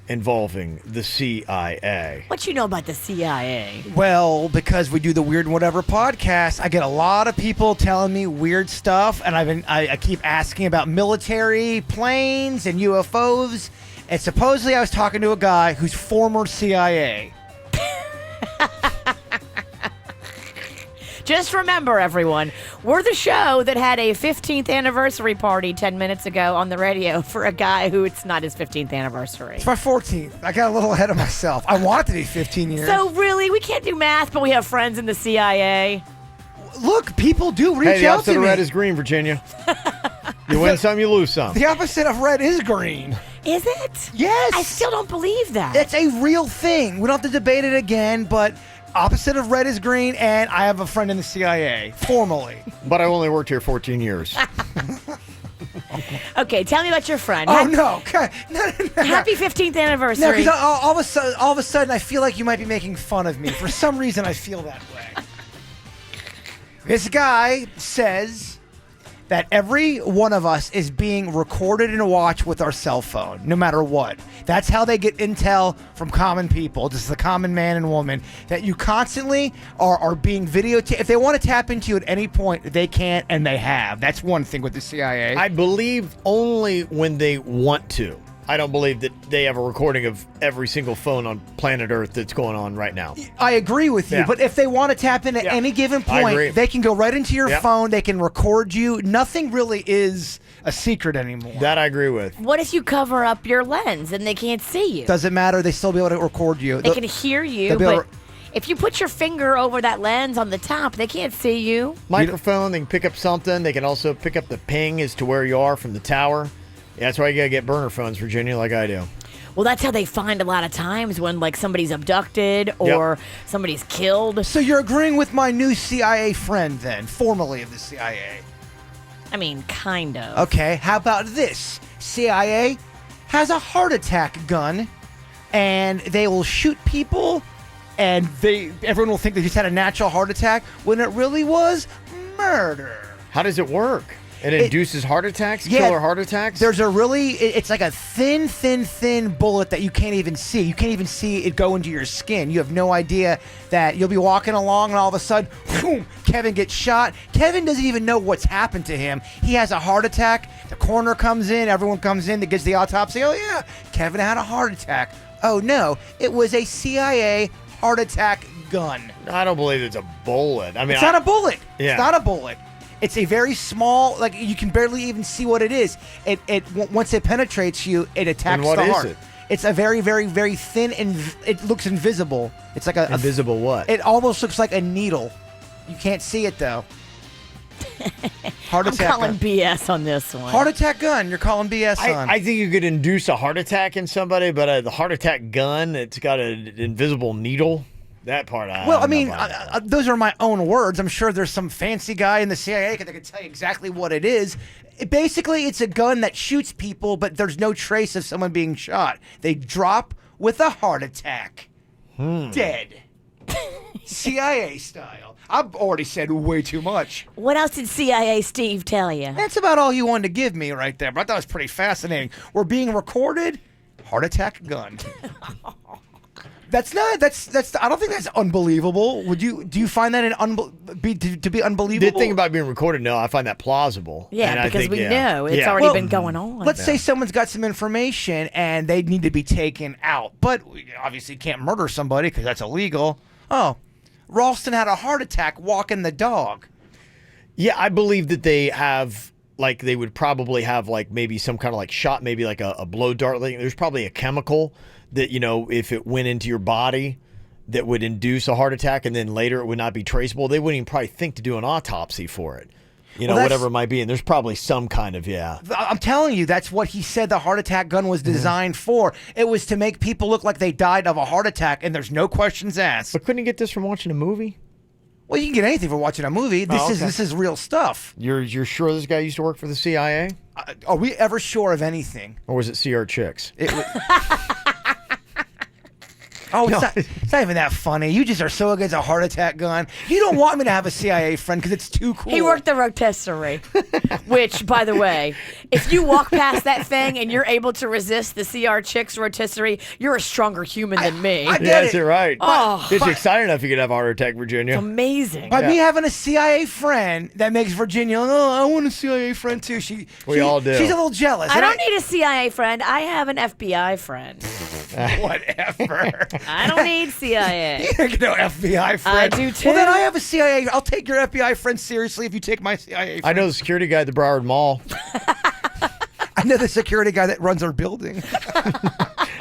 Speaker 1: involving the CIA.
Speaker 2: What you know about the CIA?
Speaker 6: Well, because we do the Weird and Whatever podcast, I get a lot of people telling me weird stuff, and I keep asking about military planes and UFOs. And supposedly I was talking to a guy who's former CIA.
Speaker 2: Just remember, everyone, we're the show that had a 15th anniversary party 10 minutes ago on the radio for a guy who it's not his 15th anniversary.
Speaker 6: It's my 14th. I got a little ahead of myself. I want it to be 15 years.
Speaker 2: So really, we can't do math, but we have friends in the CIA.
Speaker 6: Look, people do reach
Speaker 1: Hey, the
Speaker 6: out
Speaker 1: opposite
Speaker 6: to
Speaker 1: of
Speaker 6: me.
Speaker 1: red is green, Virginia. You win some, you lose some.
Speaker 6: The opposite of red is green.
Speaker 2: Is it?
Speaker 6: Yes.
Speaker 2: I still don't believe that.
Speaker 6: It's a real thing. We don't have to debate it again, but opposite of red is green, and I have a friend in the CIA, formally.
Speaker 1: But I only worked here 14 years.
Speaker 2: Okay, tell me about your friend.
Speaker 6: Oh, no. No.
Speaker 2: Happy 15th anniversary.
Speaker 6: No, because all of a sudden, I feel like you might be making fun of me. For some reason, I feel that way. This guy says that every one of us is being recorded and watched with our cell phone, no matter what. That's how they get intel from common people, just the common man and woman, that you constantly are being videotaped. If they want to tap into you at any point, they can, and they have. That's one thing with the CIA.
Speaker 1: I believe only when they want to. I don't believe that they have a recording of every single phone on planet Earth that's going on right now.
Speaker 6: I agree with you, but if they want to tap in at any given point, they can go right into your phone, they can record you. Nothing really is a secret anymore.
Speaker 1: That I agree with.
Speaker 2: What if you cover up your lens and they can't see you?
Speaker 6: Doesn't matter, they still be able to record you.
Speaker 2: They can hear you, but if you put your finger over that lens on the top, they can't see you.
Speaker 1: Microphone, they can pick up something. They can also pick up the ping as to where you are from the tower. Yeah, that's why you gotta get burner phones, Virginia, like I do.
Speaker 2: Well, that's how they find a lot of times when, like, somebody's abducted or somebody's killed.
Speaker 6: So you're agreeing with my new CIA friend, then, formerly of the CIA?
Speaker 2: I mean, kind of.
Speaker 6: Okay, how about this? CIA has a heart attack gun, and they will shoot people, and everyone will think they just had a natural heart attack, when it really was murder.
Speaker 1: How does it work? It induces heart attacks, killer heart attacks?
Speaker 6: There's it's like a thin bullet that you can't even see. You can't even see it go into your skin. You have no idea that you'll be walking along and all of a sudden, boom, Kevin gets shot. Kevin doesn't even know what's happened to him. He has a heart attack. The coroner comes in. Everyone comes in that gets the autopsy. Oh, yeah, Kevin had a heart attack. Oh, no, it was a CIA heart attack gun.
Speaker 1: I don't believe it's a bullet. I mean,
Speaker 6: it's not a bullet.
Speaker 1: Yeah.
Speaker 6: It's not a bullet. It's a very small, like you can barely even see what it is. Once it penetrates you, it attacks the heart.
Speaker 1: And what is it?
Speaker 6: It's a very, very, very thin, and it looks invisible. It's like a
Speaker 1: invisible what?
Speaker 6: It almost looks like a needle. You can't see it though. Heart attack.
Speaker 2: I'm calling BS on this one.
Speaker 6: Heart attack gun. You're calling BS on.
Speaker 1: I think you could induce a heart attack in somebody, but the heart attack gun, it's got an invisible needle. That part,
Speaker 6: I mean, those are my own words. I'm sure there's some fancy guy in the CIA that can tell you exactly what it is. Basically, it's a gun that shoots people, but there's no trace of someone being shot. They drop with a heart attack. Dead. CIA style. I've already said way too much.
Speaker 2: What else did CIA Steve tell you?
Speaker 6: That's about all you wanted to give me right there, but I thought it was pretty fascinating. We're being recorded. Heart attack gun. That's I don't think that's unbelievable. Do you find that to be unbelievable?
Speaker 1: The thing about being recorded, no, I find that plausible.
Speaker 2: Yeah, because we know it's already been going on.
Speaker 6: Let's say someone's got some information and they need to be taken out, but we obviously can't murder somebody because that's illegal. Oh, Ralston had a heart attack walking the dog.
Speaker 1: Yeah, I believe that they have, like, they would probably have, like, maybe some kind of, like, shot, maybe like a blow dart. There's probably a chemical that, you know, if it went into your body, that would induce a heart attack, and then later it would not be traceable. They wouldn't even probably think to do an autopsy for it. You know, whatever it might be. And there's probably some kind of,
Speaker 6: I'm telling you, that's what he said the heart attack gun was designed for. It was to make people look like they died of a heart attack, and there's no questions asked.
Speaker 1: But couldn't you get this from watching a movie?
Speaker 6: Well, you can get anything for watching a movie. This is real stuff.
Speaker 1: You're sure this guy used to work for the CIA?
Speaker 6: Are we ever sure of anything?
Speaker 1: Or was it CR Chicks?
Speaker 6: It's not even that funny. You just are so against a heart attack gun. You don't want me to have a CIA friend because it's too cool.
Speaker 2: He worked the rotisserie, which, by the way, if you walk past that thing and you're able to resist the CR Chicks rotisserie, you're a stronger human than me.
Speaker 6: I get it.
Speaker 1: You're right.
Speaker 2: Oh,
Speaker 1: it's exciting enough you could have a heart attack, Virginia.
Speaker 2: Amazing.
Speaker 6: By me having a CIA friend, that makes Virginia, I want a CIA friend too.
Speaker 1: We all do.
Speaker 6: She's a little jealous.
Speaker 2: I don't need a CIA friend. I have an FBI friend.
Speaker 6: Whatever.
Speaker 2: I don't need CIA.
Speaker 6: You know, FBI friend.
Speaker 2: I do too.
Speaker 6: Well, then I have a CIA. I'll take your FBI friend seriously if you take my CIA friend.
Speaker 1: I know the security guy at the Broward Mall.
Speaker 6: I know the security guy that runs our building.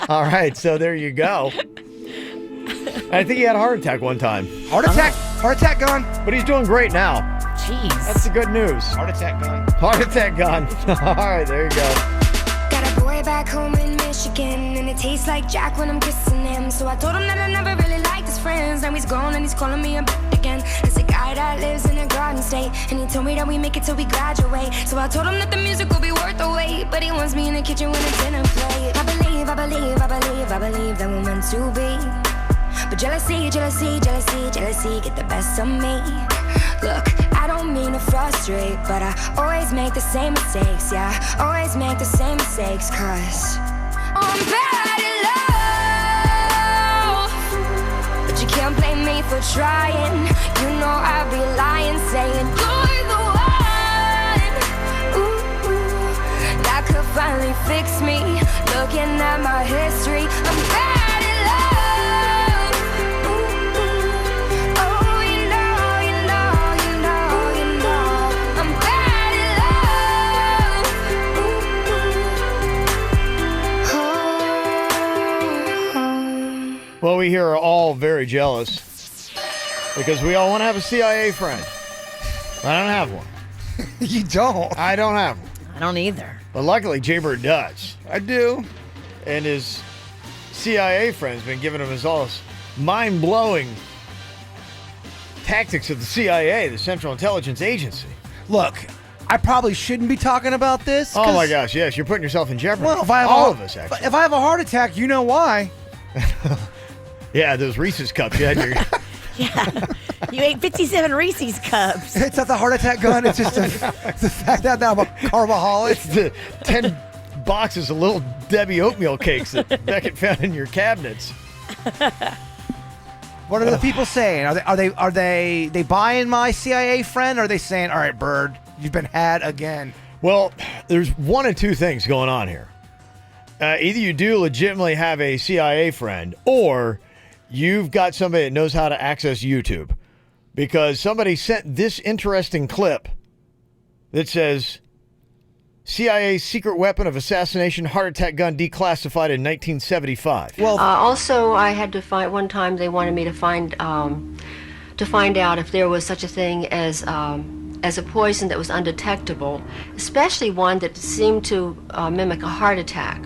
Speaker 1: All right, so there you go. I think he had a heart attack one time.
Speaker 6: Heart attack gone.
Speaker 1: But he's doing great now.
Speaker 2: Jeez.
Speaker 1: That's the good news.
Speaker 6: Heart attack gone.
Speaker 1: Heart attack gone. All right, there you go.
Speaker 8: Got a boy back home in Michigan, and it tastes like Jack when I'm kissing him. So I told him that I never really liked his friends. Now he's grown and he's calling me a bitch again. It's a guy that lives in a garden state, and he told me that we make it till we graduate. So I told him that the music will be worth the wait, but he wants me in the kitchen when it's dinner plate. I believe that we're meant to be. But jealousy get the best of me. Look, I don't mean to frustrate, but I always make the same mistakes, yeah. Always make the same mistakes, cause I'm bad at love. But you can't blame me for trying. You know I'd be lying, saying you're the one. Ooh, that could finally fix me. Looking at my history, I'm bad at love. Oh, you know, I'm bad at love.
Speaker 1: Well, we here are all very jealous because we all want to have a CIA friend. I don't have one.
Speaker 6: You don't?
Speaker 1: I don't have one.
Speaker 2: I don't either.
Speaker 1: But luckily, Jaybird does.
Speaker 6: I do.
Speaker 1: And his CIA friend's been giving him his all mind-blowing tactics of the CIA, the Central Intelligence Agency.
Speaker 6: Look, I probably shouldn't be talking about this.
Speaker 1: Oh my gosh, yes, you're putting yourself in jeopardy.
Speaker 6: Well, if I have
Speaker 1: all of us, actually.
Speaker 6: If I have a heart attack, you know why.
Speaker 1: Yeah, those Reese's cups you had in your...
Speaker 2: Yeah, you ate 57 Reese's cups.
Speaker 6: It's not the heart attack gun. It's just the fact that I'm a carboholic.
Speaker 1: It's the 10 boxes of Little Debbie oatmeal cakes that Beckett found in your cabinets.
Speaker 6: What are the people saying? Are they buying my CIA friend? Or are they saying, all right, Bird, you've been had again?
Speaker 1: Well, there's one of two things going on here. Either you do legitimately have a CIA friend, or you've got somebody that knows how to access YouTube. Because somebody sent this interesting clip that says, CIA's secret weapon of assassination heart attack gun declassified in 1975.
Speaker 12: Well, also I had to find, one time they wanted me to find out if there was such a thing as a poison that was undetectable, especially one that seemed to mimic a heart attack,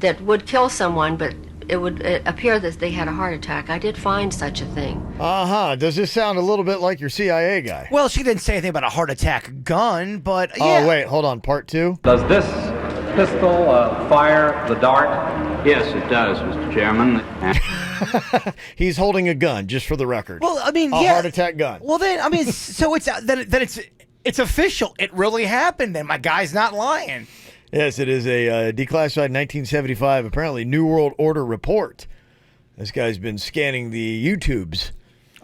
Speaker 12: that would kill someone, but it would appear that they had a heart attack. I did find such a thing.
Speaker 1: Uh-huh. Does this sound a little bit like your CIA guy?
Speaker 6: Well, she didn't say anything about a heart attack gun, but
Speaker 1: yeah. Oh, wait, hold on. Part 2?
Speaker 14: Does this pistol fire the dart? Yes, it does, Mr. Chairman.
Speaker 1: He's holding a gun, just for the record.
Speaker 6: Well, I mean,
Speaker 1: a heart attack gun.
Speaker 6: Well, then, I mean, so it's it's official. It really happened, and my guy's not lying.
Speaker 1: Yes, it is a declassified 1975, apparently New World Order report. This guy's been scanning the YouTubes.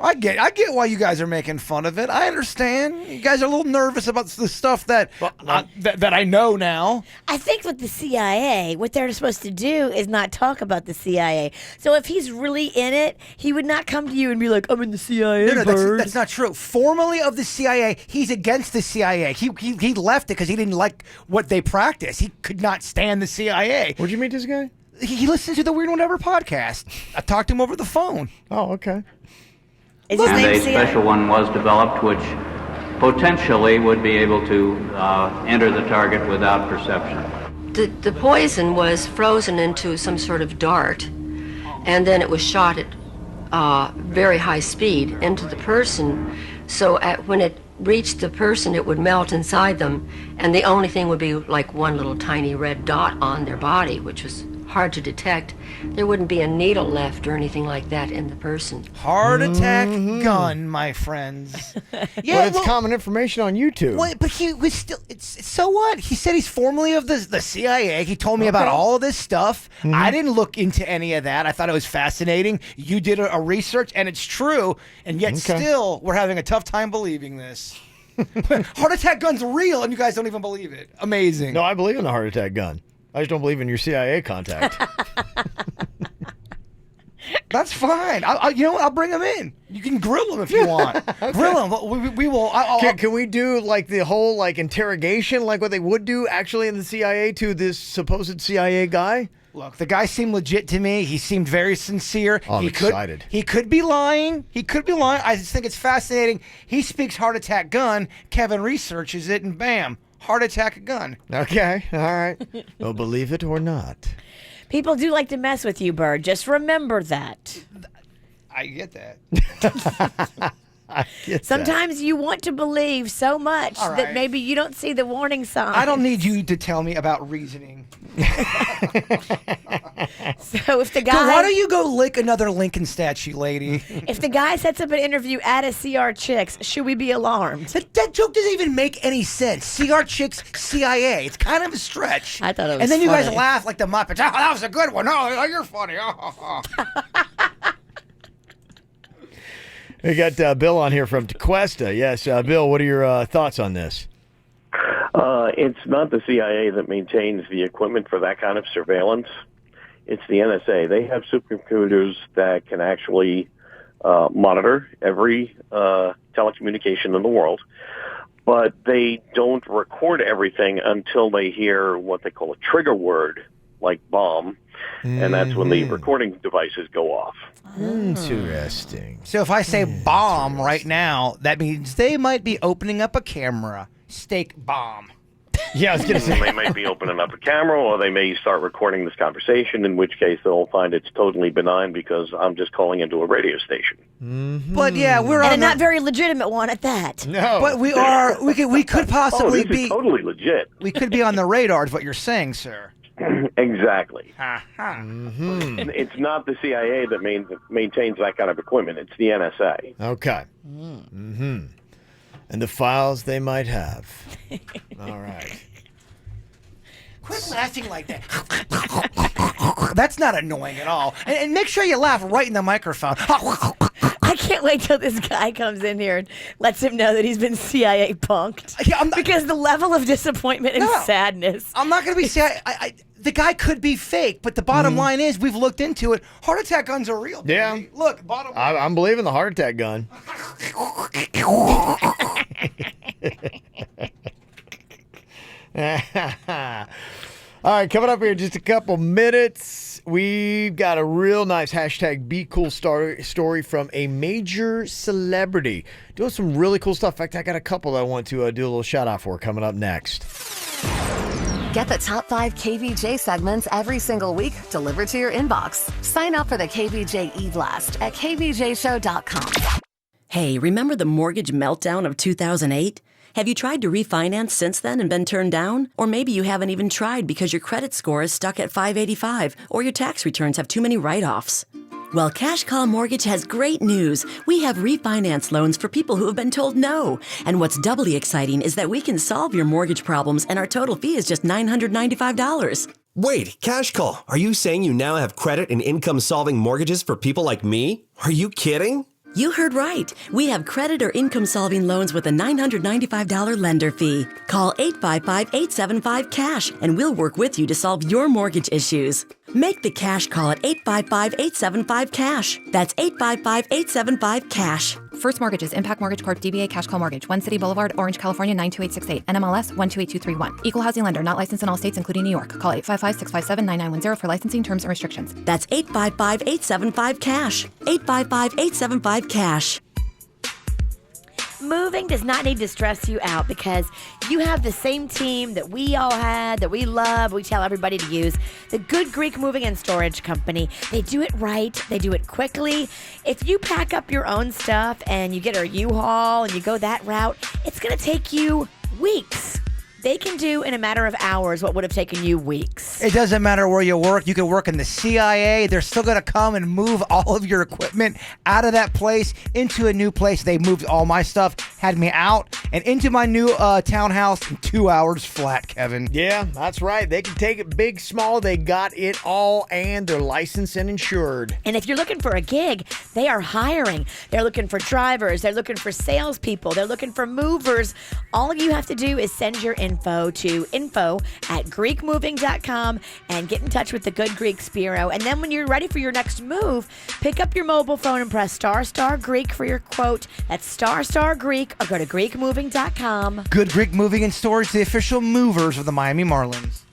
Speaker 6: I get why you guys are making fun of it. I understand. You guys are a little nervous about the stuff that I know now.
Speaker 2: I think with the CIA, what they're supposed to do is not talk about the CIA. So if he's really in it, he would not come to you and be like, I'm in the CIA,
Speaker 6: No,
Speaker 2: Bird.
Speaker 6: that's not true. Formally of the CIA, he's against the CIA. He left it because he didn't like what they practice. He could not stand the CIA.
Speaker 1: Where'd you meet this guy?
Speaker 6: He listens to the Weird One Ever podcast. I talked to him over the phone.
Speaker 1: Oh, okay.
Speaker 14: And a special one was developed which potentially would be able to enter the target without perception.
Speaker 12: The poison was frozen into some sort of dart, and then it was shot at very high speed into the person. So when it reached the person, it would melt inside them, and the only thing would be like one little tiny red dot on their body, which was hard to detect. There wouldn't be a needle left or anything like that in the person.
Speaker 6: Heart attack gun, my friends.
Speaker 1: Yeah, it's common information on YouTube.
Speaker 6: Well, but he was still. So what? He said he's formerly of the CIA. He told me about all of this stuff. I didn't look into any of that. I thought it was fascinating. You did a research, and it's true. And yet, still, we're having a tough time believing this. Heart attack gun's real, and you guys don't even believe it. Amazing.
Speaker 1: No, I believe in the heart attack gun. I just don't believe in your CIA contact.
Speaker 6: That's fine. You know what? I'll bring him in. You can grill him if you want. Grill him. We will.
Speaker 1: Can we do like the whole like interrogation, like what they would do actually in the CIA to this supposed CIA guy?
Speaker 6: Look, the guy seemed legit to me. He seemed very sincere.
Speaker 1: Oh, I'm excited.
Speaker 6: He could be lying. I just think it's fascinating. He speaks heart attack gun. Kevin researches it, and bam. Heart attack gun.
Speaker 1: Okay, all right. Well, believe it or not.
Speaker 2: People do like to mess with you, Bird. Just remember that.
Speaker 6: I get that.
Speaker 2: Sometimes you want to believe so much that maybe you don't see the warning signs.
Speaker 6: I don't need you to tell me about reasoning.
Speaker 2: So if the guy...
Speaker 6: Why don't you go lick another Lincoln statue, lady?
Speaker 2: If the guy sets up an interview at a CR Chicks, should we be alarmed?
Speaker 6: That joke doesn't even make any sense. CR Chicks, CIA. It's kind of a stretch.
Speaker 2: I thought it was
Speaker 6: And then you
Speaker 2: funny.
Speaker 6: guys laugh like the Muppets. Oh, that was a good one. Oh, you're funny.
Speaker 1: We got Bill on here from Tequesta. Yes, Bill, what are your thoughts on this?
Speaker 3: It's not the CIA that maintains the equipment for that kind of surveillance. It's the NSA. They have supercomputers that can actually monitor every telecommunication in the world, but they don't record everything until they hear what they call a trigger word, like bomb, and that's when the recording devices go off.
Speaker 1: Interesting.
Speaker 6: So if I say bomb right now, that means they might be opening up a camera. Steak bomb.
Speaker 1: Yeah, I was going to say.
Speaker 3: They might be opening up a camera, or they may start recording this conversation, in which case they'll find it's totally benign because I'm just calling into a radio station.
Speaker 6: But yeah, we're
Speaker 2: and
Speaker 6: on
Speaker 2: a not very legitimate one at that.
Speaker 1: No.
Speaker 6: But we could possibly
Speaker 3: this is totally legit.
Speaker 6: We could be on the radar is what you're saying, sir.
Speaker 3: Exactly.
Speaker 6: It's
Speaker 3: not the CIA that maintains that kind of equipment. It's the NSA.
Speaker 1: Okay. And the files they might have. All right.
Speaker 6: Quit laughing like that. That's not annoying at all. And make sure you laugh right in the microphone.
Speaker 2: I can't wait till this guy comes in here and lets him know that he's been CIA punked. Because the level of disappointment and sadness.
Speaker 6: I'm not going to be CIA. The guy could be fake, but the bottom line is we've looked into it. Heart attack guns are real. Baby.
Speaker 1: Yeah.
Speaker 6: Look, bottom line.
Speaker 1: I'm believing the heart attack gun. All right, coming up here in just a couple minutes, we've got a real nice hashtag Be Cool story from a major celebrity doing some really cool stuff. In fact, I got a couple that I want to do a little shout out for coming up next.
Speaker 4: Get the top 5 KVJ segments every single week delivered to your inbox. Sign up for the KVJ e-blast at kvjshow.com.
Speaker 15: Hey, remember the mortgage meltdown of 2008? Have you tried to refinance since then and been turned down? Or maybe you haven't even tried because your credit score is stuck at 585 or your tax returns have too many write-offs. Well, Cash Call Mortgage has great news. We have refinance loans for people who have been told no. And what's doubly exciting is that we can solve your mortgage problems and our total fee is just $995.
Speaker 16: Wait, Cash Call, are you saying you now have credit and income-solving mortgages for people like me? Are you kidding?
Speaker 15: You heard right. We have credit or income-solving loans with a $995 lender fee. Call 855-875-CASH and we'll work with you to solve your mortgage issues. Make the cash call at 855-875-CASH. That's 855-875-CASH.
Speaker 17: First Mortgages, Impact Mortgage Corp. DBA Cash Call Mortgage, One City Boulevard, Orange, California 92868, NMLS 128231. Equal housing lender, not licensed in all states, including New York. Call 855-657-9910 for licensing terms and restrictions.
Speaker 15: That's 855-875-CASH. 855-875-CASH.
Speaker 2: Moving does not need to stress you out because you have the same team that we all had, that we love, we tell everybody to use. The Good Greek Moving and Storage Company. They do it right. They do it quickly. If you pack up your own stuff and you get a U-Haul and you go that route, it's going to take you weeks. They can do in a matter of hours what would have taken you weeks.
Speaker 6: It doesn't matter where you work. You can work in the CIA. They're still going to come and move all of your equipment out of that place into a new place. They moved all my stuff, had me out, and into my new townhouse in 2 hours flat, Kevin.
Speaker 1: Yeah, that's right. They can take it big, small. They got it all, and they're licensed and insured.
Speaker 2: And if you're looking for a gig, they are hiring. They're looking for drivers. They're looking for salespeople. They're looking for movers. All you have to do is send your info to info@greekmoving.com and get in touch with the Good Greek Spiro. And then when you're ready for your next move, pick up your mobile phone and press ** Greek for your quote. That's ** Greek, or go to greekmoving.com.
Speaker 6: Good Greek Moving and Storage, the official movers of the Miami Marlins.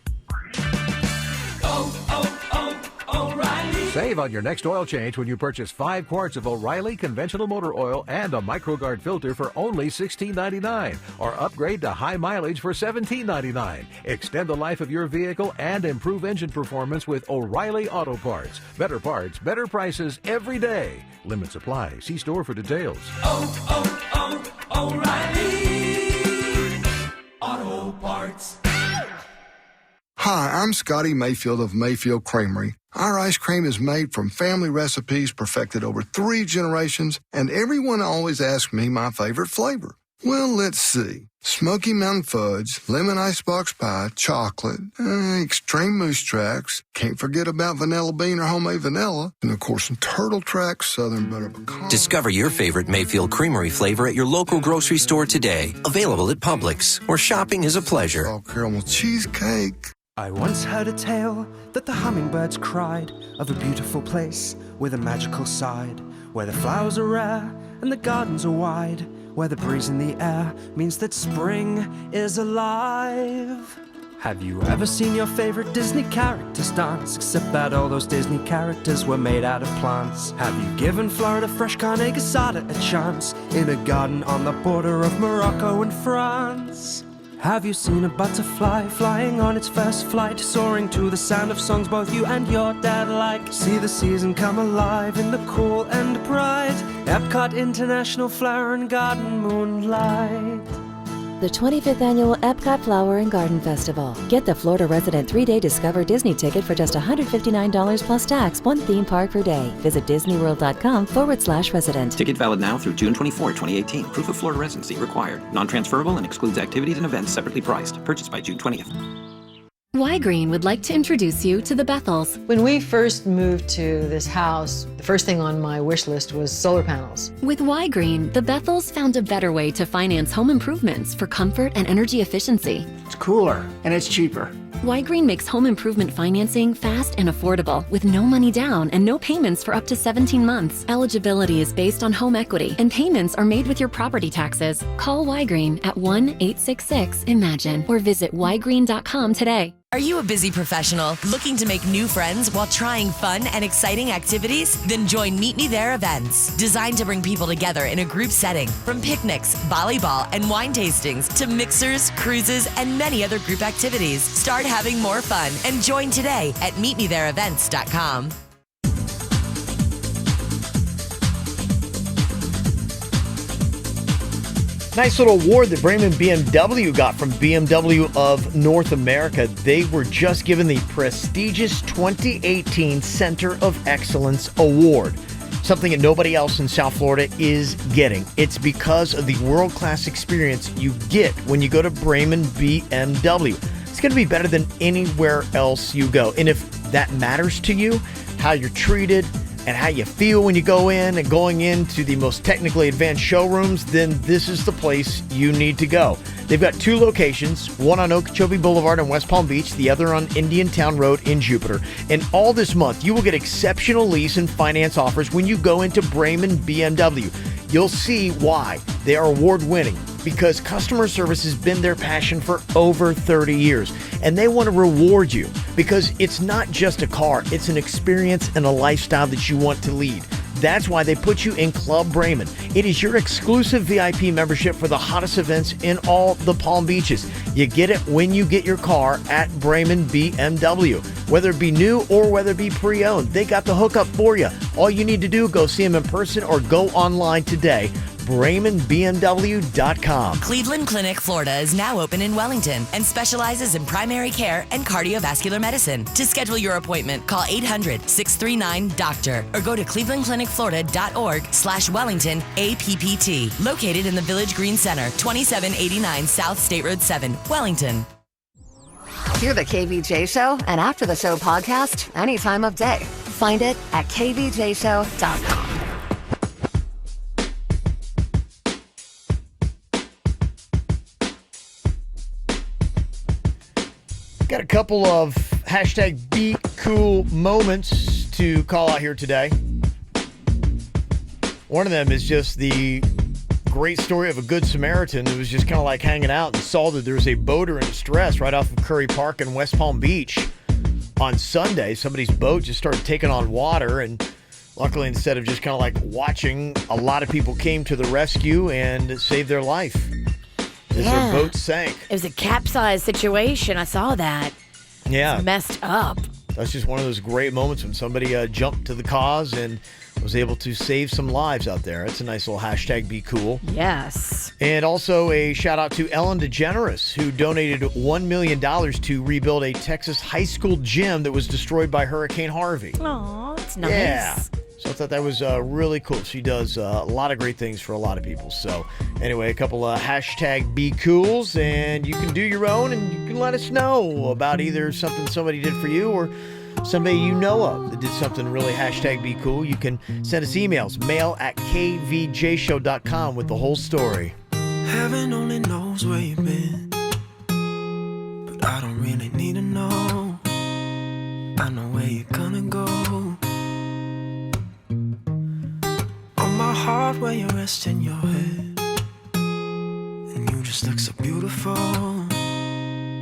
Speaker 5: Save on your next oil change when you purchase 5 quarts of O'Reilly conventional motor oil and a MicroGuard filter for only $16.99, or upgrade to high mileage for $17.99. Extend the life of your vehicle and improve engine performance with O'Reilly Auto Parts. Better parts, better prices every day. Limits apply. See store for details.
Speaker 9: O'Reilly Auto Parts.
Speaker 18: Hi, I'm Scotty Mayfield of Mayfield Creamery. Our ice cream is made from family recipes perfected over 3 generations, and everyone always asks me my favorite flavor. Well, let's see. Smoky Mountain Fudge, Lemon Icebox Pie, Chocolate, Extreme Moose Tracks, can't forget about Vanilla Bean or Homemade Vanilla, and of course, some Turtle Tracks, Southern Butter Pecan.
Speaker 19: Discover your favorite Mayfield Creamery flavor at your local grocery store today. Available at Publix, where shopping is a pleasure.
Speaker 18: Oh, caramel cheesecake.
Speaker 20: I once heard a tale that the hummingbirds cried of a beautiful place with a magical side, where the flowers are rare and the gardens are wide, where the breeze in the air means that spring is alive. Have you ever seen your favorite Disney characters dance? Except that all those Disney characters were made out of plants. Have you given Florida fresh carne asada a chance in a garden on the border of Morocco and France? Have you seen a butterfly flying on its first flight, soaring to the sound of songs both you and your dad like? See the season come alive in the cool and bright Epcot International Flower and Garden Moonlight.
Speaker 21: The 25th Annual Epcot Flower and Garden Festival. Get the Florida Resident 3-day Discover Disney ticket for just $159 plus tax, 1 theme park per day. Visit disneyworld.com/resident.
Speaker 22: Ticket valid now through June 24, 2018. Proof of Florida residency required. Non-transferable and excludes activities and events separately priced. Purchased by June 20th.
Speaker 27: Y Green would like to introduce you to the Bethels.
Speaker 28: When we first moved to this house, the first thing on my wish list was solar panels.
Speaker 27: With Y Green, the Bethels found a better way to finance home improvements for comfort and energy efficiency.
Speaker 29: It's cooler and it's cheaper.
Speaker 27: Y Green makes home improvement financing fast and affordable with no money down and no payments for up to 17 months. Eligibility is based on home equity and payments are made with your property taxes. Call Y Green at 1-866-IMAGINE or visit ygreen.com today.
Speaker 30: Are you a busy professional looking to make new friends while trying fun and exciting activities? Then join Meet Me There events, designed to bring people together in a group setting. From picnics, volleyball, and wine tastings to mixers, cruises, and many other group activities. Start having more fun and join today at meetmethereevents.com.
Speaker 1: Nice little award that Bremen BMW got from BMW of North America. They were just given the prestigious 2018 Center of Excellence Award, something that nobody else in South Florida is getting. It's because of the world-class experience you get when you go to Bremen BMW. It's going to be better than anywhere else you go. And if that matters to you, how you're treated, and how you feel when you go in and going into the most technically advanced showrooms, then this is the place you need to go. They've got 2 locations, one on Okeechobee Boulevard in West Palm Beach, the other on Indiantown Road in Jupiter. And all this month, you will get exceptional lease and finance offers when you go into Bremen BMW. You'll see why they are award-winning, because customer service has been their passion for over 30 years. And they want to reward you because it's not just a car, it's an experience and a lifestyle that you want to lead. That's why they put you in Club Bremen. It is your exclusive VIP membership for the hottest events in all the Palm Beaches. You get it when you get your car at Bremen BMW. Whether it be new or whether it be pre-owned, they got the hookup for you. All you need to do, go see them in person or go online today. BremenBMW.com.
Speaker 30: Cleveland Clinic Florida is now open in Wellington and specializes in primary care and cardiovascular medicine. To schedule your appointment, call 800-639-DOCTOR or go to clevelandclinicflorida.org/Wellington APPT. Located in the Village Green Center, 2789 South State Road 7, Wellington.
Speaker 4: Hear the KVJ Show and After the Show podcast any time of day. Find it at kvjshow.com.
Speaker 1: Got a couple of hashtag Be Cool moments to call out here today. One of them is just the great story of a good Samaritan who was just kind of like hanging out and saw that there was a boater in distress right off of Curry Park in West Palm Beach on Sunday. Somebody's boat just started taking on water, and luckily, instead of just kind of like watching, a lot of people came to the rescue and saved their life. Their boat sank.
Speaker 2: It was a capsized situation. I saw that.
Speaker 1: Yeah.
Speaker 2: It's messed up.
Speaker 1: That's just one of those great moments when somebody jumped to the cause and was able to save some lives out there. It's a nice little hashtag Be Cool.
Speaker 2: Yes.
Speaker 1: And also a shout out to Ellen DeGeneres, who donated $1 million to rebuild a Texas high school gym that was destroyed by Hurricane Harvey.
Speaker 2: Aw, that's nice.
Speaker 1: Yeah. So I thought that was really cool. She does a lot of great things for a lot of people. So anyway, a couple of hashtag Be Cools, and you can do your own, and you can let us know about either something somebody did for you or somebody you know of that did something really hashtag Be Cool. You can send us emails, mail@kvjshow.com with the whole story.
Speaker 20: Heaven only knows where you've been, but I don't really need to know. I know where you're gonna go. On my heart where you're resting your head, and you just look so beautiful,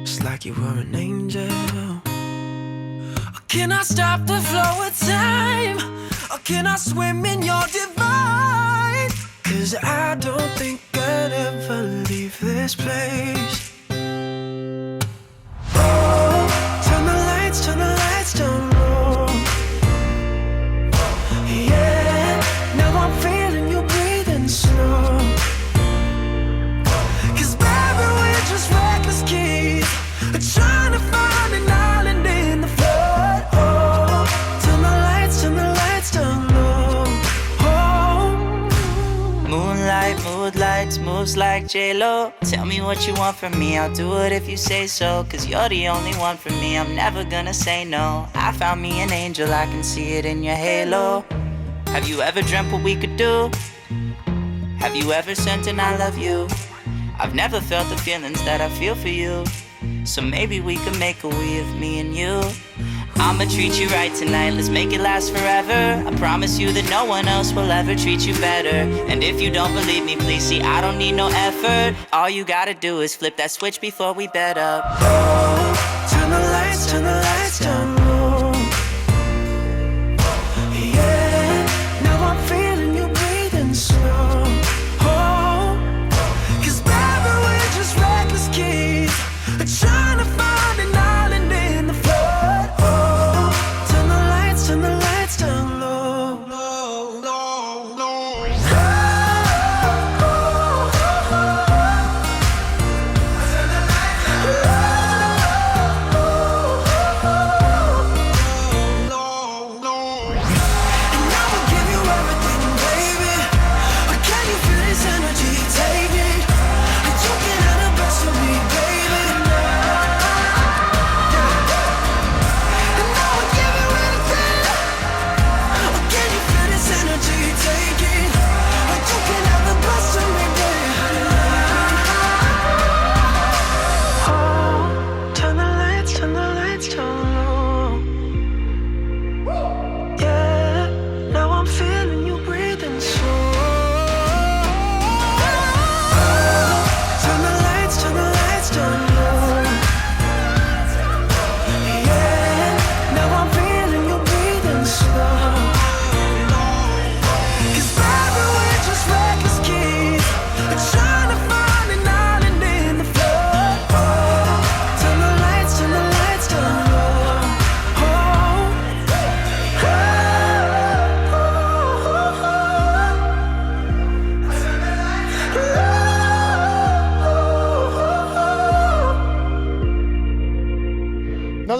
Speaker 20: just like you were an angel. Can I stop the flow of time, or can I swim in your divine? 'Cause I don't think I'd ever leave this place. Oh, turn the lights down low. Yeah, now I'm feeling you breathing slow. 'Cause baby, we're just reckless kids, trying to find an island in the flood. Oh, turn the lights down low. Oh,
Speaker 7: moonlight, moves like J-Lo. Tell me what you want from me, I'll do it if you say so. 'Cause you're the only one for me, I'm never gonna say no. I found me an angel, I can see it in your halo. Have you ever dreamt what we could do? Have you ever sent an I love you? I've never felt the feelings that I feel for you. So maybe we could make a we of me and you. I'ma treat you right tonight, let's make it last forever. I promise you that no one else will ever treat you better. And if you don't believe me, please see, I don't need no effort. All you gotta do is flip that switch before we bed up.
Speaker 20: oh, turn the lights down low. Yeah, now I'm feeling you breathing slow. Oh, 'cause baby, we're just reckless kids, trying to find an island in the flood. Oh, turn the lights down low.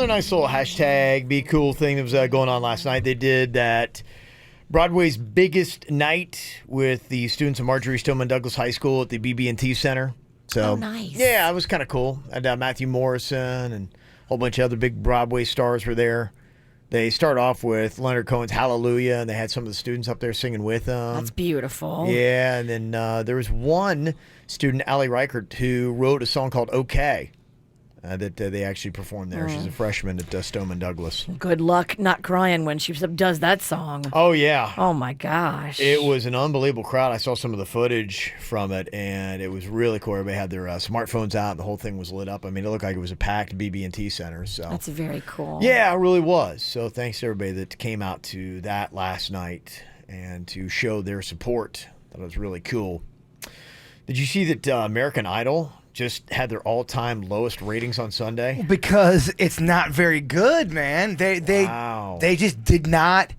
Speaker 1: another nice little hashtag be cool thing that was going on last night. They did that Broadway's biggest night with the students of Marjorie Stoneman Douglas High School at the BB&T Center. So,
Speaker 2: nice.
Speaker 1: Yeah, it was kind of cool. And Matthew Morrison and a whole bunch of other big Broadway stars were there. They start off with Leonard Cohen's Hallelujah, and they had some of the students up there singing with them.
Speaker 2: That's beautiful.
Speaker 1: Yeah, and then there was one student, Allie Reichert, who wrote a song called Okay that they actually performed there. She's a freshman at Stoneman Douglas.
Speaker 2: Good luck not crying when she does that song.
Speaker 1: Oh, yeah.
Speaker 2: Oh, my gosh.
Speaker 1: It was an unbelievable crowd. I saw some of the footage from it, and it was really cool. Everybody had their smartphones out, and the whole thing was lit up. I mean, it looked like it was a packed BB&T Center. So
Speaker 2: that's very cool.
Speaker 1: Yeah, it really was. So thanks to everybody that came out to that last night and to show their support. That was really cool. Did you see that American Idol just had their all-time lowest ratings on Sunday?
Speaker 6: Because it's not very good, man. They just did not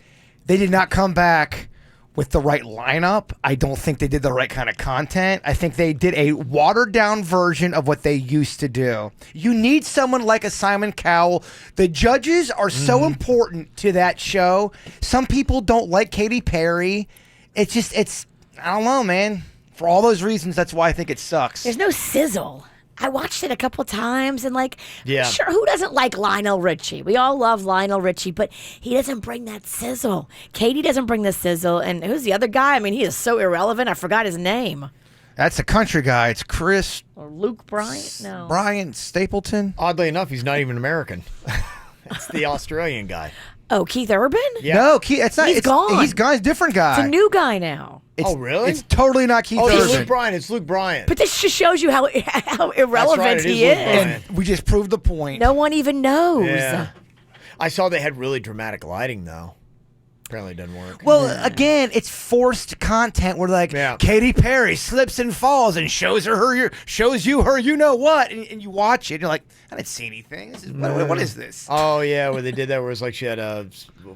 Speaker 6: come back with the right lineup. I don't think they did the right kind of content. I think they did a watered-down version of what they used to do. You need someone like a Simon Cowell. The judges are so important to that show. Some people don't like Katy Perry. It's I don't know, man. For all those reasons, that's why I think it sucks.
Speaker 2: There's no sizzle. I watched it a couple times and
Speaker 1: yeah.
Speaker 2: Sure, who doesn't like Lionel Richie? We all love Lionel Richie, but he doesn't bring that sizzle. Katie doesn't bring the sizzle. And who's the other guy? I mean, he is so irrelevant. I forgot his name.
Speaker 6: That's a country guy. It's Chris.
Speaker 2: Or Luke Bryant? No.
Speaker 6: Brian Stapleton.
Speaker 1: Oddly enough, he's not even American. It's the Australian guy.
Speaker 2: Oh, Keith Urban?
Speaker 1: Yeah.
Speaker 6: No, it's not.
Speaker 2: He's gone.
Speaker 6: He's gone. He's a different guy.
Speaker 2: It's a new guy now.
Speaker 1: Really?
Speaker 6: It's totally not Keith Urban.
Speaker 1: It's Luke Bryan. It's Luke Bryan.
Speaker 2: But this just shows you how irrelevant he is.
Speaker 6: And we just proved the point.
Speaker 2: No one even knows.
Speaker 1: Yeah. I saw they had really dramatic lighting, though. Apparently it doesn't work.
Speaker 6: Well, again, it's forced content where Katy Perry slips and falls and shows you her you know what, and you watch it and you're like, I didn't see anything. This is what is this?
Speaker 1: Oh yeah, where they did that where it's like she had a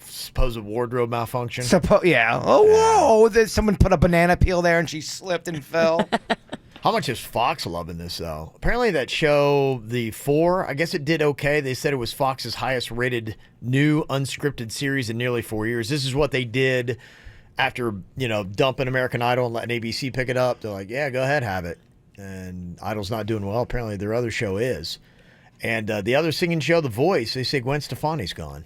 Speaker 1: supposed wardrobe malfunction.
Speaker 6: Yeah. Oh whoa! Then someone put a banana peel there and she slipped and fell.
Speaker 1: How much is Fox loving this, though? Apparently that show, The Four, I guess it did okay. They said it was Fox's highest-rated new unscripted series in nearly 4 years. This is what they did after, dumping American Idol and letting ABC pick it up. They're like, yeah, go ahead, have it. And Idol's not doing well. Apparently their other show is. And the other singing show, The Voice, they say Gwen Stefani's gone.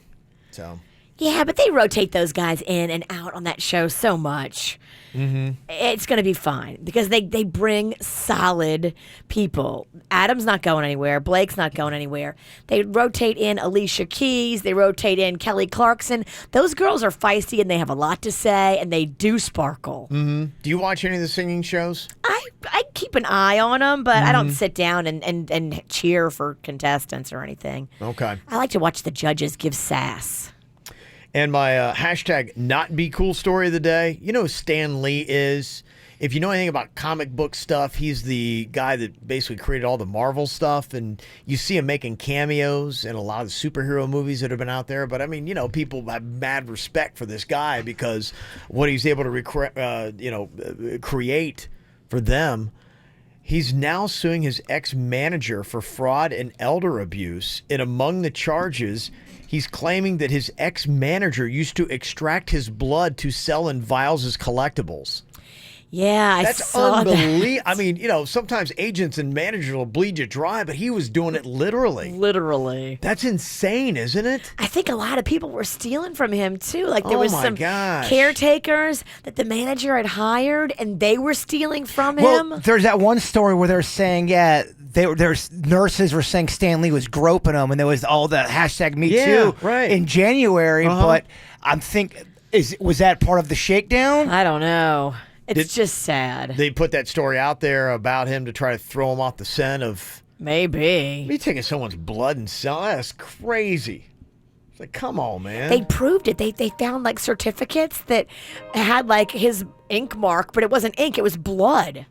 Speaker 1: So...
Speaker 2: Yeah, but they rotate those guys in and out on that show so much.
Speaker 1: Mm-hmm.
Speaker 2: It's going to be fine because they bring solid people. Adam's not going anywhere. Blake's not going anywhere. They rotate in Alicia Keys. They rotate in Kelly Clarkson. Those girls are feisty and they have a lot to say and they do sparkle.
Speaker 1: Mm-hmm. Do you watch any of the singing shows?
Speaker 2: I keep an eye on them, but I don't sit down and cheer for contestants or anything.
Speaker 1: Okay.
Speaker 2: I like to watch the judges give sass.
Speaker 1: And my hashtag not be cool story of the day. You know who Stan Lee is? If you know anything about comic book stuff, he's the guy that basically created all the Marvel stuff. And you see him making cameos in a lot of the superhero movies that have been out there. But, I mean, people have mad respect for this guy because what he's able to create for them. He's now suing his ex-manager for fraud and elder abuse. And among the charges, he's claiming that his ex-manager used to extract his blood to sell in vials as collectibles.
Speaker 2: Yeah, I saw that.
Speaker 1: I mean, sometimes agents and managers will bleed you dry, but he was doing it literally.
Speaker 2: Literally.
Speaker 1: That's insane, isn't it?
Speaker 2: I think a lot of people were stealing from him, too. Like, there was some
Speaker 1: gosh.
Speaker 2: caretakers that the manager had hired, and they were stealing from him.
Speaker 6: There's that one story where they're saying, there's nurses were saying Stan Lee was groping them, and there was all the hashtag Me Too in January. But I'm thinking, was that part of the shakedown?
Speaker 2: I don't know. It's just sad.
Speaker 1: They put that story out there about him to try to throw him off the scent of...
Speaker 2: Maybe.
Speaker 1: Me taking someone's blood and selling, that's crazy. It's like, come on, man.
Speaker 2: They proved it. They found, certificates that had, his ink mark, but it wasn't ink, it was blood.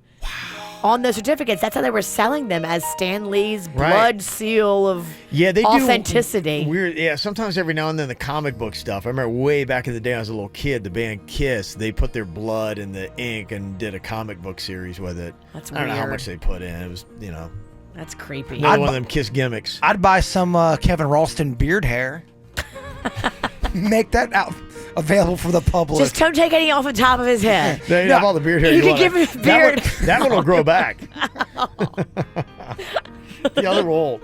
Speaker 2: On the certificates, that's how they were selling them, as Stan Lee's blood seal of authenticity.
Speaker 1: Weird, sometimes every now and then the comic book stuff. I remember way back in the day when I was a little kid, the band Kiss, they put their blood in the ink and did a comic book series with it.
Speaker 2: That's
Speaker 1: I don't know how
Speaker 2: weird.
Speaker 1: much they put in. It was,
Speaker 2: That's creepy.
Speaker 1: Another one of them kiss gimmicks.
Speaker 6: I'd buy some Kevin Ralston beard hair. Make that out available for the public.
Speaker 2: Just don't take any off the top of his head.
Speaker 1: They have all the beard hair.
Speaker 2: You can
Speaker 1: want.
Speaker 2: give him a beard.
Speaker 1: That one will grow back. The other will.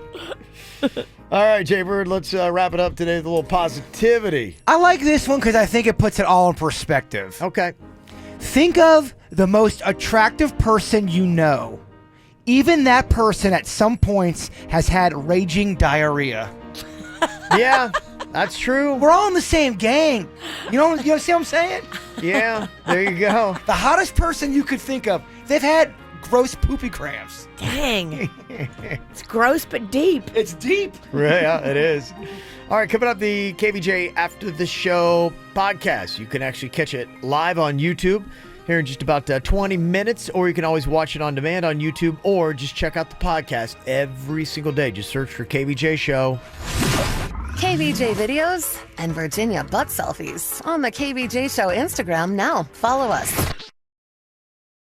Speaker 1: All right, Jay-Bird, let's wrap it up today with a little positivity.
Speaker 6: I like this one because I think it puts it all in perspective.
Speaker 1: Okay.
Speaker 6: Think of the most attractive person you know. Even that person at some points has had raging diarrhea.
Speaker 1: Yeah, that's true.
Speaker 6: We're all in the same gang. You see what I'm saying?
Speaker 1: Yeah, there you go.
Speaker 6: The hottest person you could think of, they've had gross poopy cramps.
Speaker 2: Dang. It's gross but deep.
Speaker 6: It's deep.
Speaker 1: Right, yeah, it is. All right, coming up, the KVJ After the Show podcast. You can actually catch it live on YouTube here in just about 20 minutes, or you can always watch it on demand on YouTube, or just check out the podcast every single day. Just search for KVJ Show.
Speaker 4: KVJ videos and Virginia butt selfies on the KVJ Show Instagram now. Follow us.